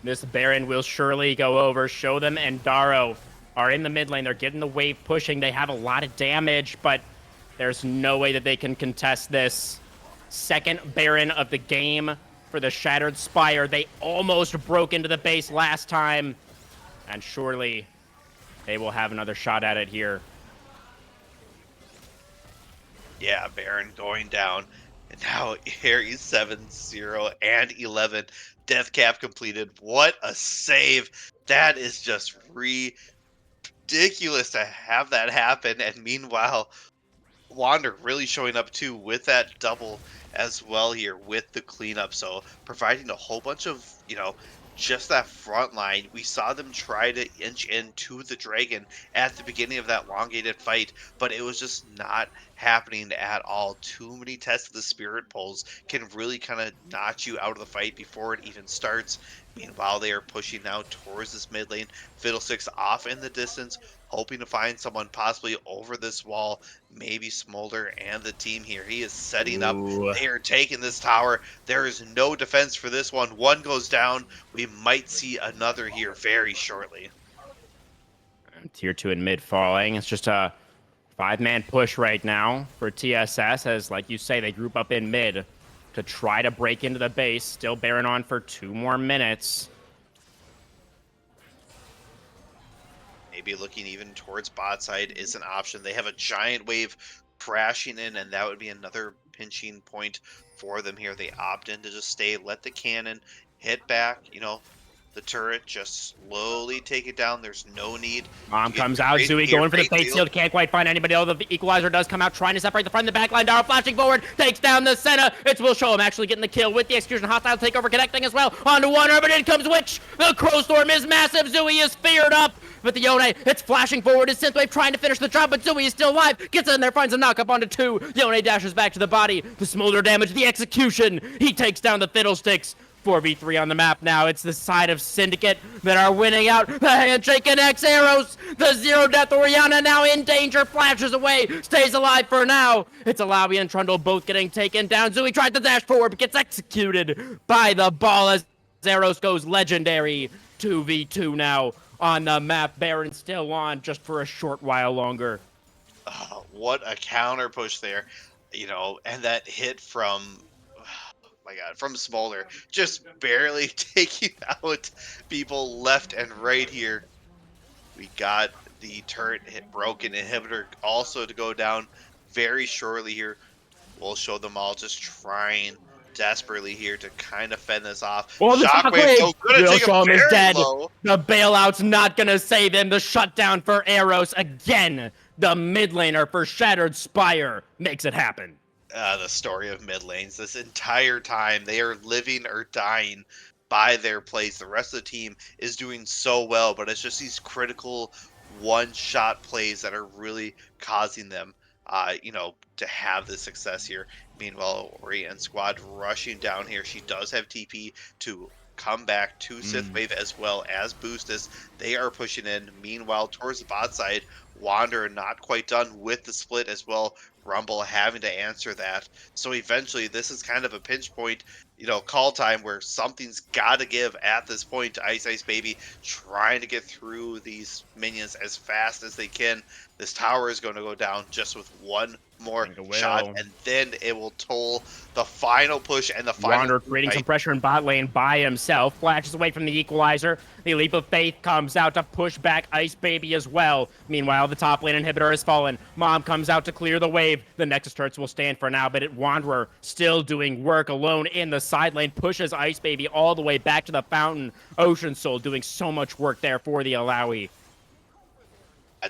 This Baron will surely go over. Show them and Daro are in the mid lane. They're getting the wave pushing. They have a lot of damage, but there's no way that they can contest this. Second Baron of the game for the Shattered Spire. They almost broke into the base last time, and surely they will have another shot at it here. Yeah, Baron going down. And now Aries 7-0 and 11. Death cap completed. What a save. That is just ridiculous to have that happen. And meanwhile, Wander really showing up too with that double as well here with the cleanup. So providing a whole bunch of, just that front line. We saw them try to inch into the dragon at the beginning of that elongated fight, but it was just not happening at all. Too many tests of the spirit pulls can really kind of notch you out of the fight before it even starts. Meanwhile, they are pushing now towards this mid lane. Fiddlesticks off in the distance, hoping to find someone possibly over this wall. Maybe Smolder and the team here. He is setting up. Ooh. They are taking this tower. There is no defense for this one. One goes down. We might see another here very shortly. Tier 2 in mid falling. It's just a 5-man push right now for TSS, as, like you say, they group up in mid to try to break into the base. Still Baron on for 2 more minutes. Maybe looking even towards bot side is an option. They have a giant wave crashing in, and that would be another pinching point for them here. They opt in to just stay, let the cannon hit back, the turret, just slowly take it down. There's no need. Mom comes out, Zooey going for the fake shield, can't quite find anybody, although the equalizer does come out, trying to separate the front and the back line. Dara flashing forward, takes down the center. It's Will Show him actually getting the kill with the execution. Hostile takeover connecting as well. Onto Wander, but in comes Witch. The Crow Storm is massive. Zooey is feared up. But the Yone, it's flashing forward. Is Synthwave trying to finish the job, but Zooey is still alive. Gets in there, finds a knock up onto 2. Yone dashes back to the body. The smolder damage, the execution. He takes down the Fiddlesticks. 4v3 on the map now. It's the side of Syndicate that are winning out. The handshake connects Arrows. The zero death Oriana now in danger. Flashes away. Stays alive for now. It's Alawi and Trundle both getting taken down. Zooey tried to dash forward but gets executed by the ball as Arrows goes legendary. 2v2 now on the map. Baron still on just for a short while longer. Oh, what a counter push there. And that hit from from Smolder, just barely taking out people left and right here. We got the turret hit broken, inhibitor also to go down very shortly here. We'll show them all just trying desperately here to kind of fend this off. Well, the Shockwave so good at taking him is dead. Low. The bailout's not gonna save him. The shutdown for Arrows again. The mid laner for Shattered Spire makes it happen. The story of mid lanes. This entire time, they are living or dying by their plays. The rest of the team is doing so well, but it's just these critical one-shot plays that are really causing them, to have the success here. Meanwhile, Ori and squad rushing down here. She does have TP to come back to Sithwave as well as Boostus. They are pushing in. Meanwhile, towards the bot side, Wander not quite done with the split as well. Rumble having to answer that. So eventually, this is kind of a pinch point, call time where something's got to give at this point to Ice Baby, trying to get through these minions as fast as they can. This tower is going to go down just with one more shot, and then it will toll the final push and the final. Wander creating some pressure in bot lane by himself, flashes away from the equalizer. The Leap of Faith comes out to push back Ice Baby as well. Meanwhile, the top lane inhibitor has fallen. Mom comes out to clear the wave. The Nexus turrets will stand for now, but Wanderer still doing work alone in the side lane, pushes Ice Baby all the way back to the fountain. Ocean Soul doing so much work there for the Alawi.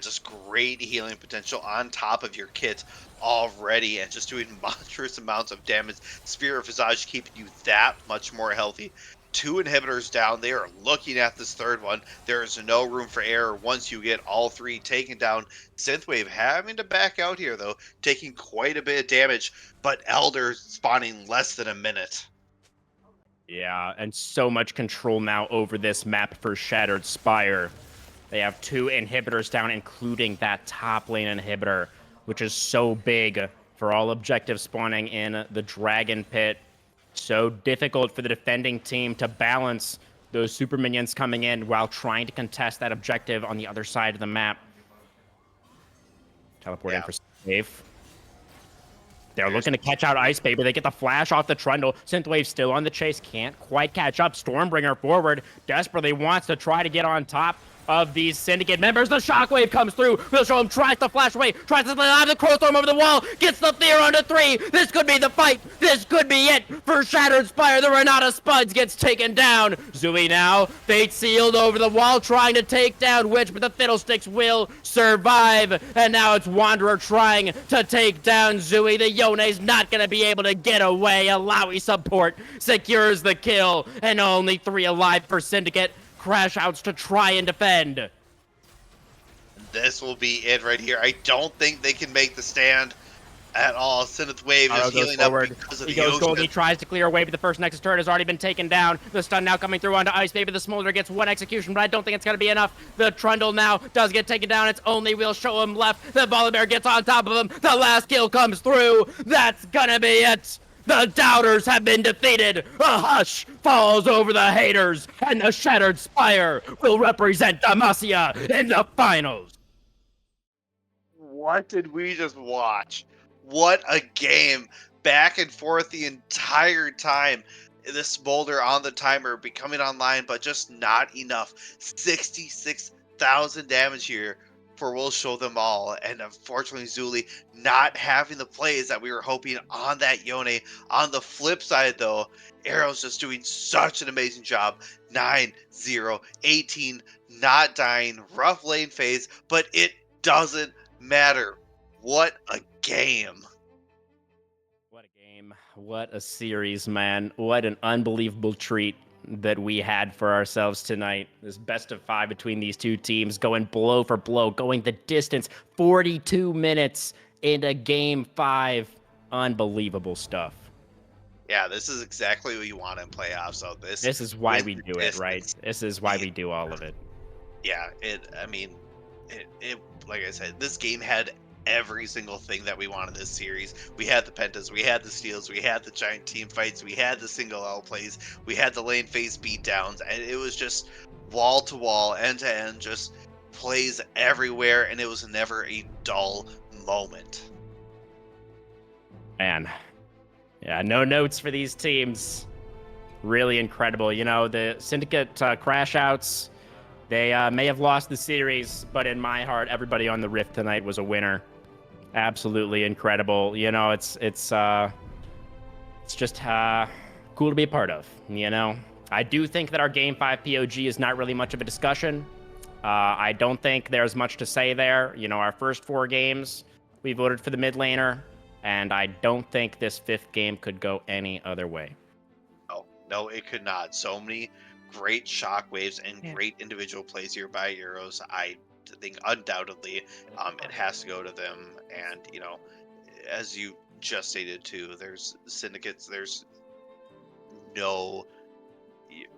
Just great healing potential on top of your kit already, and just doing monstrous amounts of damage. Spear of Visage keeping you that much more healthy. 2 inhibitors down. They are looking at this third one. There is no room for error once you get all 3 taken down. Synthwave having to back out here, though, taking quite a bit of damage, but Elder spawning less than a minute. Yeah, and so much control now over this map for Shattered Spire. They have 2 inhibitors down, including that top lane inhibitor, which is so big for all objectives spawning in the Dragon Pit. So difficult for the defending team to balance those super minions coming in while trying to contest that objective on the other side of the map. Teleport in for safe. They're looking to catch out Ice Baby. They get the flash off the Trundle. Synthwave still on the chase. Can't quite catch up. Stormbringer forward. Desperately wants to try to get on top of these Syndicate members. The Shockwave comes through. Will show him, tries to flash away. Tries to have the Crowstorm over the wall. Gets the Fear onto 3. This could be the fight. This could be it for Shattered Spire. The Renata Spuds gets taken down. Zooey now. Fate sealed over the wall trying to take down Witch, but the Fiddlesticks will survive. And now it's Wanderer trying to take down Zooey. The Yone's not going to be able to get away. Alawi support secures the kill. And only 3 alive for Syndicate. Crashouts to try and defend. This will be it right here. I don't think they can make the stand at all. Synthwave is healing up because of the goes ocean. gold. He tries to clear away, but the first Nexus turret has already been taken down. The stun now coming through onto Ice Baby. The Smolder gets 1 execution, but I don't think it's going to be enough. The Trundle now does get taken down. It's only Will show him left. The Bear gets on top of him. The last kill comes through. That's going to be it. The doubters have been defeated. A hush falls over the haters, and the Shattered Spire will represent Demacia in the finals. What did we just watch? What a game. Back and forth the entire time. The Smolder on the timer becoming online, but just not enough. 66,000 damage here for Will Show Them All, and unfortunately Zuli not having the plays that we were hoping on that Yone. On the flip side though, Arrow's just doing such an amazing job. 9-0, 18, not dying, rough lane phase, but it doesn't matter. What a game. What a game. What a series, man. What an unbelievable treat that we had for ourselves tonight. This best of 5 between these two teams, going blow for blow, going the distance. 42 minutes into game 5. Unbelievable stuff. Yeah, this is exactly what you want in playoffs. So this is why we do it, right? This is why we do all of it. Yeah, like I said, this game had every single thing that we wanted this series. We had the pentas, we had the steals, we had the giant team fights, we had the single L plays, we had the lane phase beatdowns, and it was just wall to wall, end to end, just plays everywhere, and it was never a dull moment. Man, yeah, no notes for these teams. Really incredible. You know, the Syndicate Crashouts, they may have lost the series, but in my heart, everybody on the Rift tonight was a winner. Absolutely incredible. You know, it's just cool to be a part of. You know, I do think that our Game 5 POG is not really much of a discussion. I don't think there's much to say there. You know, our first 4 games, we voted for the mid laner, and I don't think this 5th game could go any other way. No, it could not. So many great shockwaves and great individual plays here by Euros. I think undoubtedly it has to go to them. And, you know, as you just stated too, there's Syndicates, there's no,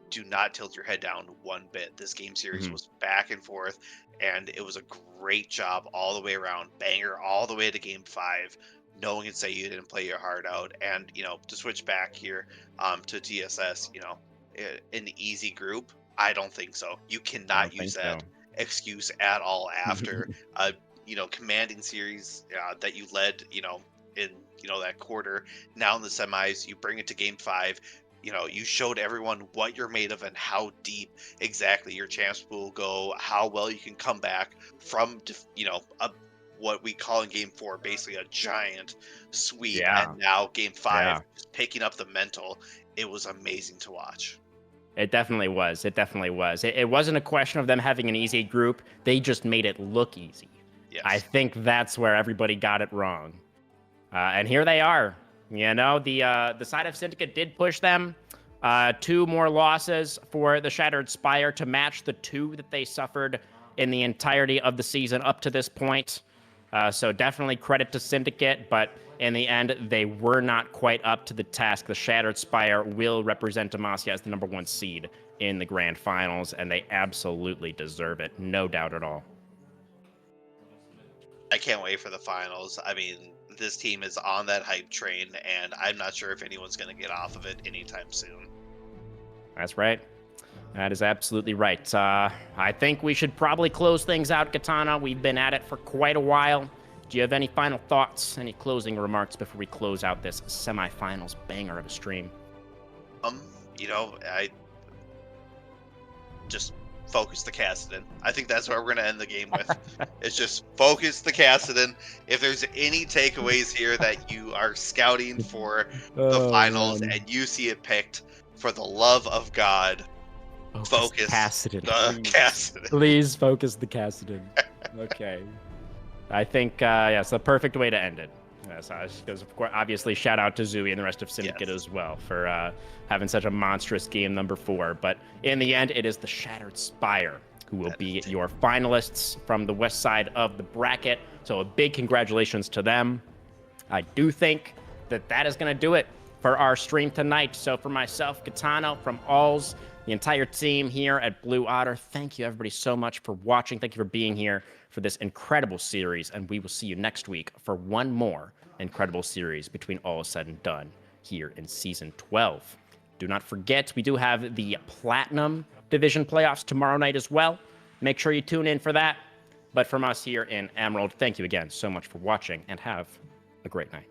do not tilt your head down one bit. This game series was back and forth, and it was a great job all the way around. Banger all the way to game 5. No one can say you didn't play your heart out. And, you know, to switch back here to TSS, you know, an easy group, I don't think so. You cannot use that excuse at all after you know, commanding series that you led, you know, in, you know, that quarter. Now in the semis, you bring it to game 5. You know, you showed everyone what you're made of and how deep exactly your champs pool will go, how well you can come back from, you know, what we call in game 4 basically a giant sweep. And now game 5, just picking up the mental. It was amazing to watch. It definitely was. It definitely was. It wasn't a question of them having an easy group. They just made it look easy. Yes. I think that's where everybody got it wrong. And here they are. You know, the side of Syndicate did push them. 2 more losses for the Shattered Spire to match the 2 that they suffered in the entirety of the season up to this point. So definitely credit to Syndicate, but in the end, they were not quite up to the task. The Shattered Spire will represent Demacia as the #1 seed in the grand finals, and they absolutely deserve it. No doubt at all. I can't wait for the finals. I mean, this team is on that hype train, and I'm not sure if anyone's going to get off of it anytime soon. That's right. That is absolutely right. I think we should probably close things out, Katana. We've been at it for quite a while do you have any final thoughts, any closing remarks before we close out this semifinals banger of a stream? I just focus the Kassadin. I think that's what we're going to end the game with. It's just focus the Kassadin. If there's any takeaways here that you are scouting for the finals man. and you see it picked, for the love of God, focus Kassadin, the please. Kassadin. Please focus the Kassadin. Okay. I think, it's the perfect way to end it. Yes, because, of course, obviously, shout out to Zooey and the rest of Syndicate as well for having such a monstrous game number 4. But in the end, it is the Shattered Spire who will be your finalists from the west side of the bracket. So a big congratulations to them. I do think that is going to do it for our stream tonight. So for myself, Katano, from Alls, the entire team here at Blue Otter, thank you, everybody, so much for watching. Thank you for being here for this incredible series, and we will see you next week for one more incredible series between all said and done here in Season 12. Do not forget, we do have the Platinum Division playoffs tomorrow night as well. Make sure you tune in for that. But from us here in Emerald, thank you again so much for watching, and have a great night.